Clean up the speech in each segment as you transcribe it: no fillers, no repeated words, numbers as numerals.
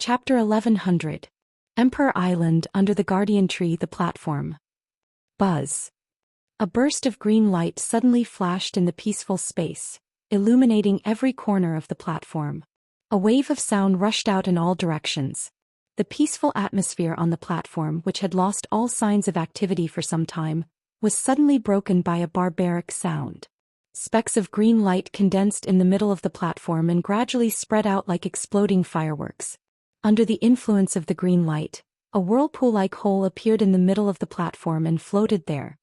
Chapter 1100. Emperor Island under the Guardian Tree. The platform. Buzz. A burst of green light suddenly flashed in the peaceful space, illuminating every corner of the platform. A wave of sound rushed out in all directions. The peaceful atmosphere on the platform, which had lost all signs of activity for some time, was suddenly broken by a barbaric sound. Specks of green light condensed in the middle of the platform and gradually spread out like exploding fireworks. Under the influence of the green light, a whirlpool-like hole appeared in the middle of the platform and floated there.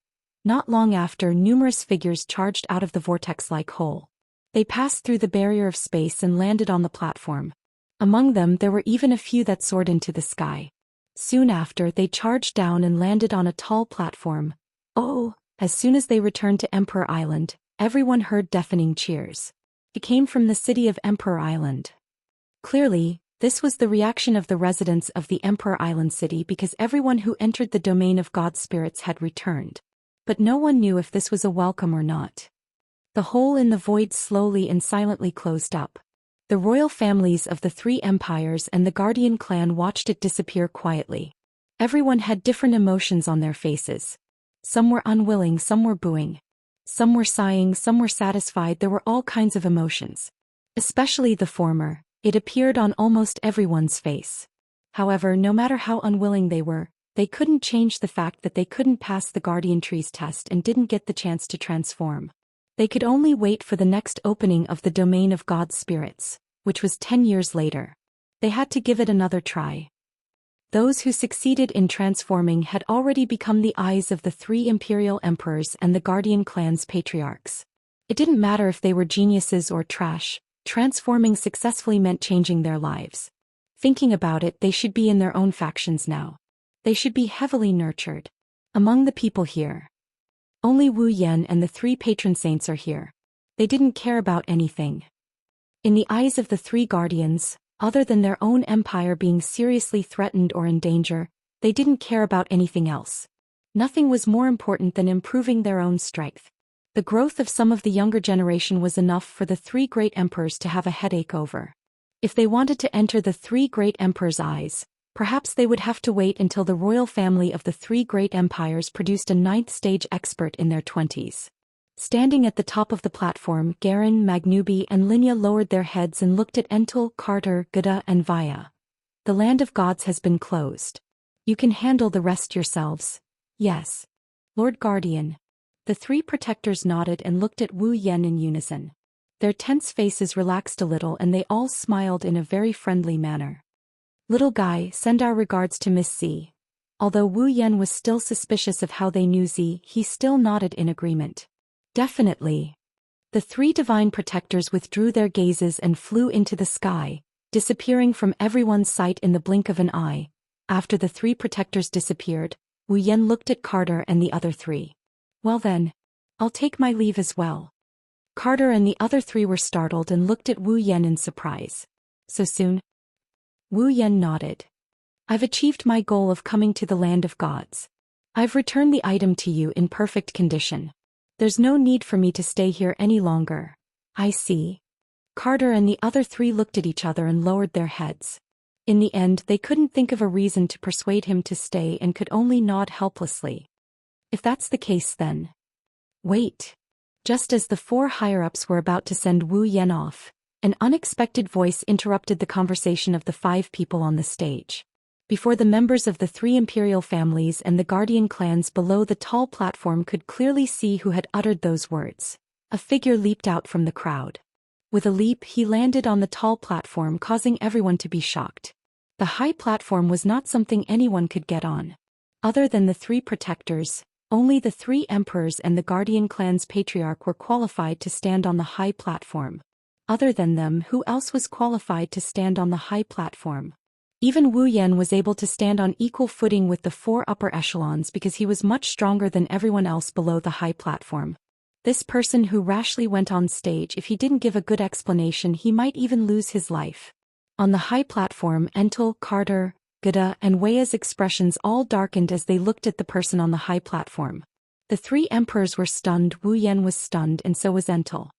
Not long after, numerous figures charged out of the vortex-like hole. They passed through the barrier of space and landed on the platform. Among them there were even a few that soared into the sky. Soon after, they charged down and landed on a tall platform. As soon as they returned to Emperor Island, everyone heard deafening cheers. It came from the city of Emperor Island. Clearly, this was the reaction of the residents of the Emperor Island city because everyone who entered the domain of God's spirits had returned. But no one knew if this was a welcome or not. The hole in the void slowly and silently closed up. The royal families of the three empires and the Guardian clan watched it disappear quietly. Everyone had different emotions on their faces. Some were unwilling, some were booing. Some were sighing, some were satisfied. There were all kinds of emotions. Especially the former, it appeared on almost everyone's face. However, no matter how unwilling they were, they couldn't change the fact that they couldn't pass the Guardian Tree's test and didn't get the chance to transform. They could only wait for the next opening of the domain of God's spirits, which was 10 years later. They had to give it another try. Those who succeeded in transforming had already become the eyes of the three imperial emperors and the Guardian clan's patriarchs. It didn't matter if they were geniuses or trash, transforming successfully meant changing their lives. Thinking about it, they should be in their own factions now. They should be heavily nurtured. Among the people here, only Wu Yan and the three patron saints are here. They didn't care about anything. In the eyes of the three guardians, other than their own empire being seriously threatened or in danger, they didn't care about anything else. Nothing was more important than improving their own strength. The growth of some of the younger generation was enough for the three great emperors to have a headache over. If they wanted to enter the three great emperors' eyes, perhaps they would have to wait until the royal family of the three great empires produced a ninth-stage expert in their 20s. Standing at the top of the platform, Garen, Magnubi and Linya lowered their heads and looked at Entel, Carter, Gada and Vaya. The land of gods has been closed. You can handle the rest yourselves. Yes. Lord Guardian. The three protectors nodded and looked at Wu Yan in unison. Their tense faces relaxed a little and they all smiled in a very friendly manner. Little guy, send our regards to Miss Z. Although Wu Yan was still suspicious of how they knew Z, he still nodded in agreement. Definitely. The three divine protectors withdrew their gazes and flew into the sky, disappearing from everyone's sight in the blink of an eye. After the three protectors disappeared, Wu Yan looked at Carter and the other three. Well then, I'll take my leave as well. Carter and the other three were startled and looked at Wu Yan in surprise. So soon? Wu Yan nodded. I've achieved my goal of coming to the land of gods. I've returned the item to you in perfect condition. There's no need for me to stay here any longer. I see. Carter and the other three looked at each other and lowered their heads. In the end, they couldn't think of a reason to persuade him to stay and could only nod helplessly. If that's the case then. Wait. Just as the four higher-ups were about to send Wu Yan off, an unexpected voice interrupted the conversation of the five people on the stage. Before the members of the three imperial families and the Guardian clans below the tall platform could clearly see who had uttered those words, a figure leaped out from the crowd. With a leap, he landed on the tall platform, causing everyone to be shocked. The high platform was not something anyone could get on. Other than the three protectors, only the three emperors and the Guardian clan's patriarch were qualified to stand on the high platform. Other than them, who else was qualified to stand on the high platform? Even Wu Yan was able to stand on equal footing with the four upper echelons because he was much stronger than everyone else below the high platform. This person who rashly went on stage, if he didn't give a good explanation, he might even lose his life. On the high platform, Entel, Carter, Gada and Weia's expressions all darkened as they looked at the person on the high platform. The three emperors were stunned, Wu Yan was stunned and so was Entel.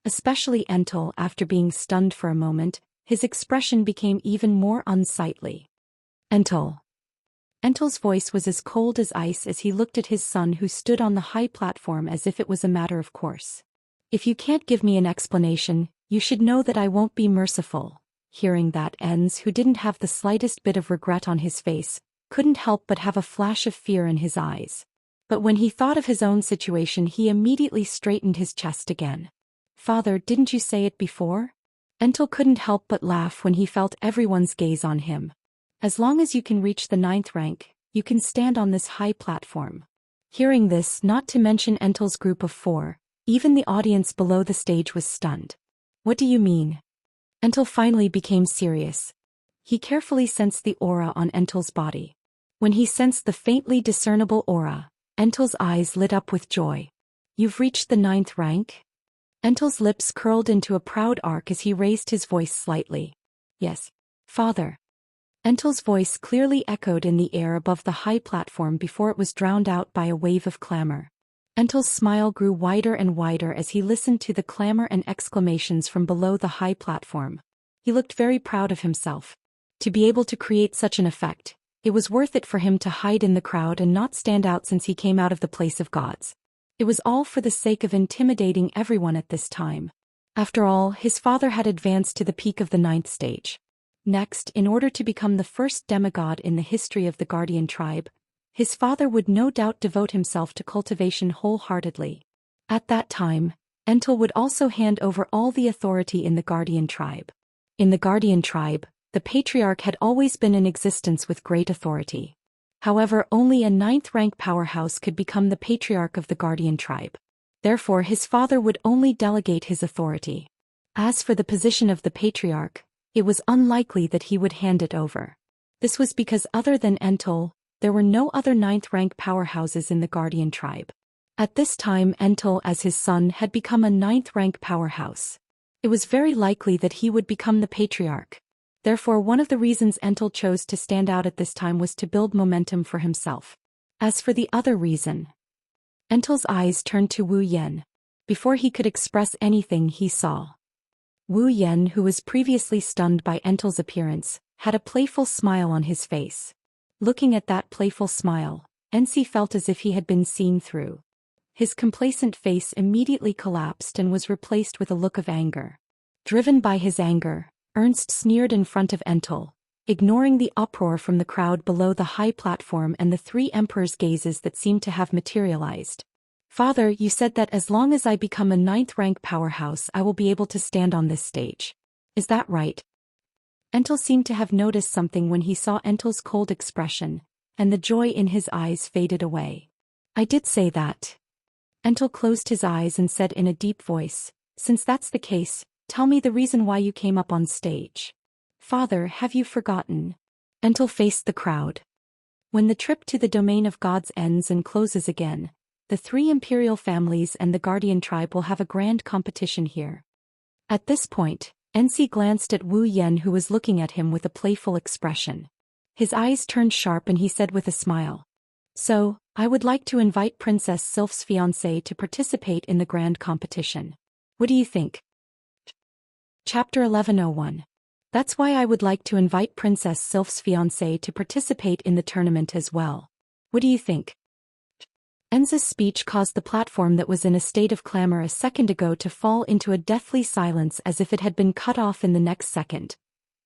Especially Entel, after being stunned for a moment, his expression became even more unsightly. Entel. Entel's voice was as cold as ice as he looked at his son who stood on the high platform as if it was a matter of course. If you can't give me an explanation, you should know that I won't be merciful. Hearing that, Enz, who didn't have the slightest bit of regret on his face, couldn't help but have a flash of fear in his eyes. But when he thought of his own situation, he immediately straightened his chest again. Father, didn't you say it before? Entel couldn't help but laugh when he felt everyone's gaze on him. As long as you can reach the 9th rank, you can stand on this high platform. Hearing this, not to mention Entel's group of 4, even the audience below the stage was stunned. What do you mean? Entel finally became serious. He carefully sensed the aura on Entel's body. When he sensed the faintly discernible aura, Entel's eyes lit up with joy. You've reached the 9th rank? Entel's lips curled into a proud arc as he raised his voice slightly. Yes, Father. Entel's voice clearly echoed in the air above the high platform before it was drowned out by a wave of clamor. Entel's smile grew wider and wider as he listened to the clamor and exclamations from below the high platform. He looked very proud of himself. To be able to create such an effect, it was worth it for him to hide in the crowd and not stand out since he came out of the place of gods. It was all for the sake of intimidating everyone at this time. After all, his father had advanced to the peak of the 9th stage. Next, in order to become the first demigod in the history of the Guardian tribe, his father would no doubt devote himself to cultivation wholeheartedly. At that time, Entel would also hand over all the authority in the Guardian tribe. In the Guardian tribe, the Patriarch had always been in existence with great authority. However, only a 9th rank powerhouse could become the Patriarch of the Guardian tribe. Therefore, his father would only delegate his authority. As for the position of the Patriarch, it was unlikely that he would hand it over. This was because other than Entel, there were no other 9th rank powerhouses in the Guardian tribe. At this time, Entel, as his son, had become a 9th rank powerhouse. It was very likely that he would become the Patriarch. Therefore, one of the reasons Entel chose to stand out at this time was to build momentum for himself. As for the other reason, Entel's eyes turned to Wu Yan. Before he could express anything, he saw Wu Yan, who was previously stunned by Entel's appearance, had a playful smile on his face. Looking at that playful smile, Enzi felt as if he had been seen through. His complacent face immediately collapsed and was replaced with a look of anger. Driven by his anger, Ernst sneered in front of Entel, ignoring the uproar from the crowd below the high platform and the 3 emperors' gazes that seemed to have materialized. Father, you said that as long as I become a 9th rank powerhouse I will be able to stand on this stage. Is that right? Entel seemed to have noticed something when he saw Entel's cold expression, and the joy in his eyes faded away. I did say that. Entel closed his eyes and said in a deep voice, since that's the case, tell me the reason why you came up on stage. Father, have you forgotten? Entel faced the crowd. When the trip to the domain of gods ends and closes again, the 3 imperial families and the Guardian tribe will have a grand competition here. At this point, Enzi glanced at Wu Yan, who was looking at him with a playful expression. His eyes turned sharp and he said with a smile. So, I would like to invite Princess Sylph's fiancé to participate in the grand competition. What do you think? Chapter 1101. That's why I would like to invite Princess Sylph's fiancé to participate in the tournament as well. What do you think? Enzi's speech caused the platform that was in a state of clamor a second ago to fall into a deathly silence as if it had been cut off in the next second.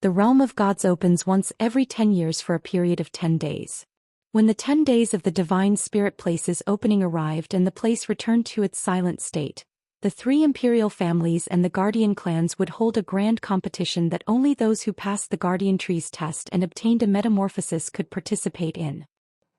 The realm of gods opens once every 10 years for a period of 10 days. When the 10 days of the divine spirit place's opening arrived and the place returned to its silent state, the 3 imperial families and the Guardian clans would hold a grand competition that only those who passed the Guardian Tree's test and obtained a metamorphosis could participate in.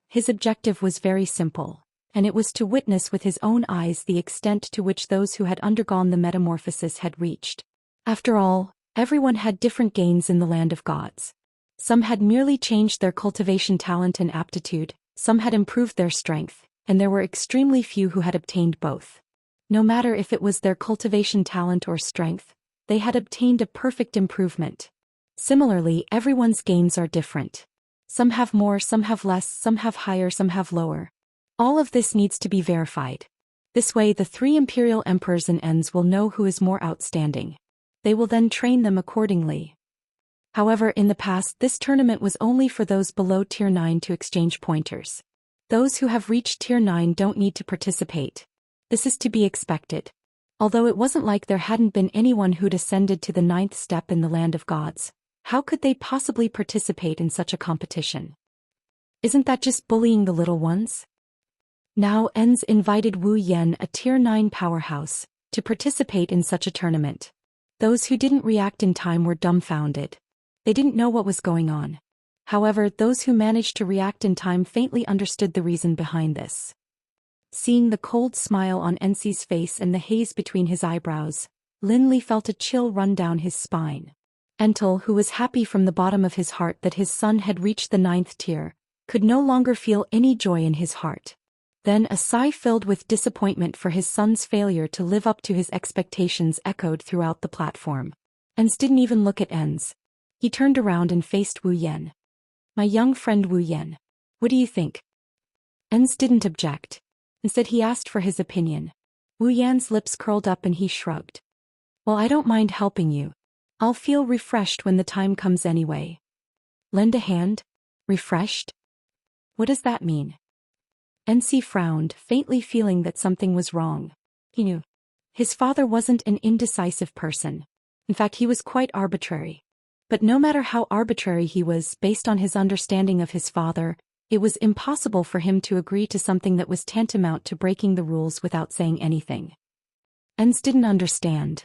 His objective was very simple, and it was to witness with his own eyes the extent to which those who had undergone the metamorphosis had reached. After all, everyone had different gains in the land of gods. Some had merely changed their cultivation talent and aptitude, some had improved their strength, and there were extremely few who had obtained both. No matter if it was their cultivation talent or strength, they had obtained a perfect improvement. Similarly, everyone's gains are different. Some have more, some have less, some have higher, some have lower. All of this needs to be verified. This way the 3 imperial emperors and Ens will know who is more outstanding. They will then train them accordingly. However, in the past this tournament was only for those below Tier 9 to exchange pointers. Those who have reached Tier 9 don't need to participate. This is to be expected. Although it wasn't like there hadn't been anyone who'd ascended to the 9th step in the land of gods, how could they possibly participate in such a competition? Isn't that just bullying the little ones? Now Enz invited Wu Yan, a Tier 9 powerhouse, to participate in such a tournament. Those who didn't react in time were dumbfounded. They didn't know what was going on. However, those who managed to react in time faintly understood the reason behind this. Seeing the cold smile on Enzi's face and the haze between his eyebrows, Lin Li felt a chill run down his spine. Entel, who was happy from the bottom of his heart that his son had reached the 9th tier, could no longer feel any joy in his heart. Then a sigh filled with disappointment for his son's failure to live up to his expectations echoed throughout the platform. Enz didn't even look at Enz. He turned around and faced Wu Yan. "My young friend Wu Yan. What do you think?" Enz didn't object. Instead he asked for his opinion. Wu Yan's lips curled up and he shrugged. "Well, I don't mind helping you. I'll feel refreshed when the time comes anyway." "Lend a hand? Refreshed? What does that mean?" Enzi frowned, faintly feeling that something was wrong. He knew. His father wasn't an indecisive person. In fact, he was quite arbitrary. But no matter how arbitrary he was, based on his understanding of his father, it was impossible for him to agree to something that was tantamount to breaking the rules without saying anything. Enz didn't understand.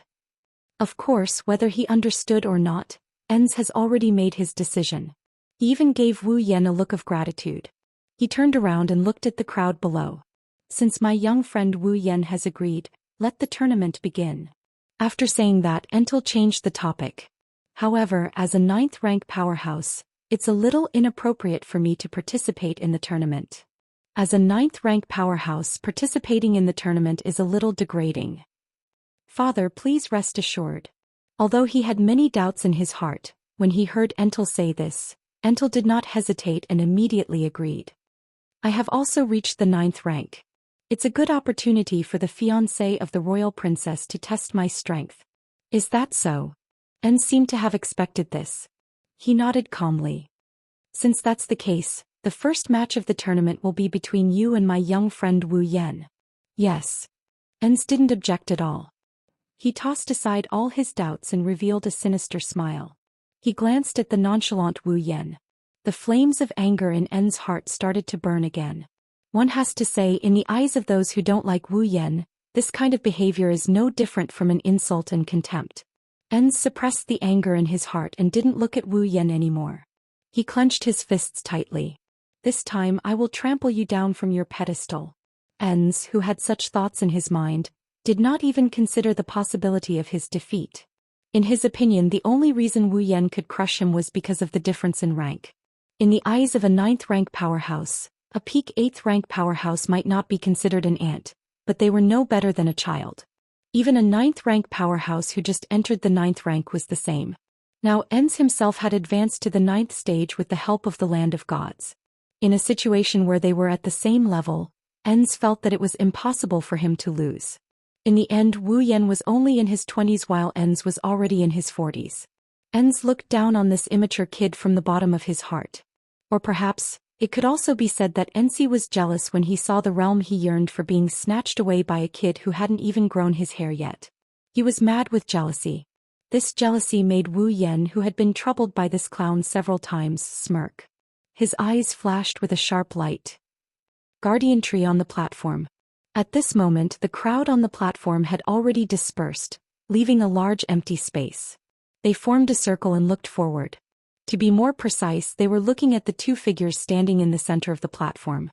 Of course, whether he understood or not, Enz has already made his decision. He even gave Wu Yan a look of gratitude. He turned around and looked at the crowd below. "Since my young friend Wu Yan has agreed, let the tournament begin." After saying that, Entel changed the topic. "However, as a 9th rank powerhouse, it's a little inappropriate for me to participate in the tournament. As a 9th rank powerhouse, participating in the tournament is a little degrading. Father, please rest assured." Although he had many doubts in his heart, when he heard Entel say this, Entel did not hesitate and immediately agreed. "I have also reached the 9th rank. It's a good opportunity for the fiancé of the royal princess to test my strength." "Is that so?" Enz seemed to have expected this. He nodded calmly. "Since that's the case, the first match of the tournament will be between you and my young friend Wu Yan." "Yes." Enz didn't object at all. He tossed aside all his doubts and revealed a sinister smile. He glanced at the nonchalant Wu Yan. The flames of anger in Enz's heart started to burn again. One has to say, in the eyes of those who don't like Wu Yan, this kind of behavior is no different from an insult and contempt. Enz suppressed the anger in his heart and didn't look at Wu Yan anymore. He clenched his fists tightly. "This time I will trample you down from your pedestal." Enz, who had such thoughts in his mind, did not even consider the possibility of his defeat. In his opinion, the only reason Wu Yan could crush him was because of the difference in rank. In the eyes of a 9th rank powerhouse, a peak 8th rank powerhouse might not be considered an ant, but they were no better than a child. Even a 9th rank powerhouse who just entered the 9th rank was the same. Now Enz himself had advanced to the 9th stage with the help of the land of gods. In a situation where they were at the same level, Enz felt that it was impossible for him to lose. In the end, Wu Yan was only in his 20s while Enz was already in his 40s. Enz looked down on this immature kid from the bottom of his heart. Or perhaps, it could also be said that Enzi was jealous when he saw the realm he yearned for being snatched away by a kid who hadn't even grown his hair yet. He was mad with jealousy. This jealousy made Wu Yan, who had been troubled by this clown several times, smirk. His eyes flashed with a sharp light. Guardian tree on the platform. At this moment, the crowd on the platform had already dispersed, leaving a large empty space. They formed a circle and looked forward. To be more precise, they were looking at the two figures standing in the center of the platform.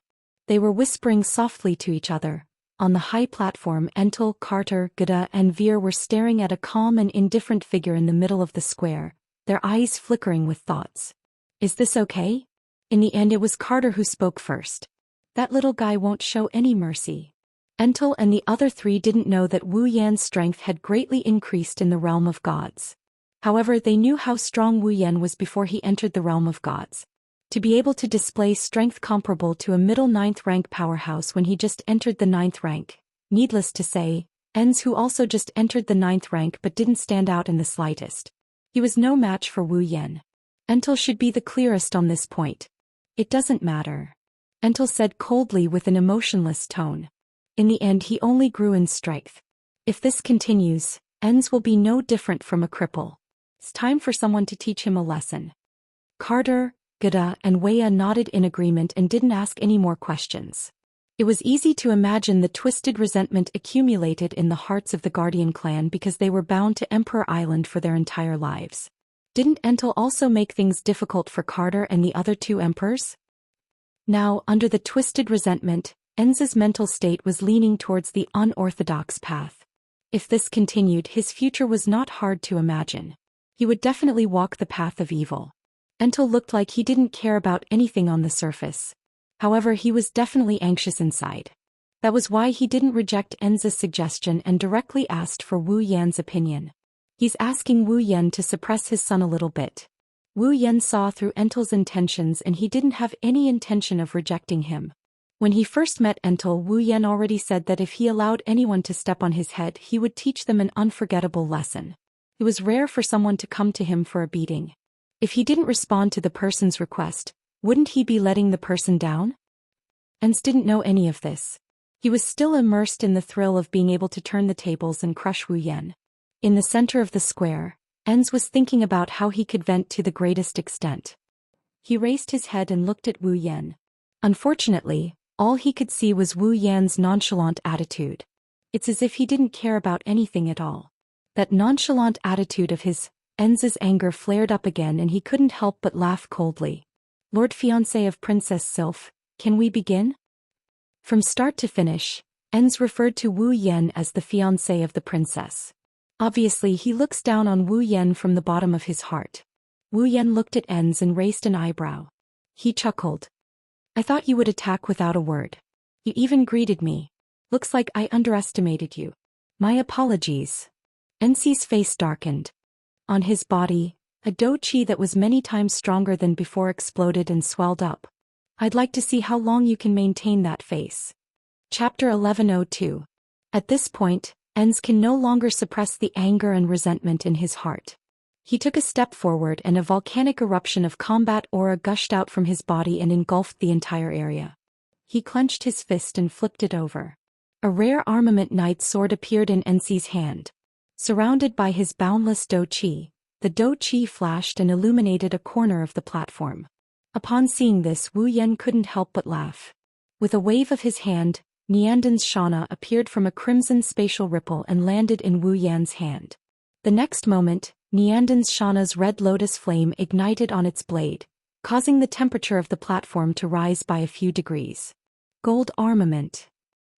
They were whispering softly to each other. On the high platform, Entel, Carter, Gada, and Veer were staring at a calm and indifferent figure in the middle of the square, their eyes flickering with thoughts. "Is this okay?" In the end, it was Carter who spoke first. "That little guy won't show any mercy." Entel and the other three didn't know that Wu Yan's strength had greatly increased in the realm of gods. However, they knew how strong Wu Yan was before he entered the realm of gods. To be able to display strength comparable to a middle 9th rank powerhouse when he just entered the 9th rank, needless to say, Enz, who also just entered the 9th rank but didn't stand out in the slightest. He was no match for Wu Yan. Entel should be the clearest on this point. It doesn't matter. Entel said coldly with an emotionless tone. In the end he only grew in strength. If this continues, Enz will be no different from a cripple. It's time for someone to teach him a lesson. Carter, Gada and Weya nodded in agreement and didn't ask any more questions. It was easy to imagine the twisted resentment accumulated in the hearts of the Guardian clan because they were bound to Emperor Island for their entire lives. Didn't Entel also make things difficult for Carter and the other two emperors? Now, under the twisted resentment, Enz's mental state was leaning towards the unorthodox path. If this continued, his future was not hard to imagine. He would definitely walk the path of evil. Entel looked like he didn't care about anything on the surface. However, he was definitely anxious inside. That was why he didn't reject Enz's suggestion and directly asked for Wu Yan's opinion. He's asking Wu Yan to suppress his son a little bit. Wu Yan saw through Entel's intentions and he didn't have any intention of rejecting him. When he first met Entel, Wu Yan already said that if he allowed anyone to step on his head, he would teach them an unforgettable lesson. It was rare for someone to come to him for a beating. If he didn't respond to the person's request, wouldn't he be letting the person down? Enz didn't know any of this. He was still immersed in the thrill of being able to turn the tables and crush Wu Yan. In the center of the square, Enz was thinking about how he could vent to the greatest extent. He raised his head and looked at Wu Yan. Unfortunately, all he could see was Wu Yan's nonchalant attitude. It's as if he didn't care about anything at all. That nonchalant attitude of his, Enz's anger flared up again and he couldn't help but laugh coldly. Lord Fiancé of Princess Sylph, can we begin? From start to finish, Enz referred to Wu Yan as the fiancé of the princess. Obviously he looks down on Wu Yan from the bottom of his heart. Wu Yan looked at Enz and raised an eyebrow. He chuckled. I thought you would attack without a word. You even greeted me. Looks like I underestimated you. My apologies. Enzi's face darkened. On his body, a dou qi that was many times stronger than before exploded and swelled up. I'd like to see how long you can maintain that face. Chapter 1102. At this point, Enz can no longer suppress the anger and resentment in his heart. He took a step forward and a volcanic eruption of combat aura gushed out from his body and engulfed the entire area. He clenched his fist and flipped it over. A rare armament knight's sword appeared in Enzi's hand. Surrounded by his boundless dou qi, the dou qi flashed and illuminated a corner of the platform. Upon seeing this, Wu Yan couldn't help but laugh. With a wave of his hand, Niandan's Shana appeared from a crimson spatial ripple and landed in Wu Yan's hand. The next moment, Niandan's Shana's red lotus flame ignited on its blade, causing the temperature of the platform to rise by a few degrees. Gold armament.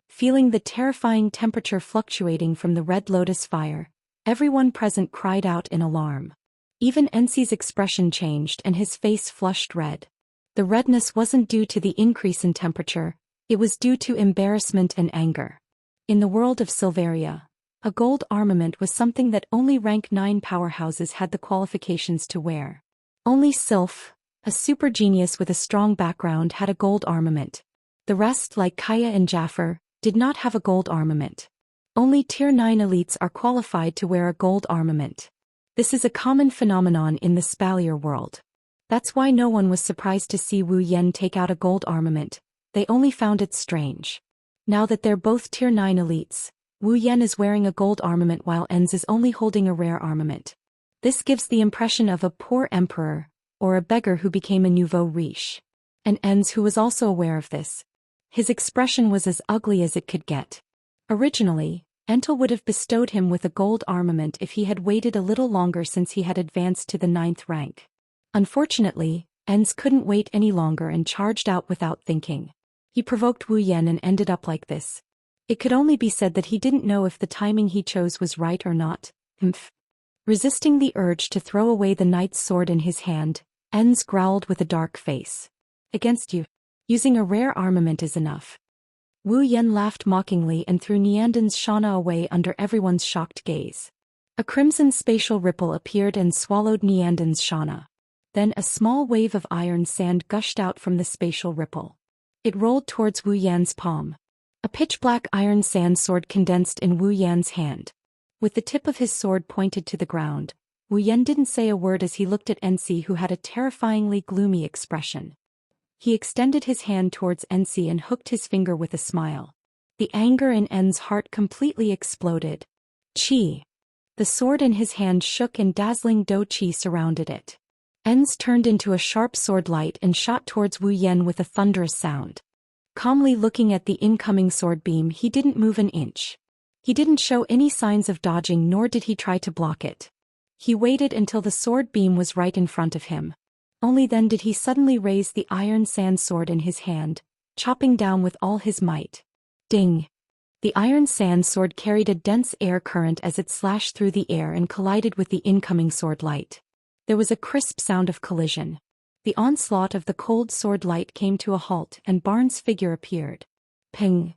Feeling the terrifying temperature fluctuating from the red lotus fire, everyone present cried out in alarm. Even Enzi's expression changed and his face flushed red. The redness wasn't due to the increase in temperature, it was due to embarrassment and anger. In the world of Silveria, a gold armament was something that only rank 9 powerhouses had the qualifications to wear. Only Sylph, a super genius with a strong background, had a gold armament. The rest, like Kaya and Jaffer, did not have a gold armament. Only Tier 9 elites are qualified to wear a gold armament. This is a common phenomenon in the Spalier world. That's why no one was surprised to see Wu Yan take out a gold armament, they only found it strange. Now that they're both Tier 9 elites, Wu Yan is wearing a gold armament while Enz is only holding a rare armament. This gives the impression of a poor emperor, or a beggar who became a nouveau riche. And Enz, who was also aware of this. His expression was as ugly as it could get. Originally, Entel would have bestowed him with a gold armament if he had waited a little longer since he had advanced to the 9th rank. Unfortunately, Enz couldn't wait any longer and charged out without thinking. He provoked Wu Yan and ended up like this. It could only be said that he didn't know if the timing he chose was right or not. Resisting the urge to throw away the knight's sword in his hand, Enz growled with a dark face. Against you. Using a rare armament is enough. Wu Yan laughed mockingly and threw Niandan's Shana away under everyone's shocked gaze. A crimson spatial ripple appeared and swallowed Niandan's Shana. Then a small wave of iron sand gushed out from the spatial ripple. It rolled towards Wu Yan's palm. A pitch-black iron sand sword condensed in Wu Yan's hand. With the tip of his sword pointed to the ground, Wu Yan didn't say a word as he looked at Enzi, who had a terrifyingly gloomy expression. He extended his hand towards Enzi and hooked his finger with a smile. The anger in En's heart completely exploded. Qi. The sword in his hand shook and dazzling dou qi surrounded it. En's turned into a sharp sword light and shot towards Wu Yan with a thunderous sound. Calmly looking at the incoming sword beam, he didn't move an inch. He didn't show any signs of dodging, nor did he try to block it. He waited until the sword beam was right in front of him. Only then did he suddenly raise the iron sand sword in his hand, chopping down with all his might. Ding! The iron sand sword carried a dense air current as it slashed through the air and collided with the incoming sword light. There was a crisp sound of collision. The onslaught of the cold sword light came to a halt and Barnes' figure appeared. Ping!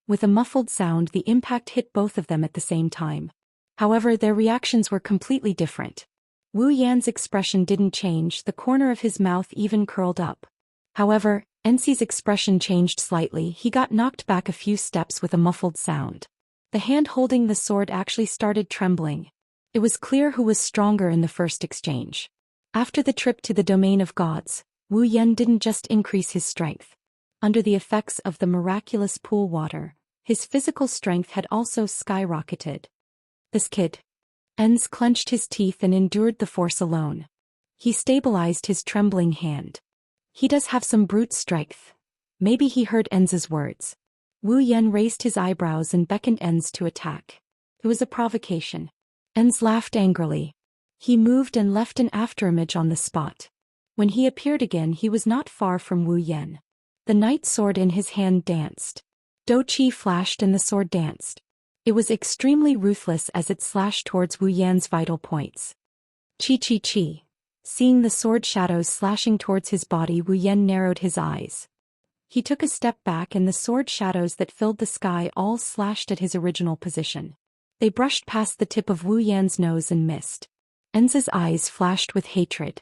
With a muffled sound, the impact hit both of them at the same time. However, their reactions were completely different. Wu Yan's expression didn't change, the corner of his mouth even curled up. However, Enzi's expression changed slightly. He got knocked back a few steps with a muffled sound. The hand holding the sword actually started trembling. It was clear who was stronger in the first exchange. After the trip to the domain of gods, Wu Yan didn't just increase his strength. Under the effects of the miraculous pool water, his physical strength had also skyrocketed. This kid. Enz clenched his teeth and endured the force alone. He stabilized his trembling hand. He does have some brute strength. Maybe he heard Enz's words. Wu Yan raised his eyebrows and beckoned Enz to attack. It was a provocation. Enz laughed angrily. He moved and left an afterimage on the spot. When he appeared again, he was not far from Wu Yan. The night sword in his hand danced. Dou qi flashed and the sword danced. It was extremely ruthless as it slashed towards Wu Yan's vital points. Chi chi chi. Seeing the sword shadows slashing towards his body, Wu Yan narrowed his eyes. He took a step back and the sword shadows that filled the sky all slashed at his original position. They brushed past the tip of Wu Yan's nose and missed. Enz's eyes flashed with hatred.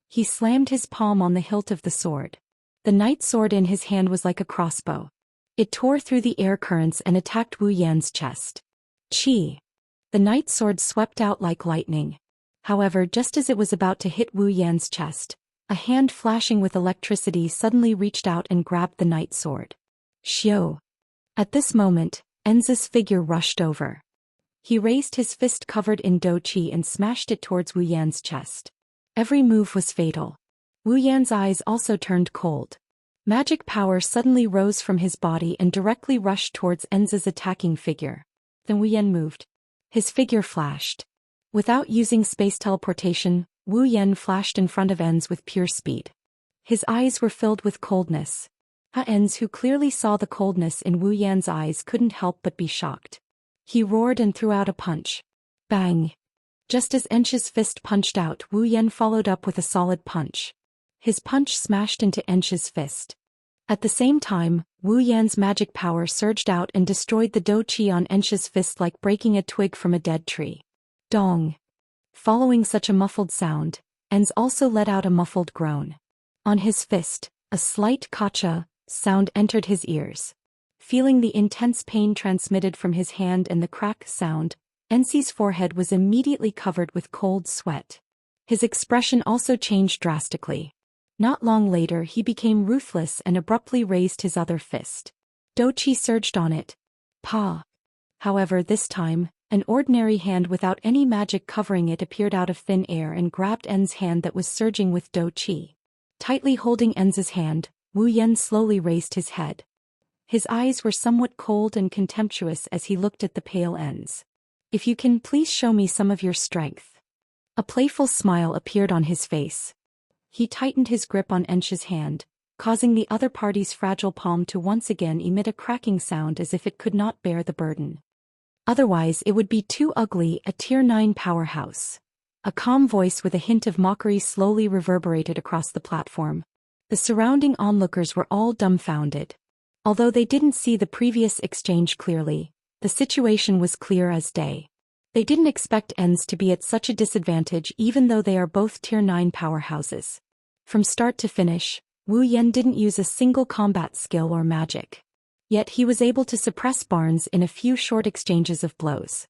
He slammed his palm on the hilt of the sword. The night sword in his hand was like a crossbow. It tore through the air currents and attacked Wu Yan's chest. Qi. The night sword swept out like lightning. However, just as it was about to hit Wu Yan's chest, a hand flashing with electricity suddenly reached out and grabbed the night sword. Xiu. At this moment, Enz's figure rushed over. He raised his fist covered in dou qi and smashed it towards Wu Yan's chest. Every move was fatal. Wu Yan's eyes also turned cold. Magic power suddenly rose from his body and directly rushed towards Enz's attacking figure. Then Wu Yan moved. His figure flashed. Without using space teleportation, Wu Yan flashed in front of Enz with pure speed. His eyes were filled with coldness. Enz, who clearly saw the coldness in Wu Yan's eyes, couldn't help but be shocked. He roared and threw out a punch. Bang! Just as Ench's fist punched out, Wu Yan followed up with a solid punch. His punch smashed into Ench's fist. At the same time, Wu Yan's magic power surged out and destroyed the dou qi on Ench's fist like breaking a twig from a dead tree. Dong! Following such a muffled sound, Enz also let out a muffled groan. On his fist, a slight kacha sound entered his ears. Feeling the intense pain transmitted from his hand and the crack sound, Enzi's forehead was immediately covered with cold sweat. His expression also changed drastically. Not long later, he became ruthless and abruptly raised his other fist. Dou qi surged on it. Pa! However, this time, an ordinary hand without any magic covering it appeared out of thin air and grabbed Enz's hand that was surging with dou qi. Tightly holding Enz's hand, Wu Yan slowly raised his head. His eyes were somewhat cold and contemptuous as he looked at the pale Enz. If you can please show me some of your strength. A playful smile appeared on his face. He tightened his grip on Ench's hand, causing the other party's fragile palm to once again emit a cracking sound as if it could not bear the burden. Otherwise it would be too ugly, a Tier 9 powerhouse. A calm voice with a hint of mockery slowly reverberated across the platform. The surrounding onlookers were all dumbfounded. Although they didn't see the previous exchange clearly, the situation was clear as day. They didn't expect Enz to be at such a disadvantage even though they are both Tier 9 powerhouses. From start to finish, Wu Yan didn't use a single combat skill or magic. Yet he was able to suppress Barnes in a few short exchanges of blows.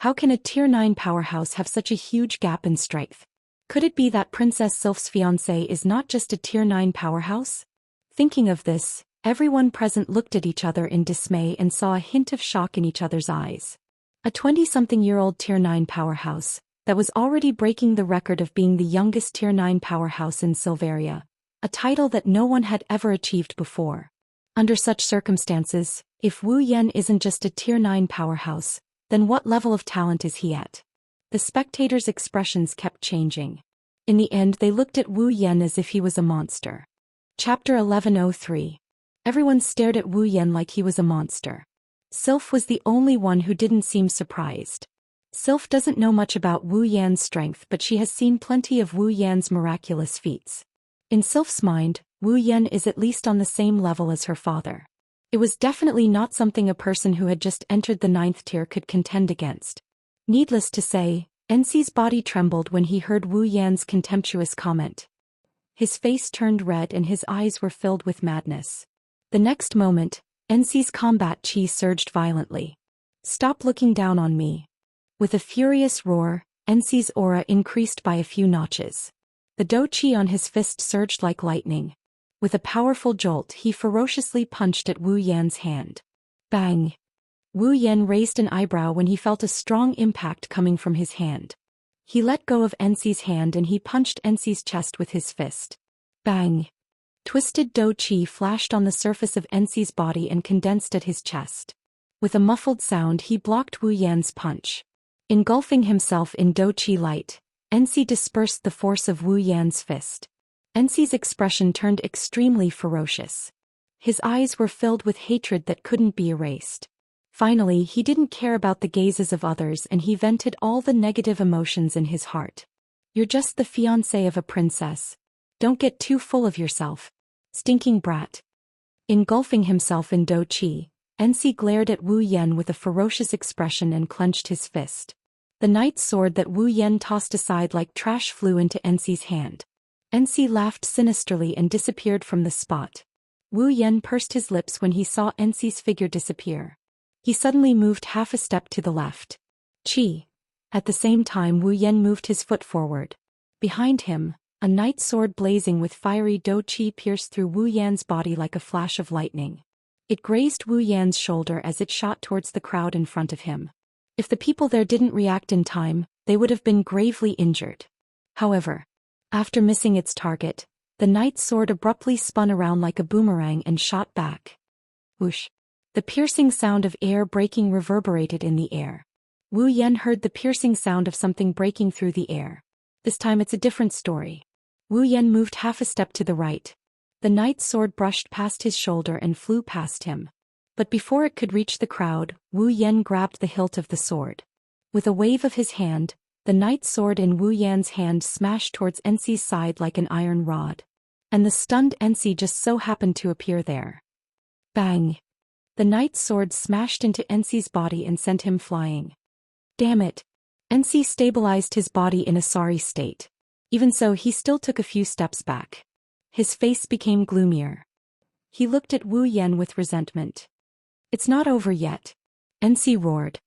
How can a Tier 9 powerhouse have such a huge gap in strength? Could it be that Princess Sylph's fiancé is not just a Tier 9 powerhouse? Thinking of this, everyone present looked at each other in dismay and saw a hint of shock in each other's eyes. A 20-something-year-old Tier 9 powerhouse, that was already breaking the record of being the youngest Tier 9 powerhouse in Silveria, a title that no one had ever achieved before. Under such circumstances, if Wu Yan isn't just a Tier 9 powerhouse, then what level of talent is he at? The spectators' expressions kept changing. In the end they looked at Wu Yan as if he was a monster. Chapter 1103. Everyone stared at Wu Yan like he was a monster. Sylph was the only one who didn't seem surprised. Sylph doesn't know much about Wu Yan's strength, but she has seen plenty of Wu Yan's miraculous feats. In Sylph's mind, Wu Yan is at least on the same level as her father. It was definitely not something a person who had just entered the 9th tier could contend against. Needless to say, NC's body trembled when he heard Wu Yan's contemptuous comment. His face turned red and his eyes were filled with madness. The next moment, NC's combat chi surged violently. "Stop looking down on me." With a furious roar, NC's aura increased by a few notches. The dou chi on his fist surged like lightning. With a powerful jolt he ferociously punched at Wu Yan's hand. Bang! Wu Yan raised an eyebrow when he felt a strong impact coming from his hand. He let go of NC's hand and he punched NC's chest with his fist. Bang! Twisted dou chi flashed on the surface of NC's body and condensed at his chest. With a muffled sound he blocked Wu Yan's punch. Engulfing himself in dou chi light, NC dispersed the force of Wu Yan's fist. NC's expression turned extremely ferocious. His eyes were filled with hatred that couldn't be erased. Finally, he didn't care about the gazes of others and he vented all the negative emotions in his heart. "You're just the fiancé of a princess. Don't get too full of yourself. Stinking brat." Engulfing himself in dou chi, NC glared at Wu Yan with a ferocious expression and clenched his fist. The knight's sword that Wu Yan tossed aside like trash flew into NC's hand. NC laughed sinisterly and disappeared from the spot. Wu Yan pursed his lips when he saw NC's figure disappear. He suddenly moved half a step to the left. Chi. At the same time Wu Yan moved his foot forward. Behind him, a knight's sword blazing with fiery dou chi pierced through Wu Yan's body like a flash of lightning. It grazed Wu Yan's shoulder as it shot towards the crowd in front of him. If the people there didn't react in time, they would have been gravely injured. However, after missing its target, the knight's sword abruptly spun around like a boomerang and shot back. Whoosh! The piercing sound of air breaking reverberated in the air. Wu Yan heard the piercing sound of something breaking through the air. This time it's a different story. Wu Yan moved half a step to the right. The knight's sword brushed past his shoulder and flew past him. But before it could reach the crowd, Wu Yan grabbed the hilt of the sword. With a wave of his hand, the knight's sword in Wu Yan's hand smashed towards NC's side like an iron rod. And the stunned NC just so happened to appear there. Bang! The knight's sword smashed into NC's body and sent him flying. Damn it! NC stabilized his body in a sorry state. Even so, he still took a few steps back. His face became gloomier. He looked at Wu Yan with resentment. "It's not over yet," NC roared.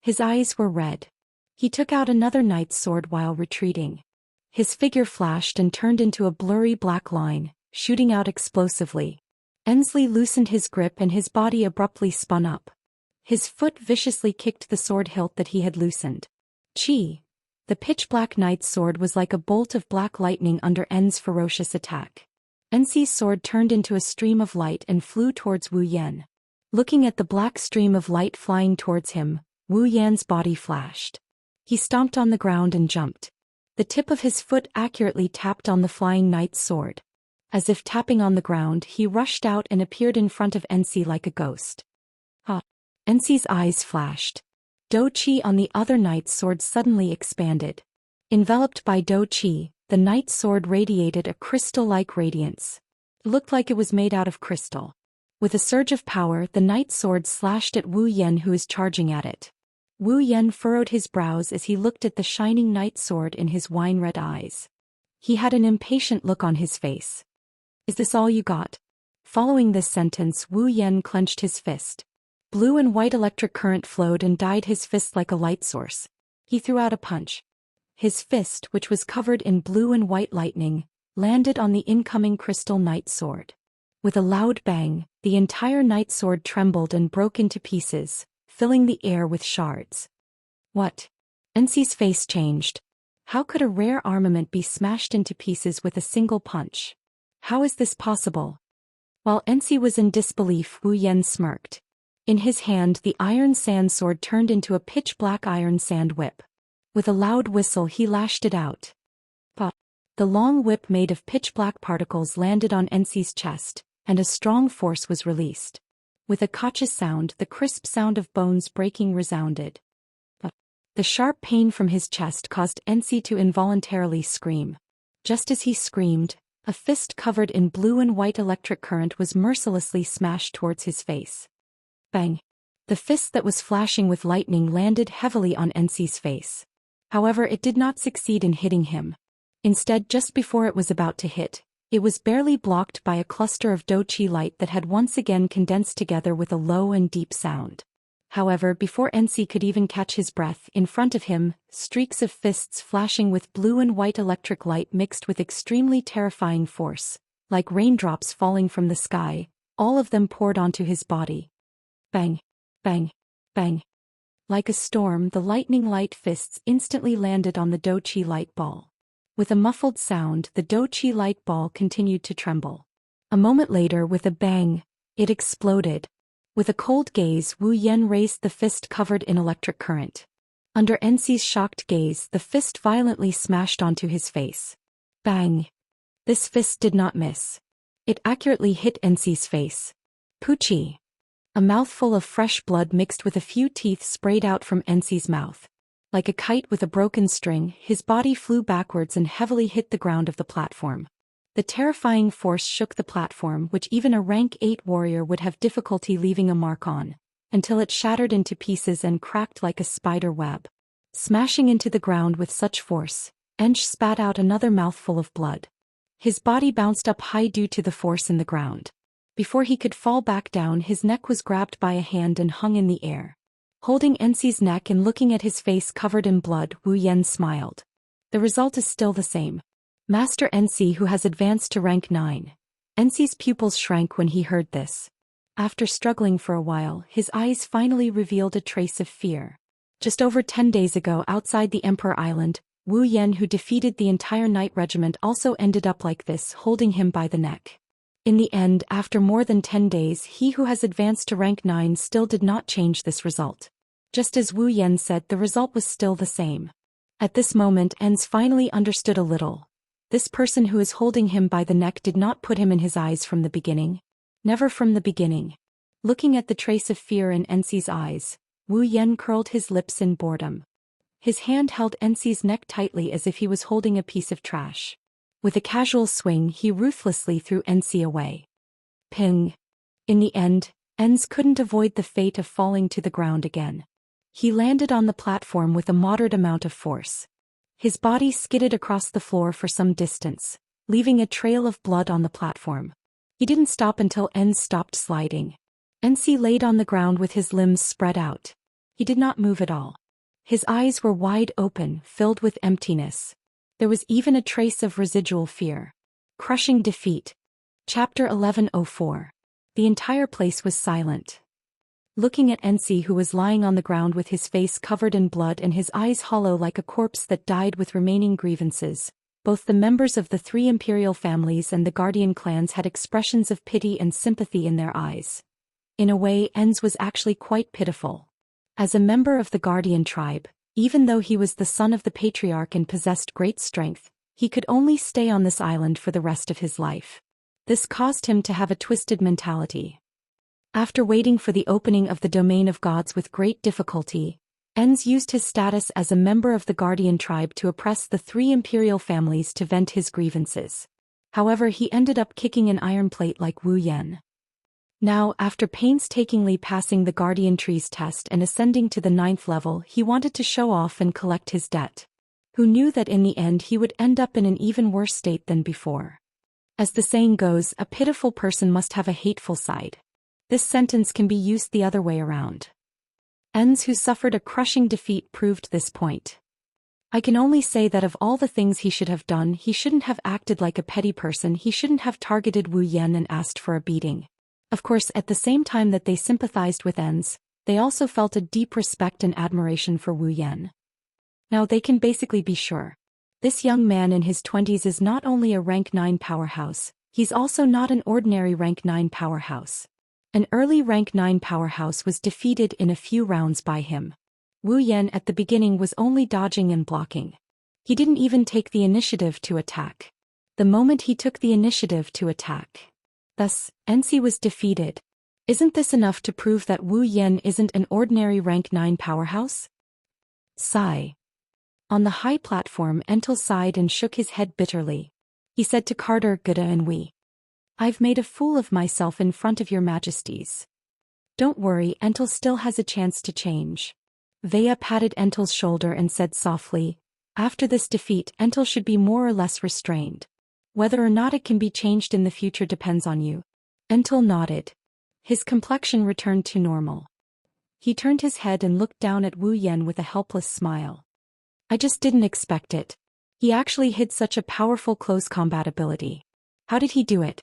His eyes were red. He took out another knight's sword while retreating. His figure flashed and turned into a blurry black line, shooting out explosively. Ensley loosened his grip and his body abruptly spun up. His foot viciously kicked the sword hilt that he had loosened. Chi! The pitch-black knight's sword was like a bolt of black lightning under En's ferocious attack. NC's sword turned into a stream of light and flew towards Wu Yan. Looking at the black stream of light flying towards him, Wu Yan's body flashed. He stomped on the ground and jumped. The tip of his foot accurately tapped on the flying knight's sword. As if tapping on the ground, he rushed out and appeared in front of NC like a ghost. Ha! NC's eyes flashed. Dou chi on the other knight's sword suddenly expanded. Enveloped by dou chi, the knight's sword radiated a crystal-like radiance. It looked like it was made out of crystal. With a surge of power, the knight's sword slashed at Wu Yan, who is charging at it. Wu Yan furrowed his brows as he looked at the shining knight's sword in his wine-red eyes. He had an impatient look on his face. "Is this all you got?" Following this sentence, Wu Yan clenched his fist. Blue and white electric current flowed and dyed his fist like a light source. He threw out a punch. His fist, which was covered in blue and white lightning, landed on the incoming crystal knight sword. With a loud bang, the entire knight sword trembled and broke into pieces, filling the air with shards. What? Ensi's face changed. How could a rare armament be smashed into pieces with a single punch? How is this possible? While Ensi was in disbelief, Wu Yan smirked. In his hand, the iron sand sword turned into a pitch-black iron sand whip. With a loud whistle, he lashed it out. Pop! The long whip made of pitch-black particles landed on Ensi's chest, and a strong force was released. With a cautious sound, the crisp sound of bones breaking resounded. Pop! The sharp pain from his chest caused Ensi to involuntarily scream. Just as he screamed, a fist covered in blue and white electric current was mercilessly smashed towards his face. Bang! The fist that was flashing with lightning landed heavily on Ensi's face. However, it did not succeed in hitting him. Instead, just before it was about to hit, it was barely blocked by a cluster of Douqi light that had once again condensed together with a low and deep sound. However, before Ensi could even catch his breath, in front of him, streaks of fists flashing with blue and white electric light mixed with extremely terrifying force, like raindrops falling from the sky, all of them poured onto his body. Bang! Bang! Bang! Like a storm, the lightning light fists instantly landed on the Douqi light ball. With a muffled sound, the Douqi light ball continued to tremble. A moment later, with a bang, it exploded. With a cold gaze, Wu Yan raised the fist covered in electric current. Under Ensi's shocked gaze, the fist violently smashed onto his face. Bang! This fist did not miss. It accurately hit Ensi's face. Poochie! A mouthful of fresh blood mixed with a few teeth sprayed out from Ensi's mouth. Like a kite with a broken string, his body flew backwards and heavily hit the ground of the platform. The terrifying force shook the platform, which even a rank 8 warrior would have difficulty leaving a mark on, until it shattered into pieces and cracked like a spider web. Smashing into the ground with such force, Ensch spat out another mouthful of blood. His body bounced up high due to the force in the ground. Before he could fall back down, his neck was grabbed by a hand and hung in the air. Holding Ensi's neck and looking at his face covered in blood, Wu Yan smiled. The result is still the same. Master Ensi, who has advanced to rank 9. Ensi's pupils shrank when he heard this. After struggling for a while, his eyes finally revealed a trace of fear. Just over 10 days ago, outside the Emperor Island, Wu Yan, who defeated the entire knight regiment, also ended up like this, holding him by the neck. In the end, after more than 10 days, he who has advanced to rank 9 still did not change this result. Just as Wu Yan said, the result was still the same. At this moment, Enz finally understood a little. This person who is holding him by the neck did not put him in his eyes from the beginning. Never from the beginning. Looking at the trace of fear in Ensi's eyes, Wu Yan curled his lips in boredom. His hand held Ensi's neck tightly as if he was holding a piece of trash. With a casual swing, he ruthlessly threw Ensi away. Ping! In the end, Enz couldn't avoid the fate of falling to the ground again. He landed on the platform with a moderate amount of force. His body skidded across the floor for some distance, leaving a trail of blood on the platform. He didn't stop until Enz stopped sliding. Ensi laid on the ground with his limbs spread out. He did not move at all. His eyes were wide open, filled with emptiness. There was even a trace of residual fear. Crushing defeat. Chapter 1104. The entire place was silent. Looking at Ensi, who was lying on the ground with his face covered in blood and his eyes hollow like a corpse that died with remaining grievances, both the members of the 3 imperial families and the guardian clans had expressions of pity and sympathy in their eyes. In a way, Enz was actually quite pitiful. As a member of the guardian tribe, even though he was the son of the patriarch and possessed great strength, he could only stay on this island for the rest of his life. This caused him to have a twisted mentality. After waiting for the opening of the domain of gods with great difficulty, Enz used his status as a member of the guardian tribe to oppress the 3 imperial families to vent his grievances. However, he ended up kicking an iron plate like Wu Yan. Now, after painstakingly passing the guardian tree's test and ascending to the 9th level, he wanted to show off and collect his debt. Who knew that in the end he would end up in an even worse state than before? As the saying goes, a pitiful person must have a hateful side. This sentence can be used the other way around. Ens, who suffered a crushing defeat, proved this point. I can only say that of all the things he should have done, he shouldn't have acted like a petty person, he shouldn't have targeted Wu Yan and asked for a beating. Of course, at the same time that they sympathized with Ens, they also felt a deep respect and admiration for Wu Yan. Now they can basically be sure. This young man in his 20s is not only a rank 9 powerhouse, he's also not an ordinary rank 9 powerhouse. An early rank 9 powerhouse was defeated in a few rounds by him. Wu Yan at the beginning was only dodging and blocking. He didn't even take the initiative to attack. The moment he took the initiative to attack, thus, Ensi was defeated. Isn't this enough to prove that Wu Yan isn't an ordinary rank 9 powerhouse? Sigh. On the high platform, Entel sighed and shook his head bitterly. He said to Carter, Gutta and Wei, I've made a fool of myself in front of your majesties. Don't worry, Entel still has a chance to change. Vea patted Entel's shoulder and said softly, after this defeat, Entel should be more or less restrained. Whether or not it can be changed in the future depends on you. Entel nodded. His complexion returned to normal. He turned his head and looked down at Wu Yan with a helpless smile. I just didn't expect it. He actually hid such a powerful close combat ability. How did he do it?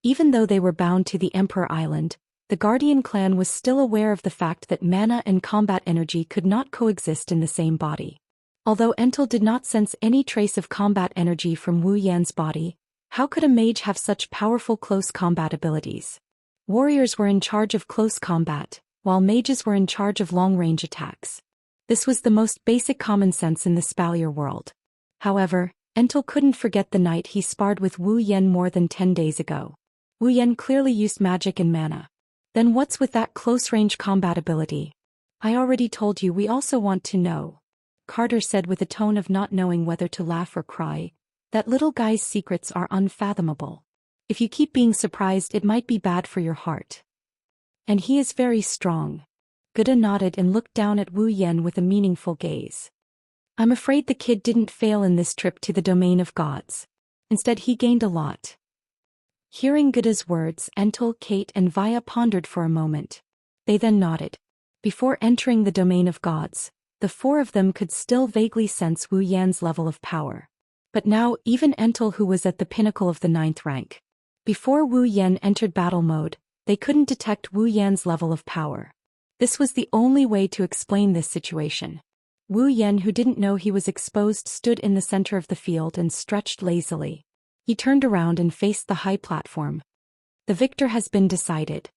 Even though they were bound to the Emperor Island, the Guardian clan was still aware of the fact that mana and combat energy could not coexist in the same body. Although Entel did not sense any trace of combat energy from Wu Yan's body, how could a mage have such powerful close combat abilities? Warriors were in charge of close combat, while mages were in charge of long-range attacks. This was the most basic common sense in the Spalier world. However, Entel couldn't forget the night he sparred with Wu Yan more than 10 days ago. Wu Yan clearly used magic and mana. Then what's with that close-range combat ability? I already told you we also want to know. Carter said with a tone of not knowing whether to laugh or cry. That little guy's secrets are unfathomable. If you keep being surprised, it might be bad for your heart. And he is very strong. Gutta nodded and looked down at Wu Yan with a meaningful gaze. I'm afraid the kid didn't fail in this trip to the domain of gods. Instead, he gained a lot. Hearing Gutta's words, Entel, Kate and Vaya pondered for a moment. They then nodded. Before entering the domain of gods, the four of them could still vaguely sense Wu Yan's level of power. But now, even Entel, who was at the pinnacle of the 9th rank. Before Wu Yan entered battle mode, they couldn't detect Wu Yan's level of power. This was the only way to explain this situation. Wu Yan, who didn't know he was exposed, stood in the center of the field and stretched lazily. He turned around and faced the high platform. The victor has been decided.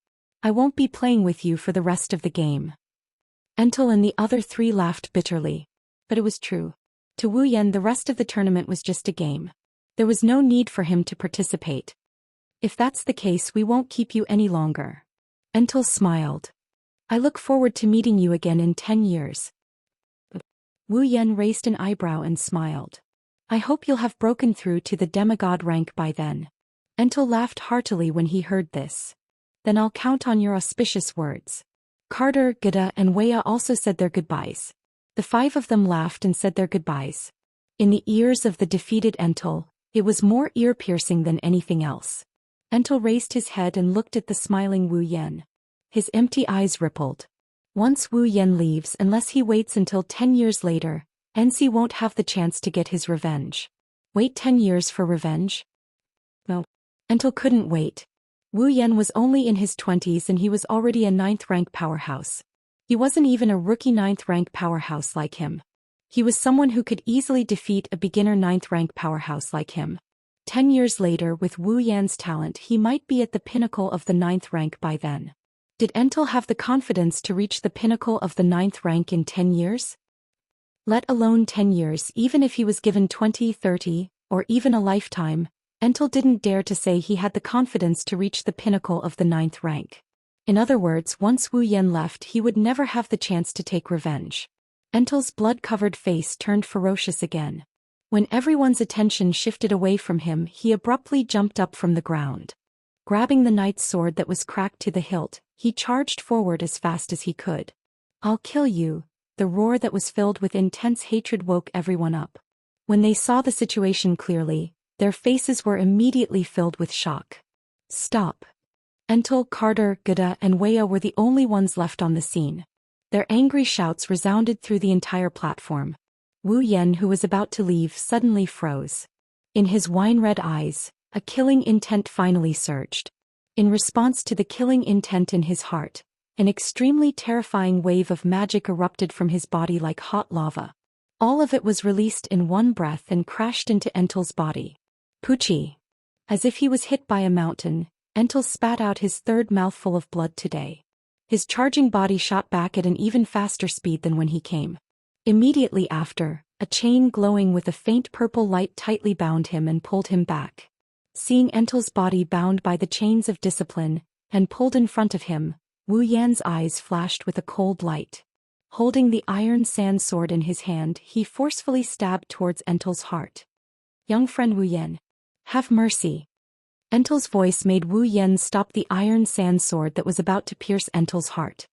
I won't be playing with you for the rest of the game. Entel and the other three laughed bitterly. But it was true. To Wu Yan, the rest of the tournament was just a game. There was no need for him to participate. If that's the case, we won't keep you any longer. Entel smiled. I look forward to meeting you again in 10 years. Wu Yan raised an eyebrow and smiled. I hope you'll have broken through to the demigod rank by then. Entel laughed heartily when he heard this. Then I'll count on your auspicious words. Carter, Gutta and Wea also said their goodbyes. The five of them laughed and said their goodbyes. In the ears of the defeated Entel, it was more ear-piercing than anything else. Entel raised his head and looked at the smiling Wu Yan. His empty eyes rippled. Once Wu Yan leaves, unless he waits until 10 years later, Ensi won't have the chance to get his revenge. Wait 10 years for revenge? No. Entel couldn't wait. Wu Yan was only in his 20s and he was already a 9th rank powerhouse. He wasn't even a rookie 9th rank powerhouse like him. He was someone who could easily defeat a beginner 9th rank powerhouse like him. 10 years later, with Wu Yan's talent, he might be at the pinnacle of the 9th rank by then. Did Entel have the confidence to reach the pinnacle of the 9th rank in 10 years? Let alone 10 years, even if he was given 20, 30, or even a lifetime, Entel didn't dare to say he had the confidence to reach the pinnacle of the 9th rank. In other words, once Wu Yan left, he would never have the chance to take revenge. Entel's blood-covered face turned ferocious again. When everyone's attention shifted away from him, he abruptly jumped up from the ground. Grabbing the knight's sword that was cracked to the hilt, he charged forward as fast as he could. I'll kill you. The roar that was filled with intense hatred woke everyone up. When they saw the situation clearly, their faces were immediately filled with shock. Stop. Entel, Carter, Gada, and Weya were the only ones left on the scene. Their angry shouts resounded through the entire platform. Wu Yan, who was about to leave, suddenly froze. In his wine-red eyes, a killing intent finally surged. In response to the killing intent in his heart, an extremely terrifying wave of magic erupted from his body like hot lava. All of it was released in one breath and crashed into Entel's body. Poochie. As if he was hit by a mountain, Entel spat out his third mouthful of blood today. His charging body shot back at an even faster speed than when he came. Immediately after, a chain glowing with a faint purple light tightly bound him and pulled him back. Seeing Entel's body bound by the chains of discipline, and pulled in front of him, Wu Yan's eyes flashed with a cold light. Holding the iron sand sword in his hand, he forcefully stabbed towards Entel's heart. "Young friend Wu Yan, have mercy." Entel's voice made Wu Yan stop the iron sand sword that was about to pierce Entel's heart.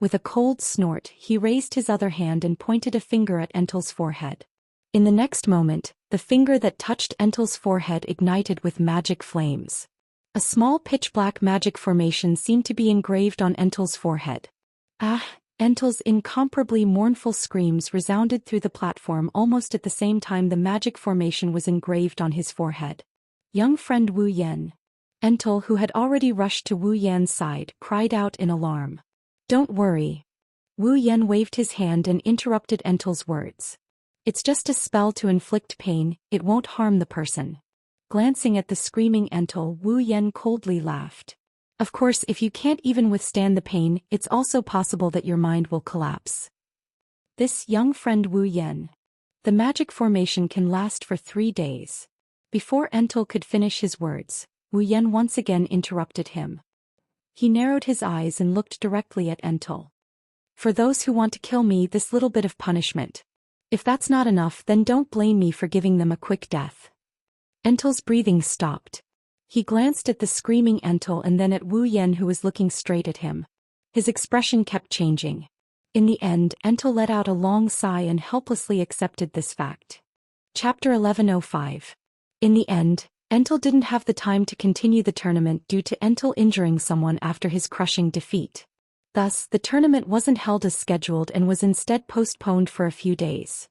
With a cold snort, he raised his other hand and pointed a finger at Entel's forehead. In the next moment, the finger that touched Entel's forehead ignited with magic flames. A small pitch-black magic formation seemed to be engraved on Entel's forehead. "Ah!" Entel's incomparably mournful screams resounded through the platform almost at the same time the magic formation was engraved on his forehead. "Young friend Wu Yan." Entel, who had already rushed to Wu Yan's side, cried out in alarm. "Don't worry." Wu Yan waved his hand and interrupted Entel's words. "It's just a spell to inflict pain, it won't harm the person." Glancing at the screaming Entel, Wu Yan coldly laughed. "Of course, if you can't even withstand the pain, it's also possible that your mind will collapse. This young friend Wu Yan. The magic formation can last for 3 days. Before Entel could finish his words, Wu Yan once again interrupted him. He narrowed his eyes and looked directly at Entel. "For those who want to kill me, this little bit of punishment. If that's not enough, then don't blame me for giving them a quick death." Entel's breathing stopped. He glanced at the screaming Entel and then at Wu Yan, who was looking straight at him. His expression kept changing. In the end, Entel let out a long sigh and helplessly accepted this fact. Chapter 1105. In the end, Entel didn't have the time to continue the tournament due to Entel injuring someone after his crushing defeat. Thus, the tournament wasn't held as scheduled and was instead postponed for a few days.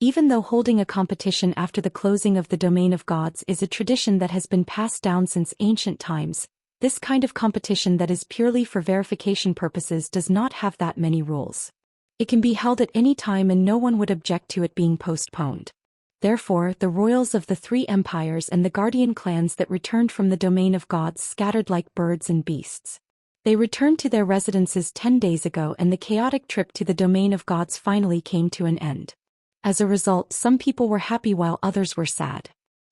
Even though holding a competition after the closing of the Domain of Gods is a tradition that has been passed down since ancient times, this kind of competition that is purely for verification purposes does not have that many rules. It can be held at any time and no one would object to it being postponed. Therefore, the royals of the 3 empires and the guardian clans that returned from the Domain of Gods scattered like birds and beasts. They returned to their residences 10 days ago and the chaotic trip to the Domain of Gods finally came to an end. As a result, some people were happy while others were sad.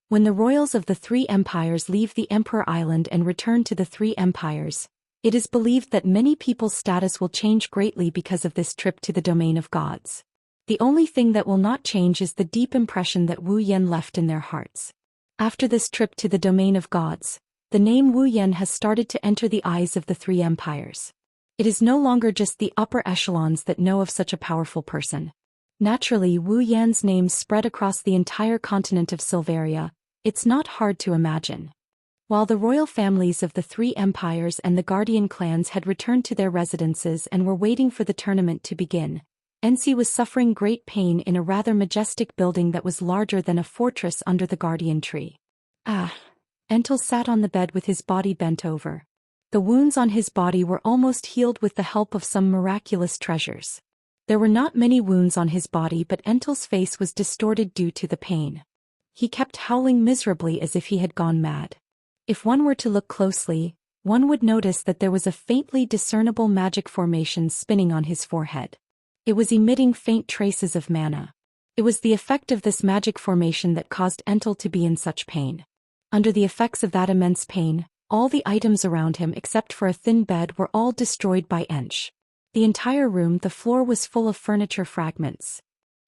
When the royals of the 3 empires leave the Emperor Island and return to the 3 empires, it is believed that many people's status will change greatly because of this trip to the Domain of Gods. The only thing that will not change is the deep impression that Wu Yan left in their hearts. After this trip to the Domain of Gods, the name Wu Yan has started to enter the eyes of the 3 empires. It is no longer just the upper echelons that know of such a powerful person. Naturally, Wu Yan's name spread across the entire continent of Silveria. It's not hard to imagine. While the royal families of the 3 empires and the guardian clans had returned to their residences and were waiting for the tournament to begin, NC was suffering great pain in a rather majestic building that was larger than a fortress under the guardian tree. Entel sat on the bed with his body bent over. The wounds on his body were almost healed with the help of some miraculous treasures. There were not many wounds on his body, but Entel's face was distorted due to the pain. He kept howling miserably as if he had gone mad. If one were to look closely, one would notice that there was a faintly discernible magic formation spinning on his forehead. It was emitting faint traces of mana. It was the effect of this magic formation that caused Entel to be in such pain. Under the effects of that immense pain, all the items around him except for a thin bed were all destroyed by Ench. The entire room, the floor was full of furniture fragments.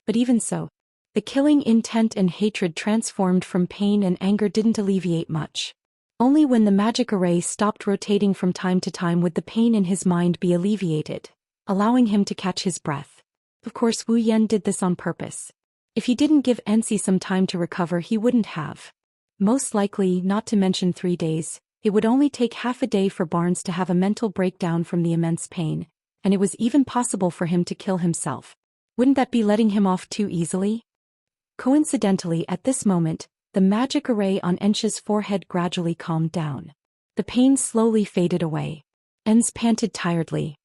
But even so, the killing intent and hatred transformed from pain and anger didn't alleviate much. Only when the magic array stopped rotating from time to time would the pain in his mind be alleviated, allowing him to catch his breath. Of course, Wu Yan did this on purpose. If he didn't give Enci some time to recover, he wouldn't have. Most likely, not to mention 3 days, It would only take half a day for Barnes to have a mental breakdown from the immense pain, and it was even possible for him to kill himself. Wouldn't that be letting him off too easily? Coincidentally, at this moment, the magic array on Xianxia's forehead gradually calmed down. The pain slowly faded away. Enz panted tiredly.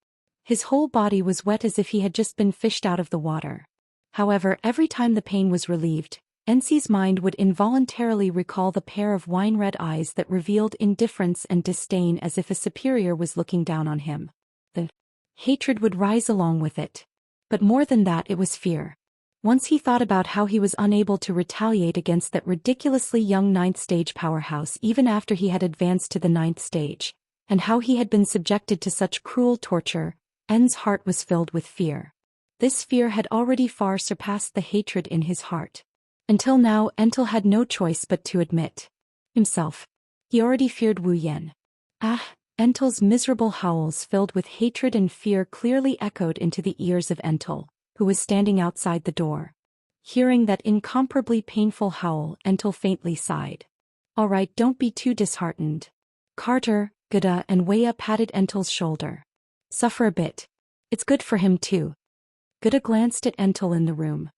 His whole body was wet as if he had just been fished out of the water. However, every time the pain was relieved, Enzi's mind would involuntarily recall the pair of wine-red eyes that revealed indifference and disdain as if a superior was looking down on him. The hatred would rise along with it. But more than that, it was fear. Once he thought about how he was unable to retaliate against that ridiculously young 9th stage powerhouse even after he had advanced to the 9th stage, and how he had been subjected to such cruel torture, N's heart was filled with fear. This fear had already far surpassed the hatred in his heart. Until now, Entel had no choice but to admit himself. He already feared Wu Yan. Entel's miserable howls filled with hatred and fear clearly echoed into the ears of Entel, who was standing outside the door. Hearing that incomparably painful howl, Entel faintly sighed. "All right, don't be too disheartened." Carter, Gada and Weya patted Entel's shoulder. "Suffer a bit. It's good for him too." Gada glanced at Entel in the room.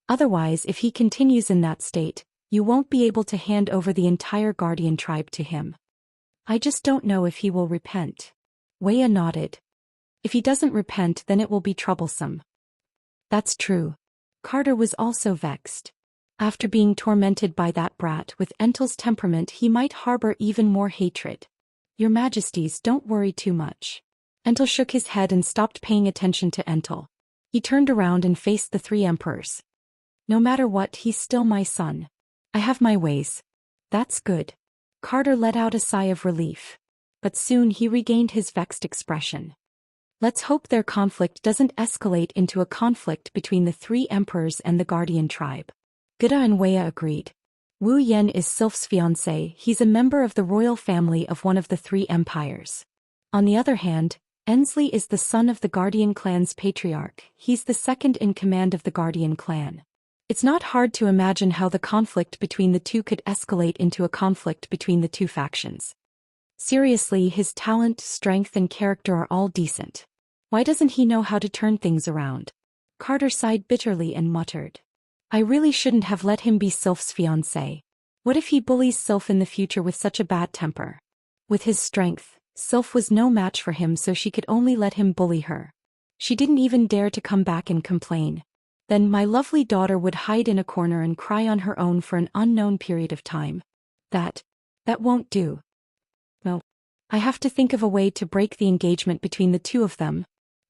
"Otherwise, if he continues in that state, you won't be able to hand over the entire Guardian tribe to him. I just don't know if he will repent." Weya nodded. "If he doesn't repent, then it will be troublesome." "That's true." Carter was also vexed. After being tormented by that brat with Entel's temperament, he might harbor even more hatred. "Your Majesties, don't worry too much." Entel shook his head and stopped paying attention to Entel. He turned around and faced the 3 emperors. "No matter what, he's still my son. I have my ways." "That's good." Carter let out a sigh of relief. But soon he regained his vexed expression. "Let's hope their conflict doesn't escalate into a conflict between the 3 emperors and the Guardian tribe." Gada and Weya agreed. Wu Yan is Sylph's fiancé. He's a member of the royal family of one of the 3 empires. On the other hand, Ensley is the son of the Guardian clan's patriarch. He's the second in command of the Guardian clan. It's not hard to imagine how the conflict between the two could escalate into a conflict between the 2 factions. Seriously, his talent, strength and character are all decent. Why doesn't he know how to turn things around? Carter sighed bitterly and muttered. "I really shouldn't have let him be Sylph's fiancé. What if he bullies Sylph in the future with such a bad temper?" With his strength, Sylph was no match for him, so she could only let him bully her. She didn't even dare to come back and complain. Then my lovely daughter would hide in a corner and cry on her own for an unknown period of time. That won't do. No. I have to think of a way to break the engagement between the 2 of them.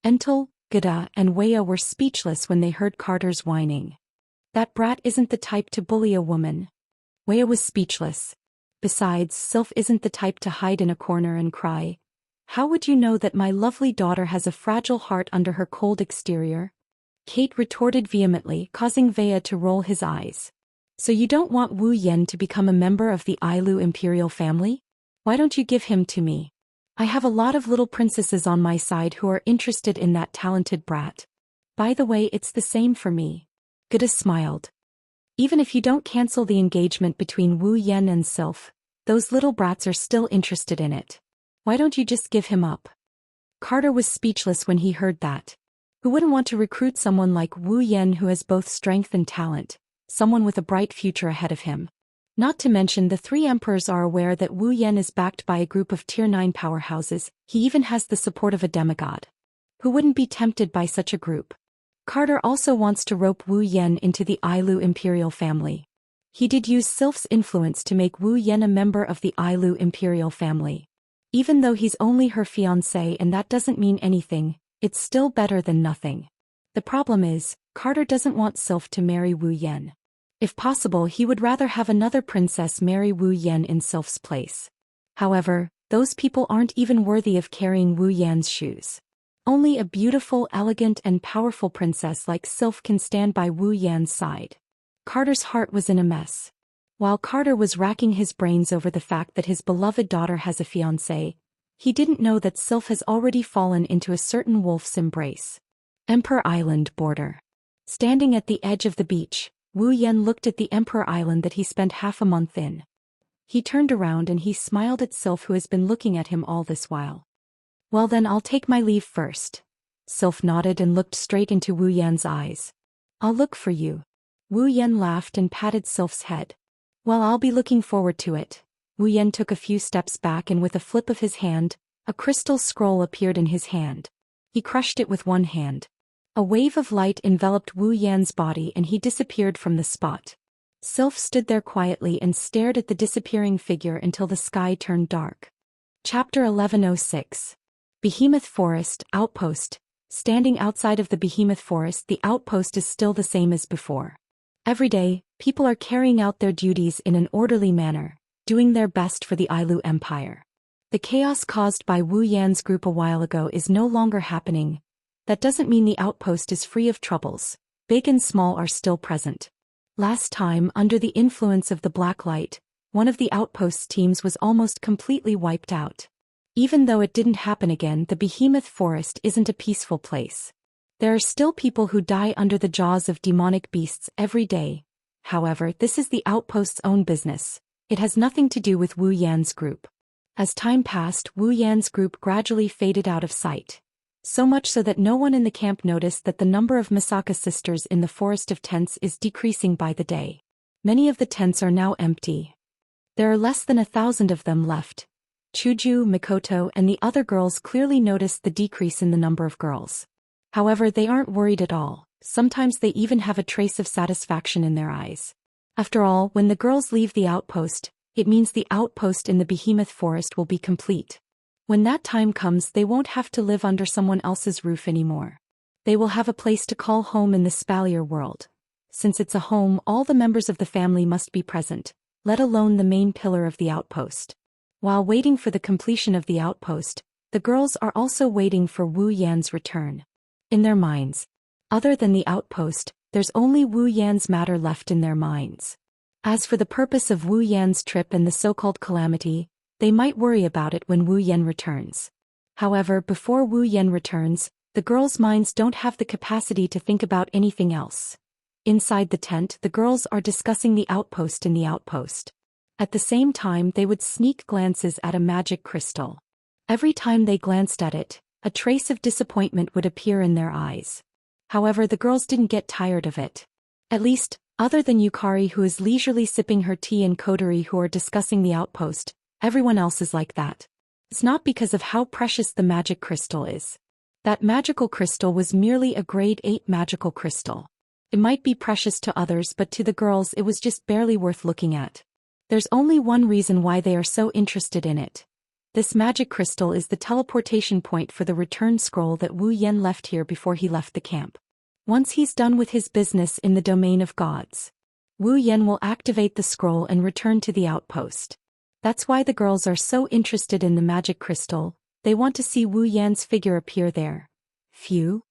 Entel, Gada and Weya were speechless when they heard Carter's whining. That brat isn't the type to bully a woman. Weya was speechless. Besides, Sylph isn't the type to hide in a corner and cry. How would you know that my lovely daughter has a fragile heart under her cold exterior? Kate retorted vehemently, causing Weya to roll his eyes. "So you don't want Wu Yan to become a member of the Ailu imperial family? Why don't you give him to me? I have a lot of little princesses on my side who are interested in that talented brat. By the way, it's the same for me." Gada smiled. "Even if you don't cancel the engagement between Wu Yan and Sylph, those little brats are still interested in it. Why don't you just give him up?" Carter was speechless when he heard that. Who wouldn't want to recruit someone like Wu Yan who has both strength and talent, someone with a bright future ahead of him? Not to mention the 3 emperors are aware that Wu Yan is backed by a group of Tier 9 powerhouses. He even has the support of a demigod. Who wouldn't be tempted by such a group? Carter also wants to rope Wu Yan into the Ailu imperial family. He did use Sylph's influence to make Wu Yan a member of the Ailu imperial family. Even though he's only her fiancé and that doesn't mean anything, it's still better than nothing. The problem is, Carter doesn't want Sylph to marry Wu Yan. If possible, he would rather have another princess marry Wu Yan in Sylph's place. However, those people aren't even worthy of carrying Wu Yan's shoes. Only a beautiful, elegant and powerful princess like Sylph can stand by Wu Yan's side. Carter's heart was in a mess. While Carter was racking his brains over the fact that his beloved daughter has a fiancé, he didn't know that Sylph has already fallen into a certain wolf's embrace. Emperor Island border. Standing at the edge of the beach, Wu Yan looked at the Emperor Island that he spent half a month in. He turned around and he smiled at Sylph, who has been looking at him all this while. Well then, I'll take my leave first. Sylph nodded and looked straight into Wu Yan's eyes. I'll look for you. Wu Yan laughed and patted Sylph's head. Well, I'll be looking forward to it. Wu Yan took a few steps back and with a flip of his hand, a crystal scroll appeared in his hand. He crushed it with one hand. A wave of light enveloped Wu Yan's body and he disappeared from the spot. Sylph stood there quietly and stared at the disappearing figure until the sky turned dark. Chapter 1106. Behemoth Forest, Outpost. Standing outside of the Behemoth Forest, the outpost is still the same as before. Every day, people are carrying out their duties in an orderly manner, doing their best for the Ailu Empire. The chaos caused by Wu Yan's group a while ago is no longer happening. That doesn't mean the outpost is free of troubles. Big and small are still present. Last time, under the influence of the black light, one of the outpost's teams was almost completely wiped out. Even though it didn't happen again, the Behemoth Forest isn't a peaceful place. There are still people who die under the jaws of demonic beasts every day. However, this is the outpost's own business. It has nothing to do with Wu Yan's group. As time passed, Wu Yan's group gradually faded out of sight. So much so that no one in the camp noticed that the number of Misaka sisters in the Forest of Tents is decreasing by the day. Many of the tents are now empty. There are less than 1,000 of them left. Chuju, Mikoto, and the other girls clearly noticed the decrease in the number of girls. However, they aren't worried at all. Sometimes they even have a trace of satisfaction in their eyes. After all, when the girls leave the outpost, it means the outpost in the Behemoth Forest will be complete. When that time comes, they won't have to live under someone else's roof anymore. They will have a place to call home in the Spalier world. Since it's a home, all the members of the family must be present, let alone the main pillar of the outpost. While waiting for the completion of the outpost, the girls are also waiting for Wu Yan's return. In their minds, other than the outpost, there's only Wu Yan's matter left in their minds. As for the purpose of Wu Yan's trip and the so-called calamity, they might worry about it when Wu Yan returns. However, before Wu Yan returns, the girls' minds don't have the capacity to think about anything else. Inside the tent, the girls are discussing the outpost in the outpost. At the same time, they would sneak glances at a magic crystal. Every time they glanced at it, a trace of disappointment would appear in their eyes. However, the girls didn't get tired of it. At least, other than Yukari, who is leisurely sipping her tea, and Kodori, who are discussing the outpost, everyone else is like that. It's not because of how precious the magic crystal is. That magical crystal was merely a grade 8 magical crystal. It might be precious to others, but to the girls it was just barely worth looking at. There's only one reason why they are so interested in it. This magic crystal is the teleportation point for the return scroll that Wu Yan left here before he left the camp. Once he's done with his business in the domain of gods, Wu Yan will activate the scroll and return to the outpost. That's why the girls are so interested in the magic crystal. They want to see Wu Yan's figure appear there. Phew.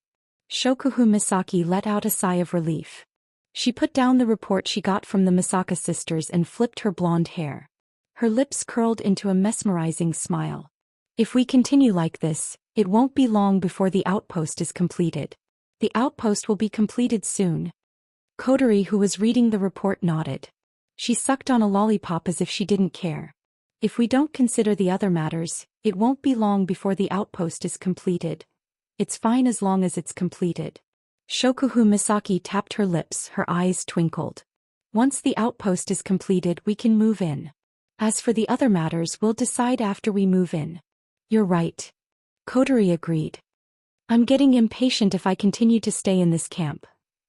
Shokuhu Misaki let out a sigh of relief. She put down the report she got from the Misaka sisters and flipped her blonde hair. Her lips curled into a mesmerizing smile. If we continue like this, it won't be long before the outpost is completed. The outpost will be completed soon. Kodori, who was reading the report, nodded. She sucked on a lollipop as if she didn't care. If we don't consider the other matters, it won't be long before the outpost is completed. It's fine as long as it's completed. Shokuhu Misaki tapped her lips, her eyes twinkled. Once the outpost is completed, we can move in. As for the other matters, we'll decide after we move in. You're right. Kodori agreed. I'm getting impatient if I continue to stay in this camp.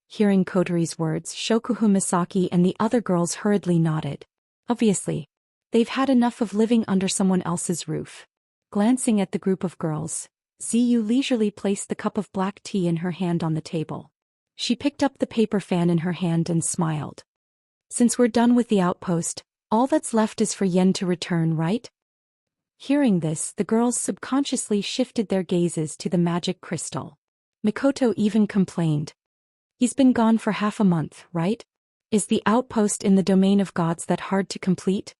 Hearing Kodori's words, Shokuhu Misaki and the other girls hurriedly nodded. Obviously, they've had enough of living under someone else's roof. Glancing at the group of girls, Ziyu leisurely placed the cup of black tea in her hand on the table. She picked up the paper fan in her hand and smiled. Since we're done with the outpost, all that's left is for Yen to return, right? Hearing this, the girls subconsciously shifted their gazes to the magic crystal. Mikoto even complained. He's been gone for half a month, right? Is the outpost in the domain of gods that hard to complete?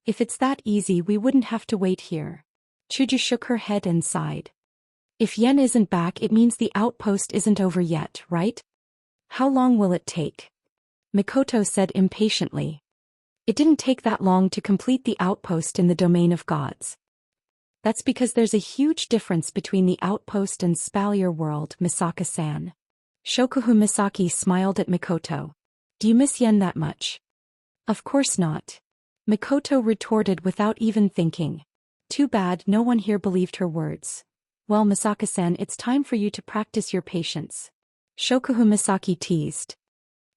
If it's that easy, we wouldn't have to wait here. Chuju shook her head and sighed. If Yen isn't back, it means the outpost isn't over yet, right? How long will it take? Mikoto said impatiently. It didn't take that long to complete the outpost in the domain of gods. That's because there's a huge difference between the outpost and Spalier world, Misaka-san. Shokuhu Misaki smiled at Mikoto. Do you miss Yen that much? Of course not. Mikoto retorted without even thinking. Too bad no one here believed her words. Well, Misaka-san, it's time for you to practice your patience. Shokuhu Misaki teased.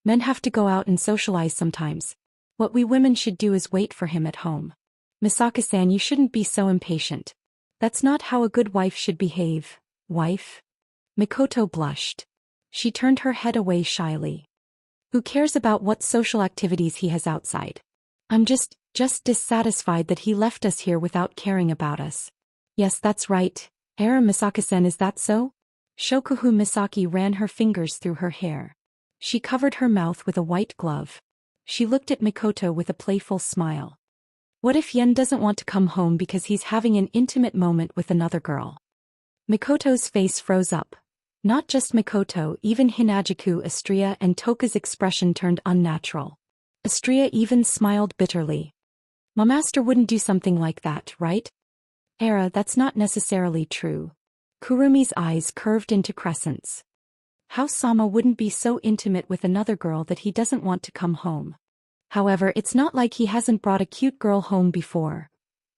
Men have to go out and socialize sometimes. What we women should do is wait for him at home. Misaka-san, you shouldn't be so impatient. That's not how a good wife should behave, wife. Mikoto blushed. She turned her head away shyly. Who cares about what social activities he has outside? I'm just dissatisfied that he left us here without caring about us. Yes, that's right. Misaka-san, is that so? Shokuhu Misaki ran her fingers through her hair. She covered her mouth with a white glove. She looked at Mikoto with a playful smile. What if Yen doesn't want to come home because he's having an intimate moment with another girl? Mikoto's face froze up. Not just Mikoto, even Hinajiku, Astria and Toka's expression turned unnatural. Astria even smiled bitterly. My master wouldn't do something like that, right? That's not necessarily true. Kurumi's eyes curved into crescents. How Sama wouldn't be so intimate with another girl that he doesn't want to come home? However, it's not like he hasn't brought a cute girl home before.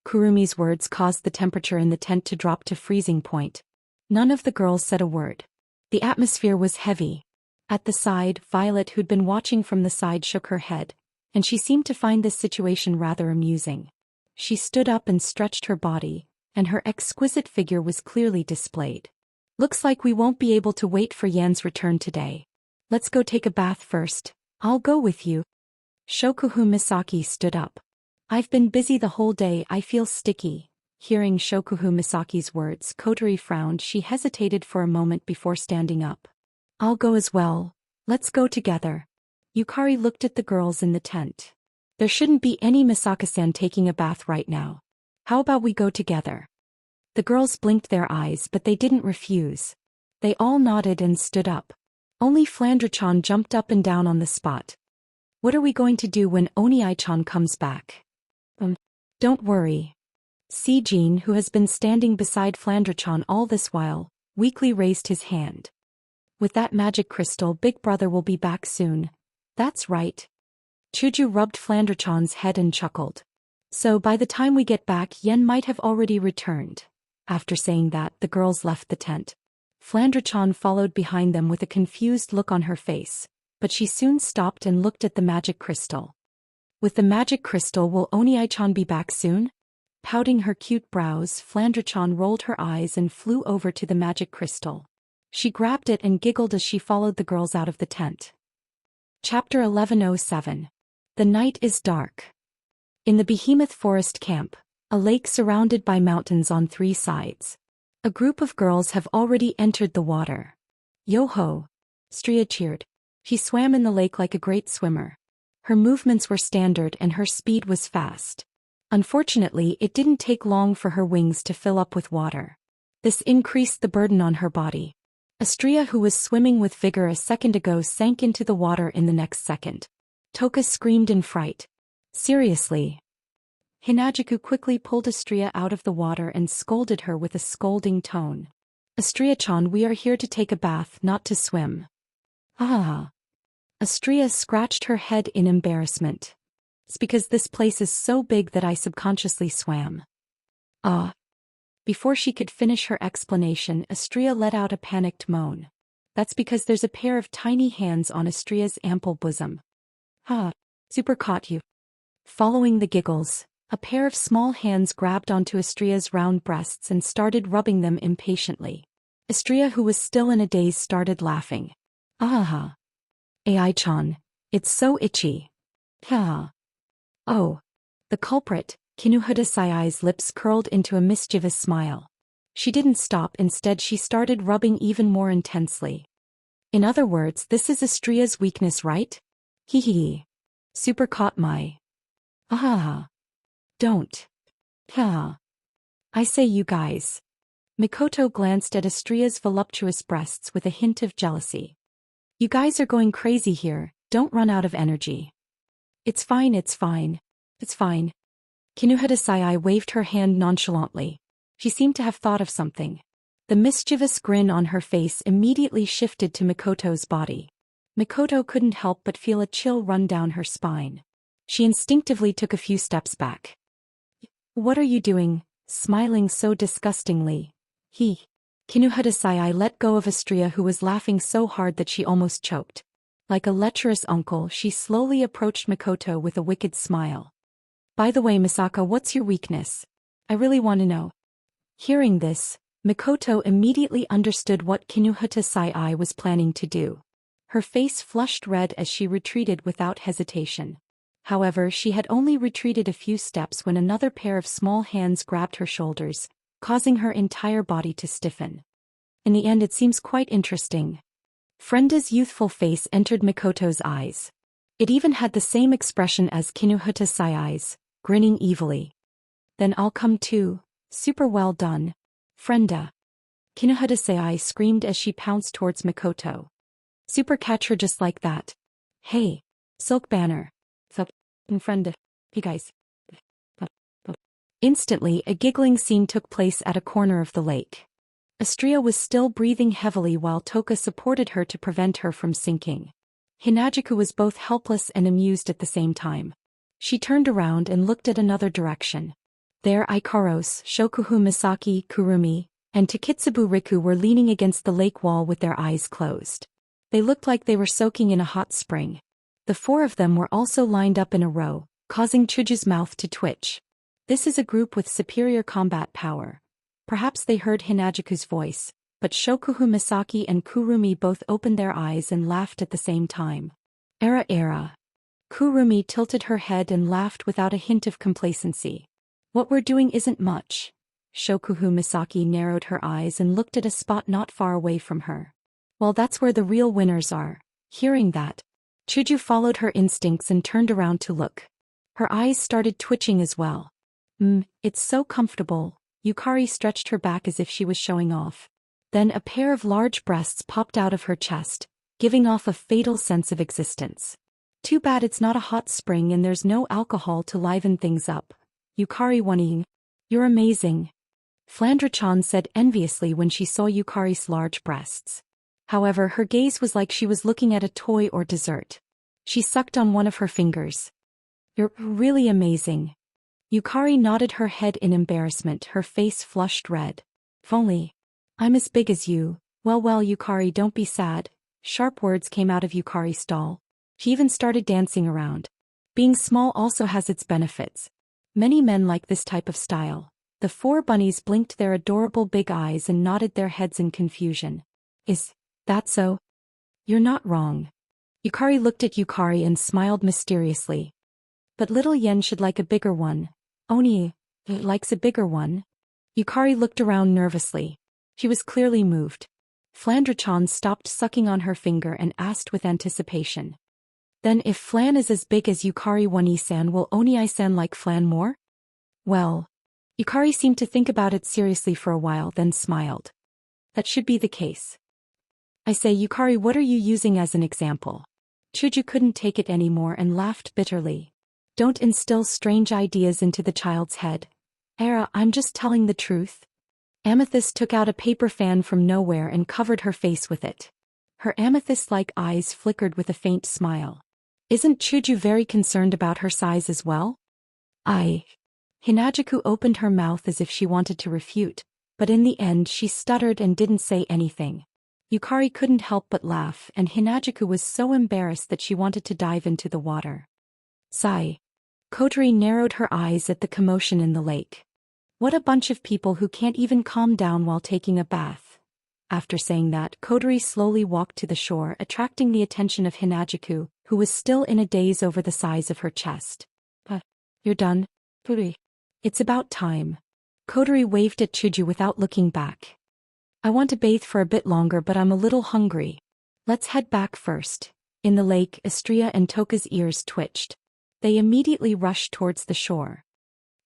Kurumi's words caused the temperature in the tent to drop to freezing point. None of the girls said a word. The atmosphere was heavy. At the side, Violet, who'd been watching from the side, shook her head, and she seemed to find this situation rather amusing. She stood up and stretched her body, and her exquisite figure was clearly displayed. Looks like we won't be able to wait for Yan's return today. Let's go take a bath first. I'll go with you. Shokuhu Misaki stood up. I've been busy the whole day, I feel sticky. Hearing Shokuhu Misaki's words, Kotori frowned. She hesitated for a moment before standing up. I'll go as well. Let's go together. Yukari looked at the girls in the tent. There shouldn't be any Misaka-san taking a bath right now. How about we go together? The girls blinked their eyes, but they didn't refuse. They all nodded and stood up. Only Flandre-chan jumped up and down on the spot. What are we going to do when Oniai-chan comes back? Don't worry. Seijin, who has been standing beside Flandre-chan all this while, weakly raised his hand. With that magic crystal, Big Brother will be back soon. That's right. Chuju rubbed Flandre-chan's head and chuckled. So by the time we get back, Yen might have already returned. After saying that, the girls left the tent. Flandre-chan followed behind them with a confused look on her face, but she soon stopped and looked at the magic crystal. With the magic crystal, will Oniai-chan be back soon? Pouting her cute brows, Flandre-chan rolled her eyes and flew over to the magic crystal. She grabbed it and giggled as she followed the girls out of the tent. Chapter 1107. The night is dark. In the Behemoth Forest camp, a lake surrounded by mountains on 3 sides. A group of girls have already entered the water. Yo-ho! Stria cheered. She swam in the lake like a great swimmer. Her movements were standard and her speed was fast. Unfortunately, it didn't take long for her wings to fill up with water. This increased the burden on her body. Astria, who was swimming with vigor a second ago, sank into the water in the next second. Toka screamed in fright. Seriously? Hinajiku quickly pulled Astria out of the water and scolded her with a scolding tone. Astria-chan, we are here to take a bath, not to swim. Ah. Astria scratched her head in embarrassment. It's because this place is so big that I subconsciously swam. Before she could finish her explanation, Astria let out a panicked moan. That's because there's a pair of tiny hands on Astria's ample bosom. Super caught you. Following the giggles, a pair of small hands grabbed onto Astria's round breasts and started rubbing them impatiently. Astria, who was still in a daze, started laughing. Ai-chan, it's so itchy. Oh. The culprit, Kinuhada Sayai's lips curled into a mischievous smile. She didn't stop, instead she started rubbing even more intensely. In other words, this is Astria's weakness, right? Hee. Super caught my. Don't. I say, you guys. Mikoto glanced at Astria's voluptuous breasts with a hint of jealousy. You guys are going crazy here, don't run out of energy. It's fine, it's fine. It's fine. Kinuhata Sai waved her hand nonchalantly. She seemed to have thought of something. The mischievous grin on her face immediately shifted to Mikoto's body. Mikoto couldn't help but feel a chill run down her spine. She instinctively took a few steps back. What are you doing, smiling so disgustingly? Kinuhata Sai let go of Astria, who was laughing so hard that she almost choked. Like a lecherous uncle, she slowly approached Mikoto with a wicked smile. By the way, Misaka, what's your weakness? I really want to know. Hearing this, Mikoto immediately understood what Kinuhata Sai was planning to do. Her face flushed red as she retreated without hesitation. However, she had only retreated a few steps when another pair of small hands grabbed her shoulders, causing her entire body to stiffen. In the end, it seems quite interesting. Frenda's youthful face entered Mikoto's eyes. It even had the same expression as Kinuhata Sai's, grinning evilly. Then I'll come too. Super well done, Frenda. Kinuhata Sai screamed as she pounced towards Mikoto. Super catch her just like that. Hey, Silk Banner. Frenda. Hey guys. Instantly, a giggling scene took place at a corner of the lake. Astria was still breathing heavily while Toka supported her to prevent her from sinking. Hinajuku was both helpless and amused at the same time. She turned around and looked at another direction. There Ikaros, Shokuhu Misaki, Kurumi, and Takitsubu Riku were leaning against the lake wall with their eyes closed. They looked like they were soaking in a hot spring. The four of them were also lined up in a row, causing Chuju's mouth to twitch. This is a group with superior combat power. Perhaps they heard Hinajuku's voice, but Shokuhu Misaki and Kurumi both opened their eyes and laughed at the same time. Era. Kurumi tilted her head and laughed without a hint of complacency. What we're doing isn't much. Shokuhu Misaki narrowed her eyes and looked at a spot not far away from her. Well, that's where the real winners are. Hearing that, Chuju followed her instincts and turned around to look. Her eyes started twitching as well. It's so comfortable. Yukari stretched her back as if she was showing off. Then a pair of large breasts popped out of her chest, giving off a fatal sense of existence. Too bad it's not a hot spring and there's no alcohol to liven things up. Yukari whinnying. You're amazing. Flandra-chan said enviously when she saw Yukari's large breasts. However, her gaze was like she was looking at a toy or dessert. She sucked on one of her fingers. You're really amazing. Yukari nodded her head in embarrassment, her face flushed red. If only I'm as big as you. Well, Yukari, don't be sad. Sharp words came out of Yukari's stall. She even started dancing around. Being small also has its benefits. Many men like this type of style. The four bunnies blinked their adorable big eyes and nodded their heads in confusion. Is that so? You're not wrong. Yukari looked at Yukari and smiled mysteriously. But little Yen should like a bigger one. Oni likes a bigger one. Yukari looked around nervously. She was clearly moved. Flandra-chan stopped sucking on her finger and asked with anticipation. Then if Flan is as big as Yukari Wani-san, will Oni-san like Flan more? Well, Yukari seemed to think about it seriously for a while, then smiled. That should be the case. I say, Yukari, what are you using as an example? Chuju couldn't take it anymore and laughed bitterly. Don't instill strange ideas into the child's head. I'm just telling the truth. Amethyst took out a paper fan from nowhere and covered her face with it. Her amethyst-like eyes flickered with a faint smile. Isn't Chuju very concerned about her size as well? Hinajuku opened her mouth as if she wanted to refute, but in the end she stuttered and didn't say anything. Yukari couldn't help but laugh, and Hinajuku was so embarrassed that she wanted to dive into the water. Sigh. Kotori narrowed her eyes at the commotion in the lake. What a bunch of people who can't even calm down while taking a bath. After saying that, Kotori slowly walked to the shore, attracting the attention of Hinajuku, who was still in a daze over the size of her chest. You're done, Puri. It's about time. Kotori waved at Chuju without looking back. I want to bathe for a bit longer, but I'm a little hungry. Let's head back first. In the lake, Astria and Toka's ears twitched. They immediately rushed towards the shore.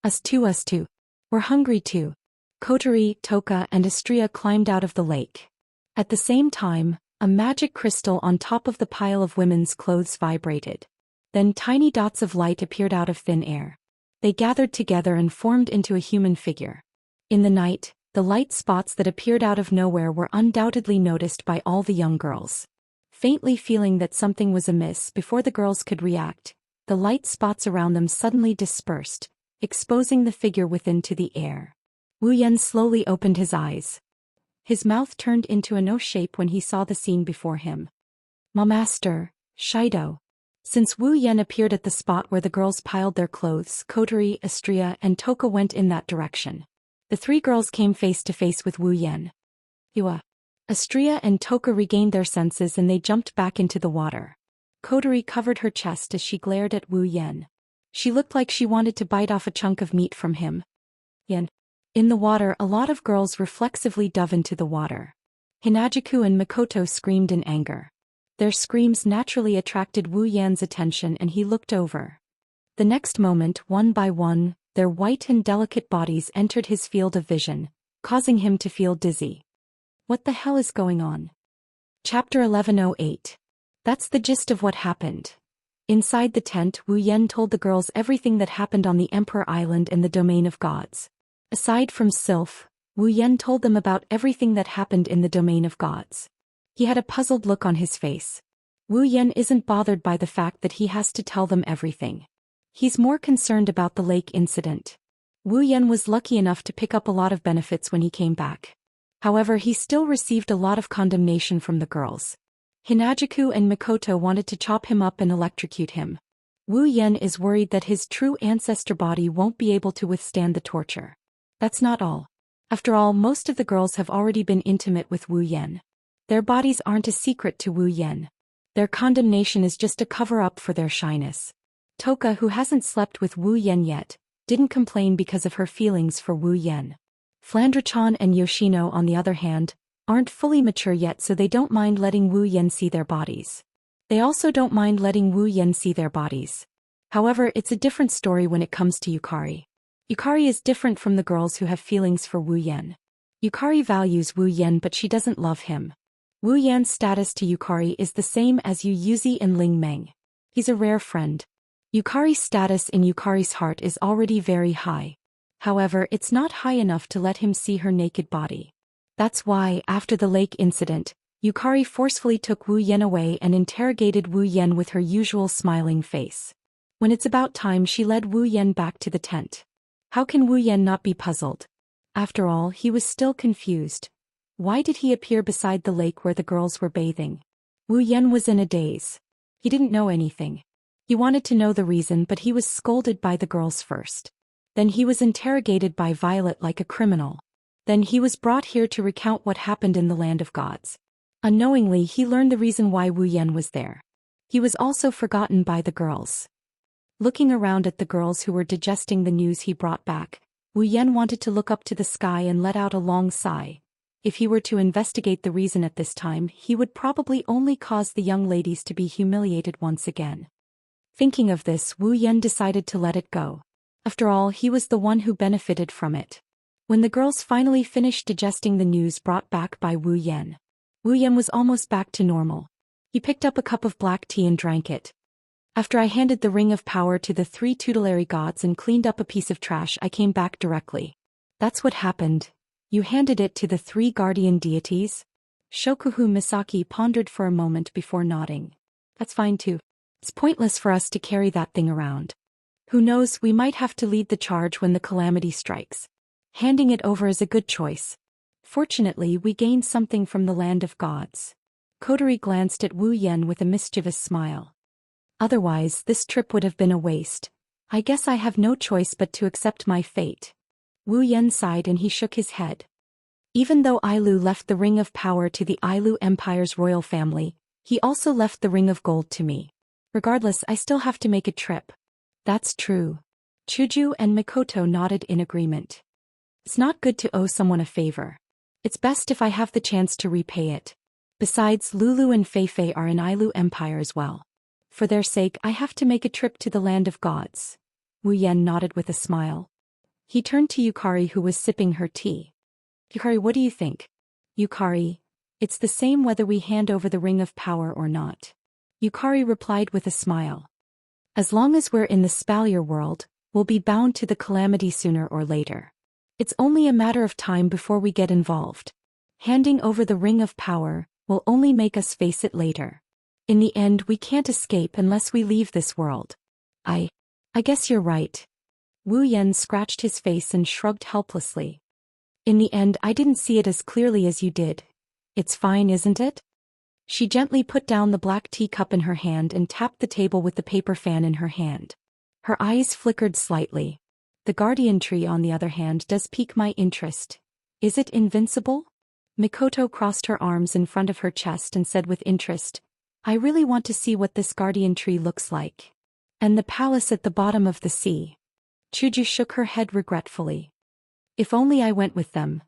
Us too. We're hungry too. Kotori, Toka, and Astria climbed out of the lake. At the same time, a magic crystal on top of the pile of women's clothes vibrated. Then tiny dots of light appeared out of thin air. They gathered together and formed into a human figure. In the night, the light spots that appeared out of nowhere were undoubtedly noticed by all the young girls. Faintly feeling that something was amiss before the girls could react, the light spots around them suddenly dispersed, exposing the figure within to the air. Wu Yan slowly opened his eyes. His mouth turned into an O shape when he saw the scene before him. "Ma master, Shido." Since Wu Yan appeared at the spot where the girls piled their clothes, Kotori, Astria, and Toka went in that direction. The three girls came face to face with Wu Yan. "Yua." Astria and Toka regained their senses and they jumped back into the water. Kotori covered her chest as she glared at Wu Yan. She looked like she wanted to bite off a chunk of meat from him. Yan. In the water, a lot of girls reflexively dove into the water. Hinajiku and Mikoto screamed in anger. Their screams naturally attracted Wu Yan's attention and he looked over. The next moment, one by one, their white and delicate bodies entered his field of vision, causing him to feel dizzy. What the hell is going on? Chapter 1108. That's the gist of what happened. Inside the tent, Wu Yan told the girls everything that happened on the Emperor Island and the Domain of Gods. Aside from Sylph, Wu Yan told them about everything that happened in the Domain of Gods. He had a puzzled look on his face. Wu Yan isn't bothered by the fact that he has to tell them everything. He's more concerned about the lake incident. Wu Yan was lucky enough to pick up a lot of benefits when he came back. However, he still received a lot of condemnation from the girls. Hinajiku and Mikoto wanted to chop him up and electrocute him. Wu Yan is worried that his true ancestor body won't be able to withstand the torture. That's not all. After all, most of the girls have already been intimate with Wu Yan. Their bodies aren't a secret to Wu Yan. Their condemnation is just a cover-up for their shyness. Toka, who hasn't slept with Wu Yan yet, didn't complain because of her feelings for Wu Yan. Flandre-chan and Yoshino, on the other hand, aren't fully mature yet, so they don't mind letting Wu Yan see their bodies. They also don't mind letting Wu Yan see their bodies. However, it's a different story when it comes to Yukari. Yukari is different from the girls who have feelings for Wu Yan. Yukari values Wu Yan, but she doesn't love him. Wu Yan's status to Yukari is the same as Yu Yuzi and Ling Meng. He's a rare friend. Yukari's status in Yukari's heart is already very high. However, it's not high enough to let him see her naked body. That's why, after the lake incident, Yukari forcefully took Wu Yan away and interrogated Wu Yan with her usual smiling face. When it's about time, she led Wu Yan back to the tent. How can Wu Yan not be puzzled? After all, he was still confused. Why did he appear beside the lake where the girls were bathing? Wu Yan was in a daze. He didn't know anything. He wanted to know the reason, but he was scolded by the girls first. Then he was interrogated by Violet like a criminal. Then he was brought here to recount what happened in the Land of Gods. Unknowingly, he learned the reason why Wu Yan was there. He was also forgotten by the girls. Looking around at the girls who were digesting the news he brought back, Wu Yan wanted to look up to the sky and let out a long sigh. If he were to investigate the reason at this time, he would probably only cause the young ladies to be humiliated once again. Thinking of this, Wu Yan decided to let it go. After all, he was the one who benefited from it. When the girls finally finished digesting the news brought back by Wu Yan was almost back to normal. He picked up a cup of black tea and drank it. After I handed the Ring of Power to the 3 tutelary gods and cleaned up a piece of trash, I came back directly. That's what happened. You handed it to the 3 guardian deities? Shokuhu Misaki pondered for a moment before nodding. That's fine too. It's pointless for us to carry that thing around. Who knows, we might have to lead the charge when the calamity strikes. Handing it over is a good choice. Fortunately, we gained something from the Land of Gods. Kotori glanced at Wu Yan with a mischievous smile. Otherwise, this trip would have been a waste. I guess I have no choice but to accept my fate. Wu Yan sighed and he shook his head. Even though Ailu left the Ring of Power to the Ailu Empire's royal family, he also left the Ring of Gold to me. Regardless, I still have to make a trip. That's true. Chuju and Mikoto nodded in agreement. It's not good to owe someone a favor. It's best if I have the chance to repay it. Besides, Lulu and Feifei are in Ailu Empire as well. For their sake, I have to make a trip to the Land of Gods. Wu Yan nodded with a smile. He turned to Yukari, who was sipping her tea. Yukari, what do you think? Yukari, it's the same whether we hand over the Ring of Power or not. Yukari replied with a smile. As long as we're in the Spalier world, we'll be bound to the calamity sooner or later. It's only a matter of time before we get involved. Handing over the Ring of Power will only make us face it later. In the end, we can't escape unless we leave this world. I guess you're right. Wu Yan scratched his face and shrugged helplessly. In the end, I didn't see it as clearly as you did. It's fine, isn't it? She gently put down the black teacup in her hand and tapped the table with the paper fan in her hand. Her eyes flickered slightly. The guardian tree, on the other hand, does pique my interest. Is it invincible? Mikoto crossed her arms in front of her chest and said with interest, I really want to see what this guardian tree looks like. And the palace at the bottom of the sea. Chuju shook her head regretfully. If only I went with them.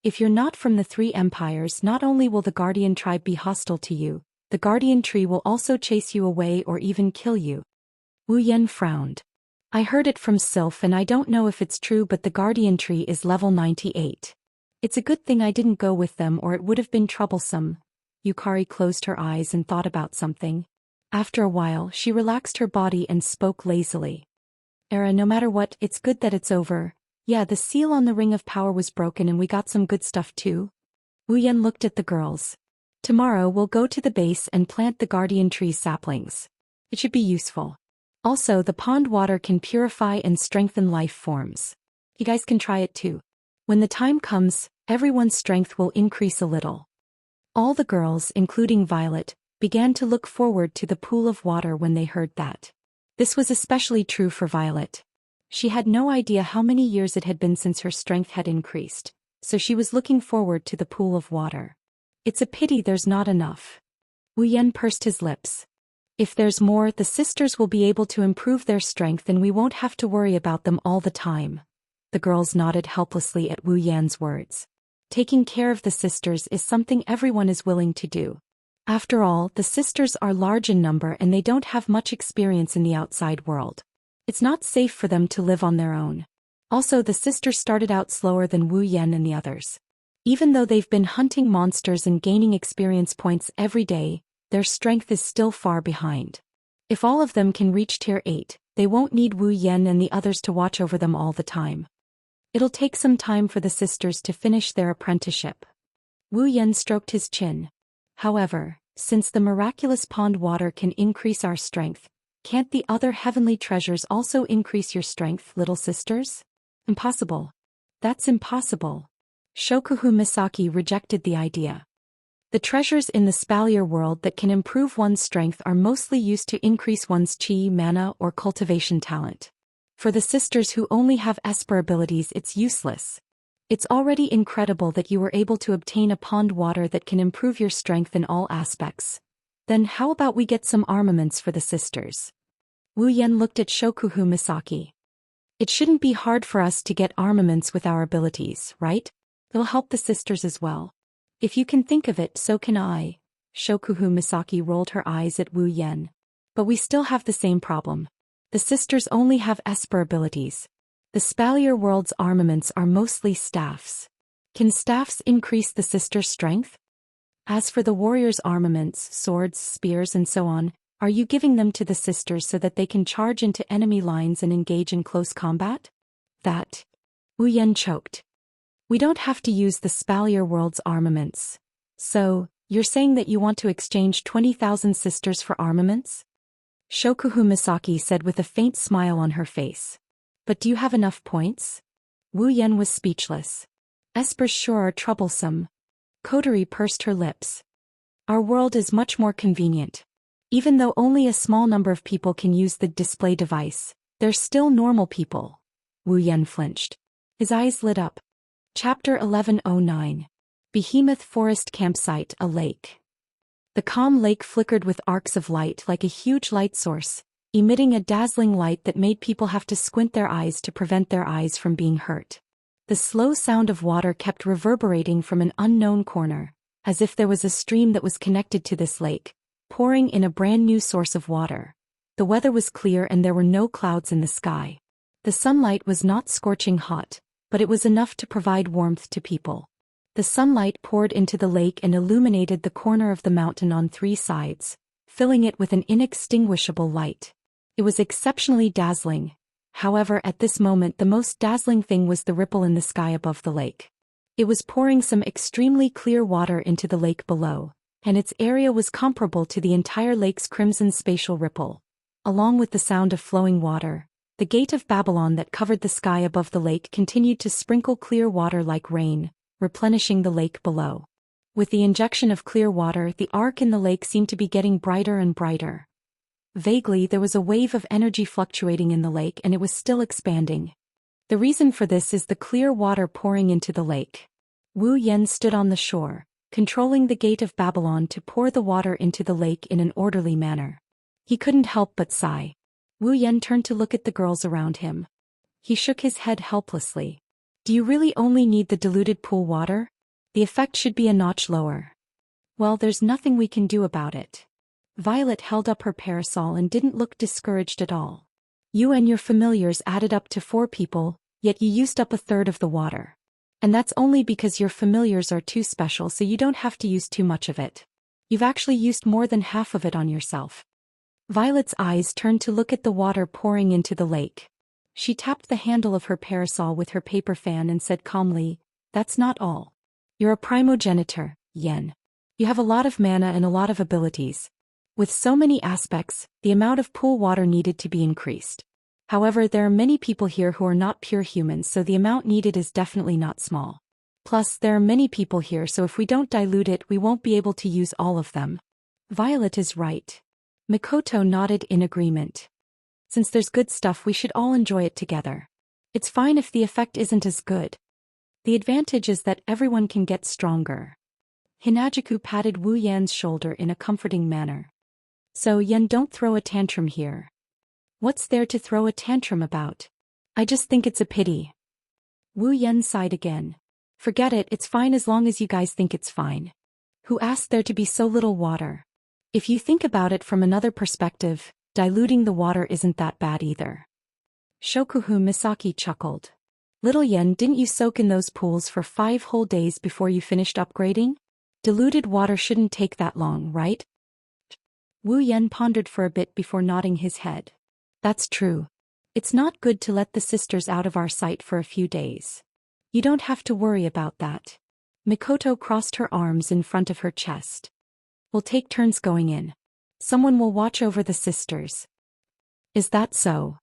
If you're not from the Three Empires, not only will the guardian tribe be hostile to you, the guardian tree will also chase you away or even kill you. Wu Yan frowned. I heard it from Sylph and I don't know if it's true, but the guardian tree is level 98. It's a good thing I didn't go with them or it would have been troublesome. Yukari closed her eyes and thought about something. After a while, she relaxed her body and spoke lazily. Era, no matter what, it's good that it's over. Yeah, the seal on the Ring of Power was broken and we got some good stuff too. Wu Yan looked at the girls. Tomorrow we'll go to the base and plant the guardian tree saplings. It should be useful. Also, the pond water can purify and strengthen life forms. You guys can try it too. When the time comes, everyone's strength will increase a little. All the girls, including Violet, began to look forward to the pool of water when they heard that. This was especially true for Violet. She had no idea how many years it had been since her strength had increased, so she was looking forward to the pool of water. It's a pity there's not enough. Wu Yan pursed his lips. If there's more, the sisters will be able to improve their strength and we won't have to worry about them all the time. The girls nodded helplessly at Wu Yan's words. Taking care of the sisters is something everyone is willing to do. After all, the sisters are large in number and they don't have much experience in the outside world. It's not safe for them to live on their own. Also, the sisters started out slower than Wu Yan and the others. Even though they've been hunting monsters and gaining experience points every day, their strength is still far behind. If all of them can reach tier 8, they won't need Wu Yan and the others to watch over them all the time. It'll take some time for the sisters to finish their apprenticeship. Wu Yan stroked his chin. However, since the miraculous pond water can increase our strength, can't the other heavenly treasures also increase your strength, little sisters? Impossible. That's impossible. Shokuhu Misaki rejected the idea. The treasures in the Spalier world that can improve one's strength are mostly used to increase one's chi, mana, or cultivation talent. For the sisters who only have Esper abilities, it's useless. It's already incredible that you were able to obtain a pond water that can improve your strength in all aspects. Then how about we get some armaments for the sisters? Wu Yan looked at Shokuhu Misaki. It shouldn't be hard for us to get armaments with our abilities, right? It'll help the sisters as well. If you can think of it, so can I. Shokuhu Misaki rolled her eyes at Wu Yan. But we still have the same problem. The sisters only have Esper abilities. The Spalier world's armaments are mostly staffs. Can staffs increase the sisters' strength? As for the warriors' armaments, swords, spears and so on, are you giving them to the sisters so that they can charge into enemy lines and engage in close combat? That. Wu Yan choked. We don't have to use the Spalier world's armaments. So, you're saying that you want to exchange 20,000 sisters for armaments? Shokuhu Misaki said with a faint smile on her face. But do you have enough points? Wu Yan was speechless. Espers sure are troublesome. Kotori pursed her lips. Our world is much more convenient. Even though only a small number of people can use the display device, they're still normal people. Wu Yan flinched. His eyes lit up. Chapter 1109. Behemoth Forest Campsite, a lake. The calm lake flickered with arcs of light like a huge light source, emitting a dazzling light that made people have to squint their eyes to prevent their eyes from being hurt. The slow sound of water kept reverberating from an unknown corner, as if there was a stream that was connected to this lake, pouring in a brand new source of water. The weather was clear and there were no clouds in the sky. The sunlight was not scorching hot, but it was enough to provide warmth to people. The sunlight poured into the lake and illuminated the corner of the mountain on 3 sides, filling it with an inextinguishable light. It was exceptionally dazzling. However, at this moment the most dazzling thing was the ripple in the sky above the lake. It was pouring some extremely clear water into the lake below, and its area was comparable to the entire lake's crimson spatial ripple. Along with the sound of flowing water, the gate of Babylon that covered the sky above the lake continued to sprinkle clear water like rain, replenishing the lake below. With the injection of clear water, the arc in the lake seemed to be getting brighter and brighter. Vaguely, there was a wave of energy fluctuating in the lake and it was still expanding. The reason for this is the clear water pouring into the lake. Wu Yan stood on the shore, controlling the gate of Babylon to pour the water into the lake in an orderly manner. He couldn't help but sigh. Wu Yan turned to look at the girls around him. He shook his head helplessly. Do you really only need the diluted pool water? The effect should be a notch lower. Well, there's nothing we can do about it. Violet held up her parasol and didn't look discouraged at all. You and your familiars added up to 4 people, yet you used up a third of the water. And that's only because your familiars are too special, so you don't have to use too much of it. You've actually used more than half of it on yourself. Violet's eyes turned to look at the water pouring into the lake. She tapped the handle of her parasol with her paper fan and said calmly, "That's not all. You're a primogenitor, Yan. You have a lot of mana and a lot of abilities. With so many aspects, the amount of pool water needed to be increased. However, there are many people here who are not pure humans, so the amount needed is definitely not small. Plus, there are many people here, so if we don't dilute it, we won't be able to use all of them." Violet is right. Mikoto nodded in agreement. Since there's good stuff, we should all enjoy it together. It's fine if the effect isn't as good. The advantage is that everyone can get stronger. Hinajuku patted Wu Yan's shoulder in a comforting manner. So Yan, don't throw a tantrum here. What's there to throw a tantrum about? I just think it's a pity. Wu Yan sighed again. Forget it, it's fine as long as you guys think it's fine. Who asked there to be so little water? If you think about it from another perspective, diluting the water isn't that bad either. Shokuhu Misaki chuckled. Little Yen, didn't you soak in those pools for 5 whole days before you finished upgrading? Diluted water shouldn't take that long, right? Wu Yen pondered for a bit before nodding his head. That's true. It's not good to let the sisters out of our sight for a few days. You don't have to worry about that. Mikoto crossed her arms in front of her chest. We'll take turns going in. Someone will watch over the sisters. Is that so?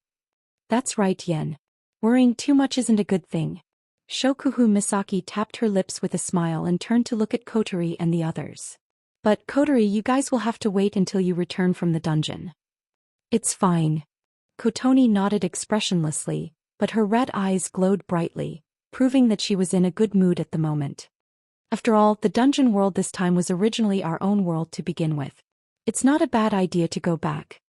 That's right, Yen. Worrying too much isn't a good thing. Shokuhu Misaki tapped her lips with a smile and turned to look at Kotori and the others. But Kotori, you guys will have to wait until you return from the dungeon. It's fine. Kotoni nodded expressionlessly, but her red eyes glowed brightly, proving that she was in a good mood at the moment. After all, the dungeon world this time was originally our own world to begin with. It's not a bad idea to go back.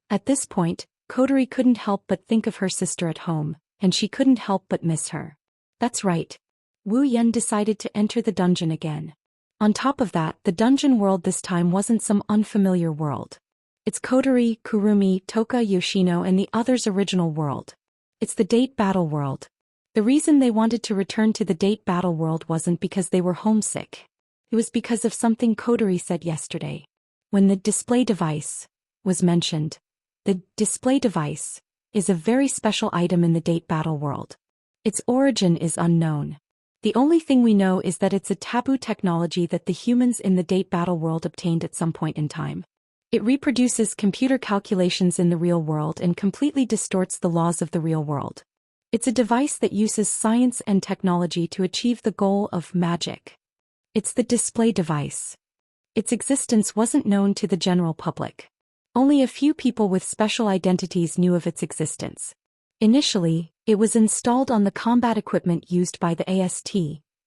At this point, Kotori couldn't help but think of her sister at home, and she couldn't help but miss her. That's right. Wu Yen decided to enter the dungeon again. On top of that, the dungeon world this time wasn't some unfamiliar world. It's Kotori, Kurumi, Toka Yoshino and the others' original world. It's the date battle world. The reason they wanted to return to the date battle world wasn't because they were homesick. It was because of something Kotori said yesterday. When the display device was mentioned, the display device is a very special item in the date battle world. Its origin is unknown. The only thing we know is that it's a taboo technology that the humans in the date battle world obtained at some point in time. It reproduces computer calculations in the real world and completely distorts the laws of the real world. It's a device that uses science and technology to achieve the goal of magic. It's the display device. Its existence wasn't known to the general public. Only a few people with special identities knew of its existence. Initially, it was installed on the combat equipment used by the AST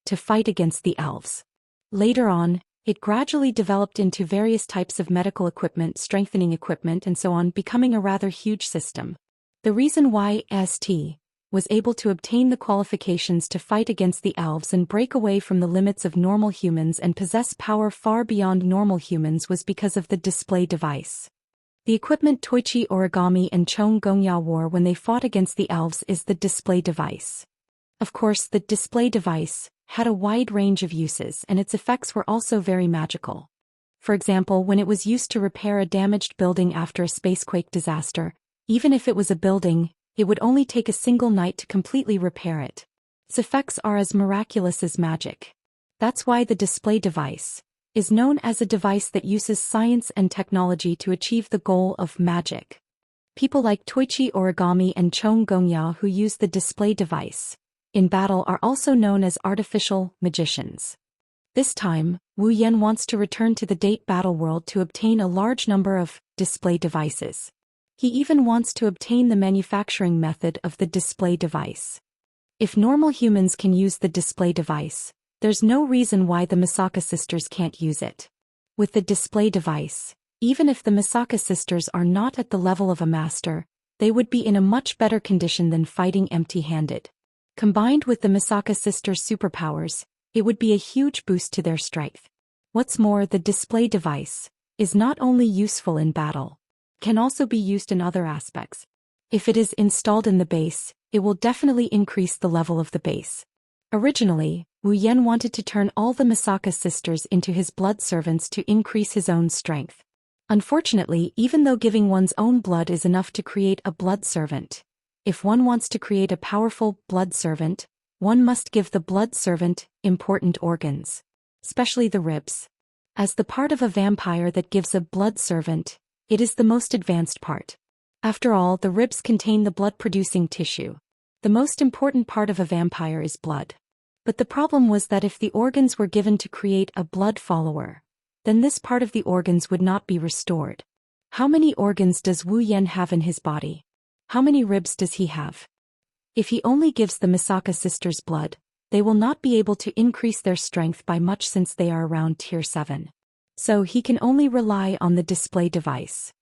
to fight against the elves. Later on, it gradually developed into various types of medical equipment, strengthening equipment, and so on, becoming a rather huge system. The reason why AST was able to obtain the qualifications to fight against the elves and break away from the limits of normal humans and possess power far beyond normal humans was because of the display device. The equipment Toichi Origami and Chong Gongya wore when they fought against the elves is the display device. Of course, the display device had a wide range of uses and its effects were also very magical. For example, when it was used to repair a damaged building after a spacequake disaster, Even if it was a building, it would only take a single night to completely repair it. Its effects are as miraculous as magic. That's why the display device is known as a device that uses science and technology to achieve the goal of magic. People like Toichi Origami and Chong Gongya who use the display device in battle are also known as artificial magicians. This time, Wu Yan wants to return to the date battle world to obtain a large number of display devices. He even wants to obtain the manufacturing method of the display device. If normal humans can use the display device, there's no reason why the Misaka sisters can't use it. With the display device, even if the Misaka sisters are not at the level of a master, they would be in a much better condition than fighting empty-handed. Combined with the Misaka sisters' superpowers, it would be a huge boost to their strength. What's more, the display device is not only useful in battle, it can also be used in other aspects. If it is installed in the base, it will definitely increase the level of the base. Originally, Wu Yan wanted to turn all the Misaka sisters into his blood servants to increase his own strength. Unfortunately, even though giving one's own blood is enough to create a blood servant, if one wants to create a powerful blood servant, one must give the blood servant important organs, especially the ribs. As the part of a vampire that gives a blood servant, it is the most advanced part. After all, the ribs contain the blood-producing tissue. The most important part of a vampire is blood. But the problem was that if the organs were given to create a blood follower, then this part of the organs would not be restored. How many organs does Wu Yan have in his body? How many ribs does he have? If he only gives the Misaka sisters blood, they will not be able to increase their strength by much since they are around tier 7. So he can only rely on the display device.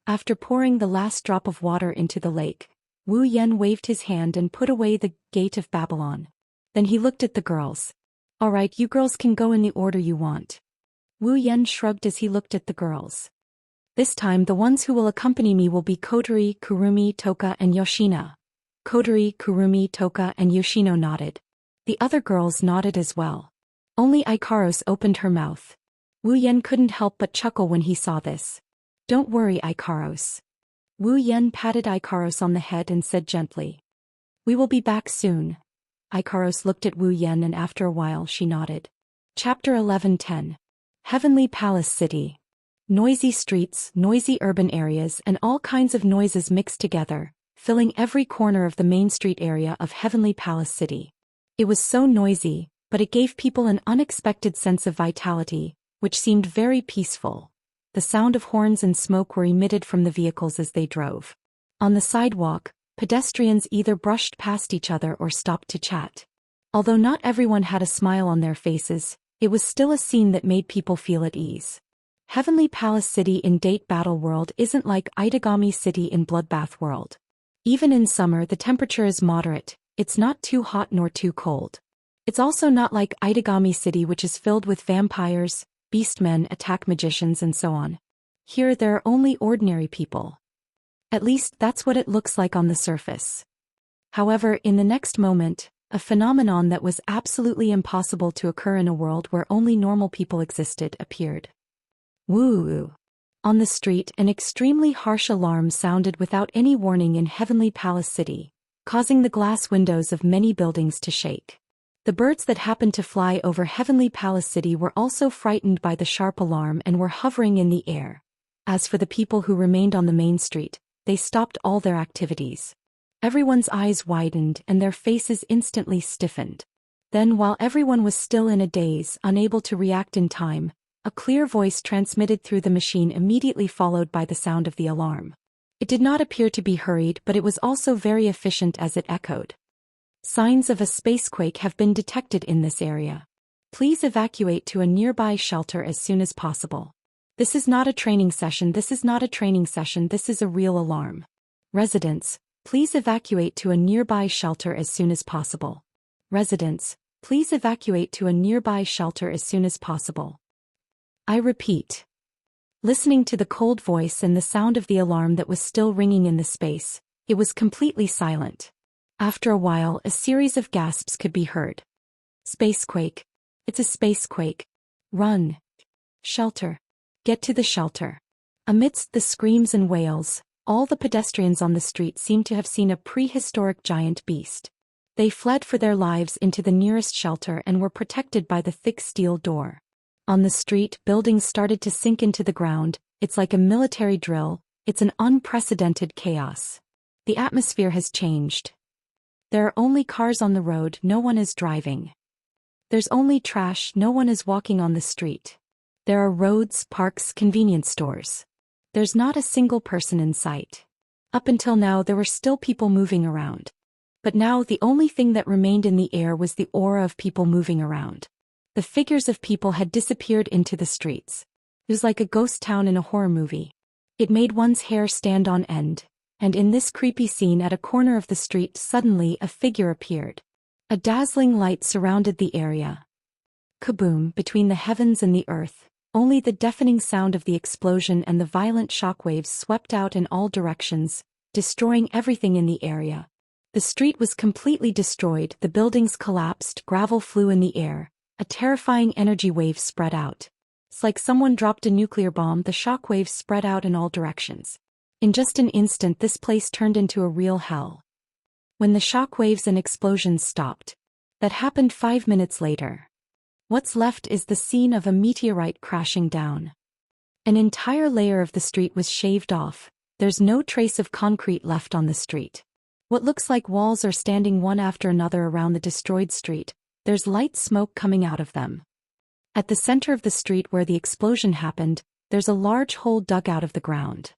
After pouring the last drop of water into the lake, Wu Yan waved his hand and put away the gate of Babylon. Then he looked at the girls. All right, you girls can go in the order you want. Wu Yan shrugged as he looked at the girls. This time the ones who will accompany me will be Kotori, Kurumi, Toka and Yoshina. Kotori, Kurumi, Toka and Yoshino nodded. The other girls nodded as well. Only Ikaros opened her mouth. Wu Yan couldn't help but chuckle when he saw this. Don't worry, Ikaros. Wu Yan patted Ikaros on the head and said gently. We will be back soon. Ikaros looked at Wu Yan and after a while she nodded. Chapter 11:10. Heavenly Palace City. Noisy streets, noisy urban areas and all kinds of noises mixed together, filling every corner of the main street area of Heavenly Palace City. It was so noisy, but it gave people an unexpected sense of vitality, which seemed very peaceful. The sound of horns and smoke were emitted from the vehicles as they drove. On the sidewalk, pedestrians either brushed past each other or stopped to chat. Although not everyone had a smile on their faces, it was still a scene that made people feel at ease. Heavenly Palace City in Date Battle World isn't like Itagami City in Bloodbath World. Even in summer the temperature is moderate, it's not too hot nor too cold. It's also not like Itagami City which is filled with vampires, beastmen, attack magicians and so on. Here there are only ordinary people. At least that's what it looks like on the surface. However, in the next moment, a phenomenon that was absolutely impossible to occur in a world where only normal people existed appeared. Woo! On the street, an extremely harsh alarm sounded without any warning in Heavenly Palace City, causing the glass windows of many buildings to shake. The birds that happened to fly over Heavenly Palace City were also frightened by the sharp alarm and were hovering in the air. As for the people who remained on the main street, they stopped all their activities. Everyone's eyes widened and their faces instantly stiffened. Then, while everyone was still in a daze, unable to react in time, a clear voice transmitted through the machine immediately followed by the sound of the alarm. It did not appear to be hurried, but it was also very efficient as it echoed. Signs of a spacequake have been detected in this area. Please evacuate to a nearby shelter as soon as possible. This is not a training session, this is not a training session, this is a real alarm. Residents, please evacuate to a nearby shelter as soon as possible. Residents, please evacuate to a nearby shelter as soon as possible. I repeat. Listening to the cold voice and the sound of the alarm that was still ringing in the space, it was completely silent. After a while, a series of gasps could be heard. Spacequake. It's a spacequake. Run. Shelter. Get to the shelter. Amidst the screams and wails, All the pedestrians on the street seemed to have seen a prehistoric giant beast. They fled for their lives into the nearest shelter and were protected by the thick steel door. On the street, buildings started to sink into the ground. It's like a military drill. It's an unprecedented chaos. The atmosphere has changed. There are only cars on the road, no one is driving. There's only trash, no one is walking on the street. There are roads, parks, convenience stores. There's not a single person in sight. Up until now there were still people moving around. But now the only thing that remained in the air was the aura of people moving around. The figures of people had disappeared into the streets. It was like a ghost town in a horror movie. It made one's hair stand on end, and in this creepy scene at a corner of the street suddenly a figure appeared. A dazzling light surrounded the area. Kaboom! Between the heavens and the earth, only the deafening sound of the explosion and the violent shockwaves swept out in all directions, destroying everything in the area. The street was completely destroyed, the buildings collapsed, gravel flew in the air, a terrifying energy wave spread out. It's like someone dropped a nuclear bomb, the shockwaves spread out in all directions. In just an instant this place turned into a real hell. When the shockwaves and explosions stopped. That happened 5 minutes later. What's left is the scene of a meteorite crashing down. An entire layer of the street was shaved off. There's no trace of concrete left on the street. What looks like walls are standing one after another around the destroyed street. There's light smoke coming out of them. At the center of the street where the explosion happened, there's a large hole dug out of the ground.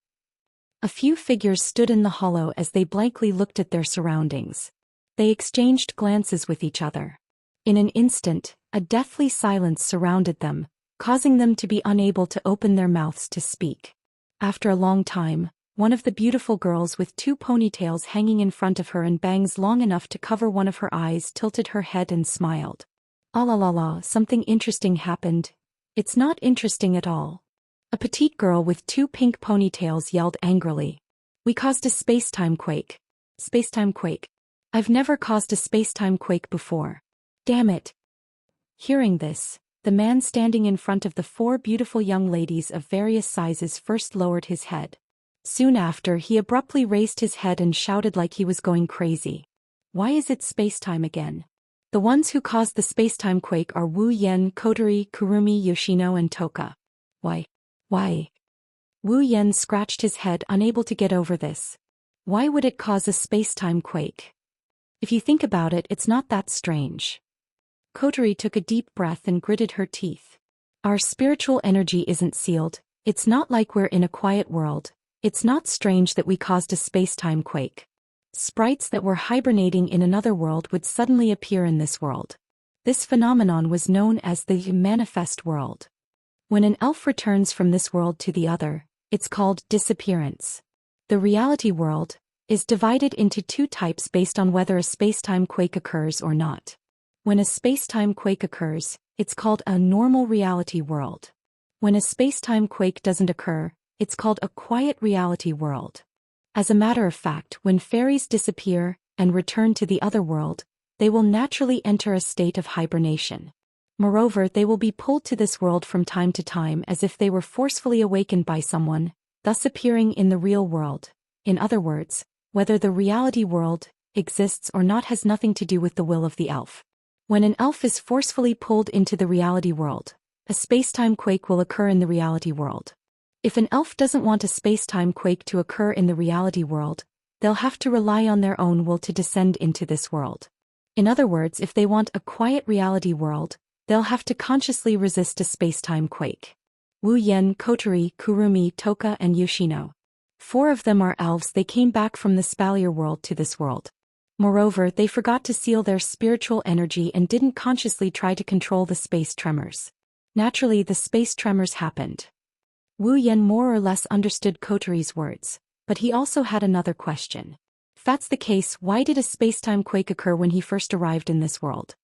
A few figures stood in the hollow as they blankly looked at their surroundings. They exchanged glances with each other. In an instant, a deathly silence surrounded them, causing them to be unable to open their mouths to speak. After a long time, one of the beautiful girls with 2 ponytails hanging in front of her and bangs long enough to cover one of her eyes tilted her head and smiled. "Ah la la la, something interesting happened." "It's not interesting at all." A petite girl with 2 pink ponytails yelled angrily. "We caused a space-time quake." "Space-time quake? I've never caused a space-time quake before. Damn it." Hearing this, the man standing in front of the 4 beautiful young ladies of various sizes first lowered his head. Soon after he abruptly raised his head and shouted like he was going crazy. "Why is it space-time again? The ones who caused the space-time quake are Wu Yen, Kotori, Kurumi, Yoshino and Toka." Why? Wu Yen scratched his head, unable to get over this. Why would it cause a space-time quake? If you think about it, it's not that strange. Kotori took a deep breath and gritted her teeth. Our spiritual energy isn't sealed. It's not like we're in a quiet world. It's not strange that we caused a space-time quake. Sprites that were hibernating in another world would suddenly appear in this world. This phenomenon was known as the manifest world. When an elf returns from this world to the other, it's called disappearance. The reality world is divided into 2 types based on whether a space-time quake occurs or not. When a space-time quake occurs, it's called a normal reality world. When a space-time quake doesn't occur, it's called a quiet reality world. As a matter of fact, when fairies disappear and return to the other world, they will naturally enter a state of hibernation. Moreover, they will be pulled to this world from time to time as if they were forcefully awakened by someone, thus appearing in the real world. In other words, whether the reality world exists or not has nothing to do with the will of the elf. When an elf is forcefully pulled into the reality world, a space-time quake will occur in the reality world. If an elf doesn't want a space-time quake to occur in the reality world, they'll have to rely on their own will to descend into this world. In other words, if they want a quiet reality world, they'll have to consciously resist a space-time quake. Wu Yen, Kotori, Kurumi, Toka and Yoshino. 4 of them are elves. They came back from the Spalier world to this world. Moreover, they forgot to seal their spiritual energy and didn't consciously try to control the space tremors. Naturally, the space tremors happened. Wu Yen more or less understood Kotori's words, but he also had another question. If that's the case, why did a space-time quake occur when he first arrived in this world?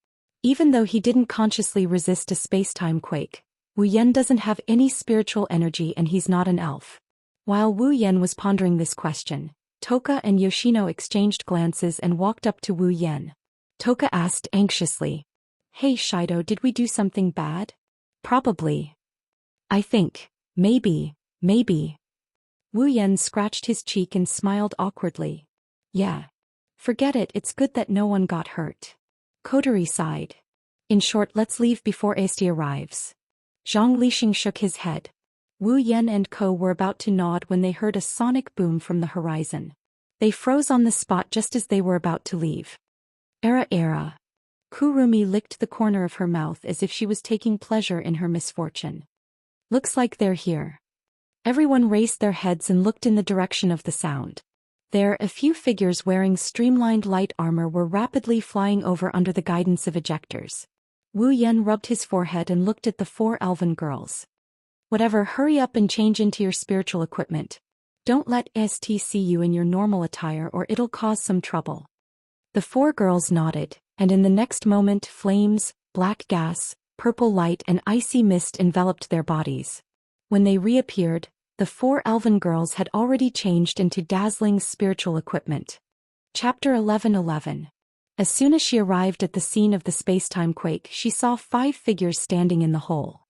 Even though he didn't consciously resist a space-time quake, Wu Yen doesn't have any spiritual energy and he's not an elf. While Wu Yen was pondering this question, Toka and Yoshino exchanged glances and walked up to Wu Yen. Toka asked anxiously, "Hey Shido, did we do something bad?" "Probably. I think. Maybe. Wu Yan scratched his cheek and smiled awkwardly. Yeah. Forget it, it's good that no one got hurt. Coterie sighed. In short, let's leave before Asti arrives. Zhang Lixing shook his head. Wu Yan and Co were about to nod when they heard a sonic boom from the horizon. They froze on the spot just as they were about to leave. Era. Kurumi licked the corner of her mouth as if she was taking pleasure in her misfortune. Looks like they're here. Everyone raised their heads and looked in the direction of the sound. There, a few figures wearing streamlined light armor were rapidly flying over under the guidance of ejectors. Wu Yan rubbed his forehead and looked at the 4 elven girls. Whatever, hurry up and change into your spiritual equipment. Don't let ST see you in your normal attire or it'll cause some trouble. The 4 girls nodded, and in the next moment flames, black gas, purple light and icy mist enveloped their bodies. When they reappeared, the 4 elven girls had already changed into dazzling spiritual equipment. Chapter 11:11. As soon as she arrived at the scene of the space-time quake, she saw 5 figures standing in the hole.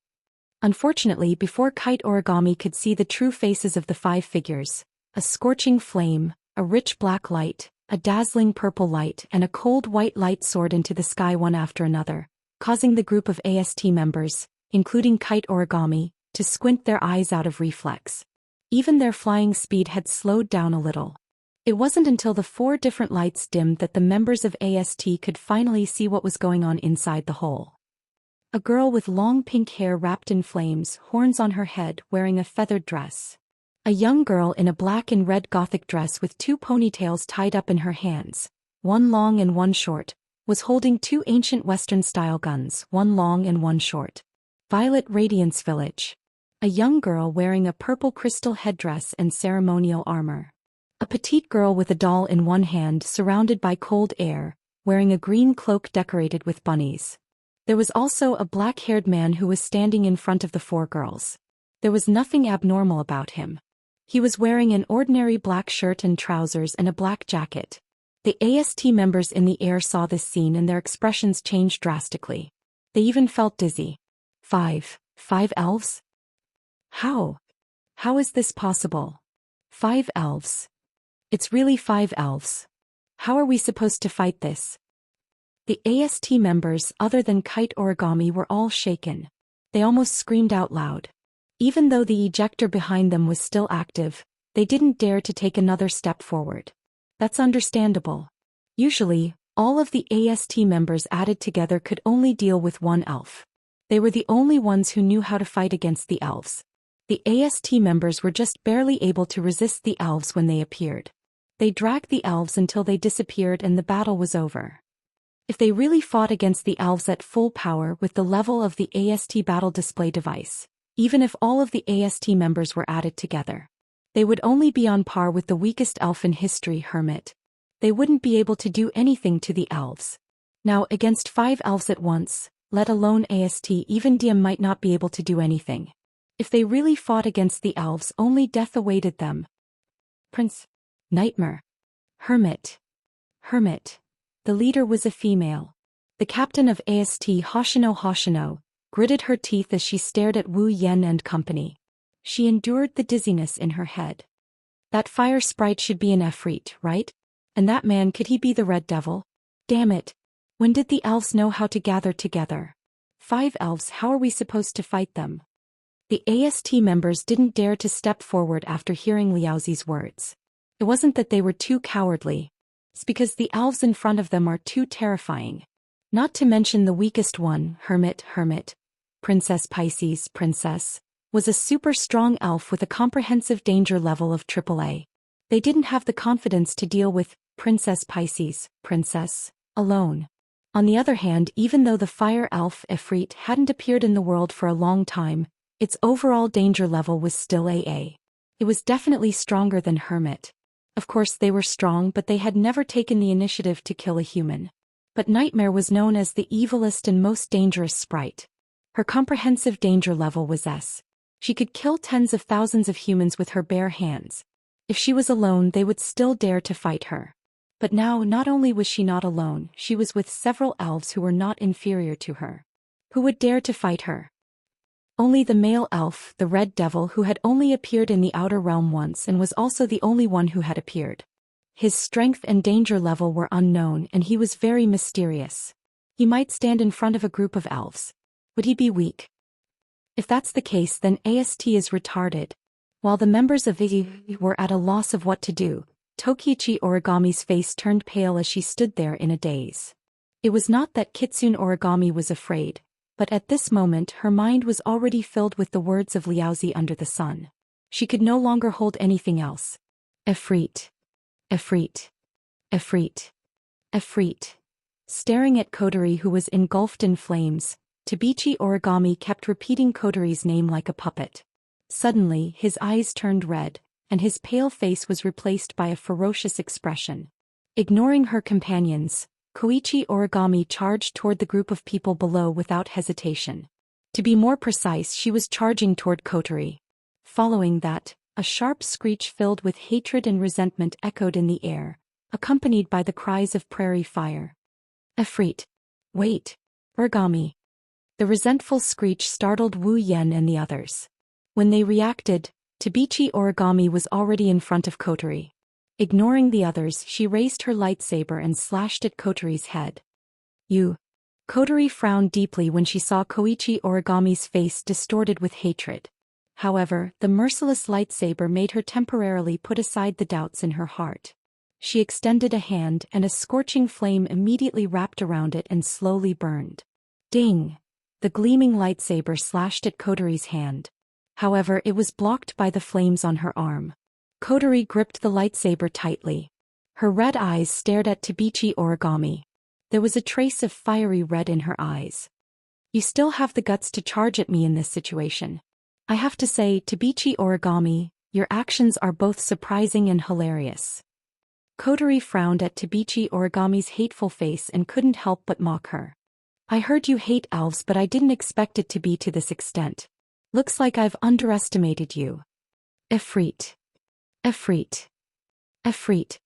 Unfortunately, before Kite Origami could see the true faces of the 5 figures, a scorching flame, a rich black light, a dazzling purple light and a cold white light soared into the sky one after another, causing the group of AST members, including Kite Origami, to squint their eyes out of reflex. Even their flying speed had slowed down a little. It wasn't until the 4 different lights dimmed that the members of AST could finally see what was going on inside the hole. A girl with long pink hair wrapped in flames, horns on her head, wearing a feathered dress. A young girl in a black and red gothic dress with 2 ponytails tied up in her hands, one long and one short, was holding 2 ancient Western-style guns, one long and one short. Violet Radiance Village. A young girl wearing a purple crystal headdress and ceremonial armor. A petite girl with a doll in one hand surrounded by cold air, wearing a green cloak decorated with bunnies. There was also a black-haired man who was standing in front of the 4 girls. There was nothing abnormal about him. He was wearing an ordinary black shirt and trousers and a black jacket. The AST members in the air saw this scene and their expressions changed drastically. They even felt dizzy. 5 elves? How is this possible? 5 elves. It's really 5 elves. How are we supposed to fight this? The AST members, other than Kite Origami, were all shaken. They almost screamed out loud. Even though the ejector behind them was still active, they didn't dare to take another step forward. That's understandable. Usually, all of the AST members added together could only deal with 1 elf. They were the only ones who knew how to fight against the elves. The AST members were just barely able to resist the elves when they appeared. They dragged the elves until they disappeared and the battle was over. If they really fought against the elves at full power with the level of the AST battle display device, even if all of the AST members were added together, they would only be on par with the weakest elf in history, Hermit. They wouldn't be able to do anything to the elves. Now, against 5 elves at once, let alone AST, even Diem might not be able to do anything. If they really fought against the elves, only death awaited them. Prince. Nightmare. Hermit. The leader was a female. The captain of AST, Hoshino, gritted her teeth as she stared at Wu Yan and company. She endured the dizziness in her head. That fire sprite should be an Efreet, right? And that man, could he be the Red Devil? Damn it. When did the elves know how to gather together? 5 elves, how are we supposed to fight them? The AST members didn't dare to step forward after hearing Liaozi's words. It wasn't that they were too cowardly. It's because the elves in front of them are too terrifying. Not to mention the weakest one, Hermit, Princess Pisces, was a super strong elf with a comprehensive danger level of AAA. They didn't have the confidence to deal with Princess Pisces, alone. On the other hand, even though the fire elf Efreet hadn't appeared in the world for a long time, its overall danger level was still AA. It was definitely stronger than Hermit. Of course they were strong, but they had never taken the initiative to kill a human. But Nightmare was known as the evilest and most dangerous sprite. Her comprehensive danger level was S. She could kill tens of thousands of humans with her bare hands. If she was alone, they would still dare to fight her. But now, not only was she not alone, she was with several elves who were not inferior to her. Who would dare to fight her? Only the male elf, the Red Devil, who had only appeared in the outer realm once and was also the only one who had appeared. His strength and danger level were unknown, and he was very mysterious. He might stand in front of a group of elves. Would he be weak? If that's the case, then AST is retarded. While the members of Ii were at a loss of what to do, Tokichi Origami's face turned pale as she stood there in a daze. It was not that Kitsune Origami was afraid, but at this moment her mind was already filled with the words of Liaozi under the sun. She could no longer hold anything else. Efreet. Efreet. Efreet. Efreet. Staring at Kotori, who was engulfed in flames, Tabichi Origami kept repeating Kotori's name like a puppet. Suddenly, his eyes turned red, and his pale face was replaced by a ferocious expression. Ignoring her companions, Koichi Origami charged toward the group of people below without hesitation. To be more precise, she was charging toward Kotori. Following that, a sharp screech filled with hatred and resentment echoed in the air, accompanied by the cries of prairie fire. Efreet. Wait. Origami. The resentful screech startled Wu Yen and the others. When they reacted, Tabichi Origami was already in front of Kotori. Ignoring the others, she raised her lightsaber and slashed at Kotori's head. You. Kotori frowned deeply when she saw Koichi Origami's face distorted with hatred. However, the merciless lightsaber made her temporarily put aside the doubts in her heart. She extended a hand, and a scorching flame immediately wrapped around it and slowly burned. Ding! The gleaming lightsaber slashed at Kotori's hand. However, it was blocked by the flames on her arm. Kotori gripped the lightsaber tightly. Her red eyes stared at Tabichi Origami. There was a trace of fiery red in her eyes. You still have the guts to charge at me in this situation. I have to say, Tabichi Origami, your actions are both surprising and hilarious. Kotori frowned at Tabichi Origami's hateful face and couldn't help but mock her. I heard you hate elves, but I didn't expect it to be to this extent. Looks like I've underestimated you. Efreet. Efreet. Efreet.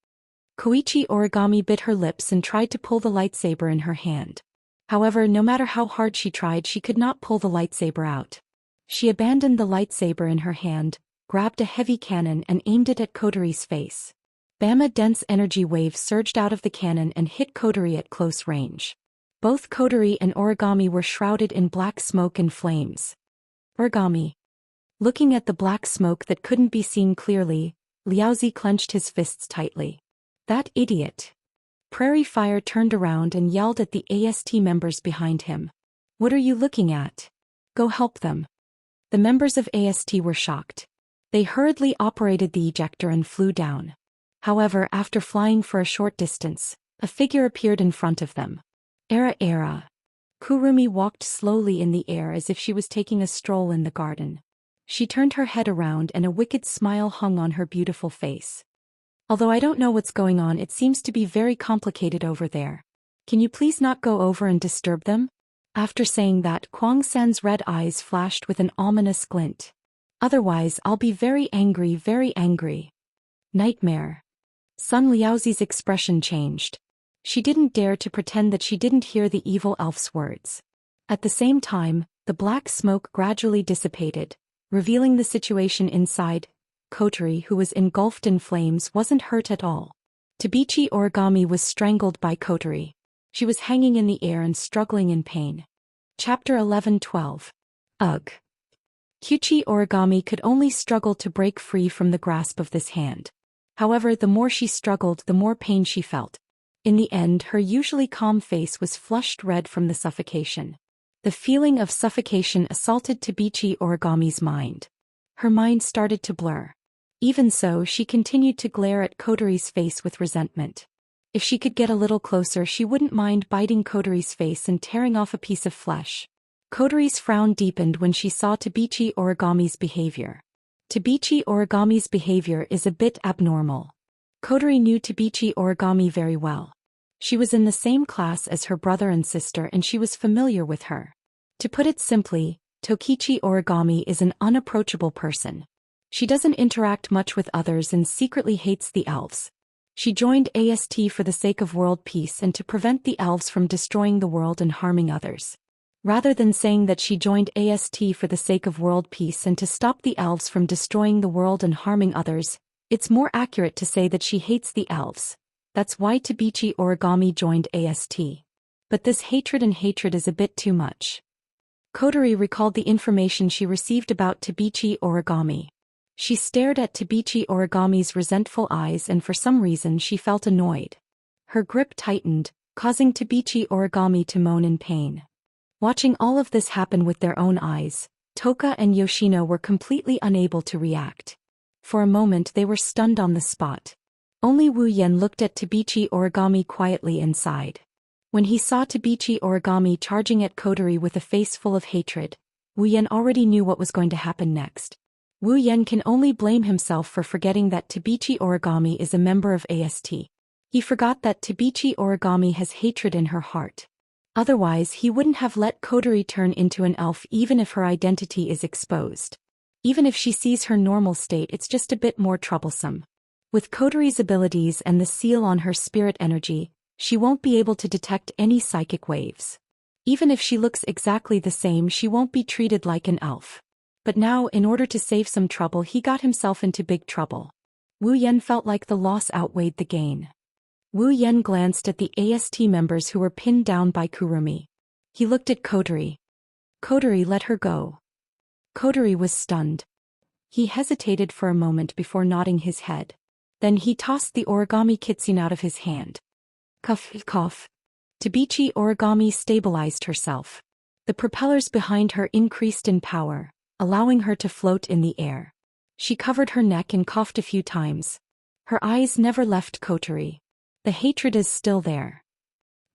Koichi Origami bit her lips and tried to pull the lightsaber in her hand. However, no matter how hard she tried, she could not pull the lightsaber out. She abandoned the lightsaber in her hand, grabbed a heavy cannon and aimed it at Kotori's face. Bama dense energy waves surged out of the cannon and hit Kotori at close range. Both Kotori and Origami were shrouded in black smoke and flames. Origami. Looking at the black smoke that couldn't be seen clearly, Liaozi clenched his fists tightly. That idiot. Prairie Fire turned around and yelled at the AST members behind him. What are you looking at? Go help them. The members of AST were shocked. They hurriedly operated the ejector and flew down. However, after flying for a short distance, a figure appeared in front of them. Era. Kurumi walked slowly in the air as if she was taking a stroll in the garden. She turned her head around and a wicked smile hung on her beautiful face. Although I don't know what's going on, it seems to be very complicated over there. Can you please not go over and disturb them? After saying that, Kwang San's red eyes flashed with an ominous glint. Otherwise, I'll be very angry, very angry. Nightmare. Sun Liaozi's expression changed. She didn't dare to pretend that she didn't hear the evil elf's words. At the same time, the black smoke gradually dissipated, revealing the situation inside. Kotori, who was engulfed in flames, wasn't hurt at all. Tabichi Origami was strangled by Kotori. She was hanging in the air and struggling in pain. Chapter 11-12. Ugh. Kyuchi Origami could only struggle to break free from the grasp of this hand. However, the more she struggled, the more pain she felt. In the end, her usually calm face was flushed red from the suffocation. The feeling of suffocation assaulted Tabichi Origami's mind. Her mind started to blur. Even so, she continued to glare at Kotori's face with resentment. If she could get a little closer, she wouldn't mind biting Kotori's face and tearing off a piece of flesh. Kotori's frown deepened when she saw Tabichi Origami's behavior. Tabichi Origami's behavior is a bit abnormal. Kotori knew Tabichi Origami very well. She was in the same class as her brother and sister, and she was familiar with her. To put it simply, Tokichi Origami is an unapproachable person. She doesn't interact much with others and secretly hates the elves. She joined AST for the sake of world peace and to prevent the elves from destroying the world and harming others. Rather than saying that she joined AST for the sake of world peace and to stop the elves from destroying the world and harming others, it's more accurate to say that she hates the elves. That's why Tabichi Origami joined AST. But this hatred is a bit too much. Kotori recalled the information she received about Tabichi Origami. She stared at Tabichi Origami's resentful eyes and for some reason she felt annoyed. Her grip tightened, causing Tabichi Origami to moan in pain. Watching all of this happen with their own eyes, Toka and Yoshino were completely unable to react. For a moment they were stunned on the spot. Only Wu Yan looked at Tabichi Origami quietly and sighed. When he saw Tabichi Origami charging at Kotori with a face full of hatred, Wu Yan already knew what was going to happen next. Wu Yan can only blame himself for forgetting that Tabichi Origami is a member of AST. He forgot that Tabichi Origami has hatred in her heart. Otherwise he wouldn't have let Kotori turn into an elf even if her identity is exposed. Even if she sees her normal state, it's just a bit more troublesome. With Kotori's abilities and the seal on her spirit energy, she won't be able to detect any psychic waves. Even if she looks exactly the same, she won't be treated like an elf. But now, in order to save some trouble, he got himself into big trouble. Wu Yan felt like the loss outweighed the gain. Wu Yan glanced at the AST members who were pinned down by Kurumi. He looked at Kotori. Kotori, let her go. Kotori was stunned. He hesitated for a moment before nodding his head. Then he tossed the origami kitsune out of his hand. Cough, cough. Tabichi Origami stabilized herself. The propellers behind her increased in power, allowing her to float in the air. She covered her neck and coughed a few times. Her eyes never left Kotori. The hatred is still there.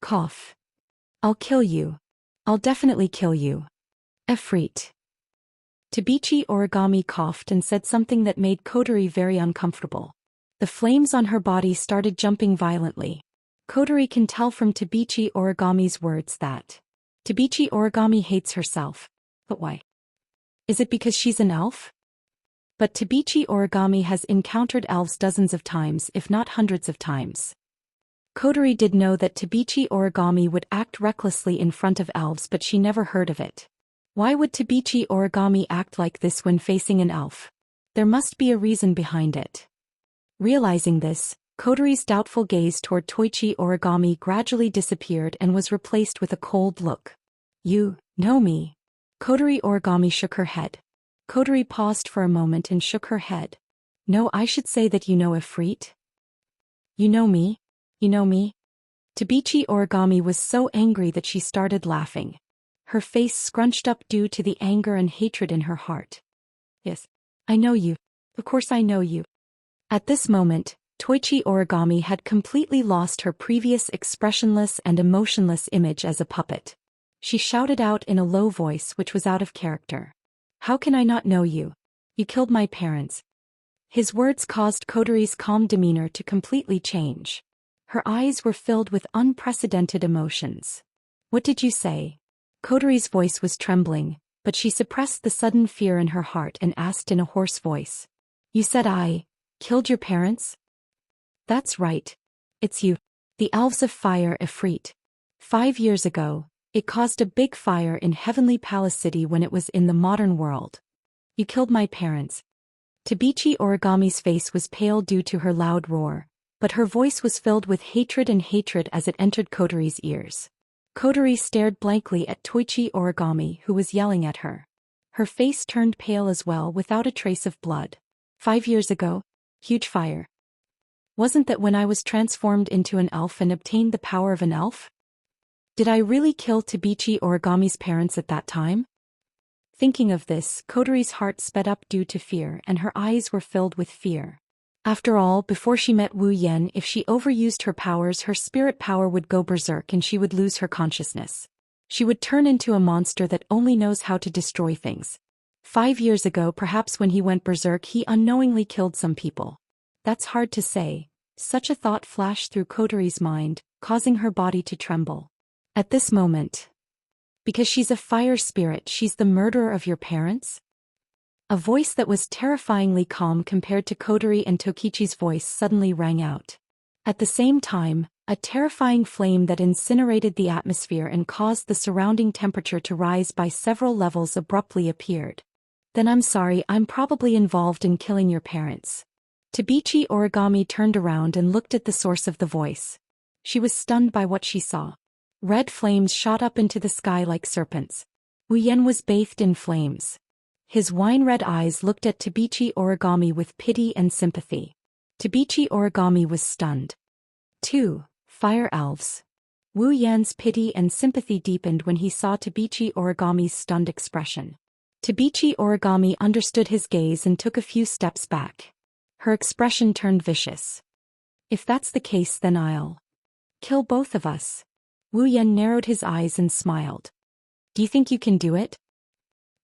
Cough. I'll kill you. I'll definitely kill you. Efreet. Tabichi Origami coughed and said something that made Kotori very uncomfortable. The flames on her body started jumping violently. Kotori can tell from Tabichi Origami's words that Tabichi Origami hates herself. But why? Is it because she's an elf? But Tabichi Origami has encountered elves dozens of times, if not hundreds of times. Kotori did know that Tabichi Origami would act recklessly in front of elves, but she never heard of it. Why would Tabichi Origami act like this when facing an elf? There must be a reason behind it. Realizing this, Kotori's doubtful gaze toward Toichi Origami gradually disappeared and was replaced with a cold look. You know me. Kotori Origami shook her head. Kotori paused for a moment and shook her head. No, I should say that you know Efreet. You know me? You know me? Tabichi Origami was so angry that she started laughing. Her face scrunched up due to the anger and hatred in her heart. Yes, I know you. Of course I know you. At this moment, Toichi Origami had completely lost her previous expressionless and emotionless image as a puppet. She shouted out in a low voice which was out of character. How can I not know you? You killed my parents. His words caused Kotori's calm demeanor to completely change. Her eyes were filled with unprecedented emotions. What did you say? Kotori's voice was trembling, but she suppressed the sudden fear in her heart and asked in a hoarse voice. You said I killed your parents? That's right. It's you. The elves of fire Efreet. 5 years ago, it caused a big fire in Heavenly Palace City when it was in the modern world. You killed my parents. Tabichi Origami's face was pale due to her loud roar, but her voice was filled with hatred as it entered Kotori's ears. Kotori stared blankly at Toichi Origami, who was yelling at her. Her face turned pale as well without a trace of blood. 5 years ago? Huge fire. Wasn't that when I was transformed into an elf and obtained the power of an elf? Did I really kill Tabichi Origami's parents at that time? Thinking of this, Kotori's heart sped up due to fear and her eyes were filled with fear. After all, before she met Wu Yan, if she overused her powers, her spirit power would go berserk and she would lose her consciousness. She would turn into a monster that only knows how to destroy things. 5 years ago, perhaps when he went berserk, he unknowingly killed some people. That's hard to say. Such a thought flashed through Kotori's mind, causing her body to tremble. At this moment, because she's a fire spirit, she's the murderer of your parents? A voice that was terrifyingly calm compared to Kotori and Tokichi's voice suddenly rang out. At the same time, a terrifying flame that incinerated the atmosphere and caused the surrounding temperature to rise by several levels abruptly appeared. Then I'm sorry, I'm probably involved in killing your parents. Tabichi Origami turned around and looked at the source of the voice. She was stunned by what she saw. Red flames shot up into the sky like serpents. Wu Yan was bathed in flames. His wine-red eyes looked at Tabichi Origami with pity and sympathy. Tabichi Origami was stunned. 2. Fire Elves. Wu Yan's pity and sympathy deepened when he saw Tabichi Origami's stunned expression. Tabichi Origami understood his gaze and took a few steps back. Her expression turned vicious. If that's the case, then I'll kill both of us. Wu Yan narrowed his eyes and smiled. Do you think you can do it?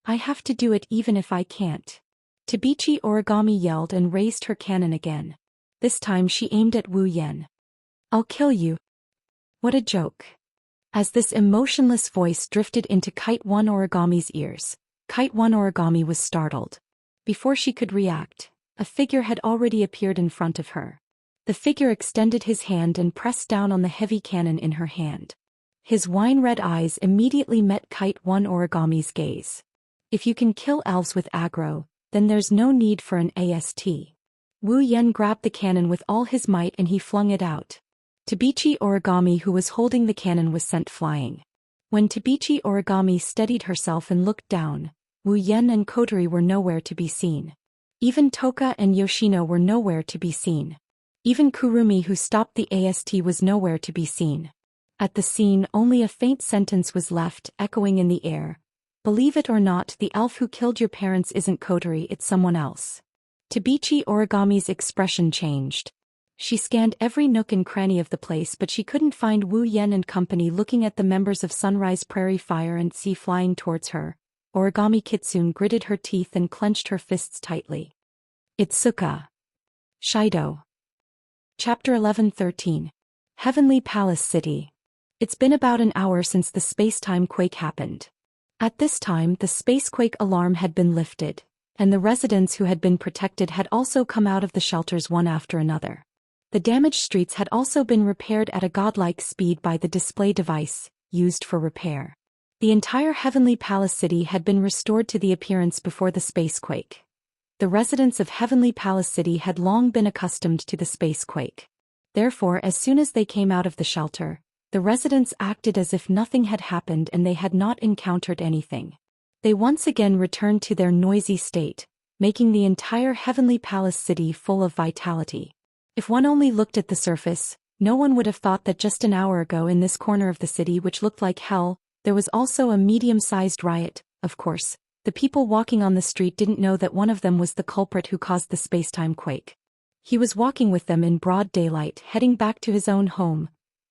I have to do it even if I can't. Tabichi Origami yelled and raised her cannon again. This time she aimed at Wu Yan. I'll kill you. What a joke. As this emotionless voice drifted into Kite 1 Origami's ears, Kite 1 Origami was startled. Before she could react, a figure had already appeared in front of her. The figure extended his hand and pressed down on the heavy cannon in her hand. His wine-red eyes immediately met Kite 1 Origami's gaze. If you can kill elves with aggro, then there's no need for an AST. Wu Yan grabbed the cannon with all his might and he flung it out. Tabichi Origami, who was holding the cannon, was sent flying. When Tabichi Origami steadied herself and looked down, Wu Yan and Kotori were nowhere to be seen. Even Toka and Yoshino were nowhere to be seen. Even Kurumi, who stopped the AST, was nowhere to be seen. At the scene, only a faint sentence was left, echoing in the air. Believe it or not, the elf who killed your parents isn't Kotori, it's someone else. Tabichi Origami's expression changed. She scanned every nook and cranny of the place, but she couldn't find Wu Yan and company. Looking at the members of Sunrise Prairie Fire and Sea flying towards her, Origami Kitsune gritted her teeth and clenched her fists tightly. Itsuka. Shido. Chapter 11-13. Heavenly Palace City. It's been about an hour since the space-time quake happened. At this time, the spacequake alarm had been lifted, and the residents who had been protected had also come out of the shelters one after another. The damaged streets had also been repaired at a godlike speed by the display device used for repair. The entire Heavenly Palace City had been restored to the appearance before the spacequake. The residents of Heavenly Palace City had long been accustomed to the spacequake. Therefore, as soon as they came out of the shelter, the residents acted as if nothing had happened and they had not encountered anything. They once again returned to their noisy state, making the entire Heavenly Palace City full of vitality. If one only looked at the surface, no one would have thought that just an hour ago in this corner of the city, which looked like hell, there was also a medium-sized riot. Of course, the people walking on the street didn't know that one of them was the culprit who caused the space-time quake. He was walking with them in broad daylight, heading back to his own home.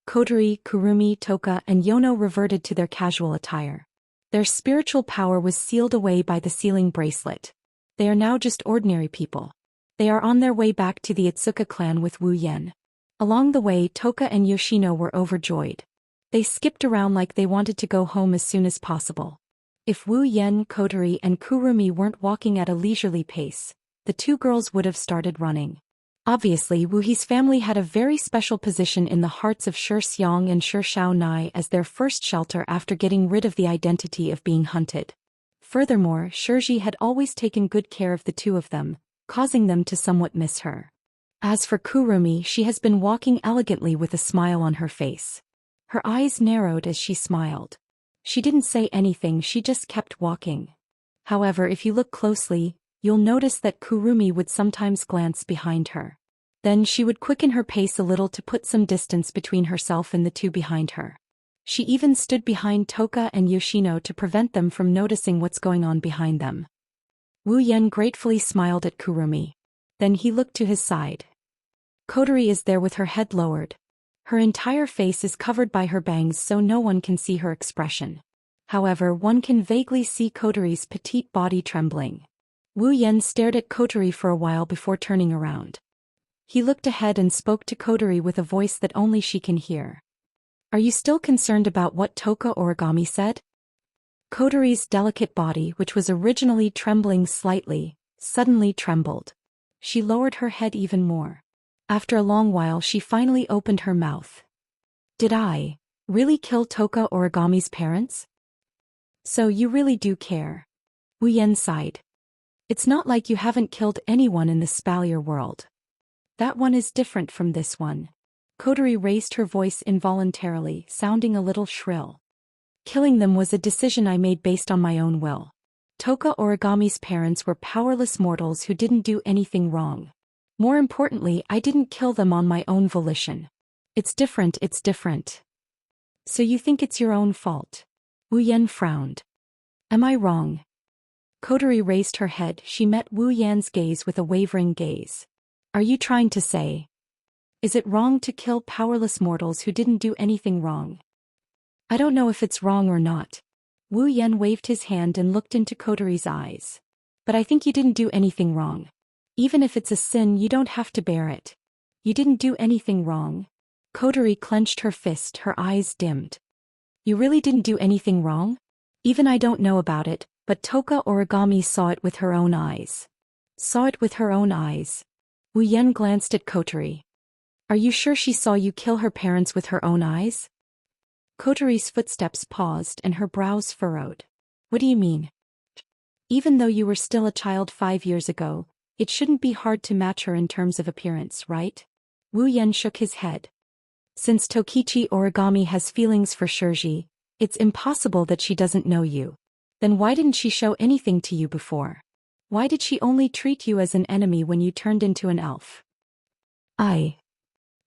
Kotori, Kurumi, Toka, and Yono reverted to their casual attire. Their spiritual power was sealed away by the sealing bracelet. They are now just ordinary people. They are on their way back to the Itsuka clan with Wu Yan. Along the way, Toka and Yoshino were overjoyed. They skipped around like they wanted to go home as soon as possible. If Wu Yan, Kotori, and Kurumi weren't walking at a leisurely pace, the two girls would have started running. Obviously, Wu He's family had a very special position in the hearts of Shi Xiang and Shi Shaonai as their first shelter after getting rid of the identity of being hunted. Furthermore, Shiji had always taken good care of the two of them, causing them to somewhat miss her. As for Kurumi, she has been walking elegantly with a smile on her face. Her eyes narrowed as she smiled. She didn't say anything, she just kept walking. However, if you look closely, you'll notice that Kurumi would sometimes glance behind her. Then she would quicken her pace a little to put some distance between herself and the two behind her. She even stood behind Toka and Yoshino to prevent them from noticing what's going on behind them. Wu Yan gratefully smiled at Kurumi. Then he looked to his side. Kotori is there with her head lowered. Her entire face is covered by her bangs so no one can see her expression. However, one can vaguely see Kotori's petite body trembling. Wu Yan stared at Kotori for a while before turning around. He looked ahead and spoke to Kotori with a voice that only she can hear. Are you still concerned about what Toka Origami said? Kotori's delicate body, which was originally trembling slightly, suddenly trembled. She lowered her head even more. After a long while she finally opened her mouth. Did I really kill Toka Origami's parents? So you really do care. Wu Yan sighed. It's not like you haven't killed anyone in the Spalier world. That one is different from this one. Kotori raised her voice involuntarily, sounding a little shrill. Killing them was a decision I made based on my own will. Toka Origami's parents were powerless mortals who didn't do anything wrong. More importantly, I didn't kill them on my own volition. It's different. So you think it's your own fault? Wu Yan frowned. Am I wrong? Kotori raised her head. She met Wu Yan's gaze with a wavering gaze. Are you trying to say? Is it wrong to kill powerless mortals who didn't do anything wrong? I don't know if it's wrong or not. Wu Yan waved his hand and looked into Kotori's eyes. But I think you didn't do anything wrong. Even if it's a sin, you don't have to bear it. You didn't do anything wrong. Kotori clenched her fist, her eyes dimmed. You really didn't do anything wrong? Even I don't know about it, but Toka Origami saw it with her own eyes. Saw it with her own eyes. Wu Yan glanced at Kotori. Are you sure she saw you kill her parents with her own eyes? Kotori's footsteps paused and her brows furrowed. What do you mean? Even though you were still a child 5 years ago, it shouldn't be hard to match her in terms of appearance, right? Wu Yan shook his head. Since Tokichi Origami has feelings for Shirji, it's impossible that she doesn't know you. Then why didn't she show anything to you before? Why did she only treat you as an enemy when you turned into an elf?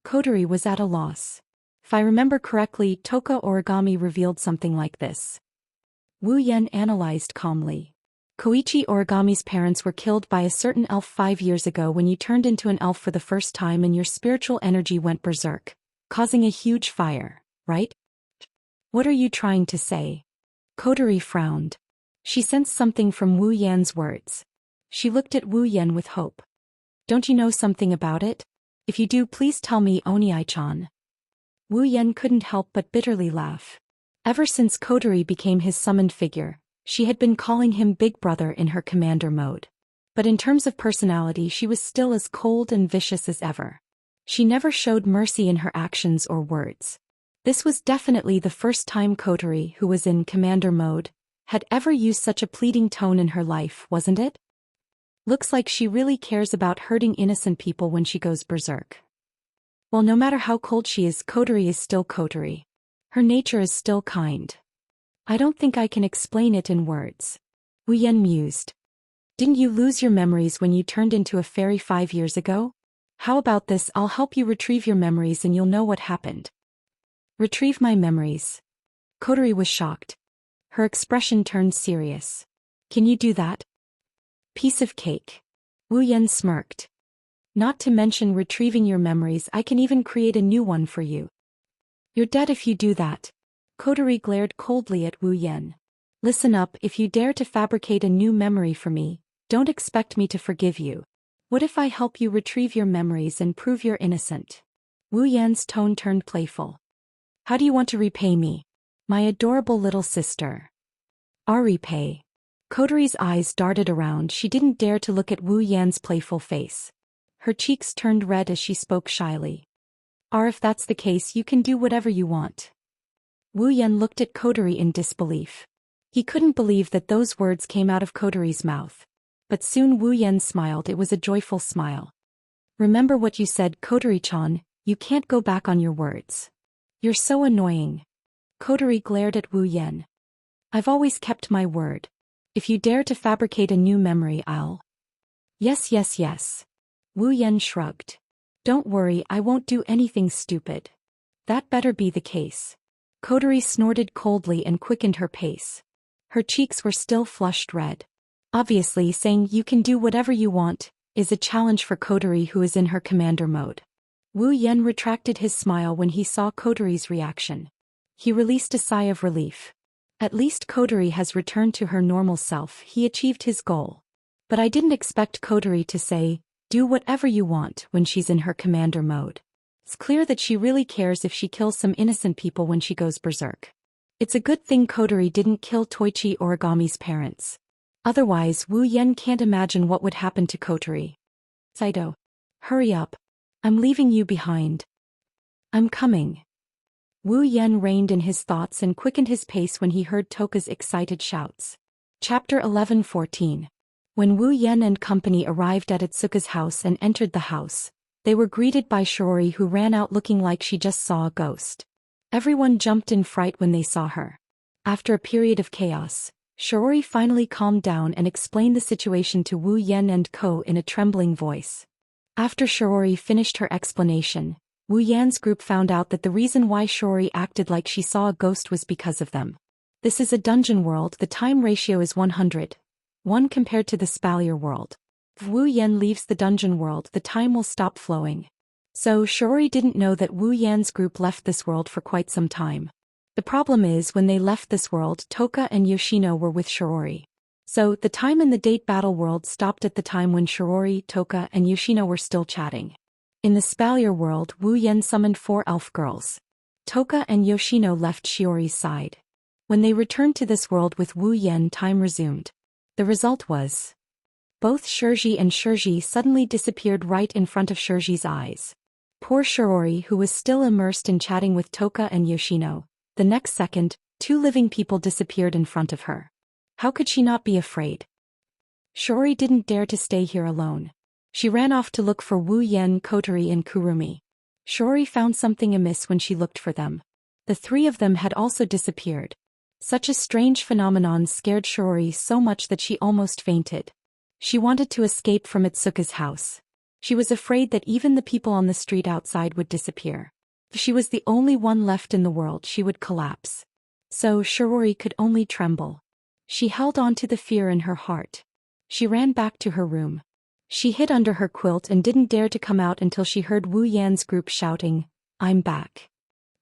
Kotori was at a loss. If I remember correctly, Toka Origami revealed something like this. Wu Yan analyzed calmly. Koichi Origami's parents were killed by a certain elf 5 years ago when you turned into an elf for the first time and your spiritual energy went berserk, causing a huge fire, right? What are you trying to say? Kotori frowned. She sensed something from Wu Yan's words. She looked at Wu Yan with hope. Don't you know something about it? If you do, please tell me, Oniai-chan. Wu Yan couldn't help but bitterly laugh. Ever since Kotori became his summoned figure, she had been calling him Big Brother in her commander mode. But in terms of personality, she was still as cold and vicious as ever. She never showed mercy in her actions or words. This was definitely the first time Kotori, who was in commander mode, had ever used such a pleading tone in her life, wasn't it? Looks like she really cares about hurting innocent people when she goes berserk. Well, no matter how cold she is, Kotori is still Kotori. Her nature is still kind. I don't think I can explain it in words. Wu Yan mused. Didn't you lose your memories when you turned into a fairy 5 years ago? How about this? I'll help you retrieve your memories and you'll know what happened. Retrieve my memories? Kotori was shocked. Her expression turned serious. Can you do that? Piece of cake. Wu Yan smirked. Not to mention retrieving your memories, I can even create a new one for you. You're dead if you do that. Kotori glared coldly at Wu Yan. Listen up, if you dare to fabricate a new memory for me, don't expect me to forgive you. What if I help you retrieve your memories and prove you're innocent? Wu Yan's tone turned playful. How do you want to repay me? My adorable little sister. I'll repay. Kotori's eyes darted around. She didn't dare to look at Wu Yan's playful face. Her cheeks turned red as she spoke shyly. If that's the case, you can do whatever you want. Wu Yan looked at Kotori in disbelief. He couldn't believe that those words came out of Kotori's mouth. But soon Wu Yan smiled. It was a joyful smile. Remember what you said, Kotori-chan, you can't go back on your words. You're so annoying. Kotori glared at Wu Yan. I've always kept my word. If you dare to fabricate a new memory, I'll... Yes. Wu Yan shrugged. Don't worry, I won't do anything stupid. That better be the case. Kotori snorted coldly and quickened her pace. Her cheeks were still flushed red. Obviously, saying you can do whatever you want is a challenge for Kotori, who is in her commander mode. Wu Yan retracted his smile when he saw Kotori's reaction. He released a sigh of relief. At least Kotori has returned to her normal self. He achieved his goal. But I didn't expect Kotori to say, do whatever you want, when she's in her commander mode. It's clear that she really cares if she kills some innocent people when she goes berserk. It's a good thing Kotori didn't kill Toichi Origami's parents. Otherwise, Wu Yan can't imagine what would happen to Kotori. Saito. Hurry up. I'm leaving you behind. I'm coming. Wu Yan reined in his thoughts and quickened his pace when he heard Toka's excited shouts. Chapter 11:14. When Wu Yan and company arrived at Itsuka's house and entered the house, they were greeted by Shiori, who ran out looking like she just saw a ghost. Everyone jumped in fright when they saw her. After a period of chaos, Shiori finally calmed down and explained the situation to Wu Yan and Ko in a trembling voice. After Shiori finished her explanation, Wu Yan's group found out that the reason why Shiori acted like she saw a ghost was because of them. This is a dungeon world. The time ratio is 100:1 compared to the Spalier world. If Wu Yan leaves the dungeon world, the time will stop flowing. So Shiori didn't know that Wu Yan's group left this world for quite some time. The problem is, when they left this world, Toka and Yoshino were with Shiori. So the time in the date battle world stopped at the time when Shiori, Toka, and Yoshino were still chatting. In the Spalier world, Wu Yan summoned 4 elf girls. Toka and Yoshino left Shiori's side. When they returned to this world with Wu Yan, time resumed. The result was, both Shirji and Shirji suddenly disappeared right in front of Shirji's eyes. Poor Shiori, who was still immersed in chatting with Toka and Yoshino. The next second, 2 living people disappeared in front of her. How could she not be afraid? Shiori didn't dare to stay here alone. She ran off to look for Wu Yan, Kotori, and Kurumi. Shiori found something amiss when she looked for them. The 3 of them had also disappeared. Such a strange phenomenon scared Shiori so much that she almost fainted. She wanted to escape from Itsuka's house. She was afraid that even the people on the street outside would disappear. If she was the only one left in the world, she would collapse. So Shiori could only tremble. She held on to the fear in her heart. She ran back to her room. She hid under her quilt and didn't dare to come out until she heard Wu Yan's group shouting, "I'm back."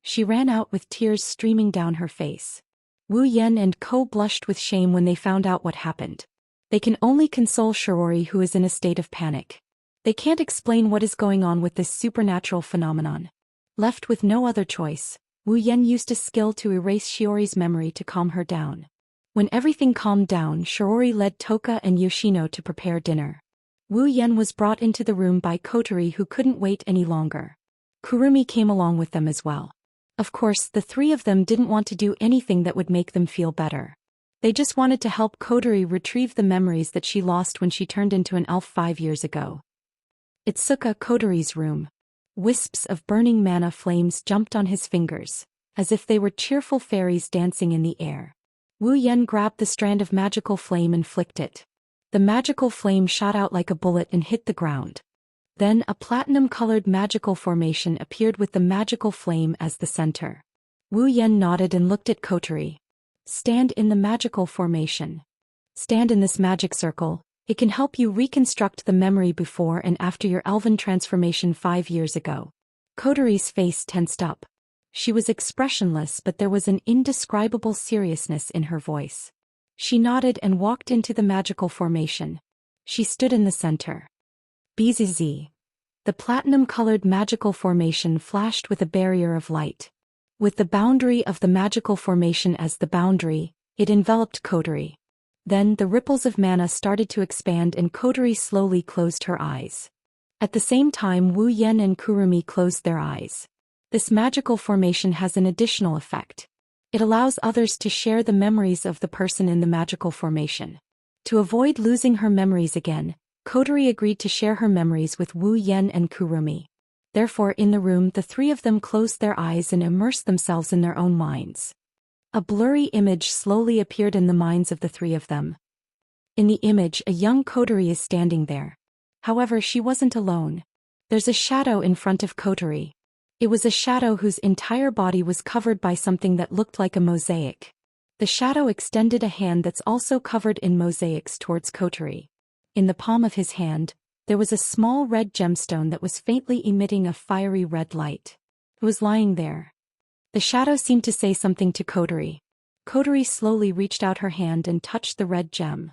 She ran out with tears streaming down her face. Wu Yan and Ko blushed with shame when they found out what happened. They can only console Shiori, who is in a state of panic. They can't explain what is going on with this supernatural phenomenon. Left with no other choice, Wu Yan used a skill to erase Shiori's memory to calm her down. When everything calmed down, Shiori led Toka and Yoshino to prepare dinner. Wu Yan was brought into the room by Kotori, who couldn't wait any longer. Kurumi came along with them as well. Of course, the 3 of them didn't want to do anything that would make them feel better. They just wanted to help Kotori retrieve the memories that she lost when she turned into an elf 5 years ago. Itsuka, Kotori's room. Wisps of burning mana flames jumped on his fingers, as if they were cheerful fairies dancing in the air. Wu Yan grabbed the strand of magical flame and flicked it. The magical flame shot out like a bullet and hit the ground. Then a platinum-colored magical formation appeared with the magical flame as the center. Wu Yan nodded and looked at Kotori. Stand in the magical formation. Stand in this magic circle. It can help you reconstruct the memory before and after your elven transformation 5 years ago. Kotori's face tensed up. She was expressionless, but there was an indescribable seriousness in her voice. She nodded and walked into the magical formation. She stood in the center. BZZ. The platinum-colored magical formation flashed with a barrier of light. With the boundary of the magical formation as the boundary, it enveloped Kotori. Then the ripples of mana started to expand and Kotori slowly closed her eyes. At the same time, Wu Yan and Kurumi closed their eyes. This magical formation has an additional effect. It allows others to share the memories of the person in the magical formation. To avoid losing her memories again, Kotori agreed to share her memories with Wu Yan and Kurumi. Therefore, in the room, the 3 of them closed their eyes and immersed themselves in their own minds. A blurry image slowly appeared in the minds of the 3 of them. In the image, a young Kotori is standing there. However, she wasn't alone. There's a shadow in front of Kotori. It was a shadow whose entire body was covered by something that looked like a mosaic. The shadow extended a hand that's also covered in mosaics towards Kotori. In the palm of his hand, there was a small red gemstone that was faintly emitting a fiery red light. It was lying there. The shadow seemed to say something to Kotori. Kotori slowly reached out her hand and touched the red gem.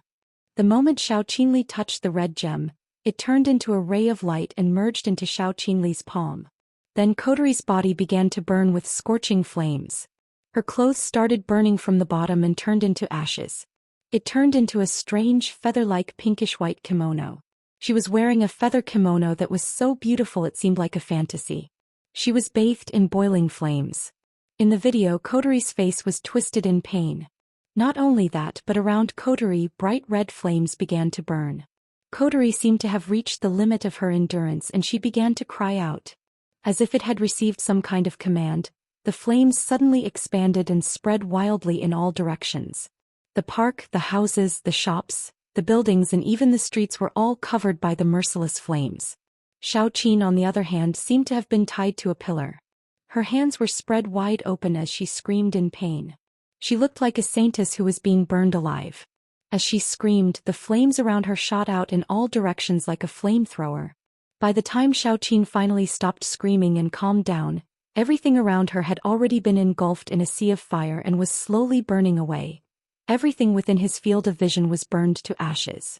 The moment Xiao Qinli touched the red gem, it turned into a ray of light and merged into Xiao Qinli's palm. Then Kotori's body began to burn with scorching flames. Her clothes started burning from the bottom and turned into ashes. It turned into a strange feather-like pinkish-white kimono. She was wearing a feather kimono that was so beautiful it seemed like a fantasy. She was bathed in boiling flames. In the video, Kotori's face was twisted in pain. Not only that, but around Kotori, bright red flames began to burn. Kotori seemed to have reached the limit of her endurance and she began to cry out. As if it had received some kind of command, the flames suddenly expanded and spread wildly in all directions. The park, the houses, the shops, the buildings and even the streets were all covered by the merciless flames. Zhou Xian, on the other hand, seemed to have been tied to a pillar. Her hands were spread wide open as she screamed in pain. She looked like a saintess who was being burned alive. As she screamed, the flames around her shot out in all directions like a flamethrower. By the time Zhou Xian finally stopped screaming and calmed down, everything around her had already been engulfed in a sea of fire and was slowly burning away. Everything within his field of vision was burned to ashes.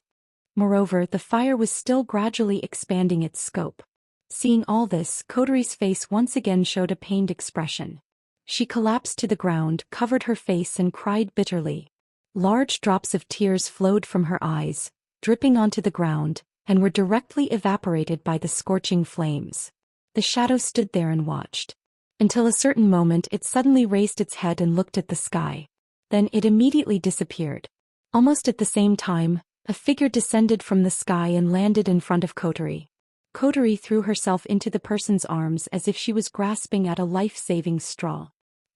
Moreover, the fire was still gradually expanding its scope. Seeing all this, Kotori's face once again showed a pained expression. She collapsed to the ground, covered her face and cried bitterly. Large drops of tears flowed from her eyes, dripping onto the ground, and were directly evaporated by the scorching flames. The shadow stood there and watched. Until a certain moment it suddenly raised its head and looked at the sky. Then it immediately disappeared. Almost at the same time, a figure descended from the sky and landed in front of Kotori. Kotori threw herself into the person's arms as if she was grasping at a life-saving straw.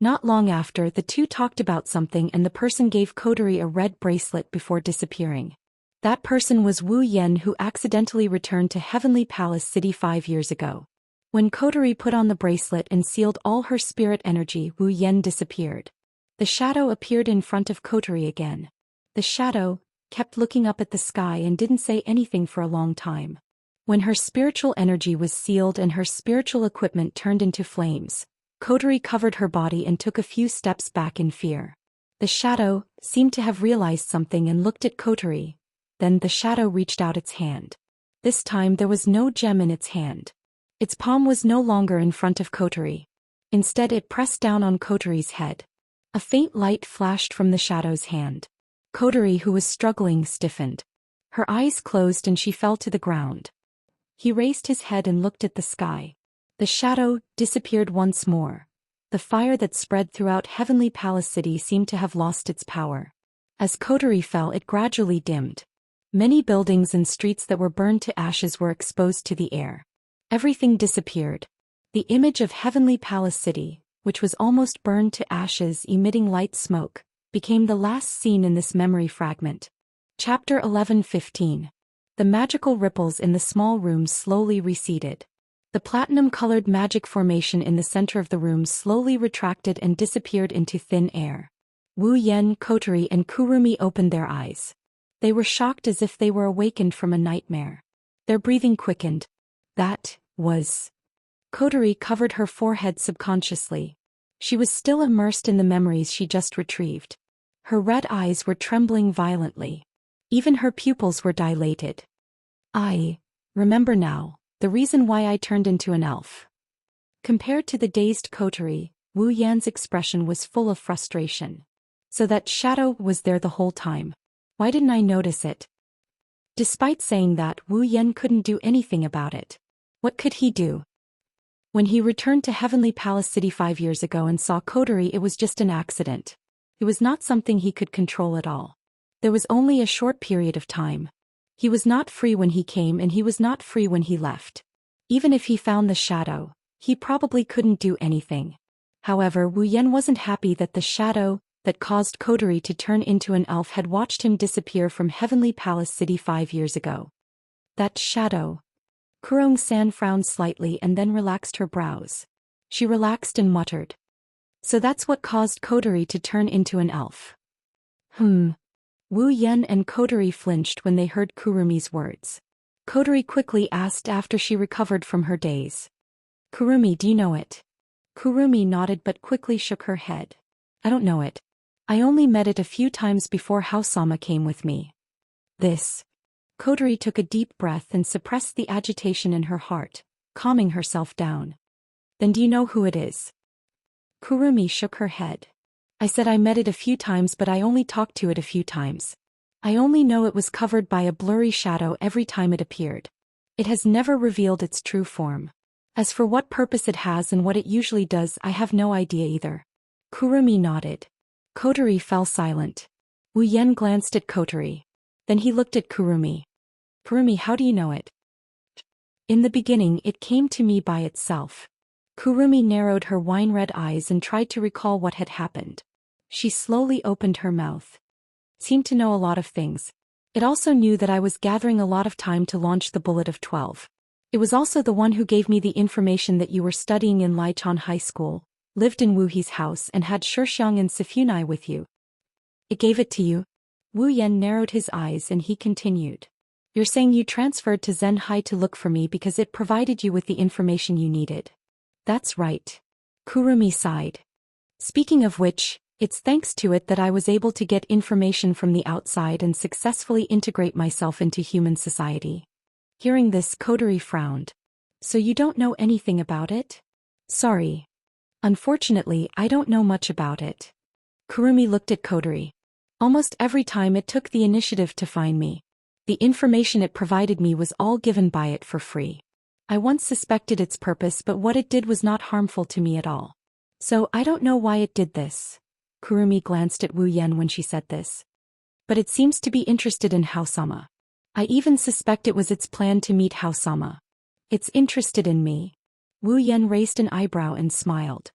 Not long after, the two talked about something and the person gave Kotori a red bracelet before disappearing. That person was Wu Yan, who accidentally returned to Heavenly Palace City 5 years ago. When Kotori put on the bracelet and sealed all her spirit energy, Wu Yan disappeared. The shadow appeared in front of Kotori again. The shadow kept looking up at the sky and didn't say anything for a long time. When her spiritual energy was sealed and her spiritual equipment turned into flames, Kotori covered her body and took a few steps back in fear. The shadow seemed to have realized something and looked at Kotori. Then the shadow reached out its hand. This time there was no gem in its hand. Its palm was no longer in front of Kotori. Instead it pressed down on Kotori's head. A faint light flashed from the shadow's hand. Kotori, who was struggling, stiffened. Her eyes closed and she fell to the ground. He raised his head and looked at the sky. The shadow disappeared once more. The fire that spread throughout Heavenly Palace City seemed to have lost its power. As Kotori fell, it gradually dimmed. Many buildings and streets that were burned to ashes were exposed to the air. Everything disappeared. The image of Heavenly Palace City, which was almost burned to ashes emitting light smoke, became the last scene in this memory fragment. Chapter 11:15. The magical ripples in the small room slowly receded. The platinum-colored magic formation in the center of the room slowly retracted and disappeared into thin air. Wu Yan, Kotori and Kurumi opened their eyes. They were shocked as if they were awakened from a nightmare. Their breathing quickened. That was... Kotori covered her forehead subconsciously. She was still immersed in the memories she just retrieved. Her red eyes were trembling violently. Even her pupils were dilated. I remember now. The reason why I turned into an elf. Compared to the dazed Kotori, Wu Yan's expression was full of frustration. So that shadow was there the whole time. Why didn't I notice it? Despite saying that, Wu Yan couldn't do anything about it. What could he do? When he returned to Heavenly Palace City 5 years ago and saw Kotori, it was just an accident. It was not something he could control at all. There was only a short period of time. He was not free when he came and he was not free when he left. Even if he found the shadow, he probably couldn't do anything. However, Wu Yan wasn't happy that the shadow that caused Kotori to turn into an elf had watched him disappear from Heavenly Palace City 5 years ago. That shadow. Kurong-san frowned slightly and then relaxed her brows. She relaxed and muttered. So that's what caused Kotori to turn into an elf. Wu Yan and Kotori flinched when they heard Kurumi's words. Kotori quickly asked after she recovered from her daze. Kurumi, do you know it? Kurumi nodded but quickly shook her head. I don't know it. I only met it a few times before Haosama came with me. This. Kotori took a deep breath and suppressed the agitation in her heart, calming herself down. Then do you know who it is? Kurumi shook her head. I said I met it a few times but I only talked to it a few times. I only know it was covered by a blurry shadow every time it appeared. It has never revealed its true form. As for what purpose it has and what it usually does, I have no idea either. Kurumi nodded. Kotori fell silent. Wu Yan glanced at Kotori. Then he looked at Kurumi. Kurumi, how do you know it? In the beginning, it came to me by itself. Kurumi narrowed her wine-red eyes and tried to recall what had happened. She slowly opened her mouth. Seemed to know a lot of things. It also knew that I was gathering a lot of time to launch the Bullet of 12. It was also the one who gave me the information that you were studying in Lichon High School, lived in Wu He's house and had Zhou Xian and Sifunai with you. It gave it to you? Wu Yan narrowed his eyes and he continued. You're saying you transferred to Zen High to look for me because it provided you with the information you needed. That's right. Kurumi sighed. Speaking of which, it's thanks to it that I was able to get information from the outside and successfully integrate myself into human society. Hearing this, Kotori frowned. So you don't know anything about it? Sorry. Unfortunately, I don't know much about it. Kurumi looked at Kotori. Almost every time it took the initiative to find me. The information it provided me was all given by it for free. I once suspected its purpose, but what it did was not harmful to me at all. So I don't know why it did this. Kurumi glanced at Wu Yan when she said this. But it seems to be interested in Hao-sama. I even suspect it was its plan to meet Hao-sama. It's interested in me. Wu Yan raised an eyebrow and smiled.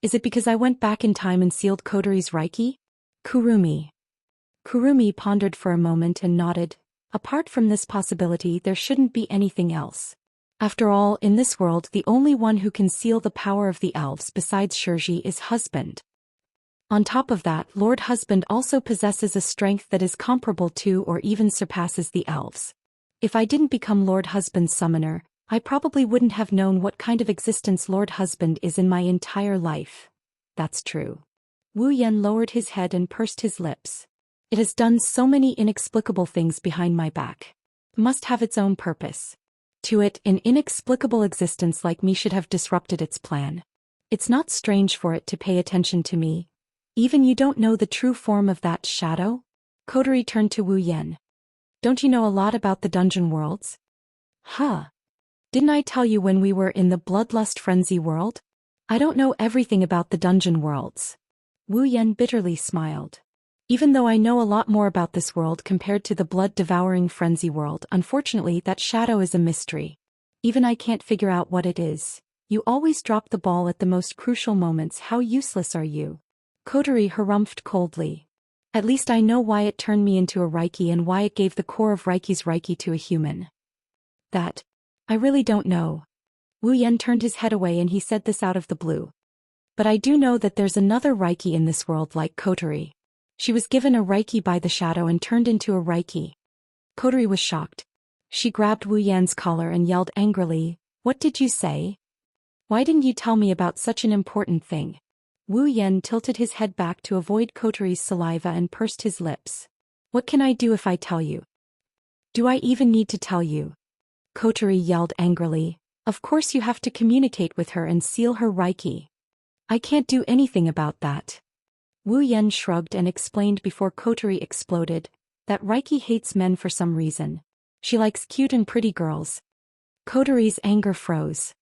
Is it because I went back in time and sealed Kotori's Reiki? Kurumi pondered for a moment and nodded. Apart from this possibility, there shouldn't be anything else. After all, in this world, the only one who can seal the power of the elves besides Shirji is Husband. On top of that, Lord Husband also possesses a strength that is comparable to or even surpasses the elves. If I didn't become Lord Husband's summoner, I probably wouldn't have known what kind of existence Lord Husband is in my entire life. That's true. Wu Yan lowered his head and pursed his lips. It has done so many inexplicable things behind my back. It must have its own purpose. To it, an inexplicable existence like me should have disrupted its plan. It's not strange for it to pay attention to me. Even you don't know the true form of that shadow? Kotori turned to Wu Yan. Don't you know a lot about the dungeon worlds? Huh. Didn't I tell you when we were in the bloodlust frenzy world? I don't know everything about the dungeon worlds. Wu Yan bitterly smiled. Even though I know a lot more about this world compared to the blood-devouring frenzy world, unfortunately that shadow is a mystery. Even I can't figure out what it is. You always drop the ball at the most crucial moments. How useless are you? Kotori harumphed coldly. At least I know why it turned me into a Reiki and why it gave the core of Reiki's Reiki to a human. That. I really don't know. Wu Yan turned his head away and he said this out of the blue. But I do know that there's another Reiki in this world like Kotori. She was given a Reiki by the shadow and turned into a Reiki. Kotori was shocked. She grabbed Wu Yan's collar and yelled angrily, "What did you say? Why didn't you tell me about such an important thing?" Wu Yan tilted his head back to avoid Kotori's saliva and pursed his lips. "What can I do if I tell you? Do I even need to tell you?" Kotori yelled angrily. "Of course you have to communicate with her and seal her Reiki. I can't do anything about that." Wu Yan shrugged and explained before Kotori exploded, that Reiki hates men for some reason. She likes cute and pretty girls. Kotori's anger froze.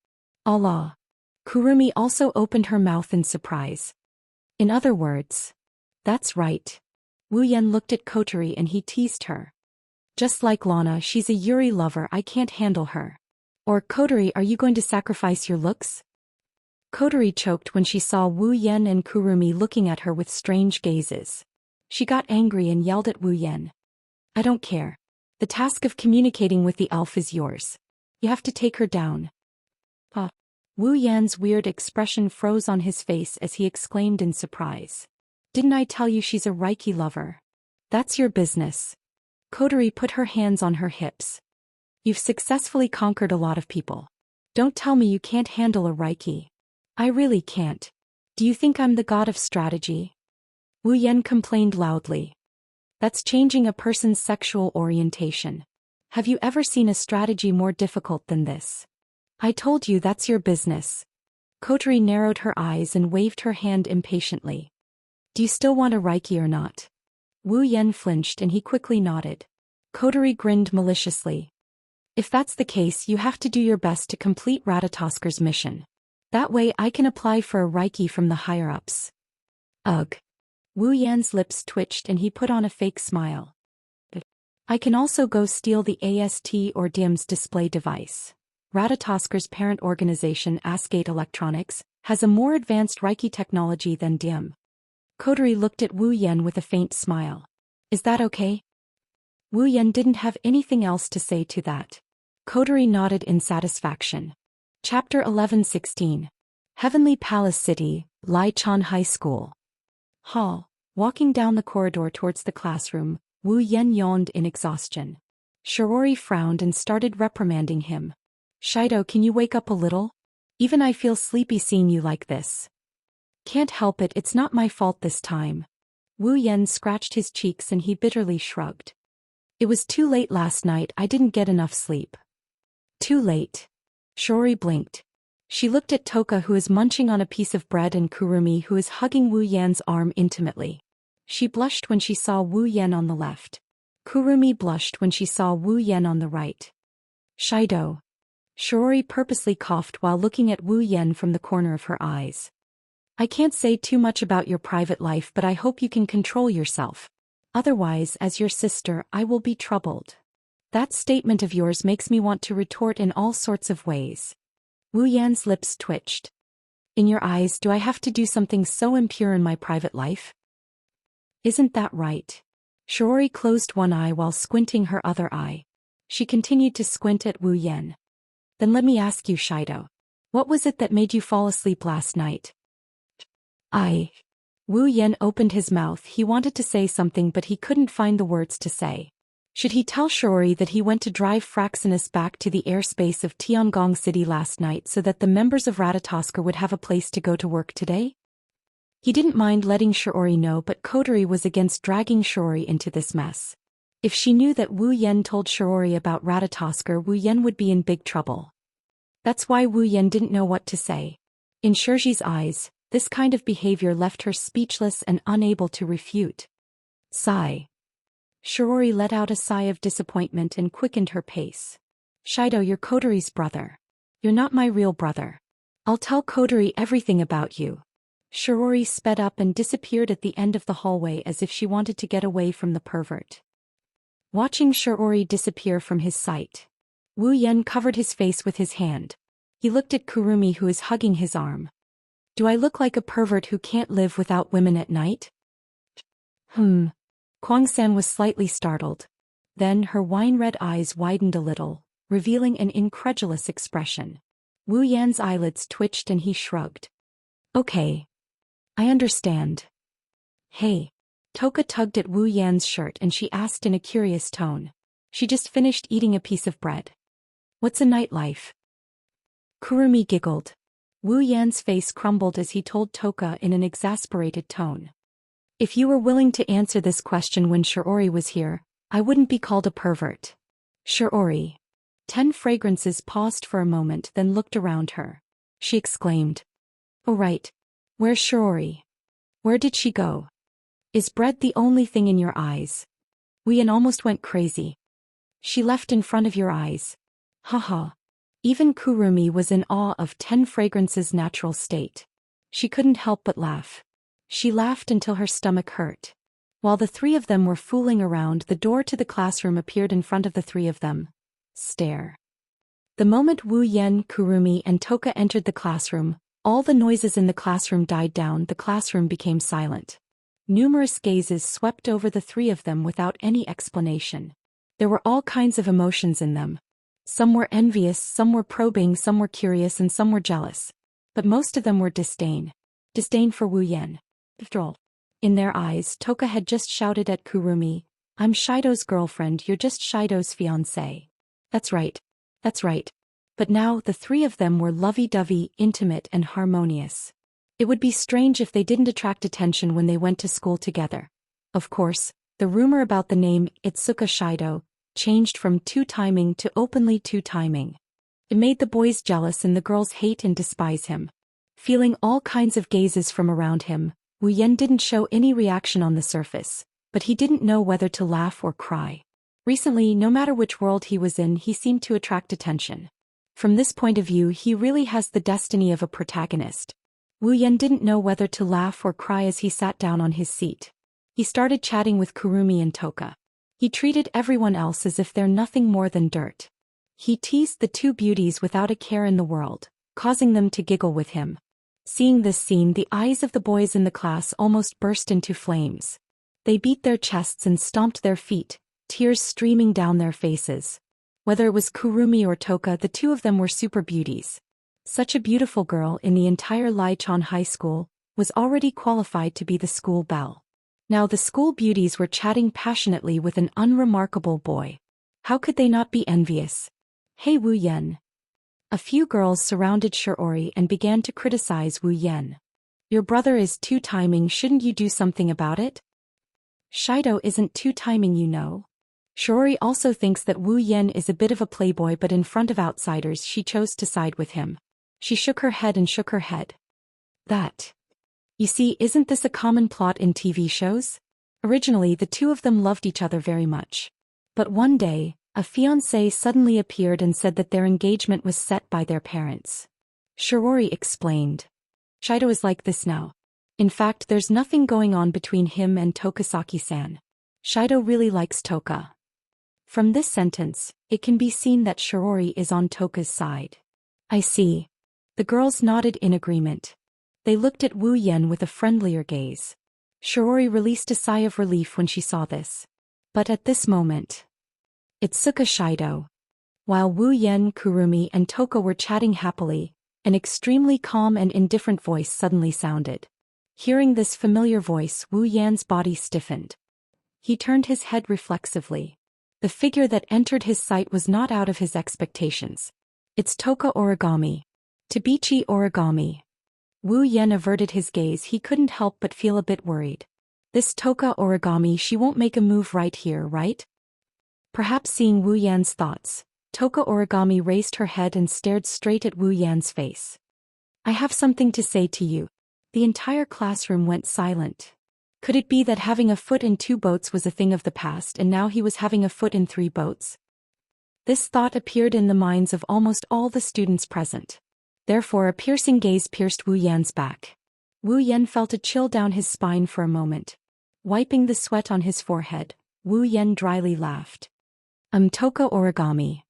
Allah. Kurumi also opened her mouth in surprise. In other words, that's right. Wu Yan looked at Kotori and he teased her. Just like Lana, she's a Yuri lover, I can't handle her. Or Kotori, are you going to sacrifice your looks? Kotori choked when she saw Wu Yan and Kurumi looking at her with strange gazes. She got angry and yelled at Wu Yan. "I don't care. The task of communicating with the elf is yours. You have to take her down." Wu Yan's weird expression froze on his face as he exclaimed in surprise. "Didn't I tell you she's a Reiki lover? That's your business." Kotori put her hands on her hips. "You've successfully conquered a lot of people. Don't tell me you can't handle a Reiki. I really can't. Do you think I'm the god of strategy?" Wu Yan complained loudly. "That's changing a person's sexual orientation. Have you ever seen a strategy more difficult than this? I told you that's your business." Kotori narrowed her eyes and waved her hand impatiently. "Do you still want a Reiki or not?" Wu Yan flinched and he quickly nodded. Coterie grinned maliciously. If that's the case, you have to do your best to complete Ratatosker's mission. That way I can apply for a Reiki from the higher-ups. Ugh. Wu Yan's lips twitched and he put on a fake smile. I can also go steal the AST or DIM's display device. Ratatosker's parent organization, Asgate Electronics, has a more advanced Reiki technology than DIM. Coterie looked at Wu Yan with a faint smile. Is that okay? Wu Yan didn't have anything else to say to that. Coterie nodded in satisfaction. Chapter 11-16. Heavenly Palace City, Lichon High School. Hall. Walking down the corridor towards the classroom, Wu Yan yawned in exhaustion. Shirori frowned and started reprimanding him. Shido, can you wake up a little? Even I feel sleepy seeing you like this. Can't help it, it's not my fault this time. Wu Yan scratched his cheeks and he bitterly shrugged. It was too late last night, I didn't get enough sleep. Too late. Shirori blinked. She looked at Toka, who is munching on a piece of bread, and Kurumi, who is hugging Wu Yan's arm intimately. She blushed when she saw Wu Yan on the left. Kurumi blushed when she saw Wu Yan on the right. Shido. Shirori purposely coughed while looking at Wu Yan from the corner of her eyes. I can't say too much about your private life, but I hope you can control yourself. Otherwise, as your sister, I will be troubled. That statement of yours makes me want to retort in all sorts of ways. Wu Yan's lips twitched. In your eyes, do I have to do something so impure in my private life? Isn't that right? Shirori closed one eye while squinting her other eye. She continued to squint at Wu Yan. Then let me ask you, Shido. What was it that made you fall asleep last night? Wu Yan opened his mouth. He wanted to say something but he couldn't find the words to say. Should he tell Shirori that he went to drive Fraxinus back to the airspace of Tiangong City last night so that the members of Ratatosker would have a place to go to work today? He didn't mind letting Shirori know, but Coterie was against dragging Shirori into this mess. If she knew that Wu Yan told Shirori about Ratatosker, Wu Yan would be in big trouble. That's why Wu Yan didn't know what to say. In Shirji's eyes, this kind of behavior left her speechless and unable to refute. Sigh. Shirori let out a sigh of disappointment and quickened her pace. Shido, you're Coterie's brother. You're not my real brother. I'll tell Coterie everything about you. Shirori sped up and disappeared at the end of the hallway as if she wanted to get away from the pervert. Watching Shirori disappear from his sight, Wu Yan covered his face with his hand. He looked at Kurumi, who is hugging his arm. Do I look like a pervert who can't live without women at night? Kwang-san was slightly startled. Then her wine-red eyes widened a little, revealing an incredulous expression. Wu Yan's eyelids twitched and he shrugged. Okay. I understand. Hey. Toka tugged at Wu Yan's shirt and she asked in a curious tone. She just finished eating a piece of bread. What's a nightlife? Kurumi giggled. Wu Yan's face crumbled as he told Toka in an exasperated tone. If you were willing to answer this question when Shirori was here, I wouldn't be called a pervert. Shirori. 10 Fragrances paused for a moment, then looked around her. She exclaimed. Oh right. Where's Shirori? Where did she go? Is bread the only thing in your eyes? Wu Yan almost went crazy. She left in front of your eyes. Haha. Even Kurumi was in awe of 10 Fragrances' natural state. She couldn't help but laugh. She laughed until her stomach hurt. While the three of them were fooling around, the door to the classroom appeared in front of the three of them. Stare. The moment Wu Yan, Kurumi, and Toka entered the classroom, all the noises in the classroom died down. The classroom became silent. Numerous gazes swept over the three of them without any explanation. There were all kinds of emotions in them. Some were envious, some were probing, some were curious, and some were jealous. But most of them were disdain. Disdain for Wu Yan. In their eyes, Toka had just shouted at Kurumi, I'm Shido's girlfriend, you're just Shido's fiancé. That's right. That's right. But now the three of them were lovey-dovey, intimate, and harmonious. It would be strange if they didn't attract attention when they went to school together. Of course, the rumor about the name Itsuka Shido changed from two-timing to openly two-timing. It made the boys jealous and the girls hate and despise him. Feeling all kinds of gazes from around him, Wu Yan didn't show any reaction on the surface. but he didn't know whether to laugh or cry. Recently, no matter which world he was in, he seemed to attract attention. From this point of view, he really has the destiny of a protagonist. Wu Yan didn't know whether to laugh or cry as he sat down on his seat. He started chatting with Kurumi and Toka. He treated everyone else as if they're nothing more than dirt. He teased the two beauties without a care in the world, causing them to giggle with him. Seeing this scene, the eyes of the boys in the class almost burst into flames. They beat their chests and stomped their feet, tears streaming down their faces. Whether it was Kurumi or Toka, the two of them were super beauties. Such a beautiful girl in the entire Lichon High School was already qualified to be the school belle. Now the school beauties were chatting passionately with an unremarkable boy. How could they not be envious? Hey Wu Yan. A few girls surrounded Shiori and began to criticize Wu Yan. Your brother is two-timing, shouldn't you do something about it? Shido isn't two-timing, you know. Shiori also thinks that Wu Yan is a bit of a playboy, but in front of outsiders she chose to side with him. She shook her head and shook her head. That. You see, isn't this a common plot in TV shows? Originally the two of them loved each other very much. But one day, a fiancé suddenly appeared and said that their engagement was set by their parents. Shiori explained. Shido is like this now. In fact, there's nothing going on between him and Tokasaki-san. Shido really likes Toka. From this sentence, it can be seen that Shiori is on Toka's side. I see. The girls nodded in agreement. They looked at Wu Yan with a friendlier gaze. Shiori released a sigh of relief when she saw this. But at this moment, Itsuka Shido. While Wu Yan, Kurumi and Toka were chatting happily, an extremely calm and indifferent voice suddenly sounded. Hearing this familiar voice, Wu Yan's body stiffened. He turned his head reflexively. The figure that entered his sight was not out of his expectations. It's Toka Origami. Tabichi Origami. Wu Yan averted his gaze. He couldn't help but feel a bit worried. This Toka Origami, she won't make a move right here, right? Perhaps seeing Wu Yan's thoughts, Toka Origami raised her head and stared straight at Wu Yan's face. I have something to say to you. The entire classroom went silent. Could it be that having a foot in two boats was a thing of the past and now he was having a foot in three boats? This thought appeared in the minds of almost all the students present. Therefore a piercing gaze pierced Wu Yan's back. Wu Yan felt a chill down his spine for a moment. Wiping the sweat on his forehead, Wu Yan dryly laughed. Toka Origami.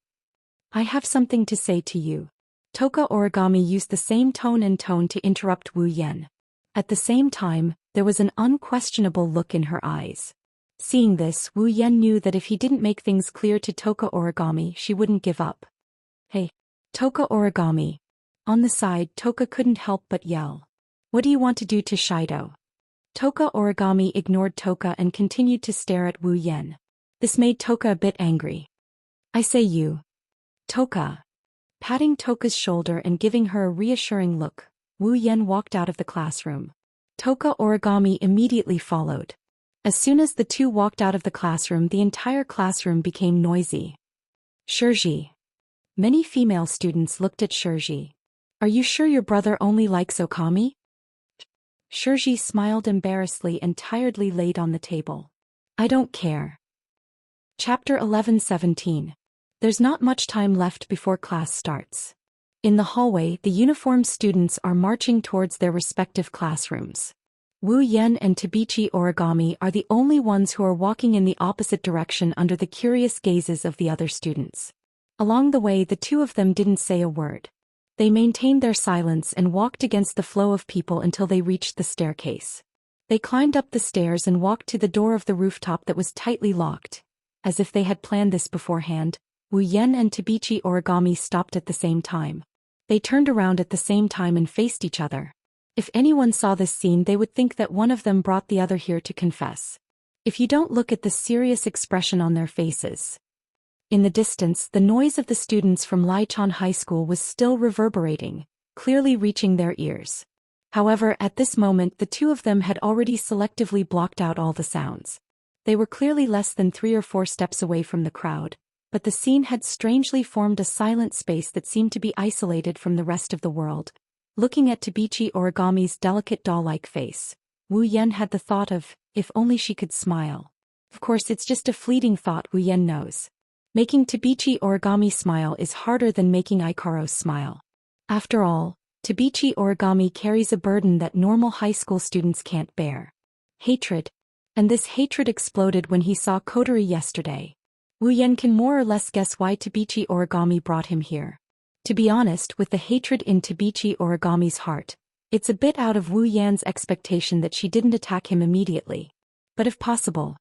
I have something to say to you. Toka Origami used the same tone to interrupt Wu Yan. At the same time, there was an unquestionable look in her eyes. Seeing this, Wu Yan knew that if he didn't make things clear to Toka Origami, she wouldn't give up. Hey, Toka Origami. On the side, Toka couldn't help but yell. What do you want to do to Shido? Toka Origami ignored Toka and continued to stare at Wu Yan. This made Toka a bit angry. I say you. Toka. Patting Toka's shoulder and giving her a reassuring look, Wu Yan walked out of the classroom. Toka Origami immediately followed. As soon as the two walked out of the classroom, the entire classroom became noisy. Shirji. Many female students looked at Shirji. Are you sure your brother only likes Okami? Shirji smiled embarrassedly and tiredly laid on the table. I don't care. Chapter 11-17. There's not much time left before class starts. In the hallway, the uniformed students are marching towards their respective classrooms. Wu Yan and Tabichi Origami are the only ones who are walking in the opposite direction under the curious gazes of the other students. Along the way, the two of them didn't say a word. They maintained their silence and walked against the flow of people until they reached the staircase. They climbed up the stairs and walked to the door of the rooftop that was tightly locked. As if they had planned this beforehand, Wu Yan and Tabichi Origami stopped at the same time. They turned around at the same time and faced each other. If anyone saw this scene, they would think that one of them brought the other here to confess. If you don't look at the serious expression on their faces. In the distance, the noise of the students from Lichon High School was still reverberating, clearly reaching their ears. However, at this moment the two of them had already selectively blocked out all the sounds. They were clearly less than 3 or 4 steps away from the crowd, but the scene had strangely formed a silent space that seemed to be isolated from the rest of the world. Looking at Tabichi Origami's delicate doll-like face, Wu Yan had the thought of, if only she could smile. Of course it's just a fleeting thought, Wu Yan knows. Making Tabichi Origami smile is harder than making Ikaros smile. After all, Tabichi Origami carries a burden that normal high school students can't bear. Hatred. And this hatred exploded when he saw Kotori yesterday. Wu Yan can more or less guess why Tabichi Origami brought him here. To be honest, with the hatred in Tabichi Origami's heart, it's a bit out of Wu Yan's expectation that she didn't attack him immediately. But if possible,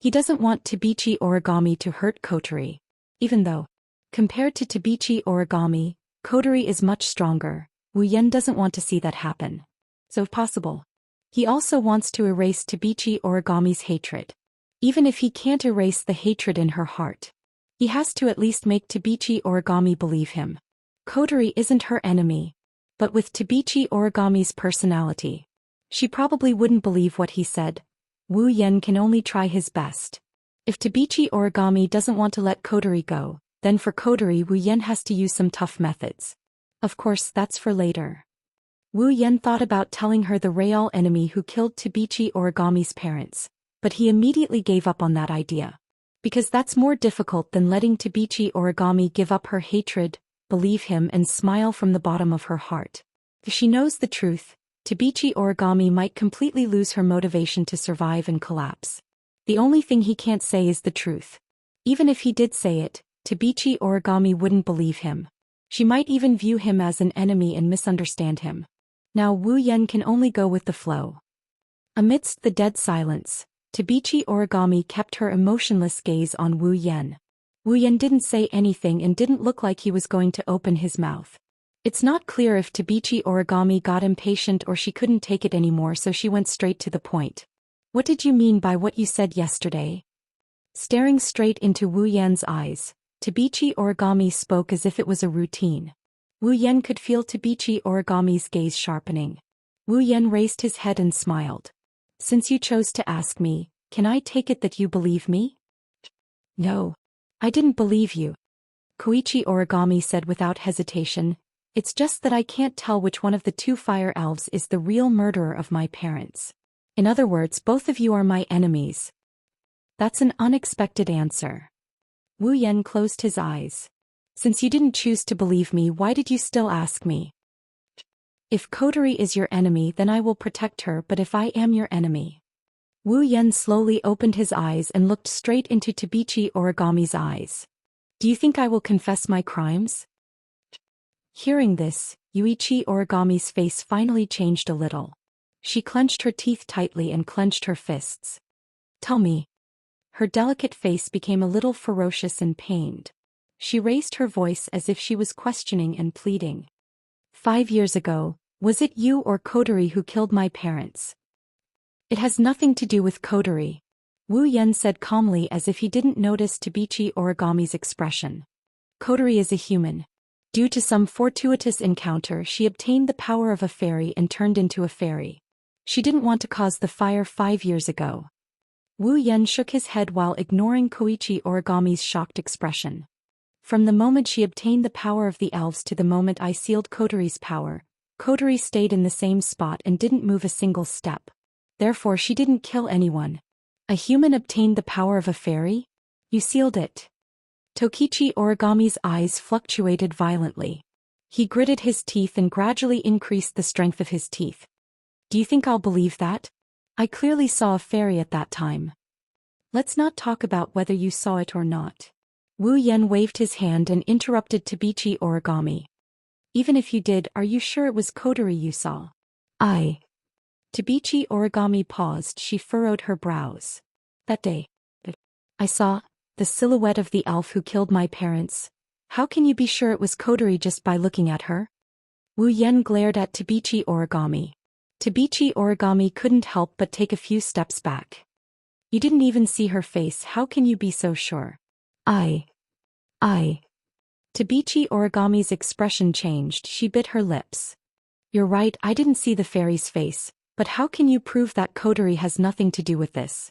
he doesn't want Tabichi Origami to hurt Kotori. Even though, compared to Tabichi Origami, Kotori is much stronger, Wu Yan doesn't want to see that happen. So if possible, he also wants to erase Tabichi Origami's hatred. Even if he can't erase the hatred in her heart, he has to at least make Tabichi Origami believe him. Kotori isn't her enemy, but with Tabichi Origami's personality, she probably wouldn't believe what he said. Wu Yan can only try his best. If Tabichi Origami doesn't want to let Kotori go, then for Kotori Wu Yan has to use some tough methods. Of course that's for later. Wu Yan thought about telling her the real enemy who killed Tabichi Origami's parents, but he immediately gave up on that idea. Because that's more difficult than letting Tabichi Origami give up her hatred, believe him and smile from the bottom of her heart. If she knows the truth, Tabichi Origami might completely lose her motivation to survive and collapse. The only thing he can't say is the truth. Even if he did say it, Tabichi Origami wouldn't believe him. She might even view him as an enemy and misunderstand him. Now Wu Yan can only go with the flow. Amidst the dead silence, Tabichi Origami kept her emotionless gaze on Wu Yan. Wu Yan didn't say anything and didn't look like he was going to open his mouth. It's not clear if Tabichi Origami got impatient or she couldn't take it anymore, so she went straight to the point. What did you mean by what you said yesterday? Staring straight into Wu Yan's eyes, Tabichi Origami spoke as if it was a routine. Wu Yan could feel Tabichi Origami's gaze sharpening. Wu Yan raised his head and smiled. Since you chose to ask me, can I take it that you believe me? No. I didn't believe you. Koichi Origami said without hesitation. It's just that I can't tell which one of the two fire elves is the real murderer of my parents. In other words, both of you are my enemies. That's an unexpected answer. Wu Yan closed his eyes. Since you didn't choose to believe me, why did you still ask me? If Kotori is your enemy, then I will protect her, but if I am your enemy... Wu Yan slowly opened his eyes and looked straight into Tabichi Origami's eyes. Do you think I will confess my crimes? Hearing this, Yuichi Origami's face finally changed a little. She clenched her teeth tightly and clenched her fists. Tell me. Her delicate face became a little ferocious and pained. She raised her voice as if she was questioning and pleading. 5 years ago, was it you or Kotori who killed my parents? It has nothing to do with Kotori. Wu Yan said calmly as if he didn't notice Tabichi Origami's expression. Kotori is a human. Due to some fortuitous encounter, she obtained the power of a fairy and turned into a fairy. She didn't want to cause the fire 5 years ago. Wu Yan shook his head while ignoring Koichi Origami's shocked expression. From the moment she obtained the power of the elves to the moment I sealed Kotori's power, Kotori stayed in the same spot and didn't move a single step. Therefore she didn't kill anyone. A human obtained the power of a fairy? You sealed it. Tokichi Origami's eyes fluctuated violently. He gritted his teeth and gradually increased the strength of his teeth. Do you think I'll believe that? I clearly saw a fairy at that time. Let's not talk about whether you saw it or not. Wu Yan waved his hand and interrupted Tabichi Origami. Even if you did, are you sure it was Kotori you saw? Tabichi Origami paused. She furrowed her brows. That day, I saw the silhouette of the elf who killed my parents. How can you be sure it was Kotori just by looking at her? Wu Yan glared at Tabichi Origami. Tabichi Origami couldn't help but take a few steps back. You didn't even see her face. How can you be so sure? Tabichi Origami's expression changed. She bit her lips. You're right, I didn't see the fairy's face, but how can you prove that Kotori has nothing to do with this?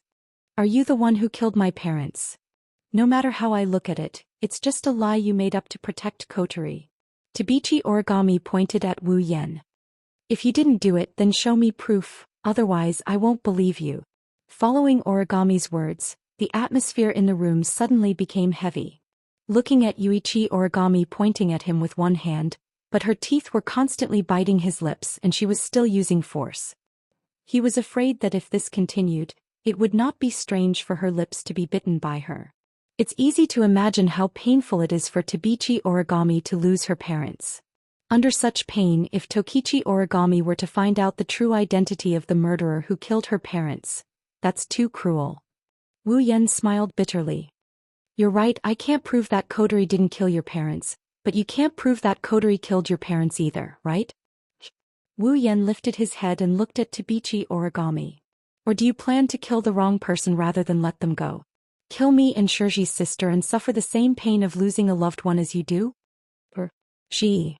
Are you the one who killed my parents? No matter how I look at it, it's just a lie you made up to protect Kotori. Tabichi Origami pointed at Wu Yan. If you didn't do it, then show me proof, otherwise I won't believe you. Following Origami's words, The atmosphere in the room suddenly became heavy. Looking at Yuichi Origami pointing at him with one hand, but her teeth were constantly biting his lips and she was still using force. He was afraid that if this continued, it would not be strange for her lips to be bitten by her. It's easy to imagine how painful it is for Tabichi Origami to lose her parents. Under such pain, if Tokichi Origami were to find out the true identity of the murderer who killed her parents, that's too cruel. Wu Yan smiled bitterly. You're right, I can't prove that Kodori didn't kill your parents, but you can't prove that Kodori killed your parents either, right? Wu Yan lifted his head and looked at Tabichi Origami. Or do you plan to kill the wrong person rather than let them go? Kill me and Shirji's sister and suffer the same pain of losing a loved one as you do? Or she.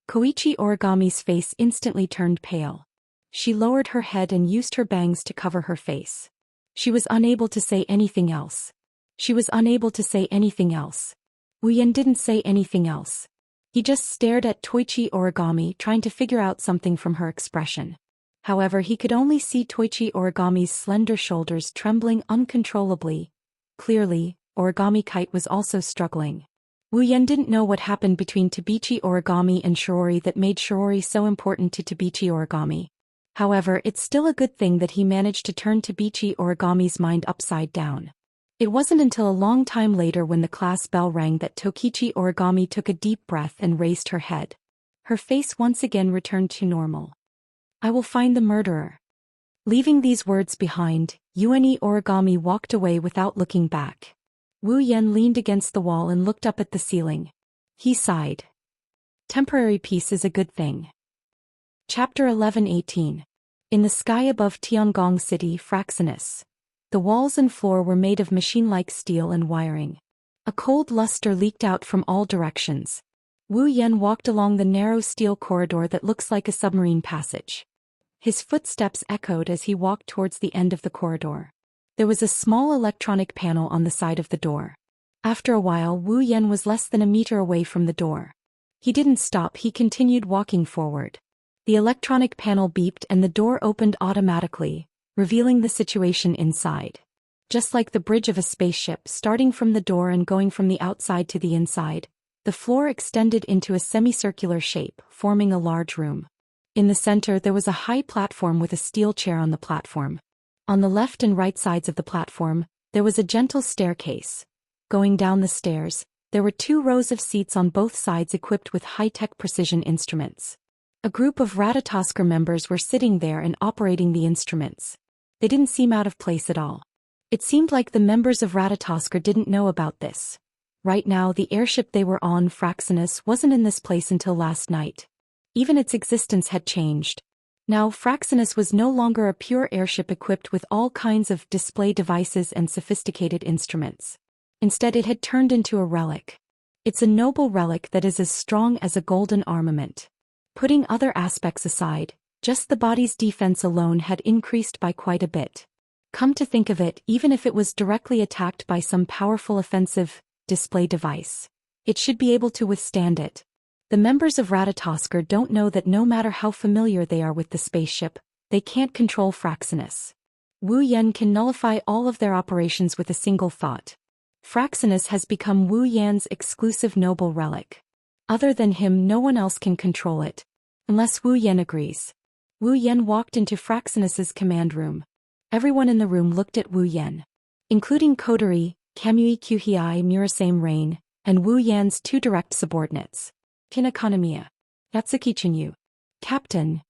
Koichi Origami's face instantly turned pale. She lowered her head and used her bangs to cover her face. She was unable to say anything else. Wu Yan didn't say anything else. He just stared at Toichi Origami, trying to figure out something from her expression. However, he could only see Toichi Origami's slender shoulders trembling uncontrollably. Clearly, Origami Kite was also struggling. Wu Yan didn't know what happened between Tabichi Origami and Shiori that made Shiori so important to Tabichi Origami. However, it's still a good thing that he managed to turn Tabichi Origami's mind upside down. It wasn't until a long time later when the class bell rang that Tokichi Origami took a deep breath and raised her head. Her face once again returned to normal. I will find the murderer. Leaving these words behind, Yuani Origami walked away without looking back. Wu Yan leaned against the wall and looked up at the ceiling. He sighed. Temporary peace is a good thing. Chapter 11-18. In the sky above Tiangong City, Fraxinus. The walls and floor were made of machine-like steel and wiring. A cold luster leaked out from all directions. Wu Yan walked along the narrow steel corridor that looks like a submarine passage. His footsteps echoed as he walked towards the end of the corridor. There was a small electronic panel on the side of the door. After a while, Wu Yan was less than a meter away from the door. He didn't stop, he continued walking forward. The electronic panel beeped and the door opened automatically, revealing the situation inside. Just like the bridge of a spaceship, starting from the door and going from the outside to the inside, the floor extended into a semicircular shape, forming a large room. In the center there was a high platform with a steel chair on the platform. On the left and right sides of the platform, there was a gentle staircase. Going down the stairs, there were 2 rows of seats on both sides equipped with high-tech precision instruments. A group of Ratatosker members were sitting there and operating the instruments. They didn't seem out of place at all. It seemed like the members of Ratatosker didn't know about this. Right now, the airship they were on, Fraxinus, wasn't in this place until last night. Even its existence had changed. Now, Fraxinus was no longer a pure airship equipped with all kinds of display devices and sophisticated instruments. Instead, it had turned into a relic. It's a noble relic that is as strong as a golden armament. Putting other aspects aside, just the body's defense alone had increased by quite a bit. Come to think of it, even if it was directly attacked by some powerful offensive display device, it should be able to withstand it. The members of Ratatosker don't know that no matter how familiar they are with the spaceship, they can't control Fraxinus. Wu Yan can nullify all of their operations with a single thought. Fraxinus has become Wu Yan's exclusive noble relic. Other than him, no one else can control it. Unless Wu Yan agrees. Wu Yan walked into Fraxinus's command room. Everyone in the room looked at Wu Yan. Including Kodori, Kamui Kuhei Murasame Rain, and Wu Yan's 2 direct subordinates. Kinakanamiya. Yatsuki Chinyu. Captain.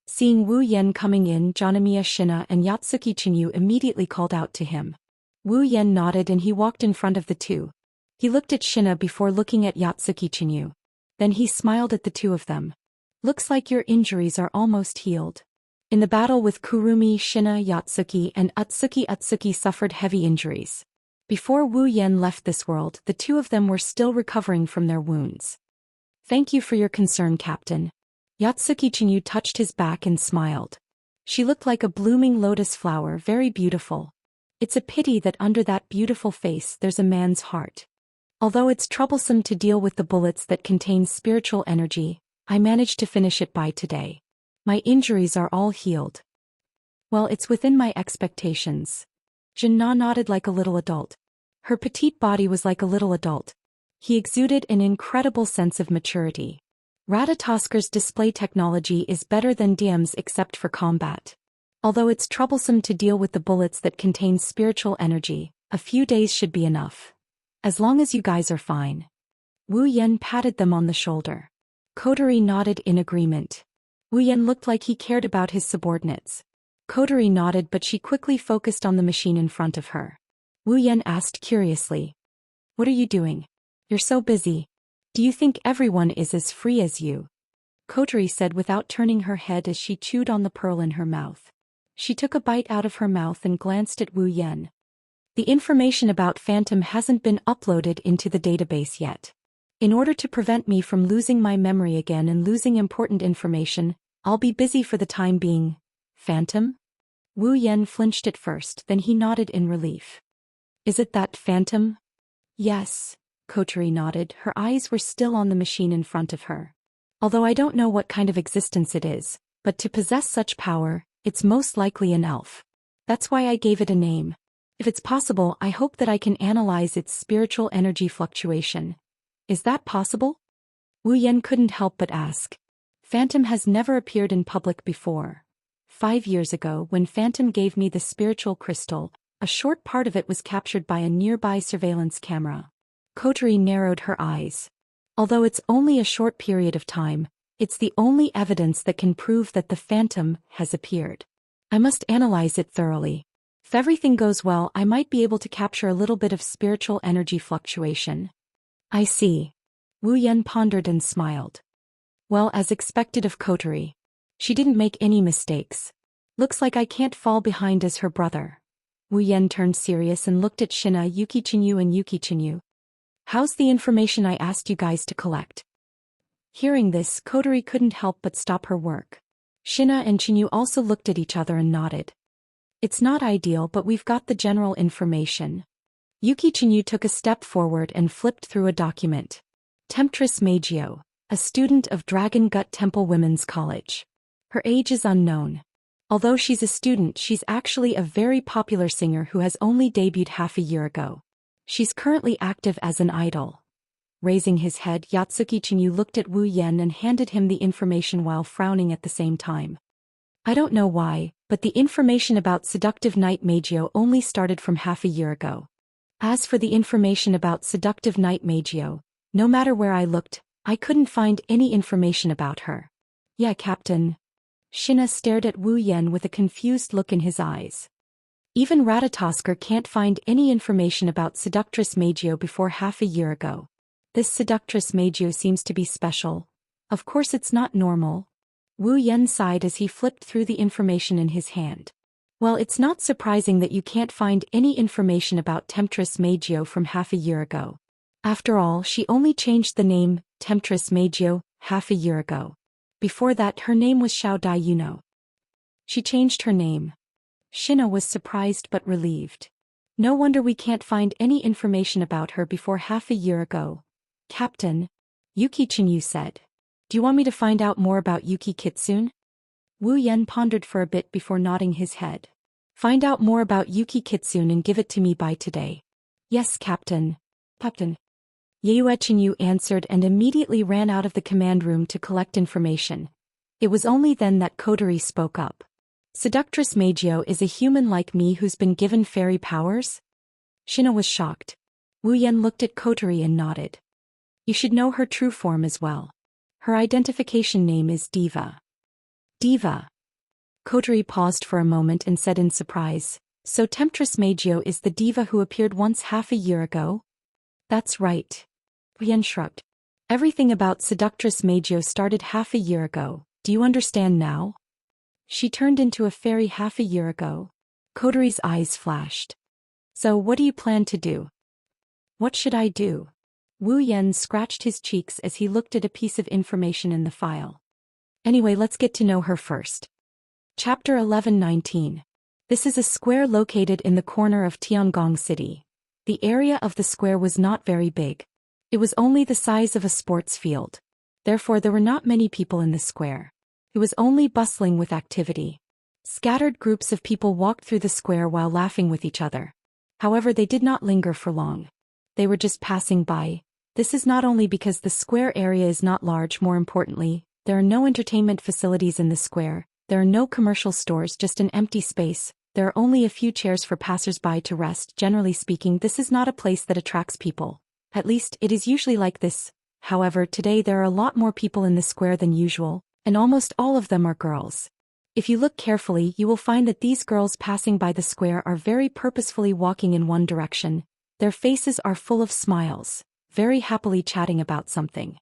Seeing Wu Yan coming in, Janamiya Shina and Yatsuki Chinyu immediately called out to him. Wu Yan nodded and he walked in front of the 2. He looked at Shina before looking at Yatsuki Chinyu. Then he smiled at the 2 of them. Looks like your injuries are almost healed. In the battle with Kurumi, Shina, Yatsuki, and Utsuki suffered heavy injuries. Before Wu Yan left this world, the 2 of them were still recovering from their wounds. Thank you for your concern, Captain. Yatsuki Chinyu touched his back and smiled. She looked like a blooming lotus flower, very beautiful. It's a pity that under that beautiful face there's a man's heart. Although it's troublesome to deal with the bullets that contain spiritual energy, I managed to finish it by today. My injuries are all healed. Well, it's within my expectations. Jin Na nodded like a little adult. Her petite body was like a little adult. He exuded an incredible sense of maturity. Ratatosker's display technology is better than Diem's except for combat. Although it's troublesome to deal with the bullets that contain spiritual energy, a few days should be enough. As long as you guys are fine. Wu Yan patted them on the shoulder. Kotori nodded in agreement. Wu Yan looked like he cared about his subordinates. Kotori nodded, but she quickly focused on the machine in front of her. Wu Yan asked curiously. What are you doing? You're so busy. Do you think everyone is as free as you? Kotori said without turning her head as she chewed on the pearl in her mouth. She took a bite out of her mouth and glanced at Wu Yan. The information about Phantom hasn't been uploaded into the database yet. In order to prevent me from losing my memory again and losing important information, I'll be busy for the time being. Phantom? Wu Yan flinched at first, then he nodded in relief. Is it that Phantom? Yes. Kotori nodded, her eyes were still on the machine in front of her. Although I don't know what kind of existence it is, but to possess such power, it's most likely an elf. That's why I gave it a name. If it's possible, I hope that I can analyze its spiritual energy fluctuation. Is that possible? Wu Yan couldn't help but ask. Phantom has never appeared in public before. 5 years ago, when Phantom gave me the spiritual crystal, a short part of it was captured by a nearby surveillance camera. Kotori narrowed her eyes. Although it's only a short period of time, it's the only evidence that can prove that the Phantom has appeared. I must analyze it thoroughly. If everything goes well, I might be able to capture a little bit of spiritual energy fluctuation. I see. Wu Yan pondered and smiled. Well, as expected of Kotori. She didn't make any mistakes. Looks like I can't fall behind as her brother. Wu Yan turned serious and looked at Shina, Yuki-Chinyu and Yuki-Chinyu. How's the information I asked you guys to collect? Hearing this, Kotori couldn't help but stop her work. Shina and Chinyu also looked at each other and nodded. It's not ideal, but we've got the general information. Yuki-Chinyu took a step forward and flipped through a document. Temptress Magio, a student of Dragon Gut Temple Women's College. Her age is unknown. Although she's a student, she's actually a very popular singer who has only debuted half a year ago. She's currently active as an idol. Raising his head, Yatsuki Chinyu looked at Wu Yan and handed him the information while frowning at the same time. I don't know why, but the information about Seductive Knight Magio only started from half a year ago. As for the information about Seductive Knight Magio, no matter where I looked, I couldn't find any information about her. Yeah, Captain. Shina stared at Wu Yan with a confused look in his eyes. Even Ratatosker can't find any information about Seductress Magio before half a year ago. This Seductress Magio seems to be special. Of course it's not normal. Wu Yan sighed as he flipped through the information in his hand. Well, it's not surprising that you can't find any information about Temptress Magio from half a year ago. After all, she only changed the name, Temptress Magio, half a year ago. Before that, her name was Xiao Dai Yuno. She changed her name. Shina was surprised but relieved. No wonder we can't find any information about her before half a year ago. Captain, Yuki Chinyu said. Do you want me to find out more about Yuki Kitsune? Wu Yan pondered for a bit before nodding his head. Find out more about Yuki Kitsune and give it to me by today. Yes, Captain. Captain. Yue Chinyu answered and immediately ran out of the command room to collect information. It was only then that Kotori spoke up. Seductress Magio is a human like me who's been given fairy powers? Shina was shocked. Wu Yan looked at Kotori and nodded. You should know her true form as well. Her identification name is Diva. Diva. Kotori paused for a moment and said in surprise, so Temptress Magio is the diva who appeared once half a year ago? That's right. Wu Yan shrugged. Everything about Seductress Magio started half a year ago. Do you understand now? She turned into a fairy half a year ago. Kotori's eyes flashed. So what do you plan to do? What should I do? Wu Yan scratched his cheeks as he looked at a piece of information in the file. Anyway, let's get to know her first. Chapter 11-19. This is a square located in the corner of Tiangong City. The area of the square was not very big. It was only the size of a sports field. Therefore there were not many people in the square. It was only bustling with activity. Scattered groups of people walked through the square while laughing with each other. However, they did not linger for long. They were just passing by. This is not only because the square area is not large, more importantly, there are no entertainment facilities in the square, there are no commercial stores, just an empty space, there are only a few chairs for passers-by to rest. Generally speaking, this is not a place that attracts people. At least, it is usually like this. However, today there are a lot more people in the square than usual, and almost all of them are girls. If you look carefully, you will find that these girls passing by the square are very purposefully walking in one direction. Their faces are full of smiles, very happily chatting about something.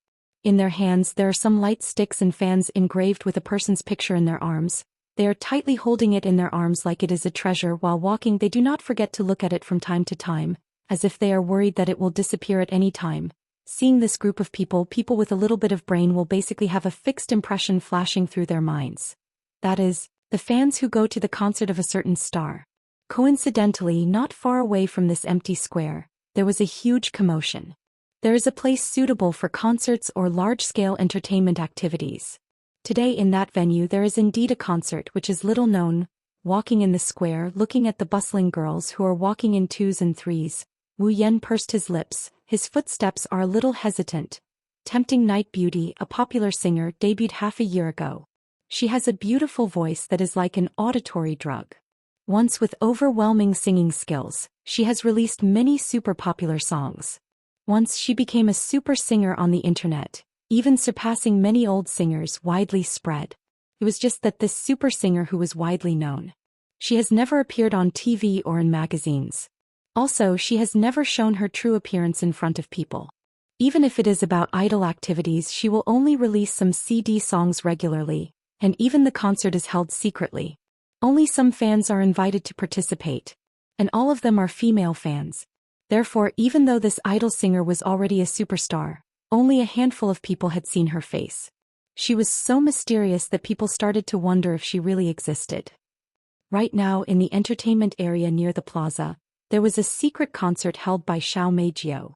In their hands there are some light sticks and fans engraved with a person's picture in their arms. They are tightly holding it in their arms like it is a treasure. While walking, they do not forget to look at it from time to time, as if they are worried that it will disappear at any time. Seeing this group of people with a little bit of brain will basically have a fixed impression flashing through their minds. That is, the fans who go to the concert of a certain star. Coincidentally, not far away from this empty square, there was a huge commotion. There is a place suitable for concerts or large-scale entertainment activities. Today in that venue there is indeed a concert which is little known. Walking in the square, looking at the bustling girls who are walking in twos and threes, Wu Yan pursed his lips, his footsteps are a little hesitant. Tempting Night Beauty, a popular singer, debuted half a year ago. She has a beautiful voice that is like an auditory drug. Once with overwhelming singing skills, she has released many super popular songs. Once she became a super singer on the internet, even surpassing many old singers widely spread. It was just that this super singer who was widely known. She has never appeared on TV or in magazines. Also, she has never shown her true appearance in front of people. Even if it is about idol activities, she will only release some CD songs regularly, and even the concert is held secretly. Only some fans are invited to participate, and all of them are female fans. Therefore, even though this idol singer was already a superstar, only a handful of people had seen her face. She was so mysterious that people started to wonder if she really existed. Right now, in the entertainment area near the plaza, there was a secret concert held by Xiao Meijiu.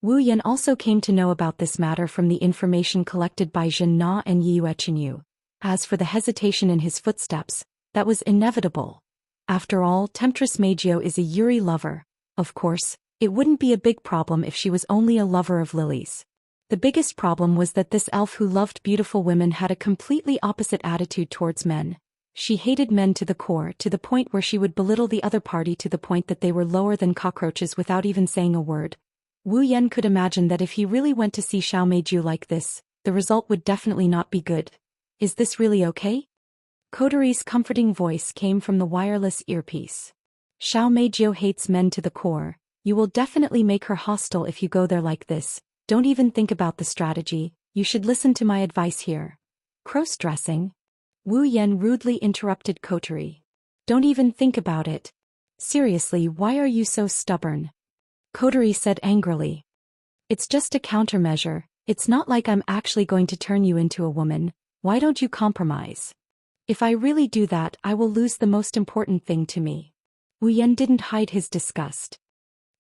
Wu Yan also came to know about this matter from the information collected by Zhen Na and Yu Echenyu. As for the hesitation in his footsteps, that was inevitable. After all, Temptress Meijiu is a Yuri lover. Of course, it wouldn't be a big problem if she was only a lover of lilies. The biggest problem was that this elf who loved beautiful women had a completely opposite attitude towards men. She hated men to the core, to the point where she would belittle the other party to the point that they were lower than cockroaches without even saying a word. Wu Yan could imagine that if he really went to see Xiao Meijiu like this, the result would definitely not be good. Is this really okay? Koteri's comforting voice came from the wireless earpiece. Xiao Meijiu hates men to the core. You will definitely make her hostile if you go there like this. Don't even think about the strategy, you should listen to my advice here. Cross-dressing? Wu Yan rudely interrupted Koteri. Don't even think about it. Seriously, why are you so stubborn? Koteri said angrily. It's just a countermeasure, it's not like I'm actually going to turn you into a woman. Why don't you compromise? If I really do that, I will lose the most important thing to me. Wu Yan didn't hide his disgust.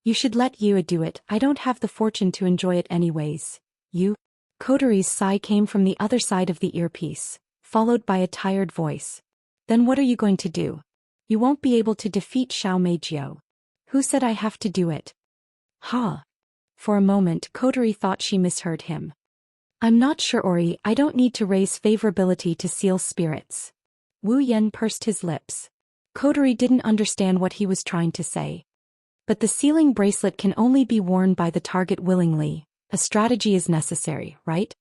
You should let Yue do it, I don't have the fortune to enjoy it anyways. You? Koteri's sigh came from the other side of the earpiece, followed by a tired voice. Then what are you going to do? You won't be able to defeat Xiao Meijiu. Who said I have to do it? Ha! For a moment Koteri thought she misheard him. I'm not sure, Ori, I don't need to raise favorability to seal spirits. Wu Yan pursed his lips. Koteri didn't understand what he was trying to say. But the sealing bracelet can only be worn by the target willingly. A strategy is necessary, right?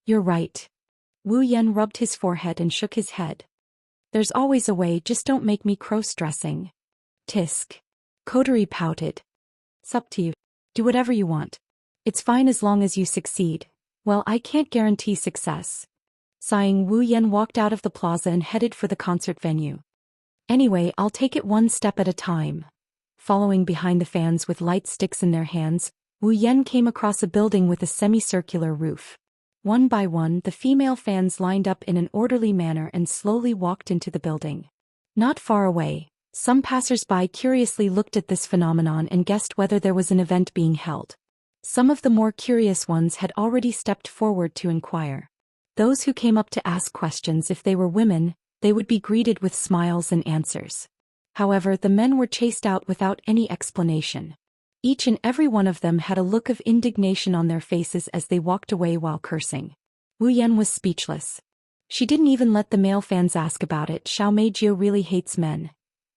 You're right. Wu Yan rubbed his forehead and shook his head. There's always a way, just don't make me cross-dressing. Tisk. Koteri pouted. It's up to you. Do whatever you want. It's fine as long as you succeed. Well, I can't guarantee success. Sighing, Wu Yan walked out of the plaza and headed for the concert venue. Anyway, I'll take it one step at a time. Following behind the fans with light sticks in their hands, Wu Yan came across a building with a semicircular roof. One by one, the female fans lined up in an orderly manner and slowly walked into the building. Not far away, some passers-by curiously looked at this phenomenon and guessed whether there was an event being held. Some of the more curious ones had already stepped forward to inquire. Those who came up to ask questions if they were women, they would be greeted with smiles and answers. However, the men were chased out without any explanation. Each and every one of them had a look of indignation on their faces as they walked away while cursing. Wu Yan was speechless. She didn't even let the male fans ask about it. Xiao Meijio really hates men.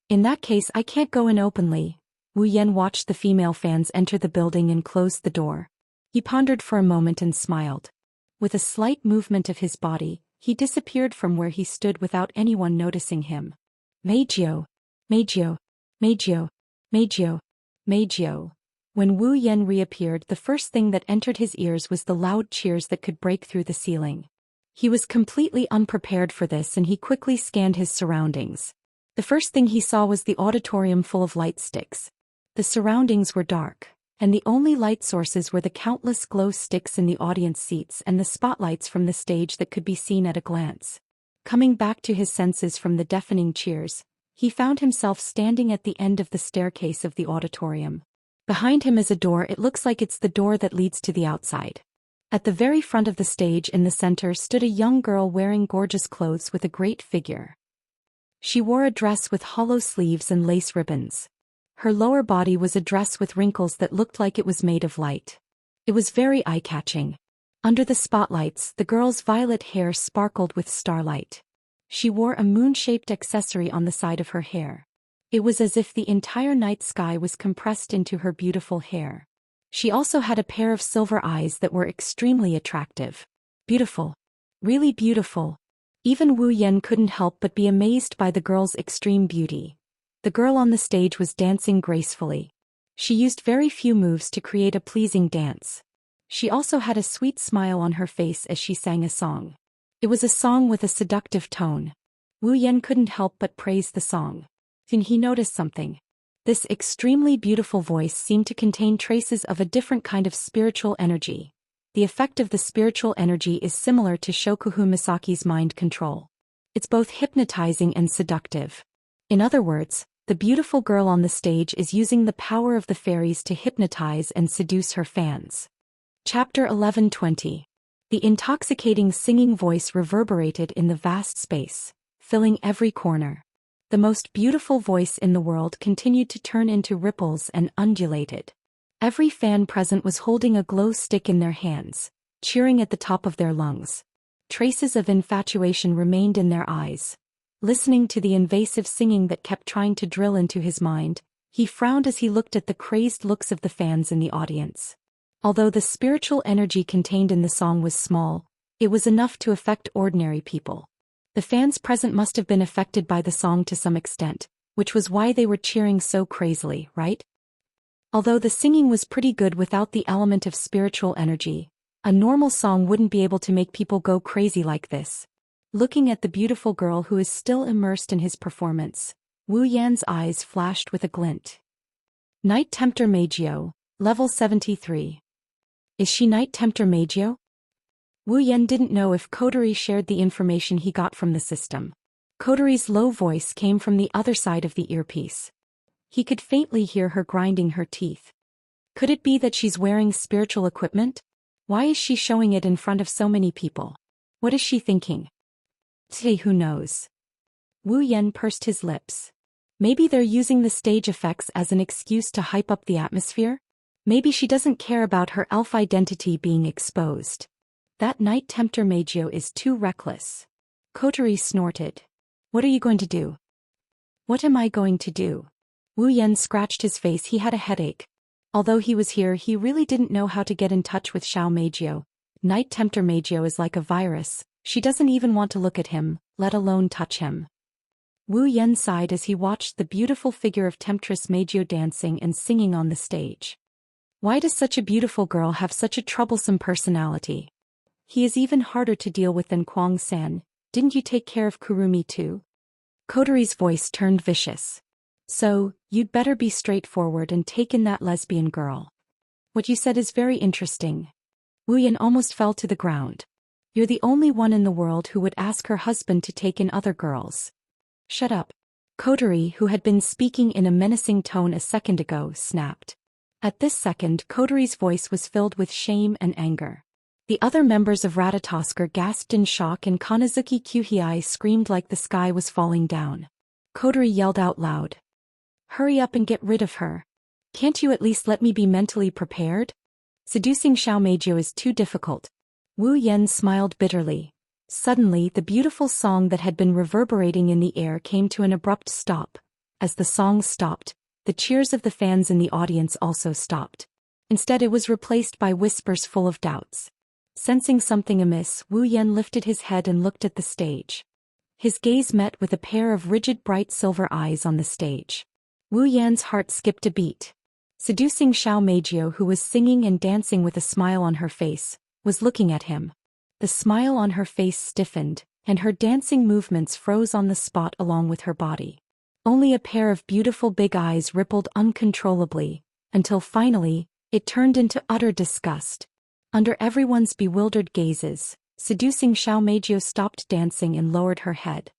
In that case, I can't go in openly. Wu Yan watched the female fans enter the building and closed the door. He pondered for a moment and smiled. With a slight movement of his body, he disappeared from where he stood without anyone noticing him. Meijio, Meijio, Meijio, Meijio, Meijio. When Wu Yan reappeared, the first thing that entered his ears was the loud cheers that could break through the ceiling. He was completely unprepared for this and he quickly scanned his surroundings. The first thing he saw was the auditorium full of light sticks. The surroundings were dark, and the only light sources were the countless glow sticks in the audience seats and the spotlights from the stage that could be seen at a glance. Coming back to his senses from the deafening cheers, he found himself standing at the end of the staircase of the auditorium. Behind him is a door. It looks like it's the door that leads to the outside. At the very front of the stage in the center stood a young girl wearing gorgeous clothes with a great figure. She wore a dress with hollow sleeves and lace ribbons. Her lower body was a dress with wrinkles that looked like it was made of light. It was very eye-catching. Under the spotlights, the girl's violet hair sparkled with starlight. She wore a moon-shaped accessory on the side of her hair. It was as if the entire night sky was compressed into her beautiful hair. She also had a pair of silver eyes that were extremely attractive. Beautiful. Really beautiful. Even Wu Yan couldn't help but be amazed by the girl's extreme beauty. The girl on the stage was dancing gracefully. She used very few moves to create a pleasing dance. She also had a sweet smile on her face as she sang a song. It was a song with a seductive tone. Wu Yan couldn't help but praise the song. Then he noticed something. This extremely beautiful voice seemed to contain traces of a different kind of spiritual energy. The effect of the spiritual energy is similar to Shokuhu Misaki's mind control. It's both hypnotizing and seductive. In other words, the beautiful girl on the stage is using the power of the fairies to hypnotize and seduce her fans. Chapter 11:20. The intoxicating singing voice reverberated in the vast space, filling every corner. The most beautiful voice in the world continued to turn into ripples and undulated. Every fan present was holding a glow stick in their hands, cheering at the top of their lungs. Traces of infatuation remained in their eyes. Listening to the invasive singing that kept trying to drill into his mind, he frowned as he looked at the crazed looks of the fans in the audience. Although the spiritual energy contained in the song was small, it was enough to affect ordinary people. The fans present must have been affected by the song to some extent, which was why they were cheering so crazily, right? Although the singing was pretty good without the element of spiritual energy, a normal song wouldn't be able to make people go crazy like this. Looking at the beautiful girl who is still immersed in his performance, Wu Yan's eyes flashed with a glint. Night Tempter Meijio, level 73. Is she Night Tempter Meijio? Wu Yan didn't know if Kotori shared the information he got from the system. Kotori's low voice came from the other side of the earpiece. He could faintly hear her grinding her teeth. Could it be that she's wearing spiritual equipment? Why is she showing it in front of so many people? What is she thinking? Who knows? Wu Yan pursed his lips. Maybe they're using the stage effects as an excuse to hype up the atmosphere? Maybe she doesn't care about her elf identity being exposed. That Night Tempter Meijio is too reckless. Kotori snorted. What are you going to do? What am I going to do? Wu Yan scratched his face. He had a headache. Although he was here, he really didn't know how to get in touch with Xiao Meijio. Night Tempter Meijio is like a virus. She doesn't even want to look at him, let alone touch him. Wu Yan sighed as he watched the beautiful figure of Temptress Meijio dancing and singing on the stage. Why does such a beautiful girl have such a troublesome personality? He is even harder to deal with than Kwang-san. Didn't you take care of Kurumi too? Kotori's voice turned vicious. So, you'd better be straightforward and take in that lesbian girl. What you said is very interesting. Wu Yan almost fell to the ground. You're the only one in the world who would ask her husband to take in other girls. Shut up. Kotori, who had been speaking in a menacing tone a second ago, snapped. At this second, Kotori's voice was filled with shame and anger. The other members of Ratatosker gasped in shock and Kanazuki Kyuhei screamed like the sky was falling down. Kotori yelled out loud. Hurry up and get rid of her. Can't you at least let me be mentally prepared? Seducing Xiaomeijio is too difficult. Wu Yan smiled bitterly. Suddenly the beautiful song that had been reverberating in the air came to an abrupt stop. As the song stopped, the cheers of the fans in the audience also stopped. Instead it was replaced by whispers full of doubts. Sensing something amiss, Wu Yan lifted his head and looked at the stage. His gaze met with a pair of rigid bright silver eyes on the stage. Wu Yan's heart skipped a beat. Seducing Xiaomeijio, who was singing and dancing with a smile on her face, was looking at him. The smile on her face stiffened, and her dancing movements froze on the spot along with her body. Only a pair of beautiful big eyes rippled uncontrollably, until finally, it turned into utter disgust. Under everyone's bewildered gazes, seducing Xiaomeijio stopped dancing and lowered her head.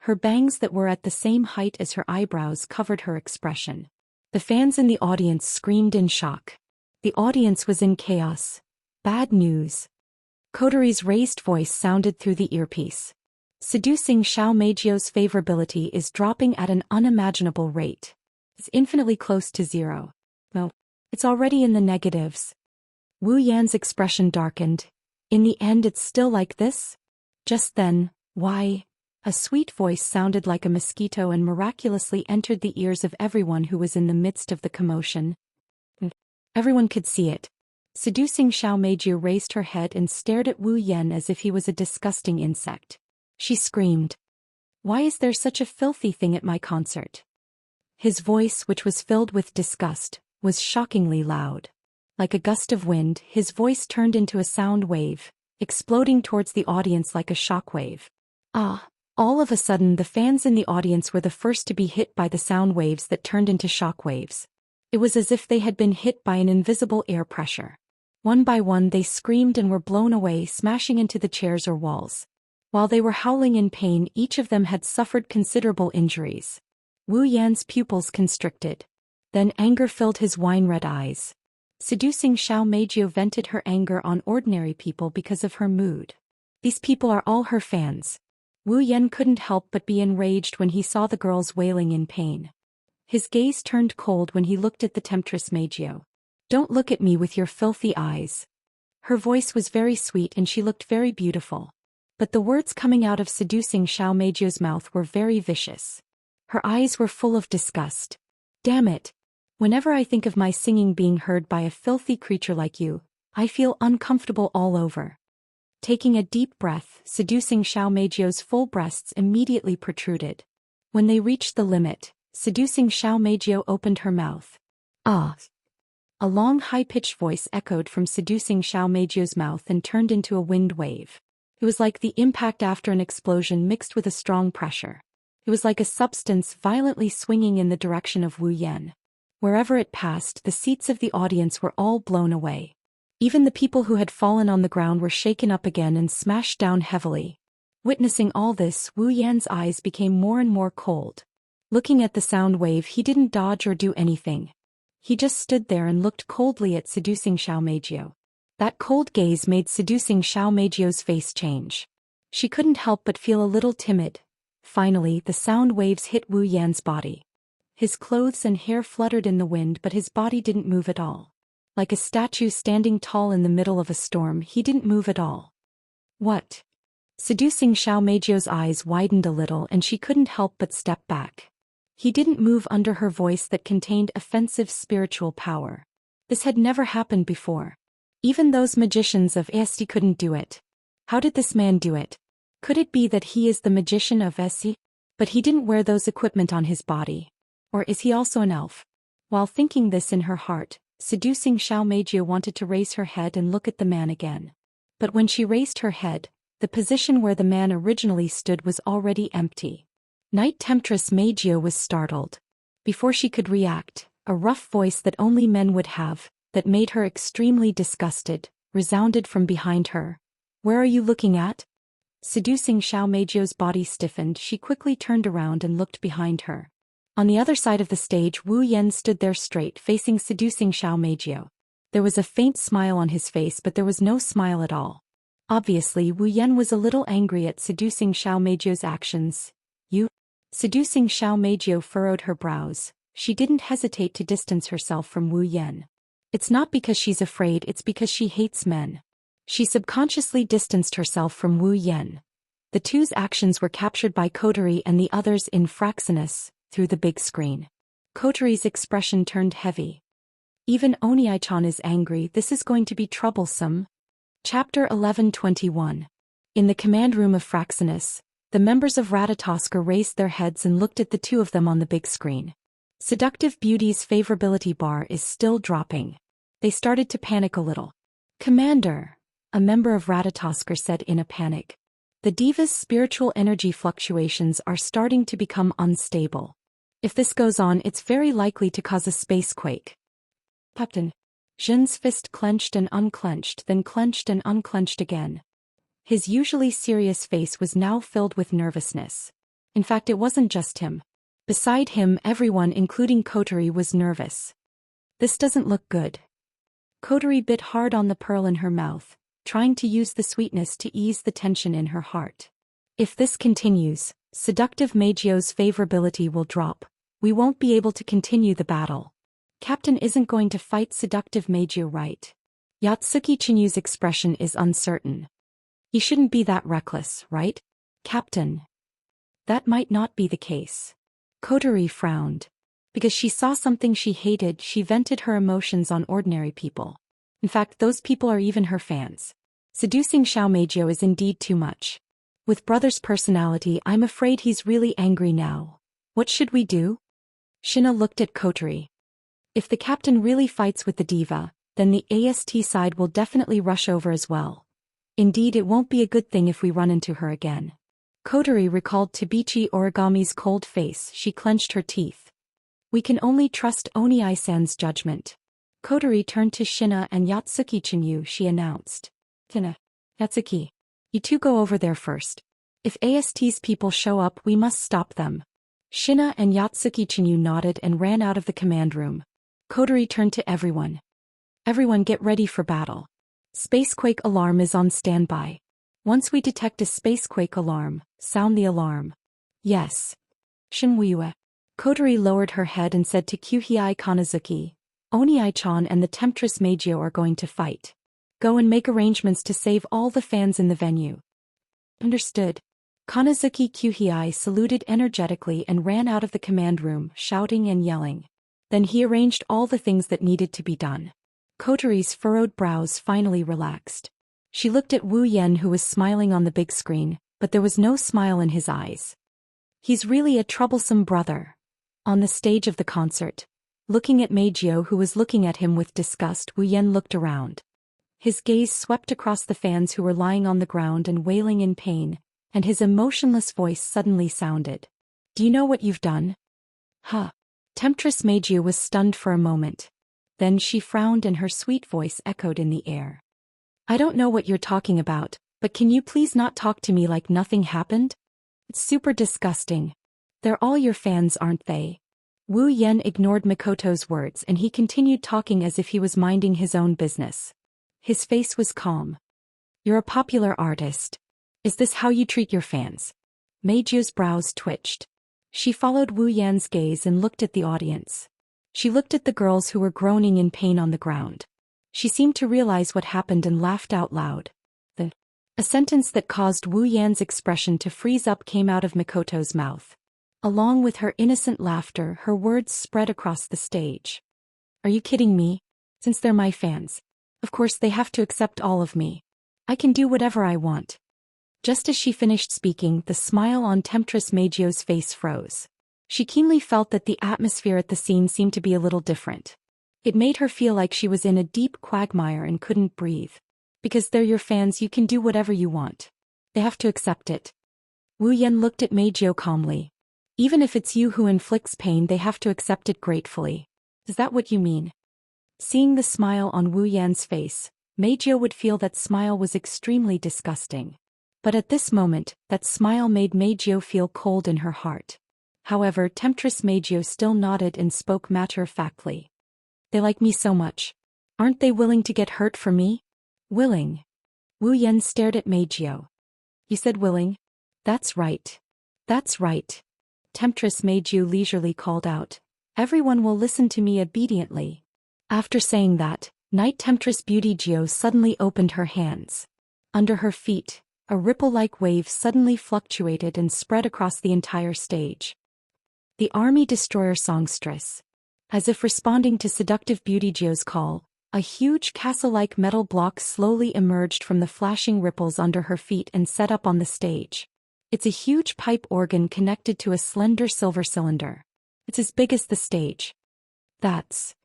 Her bangs that were at the same height as her eyebrows covered her expression. The fans in the audience screamed in shock. The audience was in chaos. Bad news. Kotori's raised voice sounded through the earpiece. Seducing Xiaomeijio's favorability is dropping at an unimaginable rate. It's infinitely close to zero. No, it's already in the negatives. Wu Yan's expression darkened. In the end it's still like this? Just then, why? A sweet voice sounded like a mosquito and miraculously entered the ears of everyone who was in the midst of the commotion. Everyone could see it. Seducing Xiaomeijio raised her head and stared at Wu Yan as if he was a disgusting insect. She screamed. Why is there such a filthy thing at my concert? His voice, which was filled with disgust, was shockingly loud. Like a gust of wind, his voice turned into a sound wave, exploding towards the audience like a shock wave. Ah! All of a sudden the fans in the audience were the first to be hit by the sound waves that turned into shock waves. It was as if they had been hit by an invisible air pressure. One by one they screamed and were blown away, smashing into the chairs or walls. While they were howling in pain, each of them had suffered considerable injuries. Wu Yan's pupils constricted. Then anger filled his wine-red eyes. Seducing Xiaomeijio vented her anger on ordinary people because of her mood. These people are all her fans. Wu Yan couldn't help but be enraged when he saw the girls wailing in pain. His gaze turned cold when he looked at the temptress Meijio. Don't look at me with your filthy eyes. Her voice was very sweet and she looked very beautiful. But the words coming out of seducing Xiaomeijio's mouth were very vicious. Her eyes were full of disgust. Damn it! Whenever I think of my singing being heard by a filthy creature like you, I feel uncomfortable all over. Taking a deep breath, seducing Xiaomeijio's full breasts immediately protruded. When they reached the limit, seducing Xiaomeijio opened her mouth. Ah! A long high-pitched voice echoed from seducing Xiaomeijio's mouth and turned into a wind wave. It was like the impact after an explosion mixed with a strong pressure. It was like a substance violently swinging in the direction of Wu Yan. Wherever it passed, the seats of the audience were all blown away. Even the people who had fallen on the ground were shaken up again and smashed down heavily. Witnessing all this, Wu Yan's eyes became more and more cold. Looking at the sound wave, he didn't dodge or do anything. He just stood there and looked coldly at seducing Xiaomeijio. That cold gaze made seducing Xiaomeijio's face change. She couldn't help but feel a little timid. Finally, the sound waves hit Wu Yan's body. His clothes and hair fluttered in the wind, but his body didn't move at all. Like a statue standing tall in the middle of a storm, he didn't move at all. What? Seducing Xiaomeijio's eyes widened a little and she couldn't help but step back. He didn't move under her voice that contained offensive spiritual power. This had never happened before. Even those magicians of Esti couldn't do it. How did this man do it? Could it be that he is the magician of Esti? But he didn't wear those equipment on his body. Or is he also an elf? While thinking this in her heart, seducing Xiaomeijio wanted to raise her head and look at the man again. But when she raised her head, the position where the man originally stood was already empty. Night Temptress Meijio was startled. Before she could react, a rough voice that only men would have, that made her extremely disgusted, resounded from behind her. Where are you looking at? Seducing Xiaomeijio's body stiffened, she quickly turned around and looked behind her. On the other side of the stage, Wu Yan stood there straight, facing seducing Xiaomeijio. There was a faint smile on his face, but there was no smile at all. Obviously, Wu Yan was a little angry at seducing Xiao Meijio's actions. Seducing Xiao Meijio furrowed her brows. She didn't hesitate to distance herself from Wu Yan. It's not because she's afraid, it's because she hates men. She subconsciously distanced herself from Wu Yan. The two's actions were captured by Kotori and the others in Fraxinus, through the big screen. Kotori's expression turned heavy. Even Onii-chan is angry, this is going to be troublesome. Chapter 11:21. In the command room of Fraxinus, the members of Ratatosker raised their heads and looked at the two of them on the big screen. Seductive Beauty's favorability bar is still dropping. They started to panic a little. Commander, a member of Ratatosker said in a panic. The diva's spiritual energy fluctuations are starting to become unstable. If this goes on, it's very likely to cause a spacequake. Captain. Jin's fist clenched and unclenched, then clenched and unclenched again. His usually serious face was now filled with nervousness. In fact, it wasn't just him. Beside him, everyone, including Kotori, was nervous. This doesn't look good. Kotori bit hard on the pearl in her mouth, trying to use the sweetness to ease the tension in her heart. If this continues, seductive Meijio's favorability will drop. We won't be able to continue the battle. Captain isn't going to fight seductive Meijio, right? Yatsuki Chinyu's expression is uncertain. He shouldn't be that reckless, right? Captain. That might not be the case. Kotori frowned. Because she saw something she hated, she vented her emotions on ordinary people. In fact, those people are even her fans. Seducing Xiao Meijio is indeed too much. With brother's personality, I'm afraid he's really angry now. What should we do? Shina looked at Kotori. If the captain really fights with the diva, then the AST side will definitely rush over as well. Indeed, it won't be a good thing if we run into her again. Kotori recalled Tabichi Origami's cold face. She clenched her teeth. We can only trust Onii-san's judgment. Kotori turned to Shina and Yatsuki Chinyu. She announced. Tina. Yatsuki. You two go over there first. If AST's people show up, we must stop them. Shina and Yatsuki Chinyu nodded and ran out of the command room. Kotori turned to everyone. Everyone get ready for battle. Spacequake alarm is on standby. Once we detect a spacequake alarm, sound the alarm. Yes. Shinwuyue. Kotori lowered her head and said to Kyuhei Kanazuki, Onii-chan and the Temptress Meijio are going to fight. Go and make arrangements to save all the fans in the venue. Understood. Kanazuki Kyuhei saluted energetically and ran out of the command room, shouting and yelling. Then he arranged all the things that needed to be done. Kotori's furrowed brows finally relaxed. She looked at Wu Yan, who was smiling on the big screen, but there was no smile in his eyes. He's really a troublesome brother. On the stage of the concert, looking at Meijio, who was looking at him with disgust, Wu Yan looked around. His gaze swept across the fans who were lying on the ground and wailing in pain, and his emotionless voice suddenly sounded. Do you know what you've done? Huh. Temptress Meijio was stunned for a moment. Then she frowned and her sweet voice echoed in the air. I don't know what you're talking about, but can you please not talk to me like nothing happened? It's super disgusting. They're all your fans, aren't they? Wu Yan ignored Mikoto's words and he continued talking as if he was minding his own business. His face was calm. You're a popular artist. Is this how you treat your fans? Meijio's brows twitched. She followed Wu Yan's gaze and looked at the audience. She looked at the girls who were groaning in pain on the ground. She seemed to realize what happened and laughed out loud. A sentence that caused Wu Yan's expression to freeze up came out of Mikoto's mouth. Along with her innocent laughter, her words spread across the stage. Are you kidding me? Since they're my fans, of course they have to accept all of me. I can do whatever I want. Just as she finished speaking, the smile on Temptress Meijio's face froze. She keenly felt that the atmosphere at the scene seemed to be a little different. It made her feel like she was in a deep quagmire and couldn't breathe. Because they're your fans, you can do whatever you want. They have to accept it. Wu Yan looked at Meijio calmly. Even if it's you who inflicts pain, they have to accept it gratefully. Is that what you mean? Seeing the smile on Wu Yan's face, Meijio would feel that smile was extremely disgusting. But at this moment, that smile made Meijio feel cold in her heart. However, Temptress Meijio still nodded and spoke matter-of-factly. They like me so much. Aren't they willing to get hurt for me? Willing? Wu Yan stared at Meijio. You said willing? That's right. That's right. Temptress Meijio leisurely called out. Everyone will listen to me obediently. After saying that, Night Temptress Beauty Gio suddenly opened her hands. Under her feet, a ripple-like wave suddenly fluctuated and spread across the entire stage. The Army Destroyer Songstress. As if responding to seductive Beauty Gio's call, a huge castle-like metal block slowly emerged from the flashing ripples under her feet and set up on the stage. It's a huge pipe organ connected to a slender silver cylinder. It's as big as the stage. That's...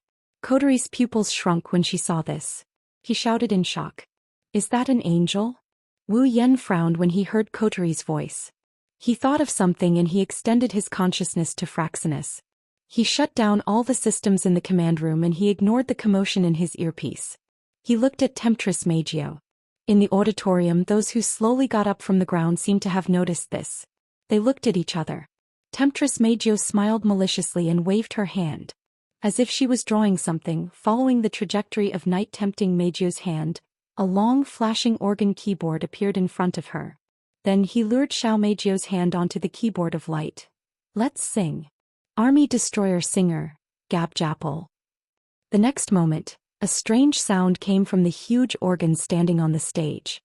Kotori's pupils shrunk when she saw this. He shouted in shock. Is that an angel? Wu Yan frowned when he heard Kotori's voice. He thought of something and he extended his consciousness to Fraxinus. He shut down all the systems in the command room and he ignored the commotion in his earpiece. He looked at Temptress Meijio. In the auditorium, those who slowly got up from the ground seemed to have noticed this. They looked at each other. Temptress Meijio smiled maliciously and waved her hand. As if she was drawing something, following the trajectory of night-tempting Meijio's hand, a long flashing organ keyboard appeared in front of her. Then he lured Xiao Meijio's hand onto the keyboard of light. Let's sing. Army Destroyer Singer, Gab Japple. The next moment, a strange sound came from the huge organ standing on the stage.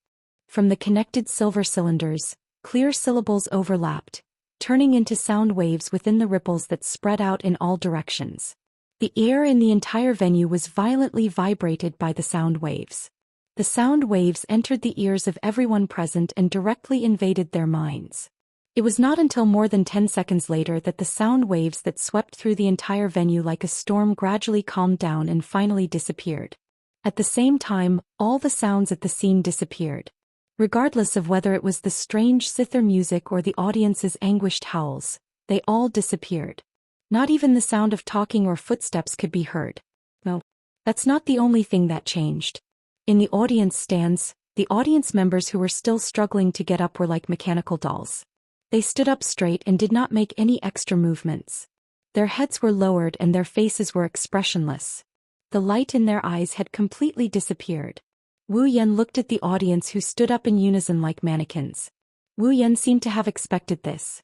From the connected silver cylinders, clear syllables overlapped, turning into sound waves within the ripples that spread out in all directions. The air in the entire venue was violently vibrated by the sound waves. The sound waves entered the ears of everyone present and directly invaded their minds. It was not until more than 10 seconds later that the sound waves that swept through the entire venue like a storm gradually calmed down and finally disappeared. At the same time, all the sounds at the scene disappeared. Regardless of whether it was the strange zither music or the audience's anguished howls, they all disappeared. Not even the sound of talking or footsteps could be heard. No, that's not the only thing that changed. In the audience stands, the audience members who were still struggling to get up were like mechanical dolls. They stood up straight and did not make any extra movements. Their heads were lowered and their faces were expressionless. The light in their eyes had completely disappeared. Wu Yan looked at the audience who stood up in unison like mannequins. Wu Yan seemed to have expected this.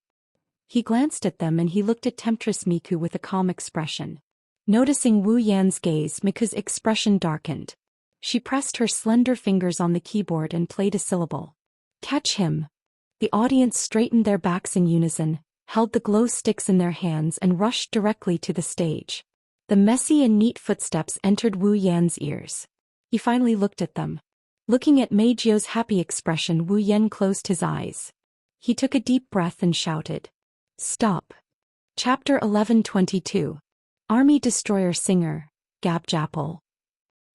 He glanced at them and he looked at Temptress Miku with a calm expression. Noticing Wu Yan's gaze, Miku's expression darkened. She pressed her slender fingers on the keyboard and played a syllable. Catch him. The audience straightened their backs in unison, held the glow sticks in their hands and rushed directly to the stage. The messy and neat footsteps entered Wu Yan's ears. He finally looked at them. Looking at Meijio's happy expression, Wu Yan closed his eyes. He took a deep breath and shouted. Stop. Chapter 1122. Army Destroyer Singer, Gab Japple.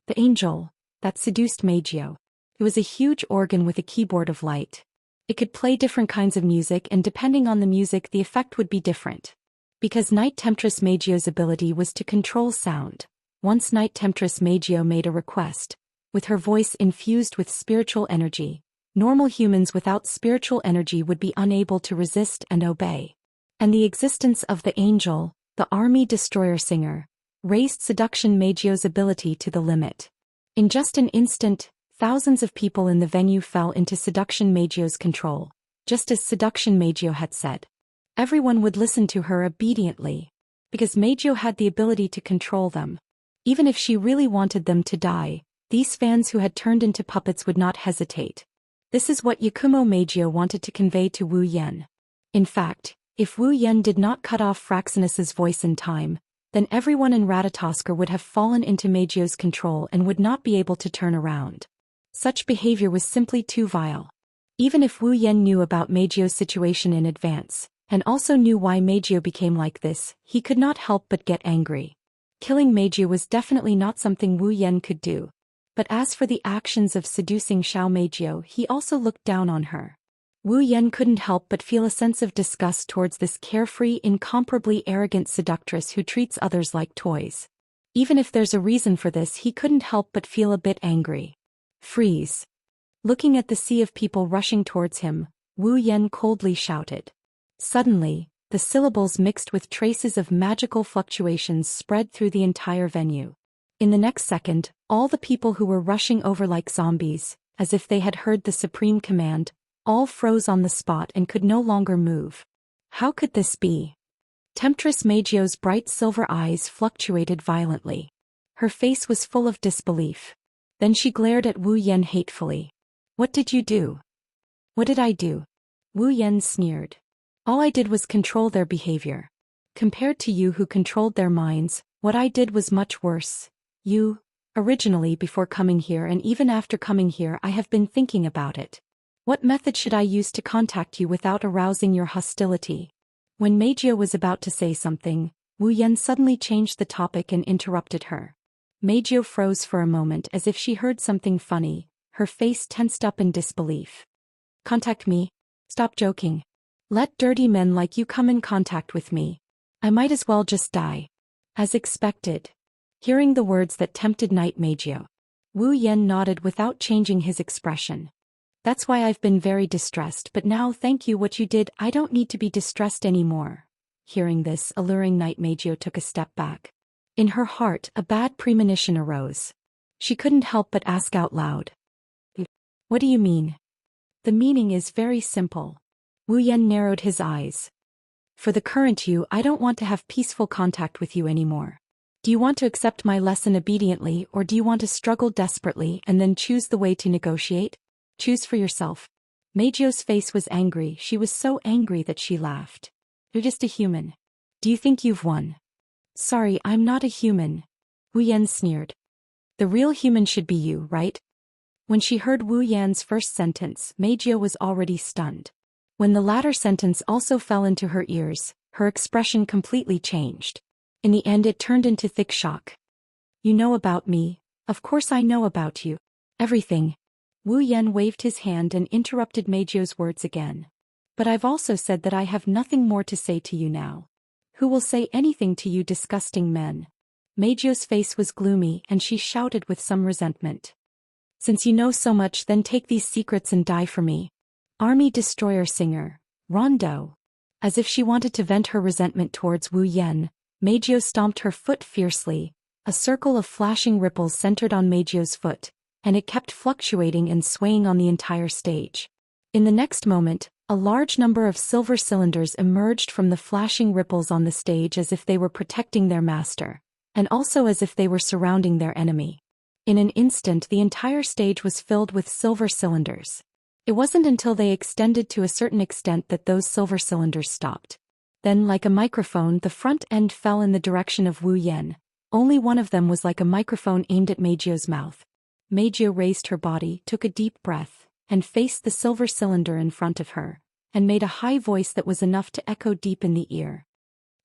The angel, that seduced Meijio. It was a huge organ with a keyboard of light. It could play different kinds of music and depending on the music the effect would be different. Because Night Temptress Meijio's ability was to control sound, once Night Temptress Meijio made a request, with her voice infused with spiritual energy, normal humans without spiritual energy would be unable to resist and obey. And the existence of the angel, the Army Destroyer Singer, raised Seduction Meijio's ability to the limit. In just an instant, thousands of people in the venue fell into Seduction Meijio's control, just as Seduction Meijio had said. Everyone would listen to her obediently, because Meijio had the ability to control them. Even if she really wanted them to die, these fans who had turned into puppets would not hesitate. This is what Yakumo Meijio wanted to convey to Wu Yan. In fact, if Wu Yan did not cut off Fraxinus's voice in time, then everyone in Ratatoskr would have fallen into Meijio's control and would not be able to turn around. Such behavior was simply too vile. Even if Wu Yan knew about Meijio's situation in advance, and also knew why Meijio became like this, he could not help but get angry. Killing Meijio was definitely not something Wu Yan could do. But as for the actions of seducing Xiao Meijio, he also looked down on her. Wu Yan couldn't help but feel a sense of disgust towards this carefree, incomparably arrogant seductress who treats others like toys. Even if there's a reason for this, he couldn't help but feel a bit angry. Freeze. Looking at the sea of people rushing towards him, Wu Yan coldly shouted. Suddenly, the syllables mixed with traces of magical fluctuations spread through the entire venue. In the next second, All the people who were rushing over like zombies, as if they had heard the supreme command, all froze on the spot and could no longer move. How could this be? Temptress Meijio's bright silver eyes fluctuated violently. Her face was full of disbelief. Then she glared at Wu Yan hatefully. What did you do? What did I do? Wu Yan sneered. All I did was control their behavior. Compared to you who controlled their minds, what I did was much worse. You, originally before coming here and even after coming here I have been thinking about it. What method should I use to contact you without arousing your hostility? When Meijio was about to say something, Wu Yan suddenly changed the topic and interrupted her. Meijio froze for a moment as if she heard something funny, her face tensed up in disbelief. Contact me? Stop joking. Let dirty men like you come in contact with me. I might as well just die. As expected. Hearing the words that tempted Knight Meijio, Wu Yan nodded without changing his expression. That's why I've been very distressed, but now thank you what you did, I don't need to be distressed anymore. Hearing this, alluring Knight Meijio took a step back. In her heart, a bad premonition arose. She couldn't help but ask out loud. What do you mean? The meaning is very simple. Wu Yan narrowed his eyes. For the current you, I don't want to have peaceful contact with you anymore. Do you want to accept my lesson obediently, or do you want to struggle desperately and then choose the way to negotiate? Choose for yourself. Meijio's face was angry. She was so angry that she laughed. You're just a human. Do you think you've won? Sorry, I'm not a human. Wu Yan sneered. The real human should be you, right? When she heard Wu Yan's first sentence, Meijio was already stunned. When the latter sentence also fell into her ears, her expression completely changed. In the end it turned into thick shock. You know about me? Of course I know about you. Everything. Wu Yan waved his hand and interrupted Meijio's words again. But I've also said that I have nothing more to say to you now. Who will say anything to you disgusting men? Meijio's face was gloomy and she shouted with some resentment. Since you know so much, then take these secrets and die for me. Army Destroyer Singer, Rondo. As if she wanted to vent her resentment towards Wu Yan, Meijio stomped her foot fiercely. A circle of flashing ripples centered on Meijio's foot, and it kept fluctuating and swaying on the entire stage. In the next moment, a large number of silver cylinders emerged from the flashing ripples on the stage as if they were protecting their master, and also as if they were surrounding their enemy. In an instant the entire stage was filled with silver cylinders. It wasn't until they extended to a certain extent that those silver cylinders stopped. Then, like a microphone, the front end fell in the direction of Wu Yan. Only one of them was like a microphone aimed at Meijio's mouth. Meijio raised her body, took a deep breath, and faced the silver cylinder in front of her, and made a high voice that was enough to echo deep in the ear.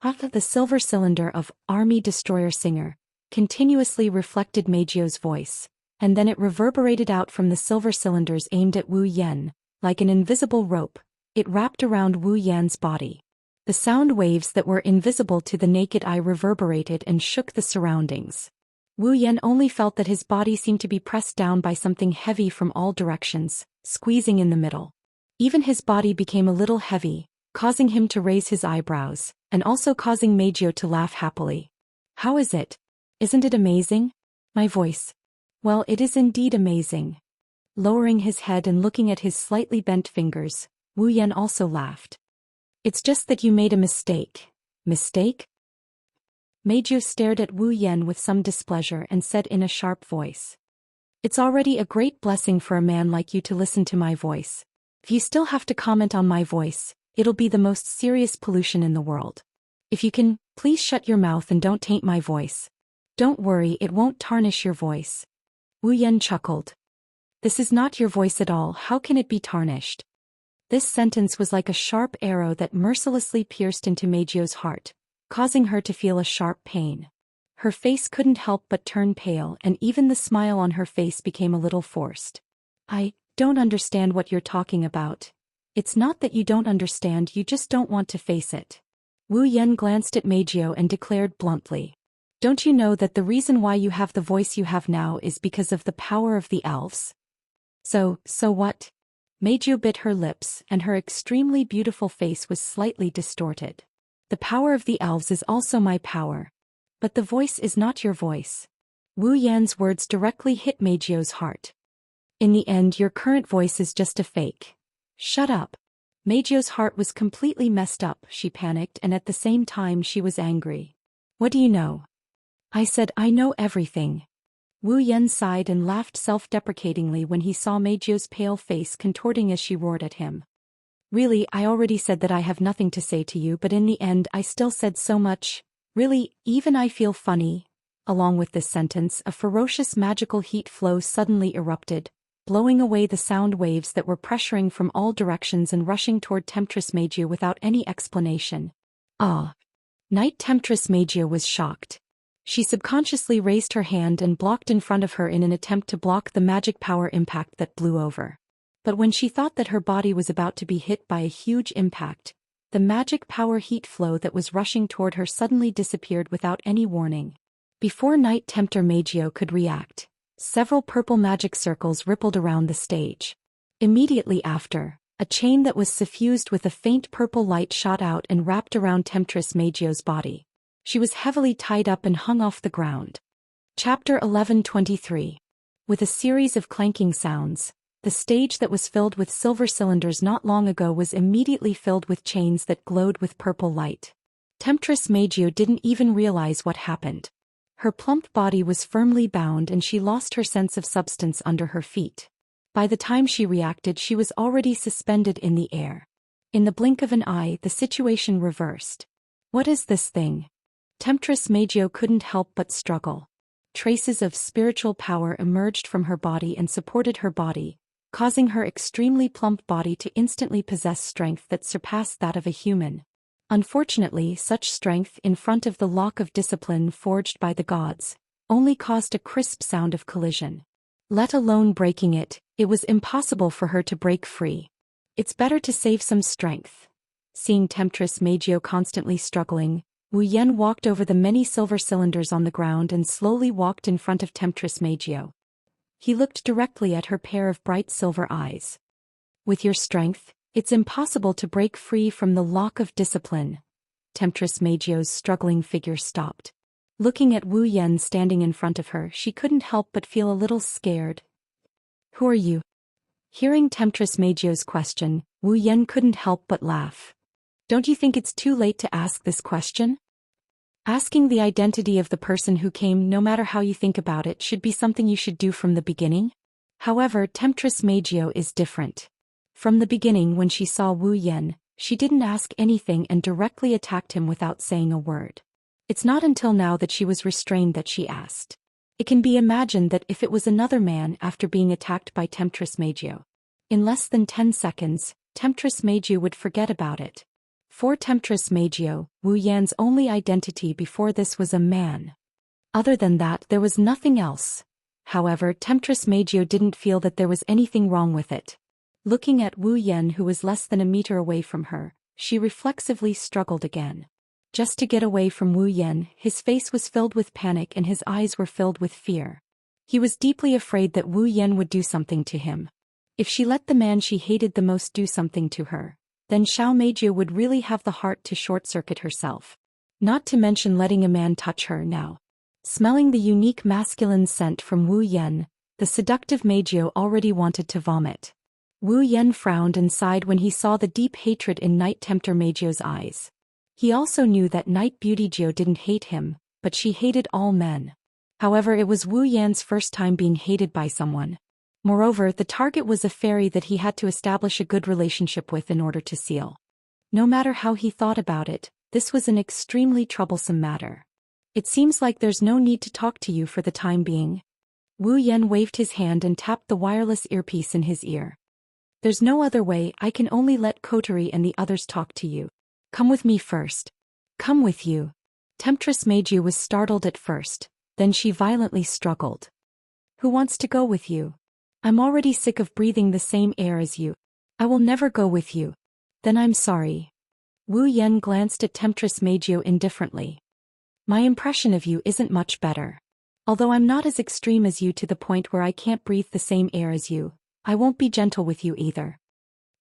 The silver cylinder of Army Destroyer Singer continuously reflected Meijio's voice, and then it reverberated out from the silver cylinders aimed at Wu Yan. Like an invisible rope, it wrapped around Wu Yan's body. The sound waves that were invisible to the naked eye reverberated and shook the surroundings. Wu Yan only felt that his body seemed to be pressed down by something heavy from all directions, squeezing in the middle. Even his body became a little heavy, causing him to raise his eyebrows, and also causing Meijio to laugh happily. How is it? Isn't it amazing? My voice. Well, it is indeed amazing. Lowering his head and looking at his slightly bent fingers, Wu Yan also laughed. It's just that you made a mistake. Mistake? Meijio stared at Wu Yan with some displeasure and said in a sharp voice. It's already a great blessing for a man like you to listen to my voice. If you still have to comment on my voice, it'll be the most serious pollution in the world. If you can, please shut your mouth and don't taint my voice. Don't worry, it won't tarnish your voice. Wu Yan chuckled. This is not your voice at all, how can it be tarnished? This sentence was like a sharp arrow that mercilessly pierced into Meijio's heart, causing her to feel a sharp pain. Her face couldn't help but turn pale, and even the smile on her face became a little forced. I don't understand what you're talking about. It's not that you don't understand, you just don't want to face it. Wu Yan glanced at Meijio and declared bluntly. Don't you know that the reason why you have the voice you have now is because of the power of the elves? So what? Meijio bit her lips, and her extremely beautiful face was slightly distorted. The power of the elves is also my power. But the voice is not your voice. Wu Yan's words directly hit Meijio's heart. In the end, your current voice is just a fake. Shut up. Meijio's heart was completely messed up. She panicked, and at the same time she was angry. What do you know? I said I know everything. Wu Yan sighed and laughed self-deprecatingly when he saw Meijio's pale face contorting as she roared at him. Really, I already said that I have nothing to say to you, but in the end I still said so much. Really, even I feel funny. Along with this sentence, a ferocious magical heat flow suddenly erupted, blowing away the sound waves that were pressuring from all directions and rushing toward Temptress Meijio without any explanation. Ah! Knight Temptress Meijio was shocked. She subconsciously raised her hand and blocked in front of her in an attempt to block the magic power impact that blew over. But when she thought that her body was about to be hit by a huge impact, the magic power heat flow that was rushing toward her suddenly disappeared without any warning. Before Knight Tempter Meijio could react, several purple magic circles rippled around the stage. Immediately after, a chain that was suffused with a faint purple light shot out and wrapped around Temptress Meijio's body. She was heavily tied up and hung off the ground. Chapter 11:23. With a series of clanking sounds, the stage that was filled with silver cylinders not long ago was immediately filled with chains that glowed with purple light. Temptress Meijio didn't even realize what happened. Her plump body was firmly bound and she lost her sense of substance under her feet. By the time she reacted, she was already suspended in the air. In the blink of an eye, the situation reversed. What is this thing? Temptress Meijio couldn't help but struggle. Traces of spiritual power emerged from her body and supported her body, causing her extremely plump body to instantly possess strength that surpassed that of a human. Unfortunately, such strength in front of the lock of discipline forged by the gods only caused a crisp sound of collision. Let alone breaking it, it was impossible for her to break free. It's better to save some strength. Seeing Temptress Meijio constantly struggling, Wu Yan walked over the many silver cylinders on the ground and slowly walked in front of Temptress Meijio. He looked directly at her pair of bright silver eyes. With your strength, it's impossible to break free from the lock of discipline. Temptress Meijio's struggling figure stopped. Looking at Wu Yan standing in front of her, she couldn't help but feel a little scared. Who are you? Hearing Temptress Meijio's question, Wu Yan couldn't help but laugh. Don't you think it's too late to ask this question? Asking the identity of the person who came, no matter how you think about it, should be something you should do from the beginning. However, Temptress Meijio is different. From the beginning, when she saw Wu Yan, she didn't ask anything and directly attacked him without saying a word. It's not until now that she was restrained that she asked. It can be imagined that if it was another man after being attacked by Temptress Meijio, in less than 10 seconds, Temptress Meijio would forget about it. For Temptress Meijio, Wu Yan's only identity before this was a man. Other than that, there was nothing else. However, Temptress Meijio didn't feel that there was anything wrong with it. Looking at Wu Yan, who was less than a meter away from her, she reflexively struggled again. Just to get away from Wu Yan, his face was filled with panic and his eyes were filled with fear. He was deeply afraid that Wu Yan would do something to him. If she let the man she hated the most do something to her, then Xiao Meijio would really have the heart to short-circuit herself. Not to mention letting a man touch her now. Smelling the unique masculine scent from Wu Yan, the seductive Meijio already wanted to vomit. Wu Yan frowned and sighed when he saw the deep hatred in Knight Tempter Meijio's eyes. He also knew that Knight Beauty Jiu didn't hate him, but she hated all men. However, it was Wu Yan's first time being hated by someone. Moreover, the target was a fairy that he had to establish a good relationship with in order to seal. No matter how he thought about it, this was an extremely troublesome matter. It seems like there's no need to talk to you for the time being. Wu Yan waved his hand and tapped the wireless earpiece in his ear. There's no other way, I can only let Kotori and the others talk to you. Come with me first. Come with you. Temptress Meijio was startled at first, then she violently struggled. Who wants to go with you? I'm already sick of breathing the same air as you. I will never go with you. Then I'm sorry. Wu Yan glanced at Temptress Meijio indifferently. My impression of you isn't much better. Although I'm not as extreme as you to the point where I can't breathe the same air as you, I won't be gentle with you either.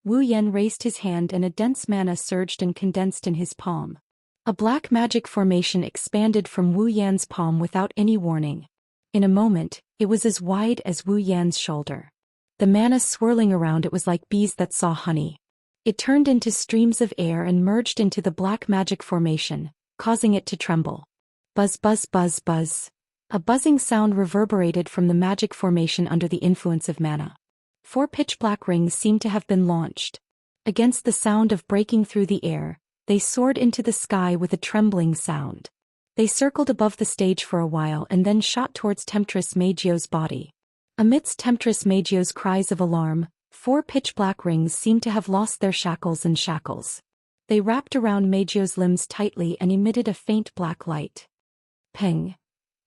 Wu Yan raised his hand and a dense mana surged and condensed in his palm. A black magic formation expanded from Wu Yan's palm without any warning. In a moment, it was as wide as Wu Yan's shoulder. The mana swirling around it was like bees that saw honey. It turned into streams of air and merged into the black magic formation, causing it to tremble. Buzz buzz buzz buzz. A buzzing sound reverberated from the magic formation under the influence of mana. 4 pitch-black rings seemed to have been launched. Against the sound of breaking through the air, they soared into the sky with a trembling sound. They circled above the stage for a while and then shot towards Temptress Magio's body. Amidst Temptress Magio's cries of alarm, 4 pitch-black rings seemed to have lost their shackles and shackles. They wrapped around Magio's limbs tightly and emitted a faint black light. Ping!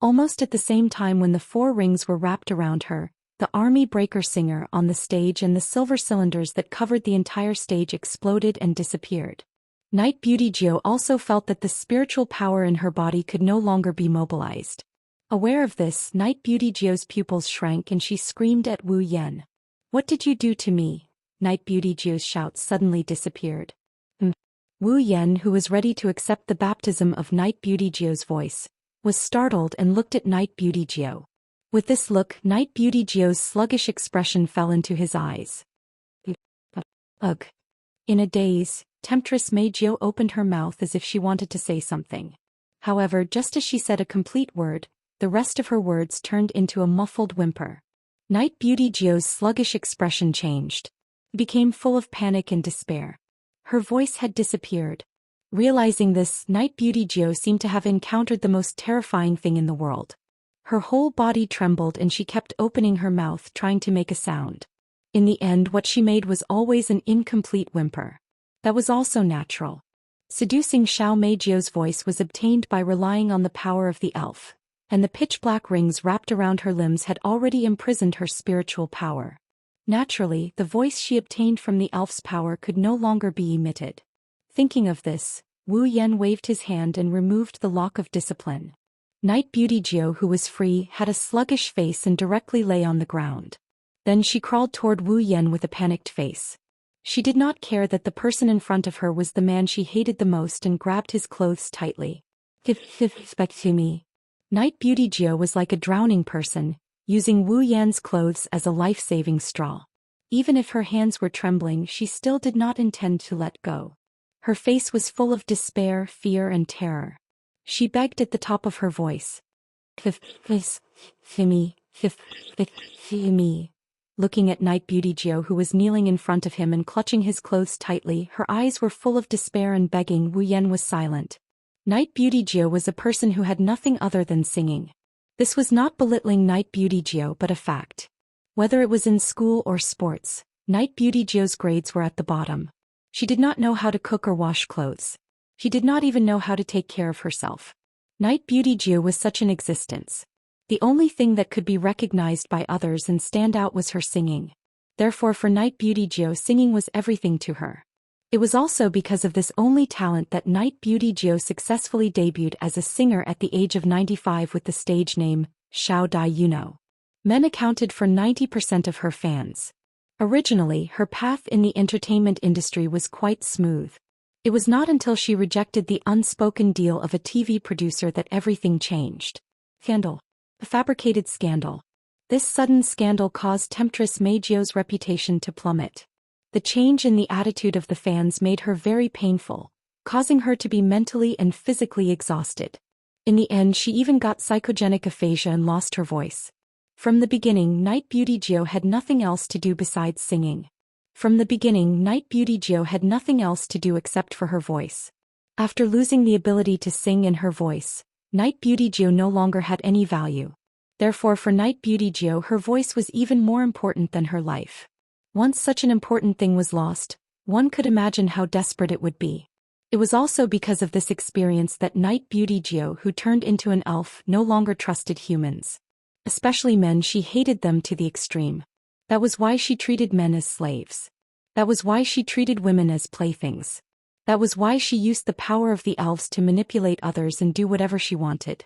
Almost at the same time when the 4 rings were wrapped around her, the army breaker singer on the stage and the silver cylinders that covered the entire stage exploded and disappeared. Night Beauty Jiu also felt that the spiritual power in her body could no longer be mobilized. Aware of this, Night Beauty Jiu's pupils shrank and she screamed at Wu Yan. "What did you do to me?" Night Beauty Jiu's shout suddenly disappeared. Wu Yan, who was ready to accept the baptism of Night Beauty Jiu's voice, was startled and looked at Night Beauty Jiu. With this look, Night Beauty Jiu's sluggish expression fell into his eyes. Ugh. In a daze, Temptress Magio opened her mouth as if she wanted to say something. However, just as she said a complete word, the rest of her words turned into a muffled whimper. Night Beauty Jiu's sluggish expression changed. It became full of panic and despair. Her voice had disappeared. Realizing this, Night Beauty Jiu seemed to have encountered the most terrifying thing in the world. Her whole body trembled and she kept opening her mouth trying to make a sound. In the end, what she made was always an incomplete whimper. That was also natural. Seducing Xiao Meijio's voice was obtained by relying on the power of the elf, and the pitch-black rings wrapped around her limbs had already imprisoned her spiritual power. Naturally, the voice she obtained from the elf's power could no longer be emitted. Thinking of this, Wu Yan waved his hand and removed the lock of discipline. Night Beauty Jiu, who was free, had a sluggish face and directly lay on the ground. Then she crawled toward Wu Yan with a panicked face. She did not care that the person in front of her was the man she hated the most and grabbed his clothes tightly. Respect to me. Night Beauty Jiu was like a drowning person, using Wu Yan's clothes as a life-saving straw. Even if her hands were trembling, she still did not intend to let go. Her face was full of despair, fear, and terror. She begged at the top of her voice. Me. Looking at Night Beauty Jiu, who was kneeling in front of him and clutching his clothes tightly, her eyes were full of despair and begging. Wu Yan was silent. Night Beauty Jiu was a person who had nothing other than singing. This was not belittling Night Beauty Jiu but a fact. Whether it was in school or sports, Night Beauty Jiu's grades were at the bottom. She did not know how to cook or wash clothes. She did not even know how to take care of herself. Night Beauty Jiu was such an existence. The only thing that could be recognized by others and stand out was her singing. Therefore, for Night Beauty Jiu, singing was everything to her. It was also because of this only talent that Night Beauty Jiu successfully debuted as a singer at the age of 95 with the stage name, Xiao Dai Yuno. Men accounted for 90% of her fans. Originally, her path in the entertainment industry was quite smooth. It was not until she rejected the unspoken deal of a TV producer that everything changed. Scandal. A fabricated scandal. This sudden scandal caused Temptress Magio's reputation to plummet. The change in the attitude of the fans made her very painful, causing her to be mentally and physically exhausted. In the end, she even got psychogenic aphasia and lost her voice. From the beginning, Night Beauty Jiu had nothing else to do besides singing. From the beginning, Night Beauty Jiu had nothing else to do except for her voice. After losing the ability to sing and her voice, Night Beauty Jiu no longer had any value. Therefore, for Night Beauty Jiu, her voice was even more important than her life. Once such an important thing was lost, one could imagine how desperate it would be. It was also because of this experience that Night Beauty Jiu, who turned into an elf, no longer trusted humans. Especially men. She hated them to the extreme. That was why she treated men as slaves. That was why she treated women as playthings. That was why she used the power of the elves to manipulate others and do whatever she wanted.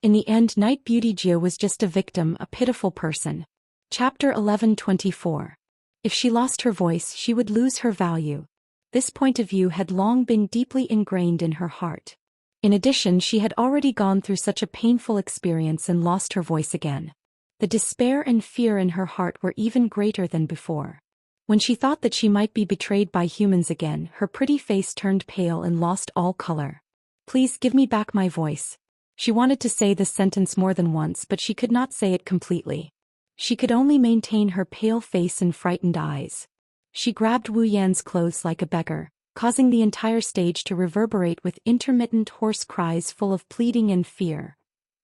In the end, Night Beauty Jiu was just a victim, a pitiful person. Chapter 1124. If she lost her voice, she would lose her value. This point of view had long been deeply ingrained in her heart. In addition, she had already gone through such a painful experience and lost her voice again. The despair and fear in her heart were even greater than before. When she thought that she might be betrayed by humans again, her pretty face turned pale and lost all color. "Please give me back my voice." She wanted to say this sentence more than once, but she could not say it completely. She could only maintain her pale face and frightened eyes. She grabbed Wu Yan's clothes like a beggar, causing the entire stage to reverberate with intermittent hoarse cries full of pleading and fear.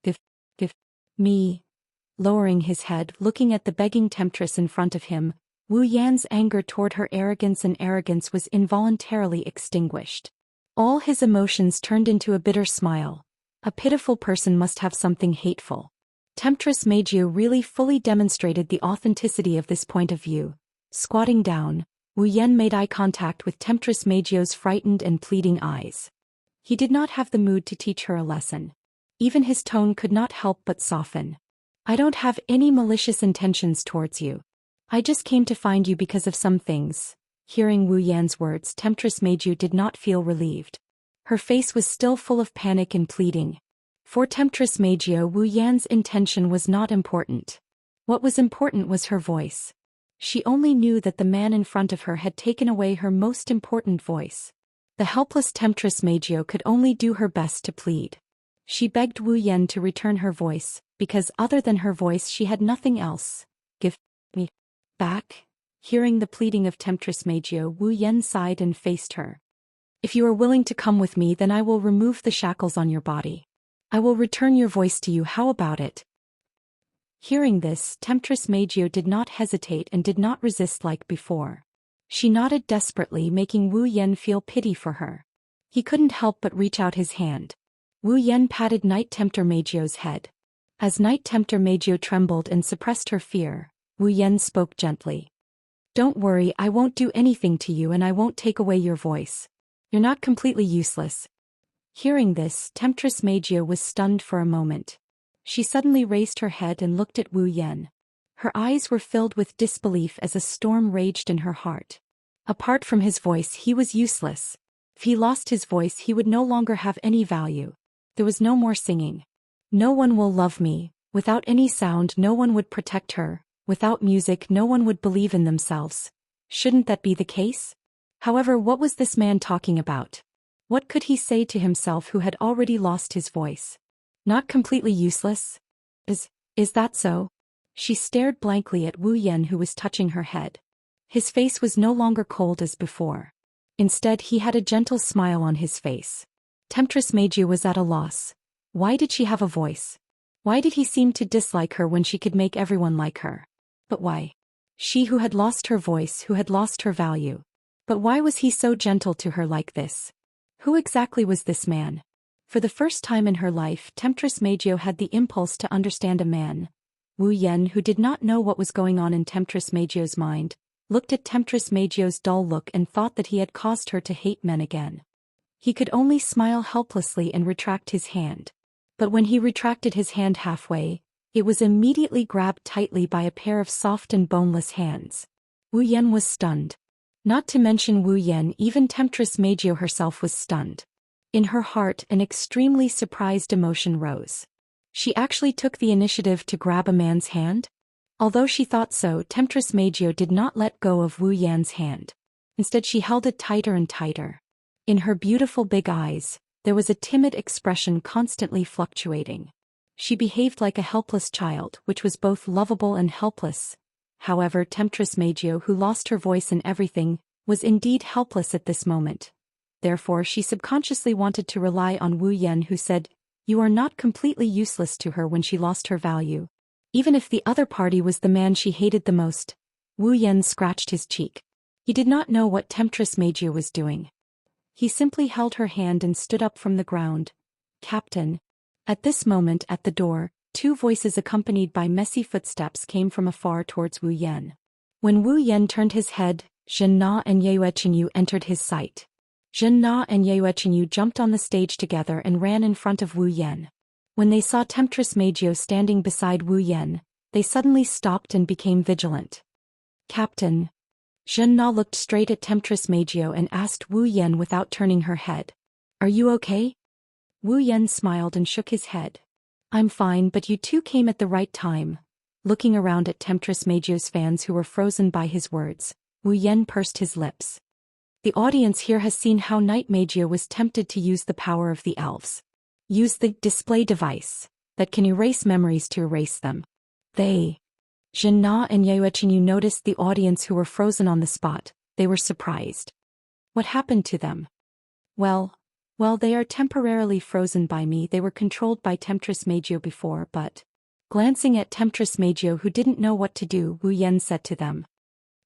Give me." Lowering his head, looking at the begging temptress in front of him, Wu Yan's anger toward her arrogance was involuntarily extinguished. All his emotions turned into a bitter smile. A pitiful person must have something hateful. Temptress Meijio really fully demonstrated the authenticity of this point of view. Squatting down, Wu Yan made eye contact with Temptress Meijio's frightened and pleading eyes. He did not have the mood to teach her a lesson. Even his tone could not help but soften. "I don't have any malicious intentions towards you. I just came to find you because of some things." Hearing Wu Yan's words, Temptress Meijio did not feel relieved. Her face was still full of panic and pleading. For Temptress Meijio, Wu Yan's intention was not important. What was important was her voice. She only knew that the man in front of her had taken away her most important voice. The helpless Temptress Meijio could only do her best to plead. She begged Wu Yan to return her voice, because other than her voice she had nothing else. "Give me back." Hearing the pleading of Temptress Meijio, Wu Yan sighed and faced her. "If you are willing to come with me, then I will remove the shackles on your body. I will return your voice to you. How about it?" Hearing this, Temptress Meijio did not hesitate and did not resist like before. She nodded desperately, making Wu Yan feel pity for her. He couldn't help but reach out his hand. Wu Yan patted Night Tempter Meijio's head. As Night Tempter Meijio trembled and suppressed her fear, Wu Yan spoke gently. "Don't worry, I won't do anything to you and I won't take away your voice. You're not completely useless." Hearing this, Temptress Meijio was stunned for a moment. She suddenly raised her head and looked at Wu Yan. Her eyes were filled with disbelief as a storm raged in her heart. Apart from his voice, he was useless. If he lost his voice, he would no longer have any value. There was no more singing. "No one will love me." Without any sound, no one would protect her. Without music, no one would believe in themselves. Shouldn't that be the case? However, what was this man talking about? What could he say to himself who had already lost his voice? Not completely useless? Is that so? She stared blankly at Wu Yan, who was touching her head. His face was no longer cold as before. Instead, he had a gentle smile on his face. Temptress Meijio was at a loss. Why did she have a voice? Why did he seem to dislike her when she could make everyone like her? But why? She who had lost her voice, who had lost her value. But why was he so gentle to her like this? Who exactly was this man? For the first time in her life, Temptress Meijio had the impulse to understand a man. Wu Yan, who did not know what was going on in Temptress Meijio's mind, looked at Temptress Meijio's dull look and thought that he had caused her to hate men again. He could only smile helplessly and retract his hand. But when he retracted his hand halfway, it was immediately grabbed tightly by a pair of soft and boneless hands. Wu Yan was stunned. Not to mention Wu Yan, even Temptress Meijio herself was stunned. In her heart, an extremely surprised emotion rose. She actually took the initiative to grab a man's hand? Although she thought so, Temptress Meijio did not let go of Wu Yan's hand. Instead, she held it tighter and tighter. In her beautiful big eyes, there was a timid expression constantly fluctuating. She behaved like a helpless child, which was both lovable and helpless. However, Temptress Meijio, who lost her voice and everything, was indeed helpless at this moment. Therefore, she subconsciously wanted to rely on Wu Yan, who said, "You are not completely useless," to her when she lost her value. Even if the other party was the man she hated the most. Wu Yan scratched his cheek. He did not know what Temptress Meijio was doing. He simply held her hand and stood up from the ground. "Captain." At this moment, at the door, two voices accompanied by messy footsteps came from afar towards Wu Yan. When Wu Yan turned his head, Zhen Na and Yue entered his sight. Zhen Na and Yue jumped on the stage together and ran in front of Wu Yan. When they saw Temptress Meijio standing beside Wu Yan, they suddenly stopped and became vigilant. "Captain." Zhen Na looked straight at Temptress Meijio and asked Wu Yan without turning her head. "Are you okay?" Wu Yan smiled and shook his head. I'm fine, but you two came at the right time. Looking around at Temptress Magio's fans who were frozen by his words, Wu Yan pursed his lips. The audience here has seen how Knight Magio was tempted to use the power of the elves. Use the display device that can erase memories to erase them. Xianxia and Yueqinyu noticed the audience who were frozen on the spot. They were surprised. What happened to them? Well, they are temporarily frozen by me. They were controlled by Temptress Magio before, but... Glancing at Temptress Magio who didn't know what to do, Wu Yan said to them.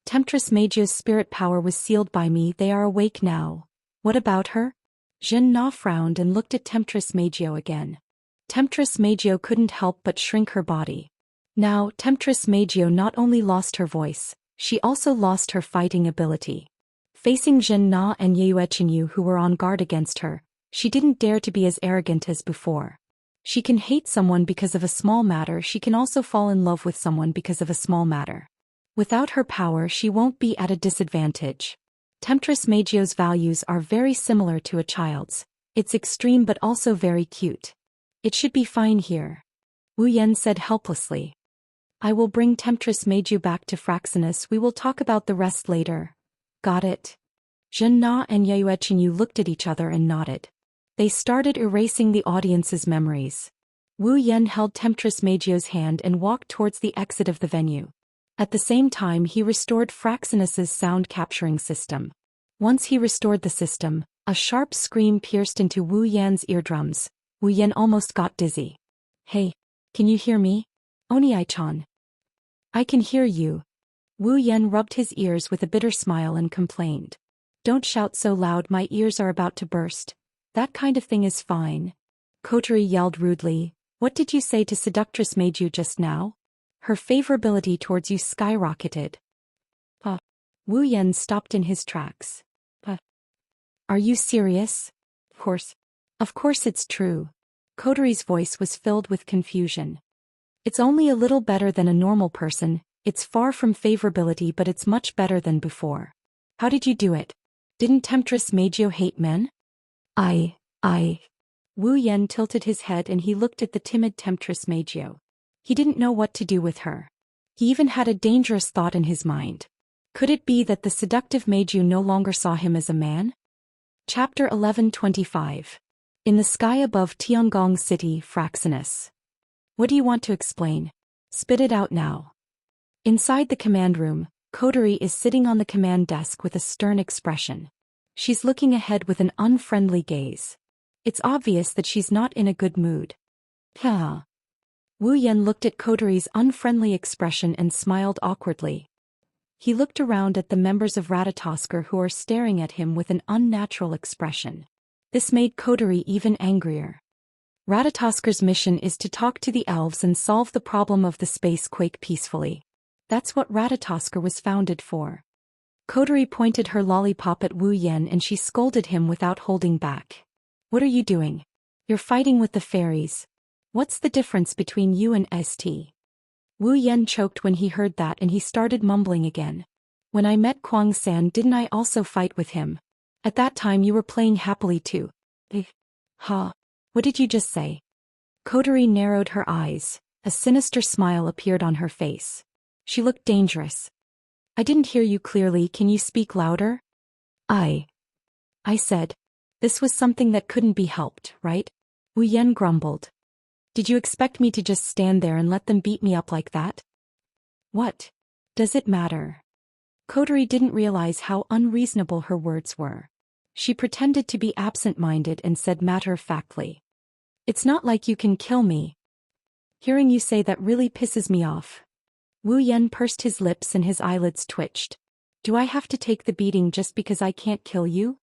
Temptress Magio's spirit power was sealed by me. They are awake now. What about her? Xianxia frowned and looked at Temptress Magio again. Temptress Magio couldn't help but shrink her body. Now, Temptress Magio not only lost her voice, she also lost her fighting ability. Facing Xianxia and Yueqinyu who were on guard against her, she didn't dare to be as arrogant as before. She can hate someone because of a small matter. She can also fall in love with someone because of a small matter. Without her power, she won't be at a disadvantage. Temptress Magio's values are very similar to a child's. It's extreme but also very cute. It should be fine here. Wu Yan said helplessly. I will bring Temptress Magio back to Fraxinus. We will talk about the rest later. Got it? Xianxia and Yueqinyu looked at each other and nodded. They started erasing the audience's memories. Wu Yan held Temptress Magio's hand and walked towards the exit of the venue. At the same time he restored Fraxinus's sound capturing system. Once he restored the system, a sharp scream pierced into Wu Yan's eardrums. Wu Yan almost got dizzy. Hey, can you hear me? Oni-chan. I can hear you. Wu Yan rubbed his ears with a bitter smile and complained. Don't shout so loud, my ears are about to burst. That kind of thing is fine. Kotori yelled rudely. What did you say to Seductress Magio just now? Her favorability towards you skyrocketed. Wu Yan stopped in his tracks. Are you serious? Of course it's true. Kotori's voice was filled with confusion. It's only a little better than a normal person. It's far from favorability, but it's much better than before. How did you do it? Didn't Temptress Magio hate men? Wu Yan tilted his head and he looked at the timid Temptress Magio. He didn't know what to do with her. He even had a dangerous thought in his mind. Could it be that the seductive Magio no longer saw him as a man? Chapter 1125. In the sky above Tiangong City, Fraxinus. What do you want to explain? Spit it out now. Inside the command room, Kotori is sitting on the command desk with a stern expression. She's looking ahead with an unfriendly gaze. It's obvious that she's not in a good mood. Wu Yan looked at Kotori's unfriendly expression and smiled awkwardly. He looked around at the members of Ratatosker who are staring at him with an unnatural expression. This made Kotori even angrier. Ratatosker's mission is to talk to the elves and solve the problem of the space quake peacefully. That's what Ratatosker was founded for. Kotori pointed her lollipop at Wu Yan and she scolded him without holding back. What are you doing? You're fighting with the fairies. What's the difference between you and St? Wu Yan choked when he heard that and he started mumbling again. When I met Kuang San, didn't I also fight with him? At that time you were playing happily too. What did you just say? Kotori narrowed her eyes. A sinister smile appeared on her face. She looked dangerous. I didn't hear you clearly. Can you speak louder? I said. This was something that couldn't be helped, right? Wu Yan grumbled. Did you expect me to just stand there and let them beat me up like that? What? Does it matter? Kotori didn't realize how unreasonable her words were. She pretended to be absent-minded and said matter-of-factly. It's not like you can kill me. Hearing you say that really pisses me off. Wu Yan pursed his lips and his eyelids twitched. Do I have to take the beating just because I can't kill you?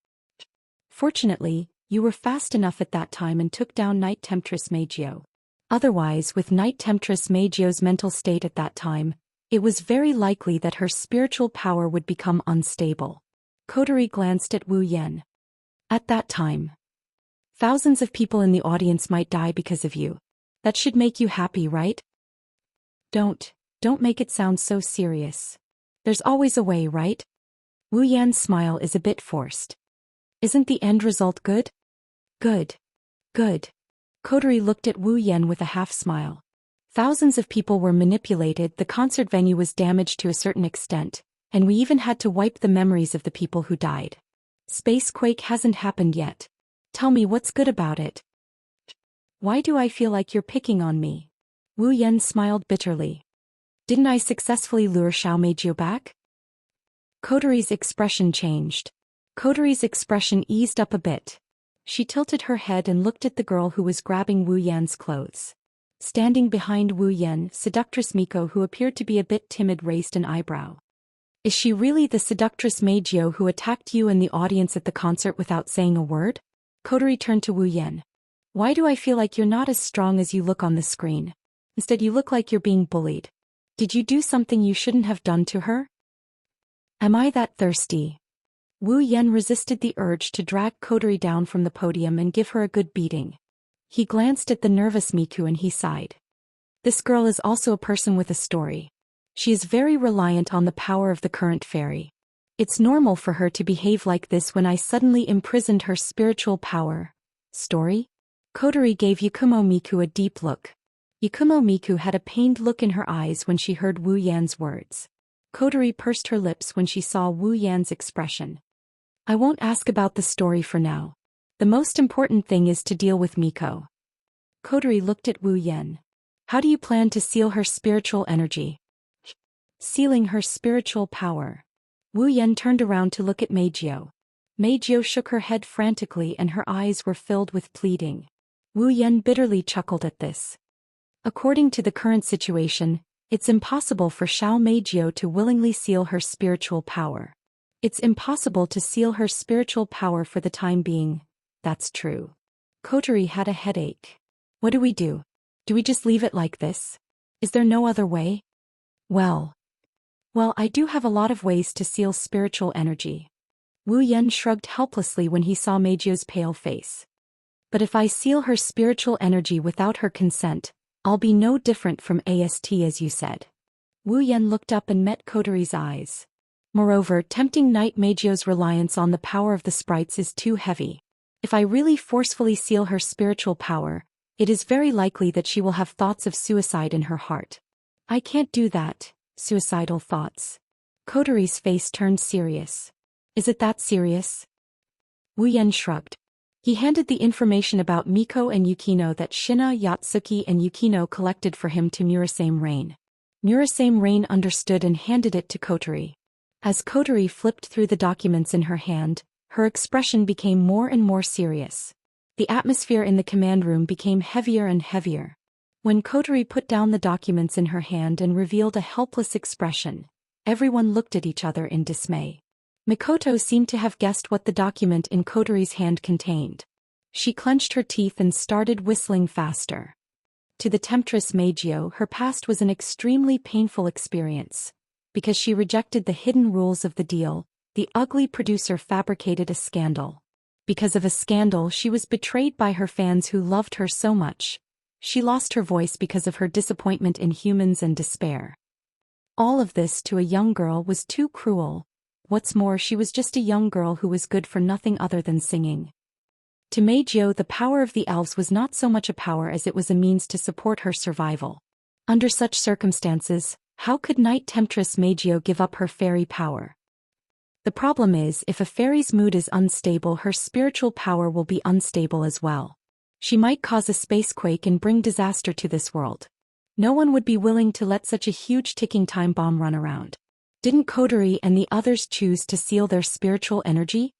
Fortunately, you were fast enough at that time and took down Knight Temptress Magio. Otherwise, with Knight Temptress Magio's mental state at that time, it was very likely that her spiritual power would become unstable. Kotori glanced at Wu Yan. At that time, thousands of people in the audience might die because of you. That should make you happy, right? Don't make it sound so serious. There's always a way, right? Wu Yan's smile is a bit forced. Isn't the end result good? Good. Good. Coterie looked at Wu Yan with a half-smile. Thousands of people were manipulated, the concert venue was damaged to a certain extent, and we even had to wipe the memories of the people who died. Spacequake hasn't happened yet. Tell me what's good about it. Why do I feel like you're picking on me? Wu Yan smiled bitterly. Didn't I successfully lure Xiao Meijio back? Coterie's expression changed. Coterie's expression eased up a bit. She tilted her head and looked at the girl who was grabbing Wu Yan's clothes. Standing behind Wu Yan, seductress Miko, who appeared to be a bit timid, raised an eyebrow. Is she really the seductress Meijio who attacked you and the audience at the concert without saying a word? Coterie turned to Wu Yan. Why do I feel like you're not as strong as you look on the screen? Instead you look like you're being bullied. Did you do something you shouldn't have done to her? Am I that thirsty? Wu Yan resisted the urge to drag Coterie down from the podium and give her a good beating. He glanced at the nervous Miku and he sighed. This girl is also a person with a story. She is very reliant on the power of the current fairy. It's normal for her to behave like this when I suddenly imprisoned her spiritual power. Story? Coterie gave Yakumo Miku a deep look. Yakumo Miku had a pained look in her eyes when she heard Wu Yan's words. Coterie pursed her lips when she saw Wu Yan's expression. I won't ask about the story for now. The most important thing is to deal with Miko. Coterie looked at Wu Yan. How do you plan to seal her spiritual energy? Sealing her spiritual power. Wu Yan turned around to look at Meijio. Meijio shook her head frantically and her eyes were filled with pleading. Wu Yan bitterly chuckled at this. According to the current situation, it's impossible for Xiao Meijio to willingly seal her spiritual power. It's impossible to seal her spiritual power for the time being. That's true. Coterie had a headache. What do we do? Do we just leave it like this? Is there no other way? Well, I do have a lot of ways to seal spiritual energy. Wu Yan shrugged helplessly when he saw Meijio's pale face. But if I seal her spiritual energy without her consent, I'll be no different from AST as you said. Wu Yan looked up and met Coterie's eyes. Moreover, tempting Knight Meijio's reliance on the power of the sprites is too heavy. If I really forcefully seal her spiritual power, it is very likely that she will have thoughts of suicide in her heart. I can't do that, suicidal thoughts. Coterie's face turned serious. Is it that serious? Wu Yan shrugged. He handed the information about Miko and Yukino that Shina, Yatsuki and Yukino collected for him to Murasame Rain. Murasame Rain understood and handed it to Coterie. As Coterie flipped through the documents in her hand, her expression became more and more serious. The atmosphere in the command room became heavier and heavier. When Coterie put down the documents in her hand and revealed a helpless expression, everyone looked at each other in dismay. Mikoto seemed to have guessed what the document in Coterie's hand contained. She clenched her teeth and started whistling faster. To the temptress Meijio, her past was an extremely painful experience. Because she rejected the hidden rules of the deal, the ugly producer fabricated a scandal. Because of a scandal, she was betrayed by her fans who loved her so much. She lost her voice because of her disappointment in humans and despair. All of this to a young girl was too cruel. What's more, she was just a young girl who was good for nothing other than singing. To Meijio, the power of the elves was not so much a power as it was a means to support her survival. Under such circumstances, how could Knight Temptress Meijio give up her fairy power? The problem is, if a fairy's mood is unstable, her spiritual power will be unstable as well. She might cause a spacequake and bring disaster to this world. No one would be willing to let such a huge ticking time bomb run around. Didn't Coterie and the others choose to seal their spiritual energy?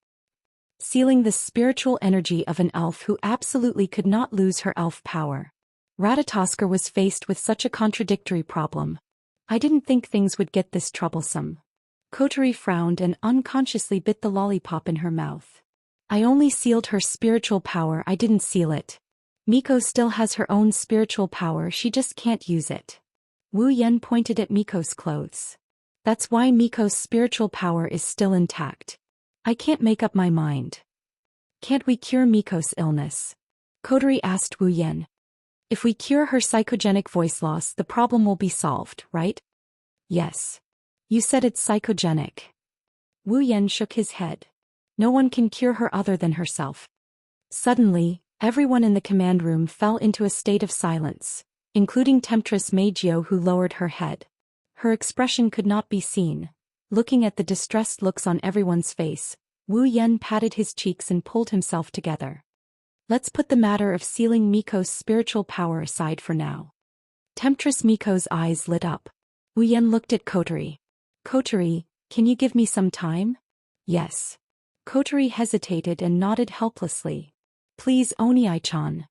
Sealing the spiritual energy of an elf who absolutely could not lose her elf power. Ratatoskr was faced with such a contradictory problem. I didn't think things would get this troublesome. Coterie frowned and unconsciously bit the lollipop in her mouth. I only sealed her spiritual power, I didn't seal it. Miko still has her own spiritual power, she just can't use it. Wu Yan pointed at Miko's clothes. That's why Miko's spiritual power is still intact. I can't make up my mind. Can't we cure Miko's illness? Coterie asked Wu Yan. If we cure her psychogenic voice loss, the problem will be solved, right? Yes. You said it's psychogenic. Wu Yan shook his head. No one can cure her other than herself. Suddenly, Everyone in the command room fell into a state of silence, including Temptress Meijio, who lowered her head. Her expression could not be seen. Looking at the distressed looks on everyone's face, Wu Yan patted his cheeks and pulled himself together. Let's put the matter of sealing Miko's spiritual power aside for now. Temptress Miko's eyes lit up. Wu Yan looked at Kotori. Kotori, can you give me some time? Yes. Kotori hesitated and nodded helplessly. Please, Oniai-chan.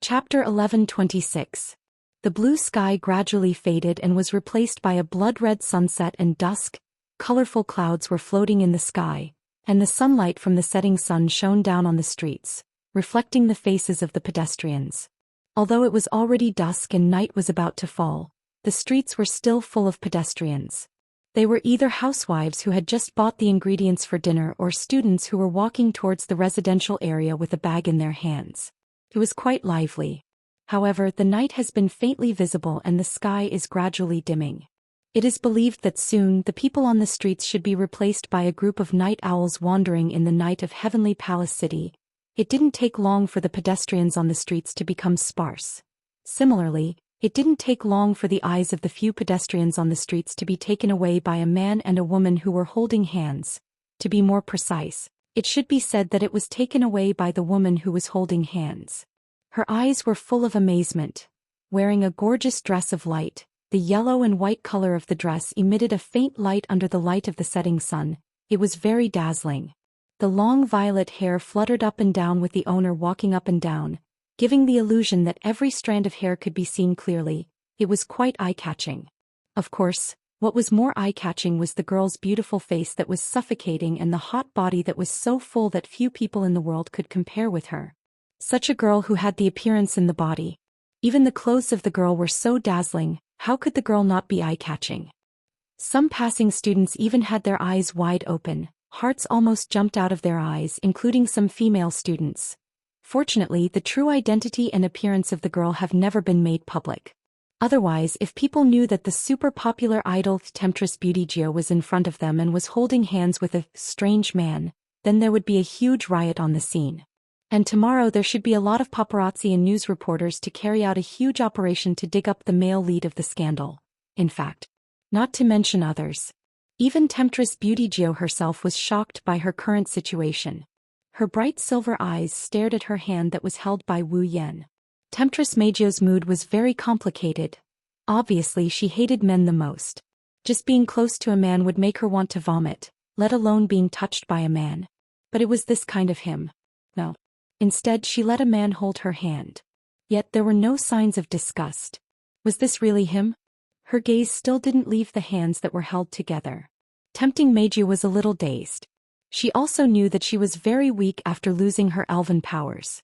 Chapter 1126. The blue sky gradually faded and was replaced by a blood-red sunset, and dusk, colorful clouds were floating in the sky, and the sunlight from the setting sun shone down on the streets, reflecting the faces of the pedestrians. Although it was already dusk and night was about to fall, the streets were still full of pedestrians. They were either housewives who had just bought the ingredients for dinner or students who were walking towards the residential area with a bag in their hands. It was quite lively. However, the night has been faintly visible and the sky is gradually dimming. It is believed that soon the people on the streets should be replaced by a group of night owls wandering in the night of Heavenly Palace City. It didn't take long for the pedestrians on the streets to become sparse. Similarly, it didn't take long for the eyes of the few pedestrians on the streets to be taken away by a man and a woman who were holding hands. To be more precise, it should be said that it was taken away by the woman who was holding hands. Her eyes were full of amazement. Wearing a gorgeous dress of light, the yellow and white color of the dress emitted a faint light under the light of the setting sun. It was very dazzling. The long violet hair fluttered up and down with the owner walking up and down, giving the illusion that every strand of hair could be seen clearly. It was quite eye-catching. Of course, what was more eye-catching was the girl's beautiful face that was suffocating and the hot body that was so full that few people in the world could compare with her. Such a girl who had the appearance in the body. Even the clothes of the girl were so dazzling, how could the girl not be eye-catching? Some passing students even had their eyes wide open, hearts almost jumped out of their eyes, including some female students. Fortunately, the true identity and appearance of the girl have never been made public. Otherwise, if people knew that the super popular idol Temptress Beautygio was in front of them and was holding hands with a strange man, then there would be a huge riot on the scene. And tomorrow there should be a lot of paparazzi and news reporters to carry out a huge operation to dig up the male lead of the scandal. In fact, not to mention others. Even Temptress Beautygio herself was shocked by her current situation. Her bright silver eyes stared at her hand that was held by Wu Yan. Temptress Meijio's mood was very complicated. Obviously she hated men the most. Just being close to a man would make her want to vomit, let alone being touched by a man. But it was this kind of him. No. Instead she let a man hold her hand. Yet there were no signs of disgust. Was this really him? Her gaze still didn't leave the hands that were held together. Tempting Meijio was a little dazed. She also knew that she was very weak after losing her elven powers.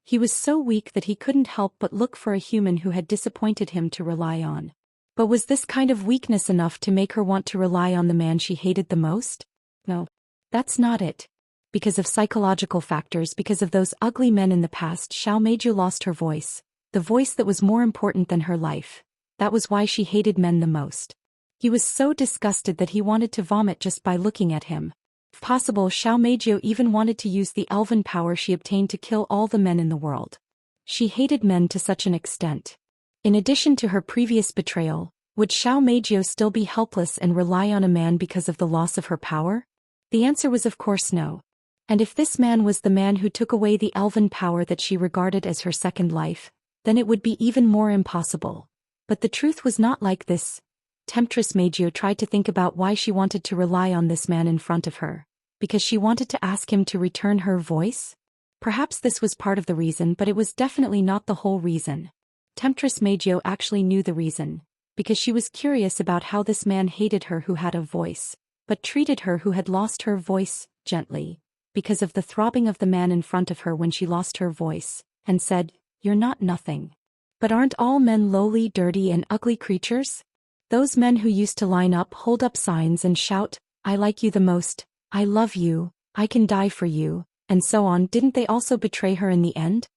He was so weak that he couldn't help but look for a human who had disappointed him to rely on. But was this kind of weakness enough to make her want to rely on the man she hated the most? No. That's not it. Because of psychological factors, because of those ugly men in the past, Xiao Meiju lost her voice, the voice that was more important than her life. That was why she hated men the most. He was so disgusted that he wanted to vomit just by looking at him. If possible, Xiao Meijio even wanted to use the elven power she obtained to kill all the men in the world. She hated men to such an extent. In addition to her previous betrayal, would Xiao Meijio still be helpless and rely on a man because of the loss of her power? The answer was of course no. And if this man was the man who took away the elven power that she regarded as her second life, then it would be even more impossible. But the truth was not like this. Temptress Meijio tried to think about why she wanted to rely on this man in front of her. Because she wanted to ask him to return her voice? Perhaps this was part of the reason, but it was definitely not the whole reason. Temptress Meijio actually knew the reason, because she was curious about how this man hated her who had a voice, but treated her who had lost her voice gently, because of the throbbing of the man in front of her when she lost her voice, and said, "You're not nothing." But aren't all men lowly, dirty, and ugly creatures? Those men who used to line up, hold up signs and shout, "I like you the most, I love you, I can die for you," and so on, didn't they also betray her in the end?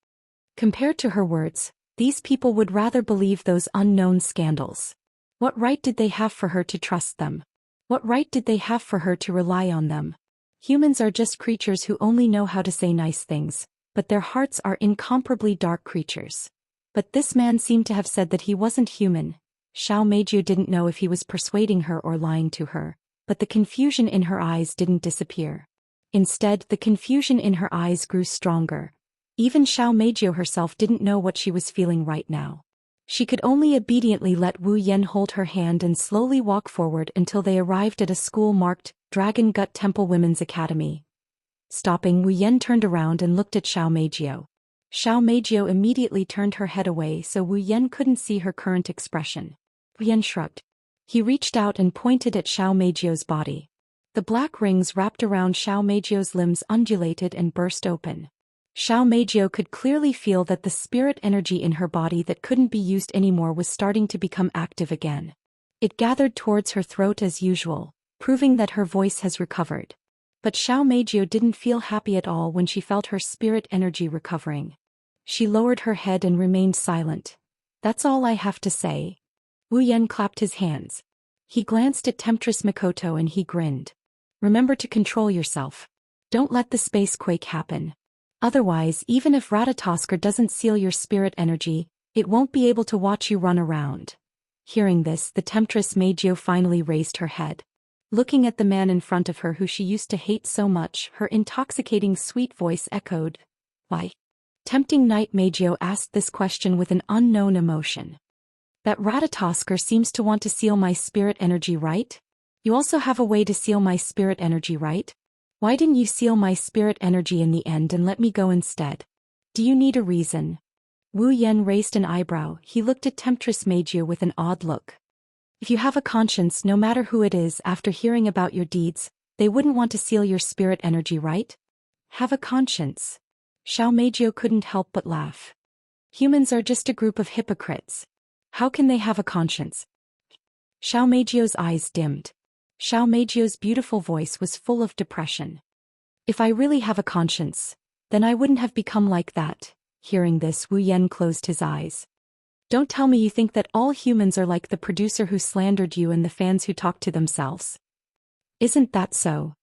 Compared to her words, these people would rather believe those unknown scandals. What right did they have for her to trust them? What right did they have for her to rely on them? Humans are just creatures who only know how to say nice things, but their hearts are incomparably dark creatures. But this man seemed to have said that he wasn't human. Xiao Meiju didn't know if he was persuading her or lying to her, but the confusion in her eyes didn't disappear. Instead, the confusion in her eyes grew stronger. Even Xiao Meiju herself didn't know what she was feeling right now. She could only obediently let Wu Yan hold her hand and slowly walk forward until they arrived at a school marked Dragon Gut Temple Women's Academy. Stopping, Wu Yan turned around and looked at Xiao Meiju. Xiao Meiju immediately turned her head away so Wu Yan couldn't see her current expression. Wu Yan shrugged. He reached out and pointed at Xiao Meiju's body. The black rings wrapped around Xiao Meiju's limbs undulated and burst open. Xiao Meiju could clearly feel that the spirit energy in her body that couldn't be used anymore was starting to become active again. It gathered towards her throat as usual, proving that her voice has recovered. But Xiao Meiju didn't feel happy at all when she felt her spirit energy recovering. She lowered her head and remained silent. That's all I have to say. Wu Yan clapped his hands. He glanced at Temptress Mikoto and he grinned. Remember to control yourself. Don't let the space quake happen. Otherwise, even if Ratatosker doesn't seal your spirit energy, it won't be able to watch you run around. Hearing this, the Temptress Meiju finally raised her head. Looking at the man in front of her who she used to hate so much, her intoxicating sweet voice echoed, "Why?" Tempting Knight Meiju asked this question with an unknown emotion. That Ratatosker seems to want to seal my spirit energy, right? You also have a way to seal my spirit energy, right? Why didn't you seal my spirit energy in the end and let me go instead? Do you need a reason? Wu Yan raised an eyebrow. He looked at Temptress Meiju with an odd look. If you have a conscience, no matter who it is, after hearing about your deeds, they wouldn't want to seal your spirit energy, right? Have a conscience. Xiao Meiju couldn't help but laugh. Humans are just a group of hypocrites. How can they have a conscience? Xiao Meiju's eyes dimmed. Xiao Meiju's beautiful voice was full of depression. If I really have a conscience, then I wouldn't have become like that. Hearing this, Wu Yan closed his eyes. Don't tell me you think that all humans are like the producer who slandered you and the fans who talk to themselves. Isn't that so?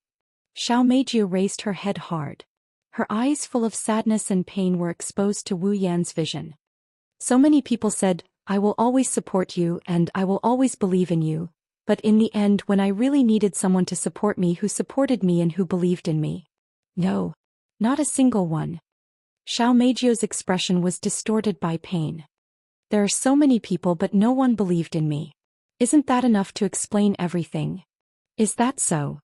Xiao Meiju raised her head hard. Her eyes full of sadness and pain were exposed to Wu Yan's vision. So many people said, I will always support you and I will always believe in you. But in the end, when I really needed someone to support me, who supported me and who believed in me? No. Not a single one. Xiao Meiju's expression was distorted by pain. There are so many people but no one believed in me. Isn't that enough to explain everything? Is that so?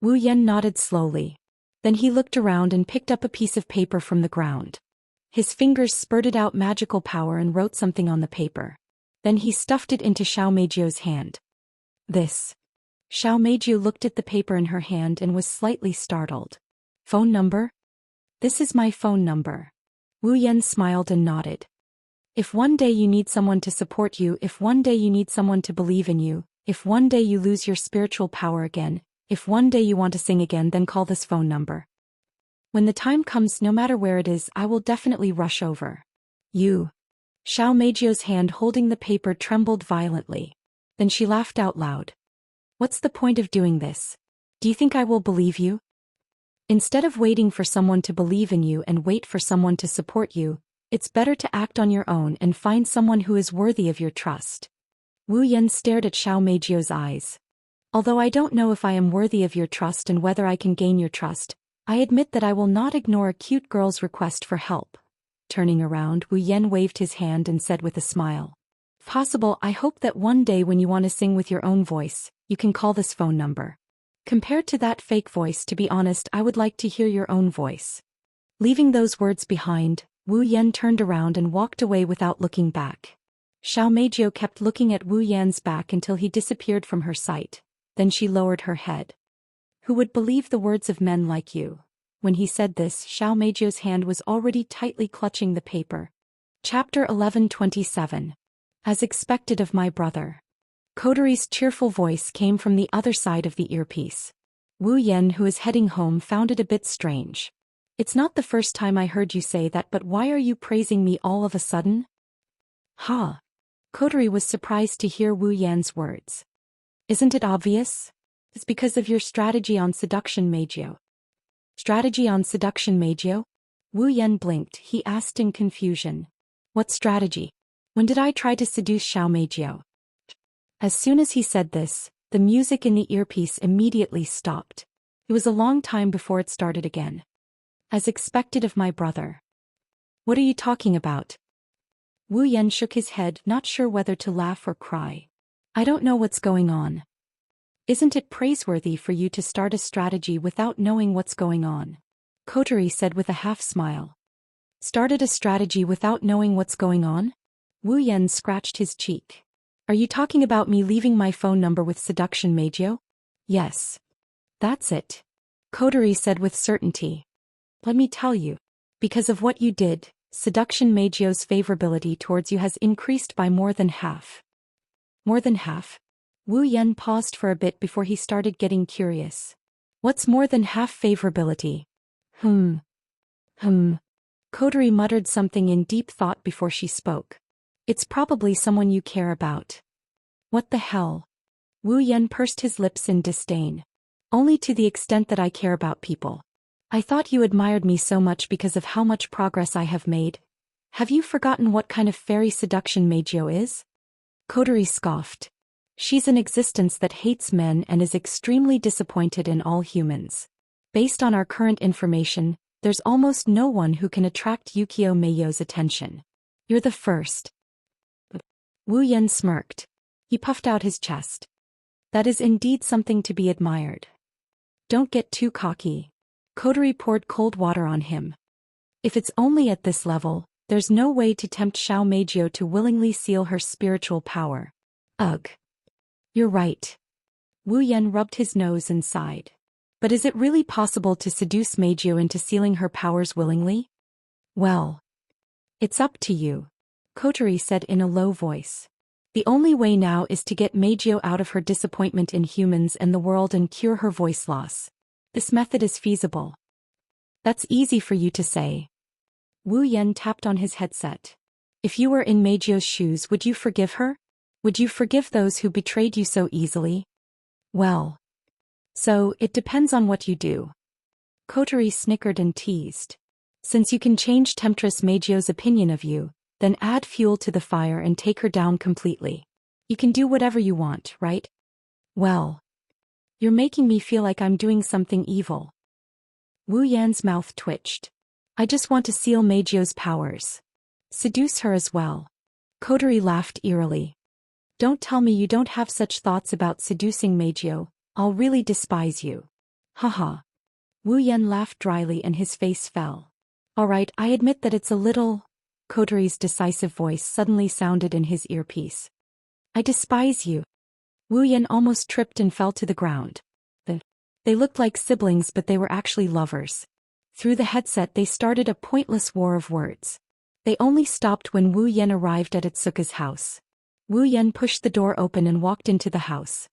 Wu Yan nodded slowly. Then he looked around and picked up a piece of paper from the ground. His fingers spurted out magical power and wrote something on the paper. Then he stuffed it into Xiao Meiju's hand. This. Xiao Meiju looked at the paper in her hand and was slightly startled. Phone number? This is my phone number. Wu Yan smiled and nodded. If one day you need someone to support you, if one day you need someone to believe in you, if one day you lose your spiritual power again, if one day you want to sing again, then call this phone number. When the time comes, no matter where it is, I will definitely rush over. You. Xiao Meiju's hand holding the paper trembled violently. Then she laughed out loud. What's the point of doing this? Do you think I will believe you? Instead of waiting for someone to believe in you and wait for someone to support you, it's better to act on your own and find someone who is worthy of your trust. Wu Yan stared at Xiao Meiju's eyes. Although I don't know if I am worthy of your trust and whether I can gain your trust, I admit that I will not ignore a cute girl's request for help. Turning around, Wu Yan waved his hand and said with a smile. Possible, I hope that one day when you want to sing with your own voice, you can call this phone number. Compared to that fake voice, to be honest, I would like to hear your own voice. Leaving those words behind, Wu Yan turned around and walked away without looking back. Xiao Meiju kept looking at Wu Yan's back until he disappeared from her sight. Then she lowered her head. Who would believe the words of men like you? When he said this, Xiao Meiju's hand was already tightly clutching the paper. Chapter 1127. As expected of my brother. Kotori's cheerful voice came from the other side of the earpiece. Wu Yan, who is heading home, found it a bit strange. It's not the first time I heard you say that, but why are you praising me all of a sudden? Ha! Kotori was surprised to hear Wu Yan's words. Isn't it obvious? It's because of your strategy on seduction, Meiju. Strategy on seduction, Meiju? Wu Yan blinked, he asked in confusion. What strategy? When did I try to seduce Xiao Meijio? As soon as he said this, the music in the earpiece immediately stopped. It was a long time before it started again. As expected of my brother. What are you talking about? Wu Yan shook his head, not sure whether to laugh or cry. I don't know what's going on. Isn't it praiseworthy for you to start a strategy without knowing what's going on? Kotori said with a half-smile. Started a strategy without knowing what's going on? Wu Yan scratched his cheek. Are you talking about me leaving my phone number with Seduction Meijio? Yes. That's it. Kotori said with certainty. Let me tell you. Because of what you did, Seduction Meijio's favorability towards you has increased by more than half. More than half? Wu Yan paused for a bit before he started getting curious. What's more than half favorability? Kotori muttered something in deep thought before she spoke. It's probably someone you care about. What the hell? Wu Yan pursed his lips in disdain. Only to the extent that I care about people. I thought you admired me so much because of how much progress I have made. Have you forgotten what kind of fairy Seduction Meijio is? Kotori scoffed. She's an existence that hates men and is extremely disappointed in all humans. Based on our current information, there's almost no one who can attract Yukio Meio's attention. You're the first. Wu Yan smirked. He puffed out his chest. That is indeed something to be admired. Don't get too cocky. Kotori poured cold water on him. If it's only at this level, there's no way to tempt Xiao Meijio to willingly seal her spiritual power. Ugh. You're right. Wu Yan rubbed his nose and sighed. But is it really possible to seduce Meijio into sealing her powers willingly? Well. It's up to you. Kotori said in a low voice. The only way now is to get Meijio out of her disappointment in humans and the world and cure her voice loss. This method is feasible. That's easy for you to say. Wu Yan tapped on his headset. If you were in Meijio's shoes, would you forgive her? Would you forgive those who betrayed you so easily? Well. So, it depends on what you do. Kotori snickered and teased. Since you can change Temptress Meijio's opinion of you, then add fuel to the fire and take her down completely. You can do whatever you want, right? Well. You're making me feel like I'm doing something evil. Wu Yan's mouth twitched. I just want to seal Meijio's powers. Seduce her as well. Kotori laughed eerily. Don't tell me you don't have such thoughts about seducing Meijio. I'll really despise you. Haha. Wu Yan laughed dryly and his face fell. Alright, I admit that it's a little... Kotori's decisive voice suddenly sounded in his earpiece. I despise you. Wu Yan almost tripped and fell to the ground. They looked like siblings, but they were actually lovers. Through the headset they started a pointless war of words. They only stopped when Wu Yan arrived at Itsuka's house. Wu Yan pushed the door open and walked into the house.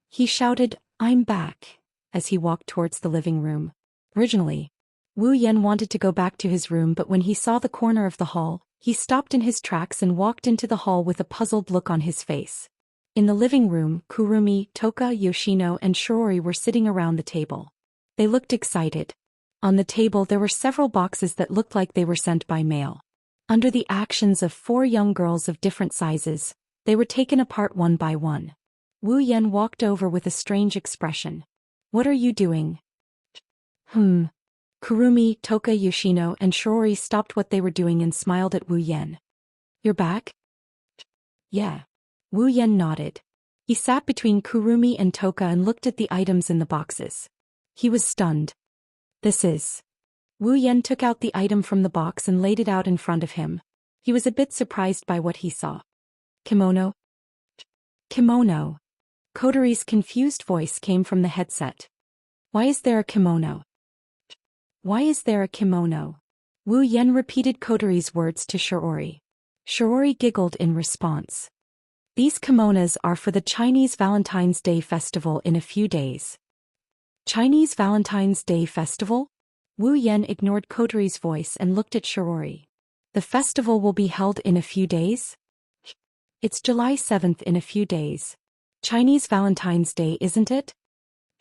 He shouted, I'm back, as he walked towards the living room. Originally, Wu Yan wanted to go back to his room, but when he saw the corner of the hall, he stopped in his tracks and walked into the hall with a puzzled look on his face. In the living room, Kurumi, Toka, Yoshino and Shiori were sitting around the table. They looked excited. On the table there were several boxes that looked like they were sent by mail. Under the actions of 4 young girls of different sizes, they were taken apart one by one. Wu Yan walked over with a strange expression. What are you doing? Kurumi, Toka, Yoshino and Shiori stopped what they were doing and smiled at Wu Yan. You're back? Yeah. Wu Yan nodded. He sat between Kurumi and Toka and looked at the items in the boxes. He was stunned. This is... Wu Yan took out the item from the box and laid it out in front of him. He was a bit surprised by what he saw. Kimono? Kimono. Kotori's confused voice came from the headset. Why is there a kimono? Why is there a kimono? Wu Yan repeated Kotori's words to Shiori. Shiori giggled in response. These kimonos are for the Chinese Valentine's Day festival in a few days. Chinese Valentine's Day festival? Wu Yan ignored Kotori's voice and looked at Shiori. The festival will be held in a few days? It's July 7th in a few days. Chinese Valentine's Day, isn't it?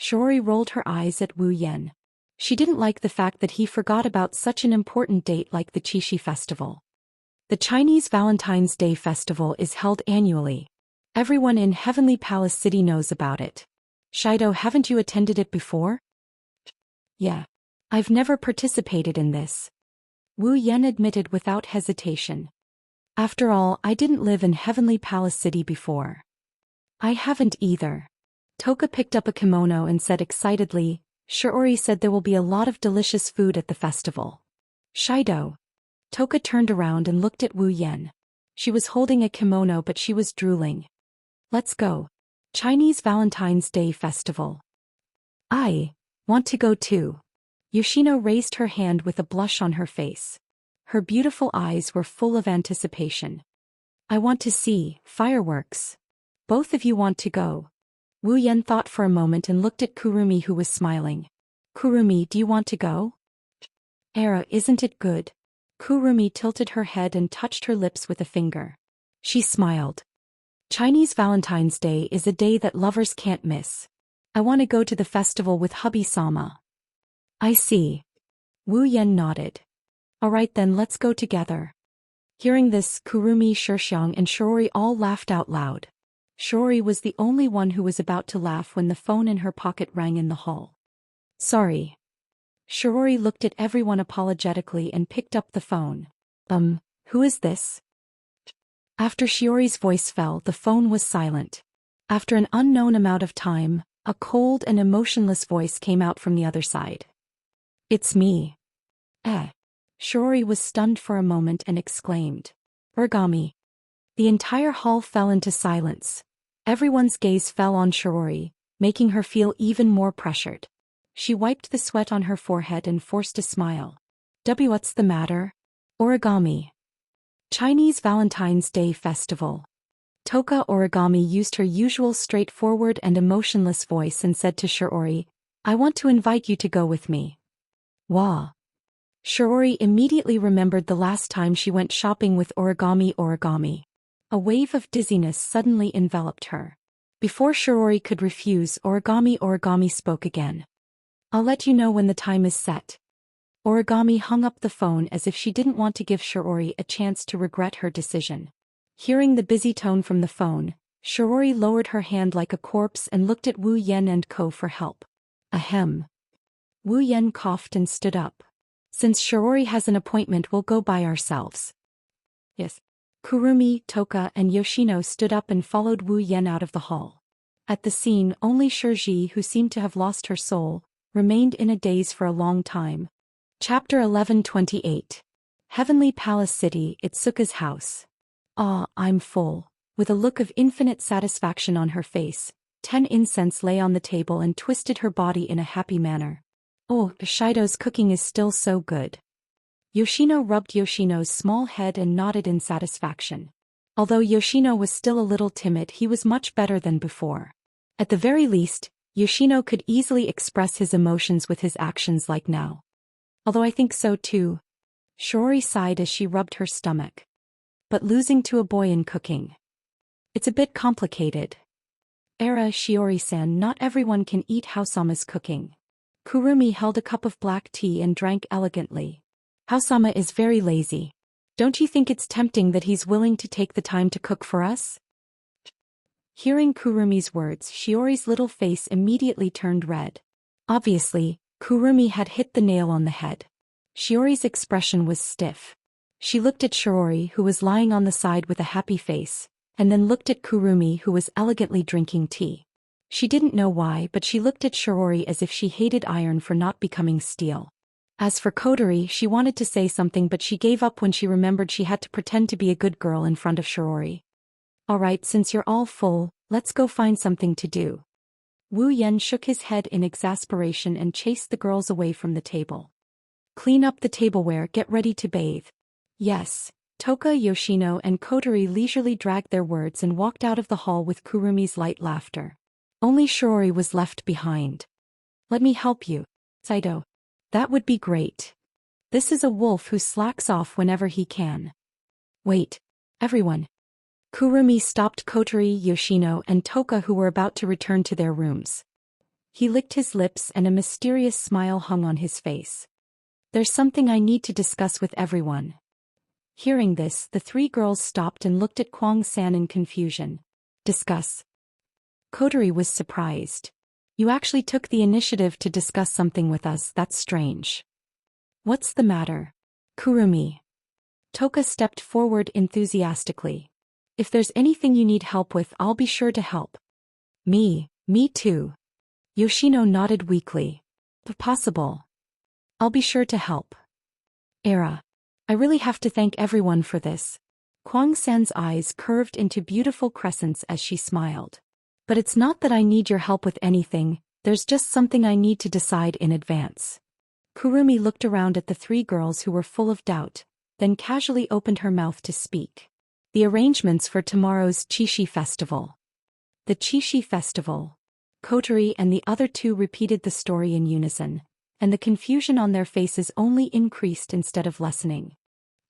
Shiori rolled her eyes at Wu Yan. She didn't like the fact that he forgot about such an important date like the Qixi festival. The Chinese Valentine's Day festival is held annually. Everyone in Heavenly Palace City knows about it. Shido, haven't you attended it before? Yeah. I've never participated in this. Wu Yan admitted without hesitation. After all, I didn't live in Heavenly Palace City before. I haven't either. Toka picked up a kimono and said excitedly, Shiori said there will be a lot of delicious food at the festival. Shido. Toka turned around and looked at Wu Yan. She was holding a kimono but she was drooling. Let's go. Chinese Valentine's Day Festival. I want to go too. Yoshino raised her hand with a blush on her face. Her beautiful eyes were full of anticipation. I want to see fireworks. Both of you want to go. Wu Yan thought for a moment and looked at Kurumi, who was smiling. Kurumi, do you want to go? Era, isn't it good? Kurumi tilted her head and touched her lips with a finger. She smiled. Chinese Valentine's Day is a day that lovers can't miss. I want to go to the festival with hubby-sama. I see. Wu Yan nodded. Alright then, let's go together. Hearing this, Kurumi, Zhou Xian and Shiori all laughed out loud. Shiori was the only one who was about to laugh when the phone in her pocket rang in the hall. Sorry. Shiori looked at everyone apologetically and picked up the phone. Who is this? After Shiori's voice fell, the phone was silent. After an unknown amount of time, a cold and emotionless voice came out from the other side. It's me. Shiori was stunned for a moment and exclaimed. Origami. The entire hall fell into silence. Everyone's gaze fell on Shiori, making her feel even more pressured. She wiped the sweat on her forehead and forced a smile. What's the matter? Origami. Chinese Valentine's Day Festival. Toka Origami used her usual straightforward and emotionless voice and said to Shiori, I want to invite you to go with me. Wah. Shiori immediately remembered the last time she went shopping with Origami. A wave of dizziness suddenly enveloped her. Before Shiori could refuse, Origami spoke again. I'll let you know when the time is set. Origami hung up the phone as if she didn't want to give Shiori a chance to regret her decision. Hearing the busy tone from the phone, Shiori lowered her hand like a corpse and looked at Wu Yan and Co. for help. Ahem. Wu Yan coughed and stood up. Since Shiori has an appointment, we'll go by ourselves. Yes. Kurumi, Toka and Yoshino stood up and followed Wu Yan out of the hall. At the scene, only Shiji, who seemed to have lost her soul, remained in a daze for a long time. Chapter 1128. Heavenly Palace City, Itsuka's house. I'm full. With a look of infinite satisfaction on her face, 10 incense lay on the table and twisted her body in a happy manner. Oh, Shido's cooking is still so good. Yoshino rubbed Yoshino's small head and nodded in satisfaction. Although Yoshino was still a little timid, he was much better than before. At the very least, Yoshino could easily express his emotions with his actions like now. Although I think so too. Shiori sighed as she rubbed her stomach. But losing to a boy in cooking. It's a bit complicated. Shiori-san, not everyone can eat Haosama's cooking. Kurumi held a cup of black tea and drank elegantly. Haosama is very lazy. Don't you think it's tempting that he's willing to take the time to cook for us? Hearing Kurumi's words, Shiori's little face immediately turned red. Obviously, Kurumi had hit the nail on the head. Shiori's expression was stiff. She looked at Shiori, who was lying on the side with a happy face, and then looked at Kurumi, who was elegantly drinking tea. She didn't know why, but she looked at Shiori as if she hated iron for not becoming steel. As for Kotori, she wanted to say something but she gave up when she remembered she had to pretend to be a good girl in front of Shiori. Alright, since you're all full, let's go find something to do. Wu Yan shook his head in exasperation and chased the girls away from the table. Clean up the tableware, get ready to bathe. Yes. Toka, Yoshino and Kotori leisurely dragged their words and walked out of the hall with Kurumi's light laughter. Only Shiori was left behind. Let me help you. Saito. That would be great. This is a wolf who slacks off whenever he can. Wait. Everyone. Kurumi stopped Kotori, Yoshino and Toka, who were about to return to their rooms. He licked his lips and a mysterious smile hung on his face. There's something I need to discuss with everyone. Hearing this, the three girls stopped and looked at Kwang San in confusion. Discuss. Kotori was surprised. You actually took the initiative to discuss something with us, that's strange. What's the matter? Kurumi. Toka stepped forward enthusiastically. If there's anything you need help with, I'll be sure to help. Me too. Yoshino nodded weakly. If possible, I'll be sure to help. Era. I really have to thank everyone for this. Kwang San's eyes curved into beautiful crescents as she smiled. But it's not that I need your help with anything, there's just something I need to decide in advance. Kurumi looked around at the three girls who were full of doubt, then casually opened her mouth to speak. The arrangements for tomorrow's Chishi festival. The Chishi festival. Kotori and the other two repeated the story in unison, and the confusion on their faces only increased instead of lessening.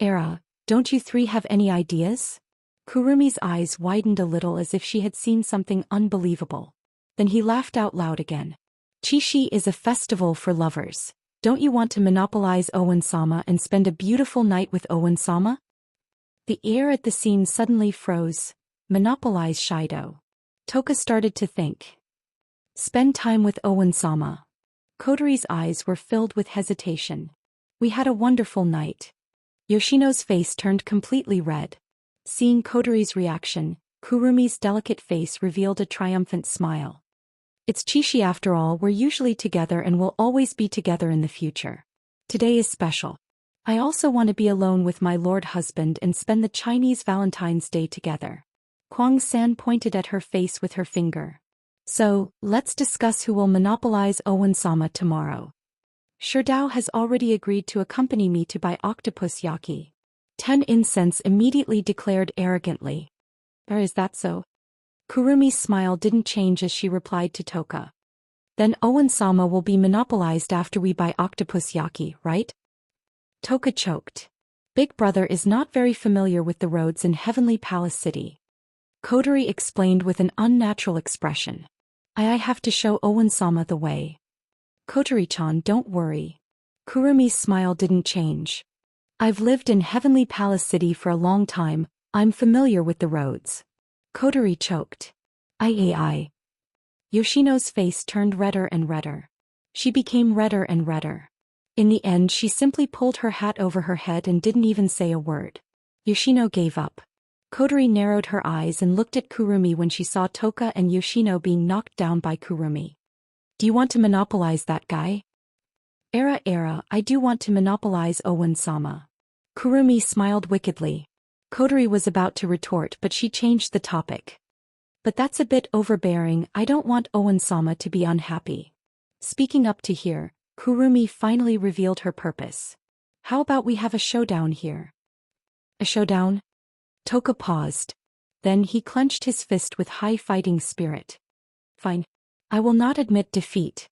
Era, don't you three have any ideas? Kurumi's eyes widened a little as if she had seen something unbelievable. Then he laughed out loud again. Chishi is a festival for lovers. Don't you want to monopolize Owen-sama and spend a beautiful night with Owen-sama? The air at the scene suddenly froze. Monopolize Shido. Toka started to think. Spend time with Owen-sama. Kotori's eyes were filled with hesitation. We had a wonderful night. Yoshino's face turned completely red. Seeing Kotori's reaction, Kurumi's delicate face revealed a triumphant smile. It's Chishi after all, we're usually together and will always be together in the future. Today is special. I also want to be alone with my lord husband and spend the Chinese Valentine's Day together. Kwang San pointed at her face with her finger. So, let's discuss who will monopolize Owen-sama tomorrow. Shurdao has already agreed to accompany me to buy octopus yaki. 10 Incense immediately declared arrogantly. Or is that so? Kurumi's smile didn't change as she replied to Toka. Then Owen-sama will be monopolized after we buy octopus yaki, right? Toka choked. Big brother is not very familiar with the roads in Heavenly Palace City. Kotori explained with an unnatural expression. I have to show Owen-sama the way. Kotori-chan, don't worry. Kurumi's smile didn't change. I've lived in Heavenly Palace City for a long time, I'm familiar with the roads. Kotori choked. I. Yoshino's face turned redder and redder. She became redder and redder. In the end, she simply pulled her hat over her head and didn't even say a word. Yoshino gave up. Kotori narrowed her eyes and looked at Kurumi when she saw Toka and Yoshino being knocked down by Kurumi. Do you want to monopolize that guy? Era, I do want to monopolize Owen-sama. Kurumi smiled wickedly. Kotori was about to retort but she changed the topic. But that's a bit overbearing, I don't want Owen-sama to be unhappy. Speaking up to here, Kurumi finally revealed her purpose. How about we have a showdown here? A showdown? Toka paused. Then he clenched his fist with high fighting spirit. Fine. I will not admit defeat.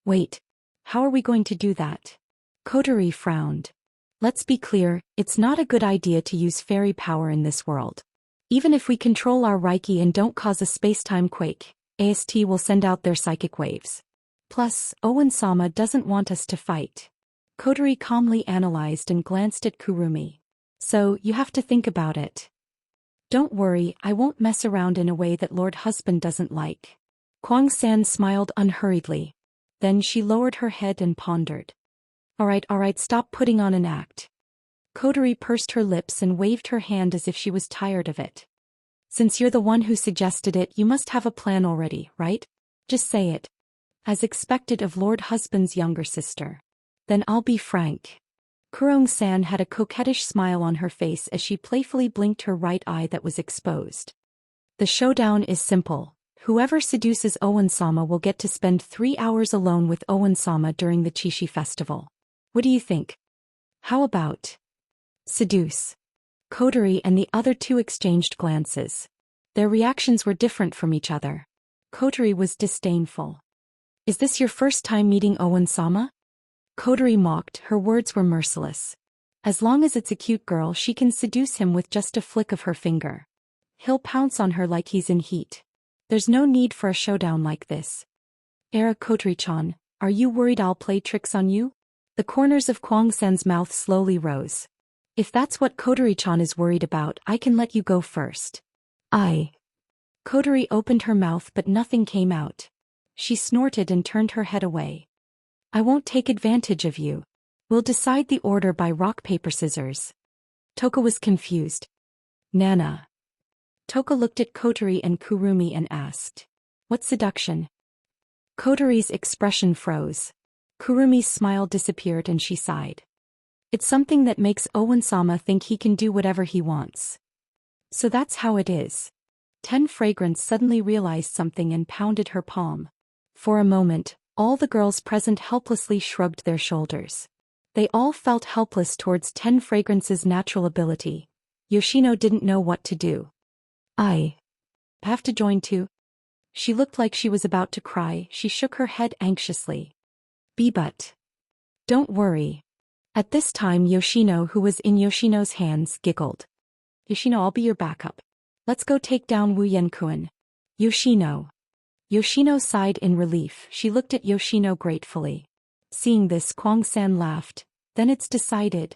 Wait. How are we going to do that? Kotori frowned. Let's be clear, it's not a good idea to use fairy power in this world. Even if we control our Reiki and don't cause a space-time quake, AST will send out their psychic waves. Plus, Owen-sama doesn't want us to fight. Kotori calmly analyzed and glanced at Kurumi. So, you have to think about it. Don't worry, I won't mess around in a way that Lord Husband doesn't like. Kwang San smiled unhurriedly. Then she lowered her head and pondered. Alright, stop putting on an act. Kotori pursed her lips and waved her hand as if she was tired of it. Since you're the one who suggested it, you must have a plan already, right? Just say it. As expected of Lord Husband's younger sister. Then I'll be frank. Kurong-san had a coquettish smile on her face as she playfully blinked her right eye that was exposed. The showdown is simple. Whoever seduces Owen-sama will get to spend 3 hours alone with Owen-sama during the Chishi festival. What do you think? How about seduce? Kotori and the other two exchanged glances. Their reactions were different from each other. Kotori was disdainful. Is this your first time meeting Owen-sama? Kotori mocked, her words were merciless. As long as it's a cute girl, she can seduce him with just a flick of her finger. He'll pounce on her like he's in heat. There's no need for a showdown like this. Era Kotori-chan, are you worried I'll play tricks on you? The corners of Kwang-sen's mouth slowly rose. If that's what Kotori-chan is worried about, I can let you go first. Kotori opened her mouth but nothing came out. She snorted and turned her head away. I won't take advantage of you. We'll decide the order by rock paper scissors. Toka was confused. Nana. Toka looked at Kotori and Kurumi and asked. What seduction? Kotori's expression froze. Kurumi's smile disappeared and she sighed. It's something that makes Owen-sama think he can do whatever he wants. So that's how it is. 10 Fragrance suddenly realized something and pounded her palm. For a moment, all the girls present helplessly shrugged their shoulders. They all felt helpless towards 10 Fragrance's natural ability. Yoshino didn't know what to do. I have to join too. She looked like she was about to cry. She shook her head anxiously. But don't worry. At this time Yoshino, who was in Yoshino's hands, giggled. Yoshino, I'll be your backup. Let's go take down Wu Yen-kun. Yoshino. Yoshino sighed in relief. She looked at Yoshino gratefully. Seeing this, Kwang-san laughed. Then it's decided.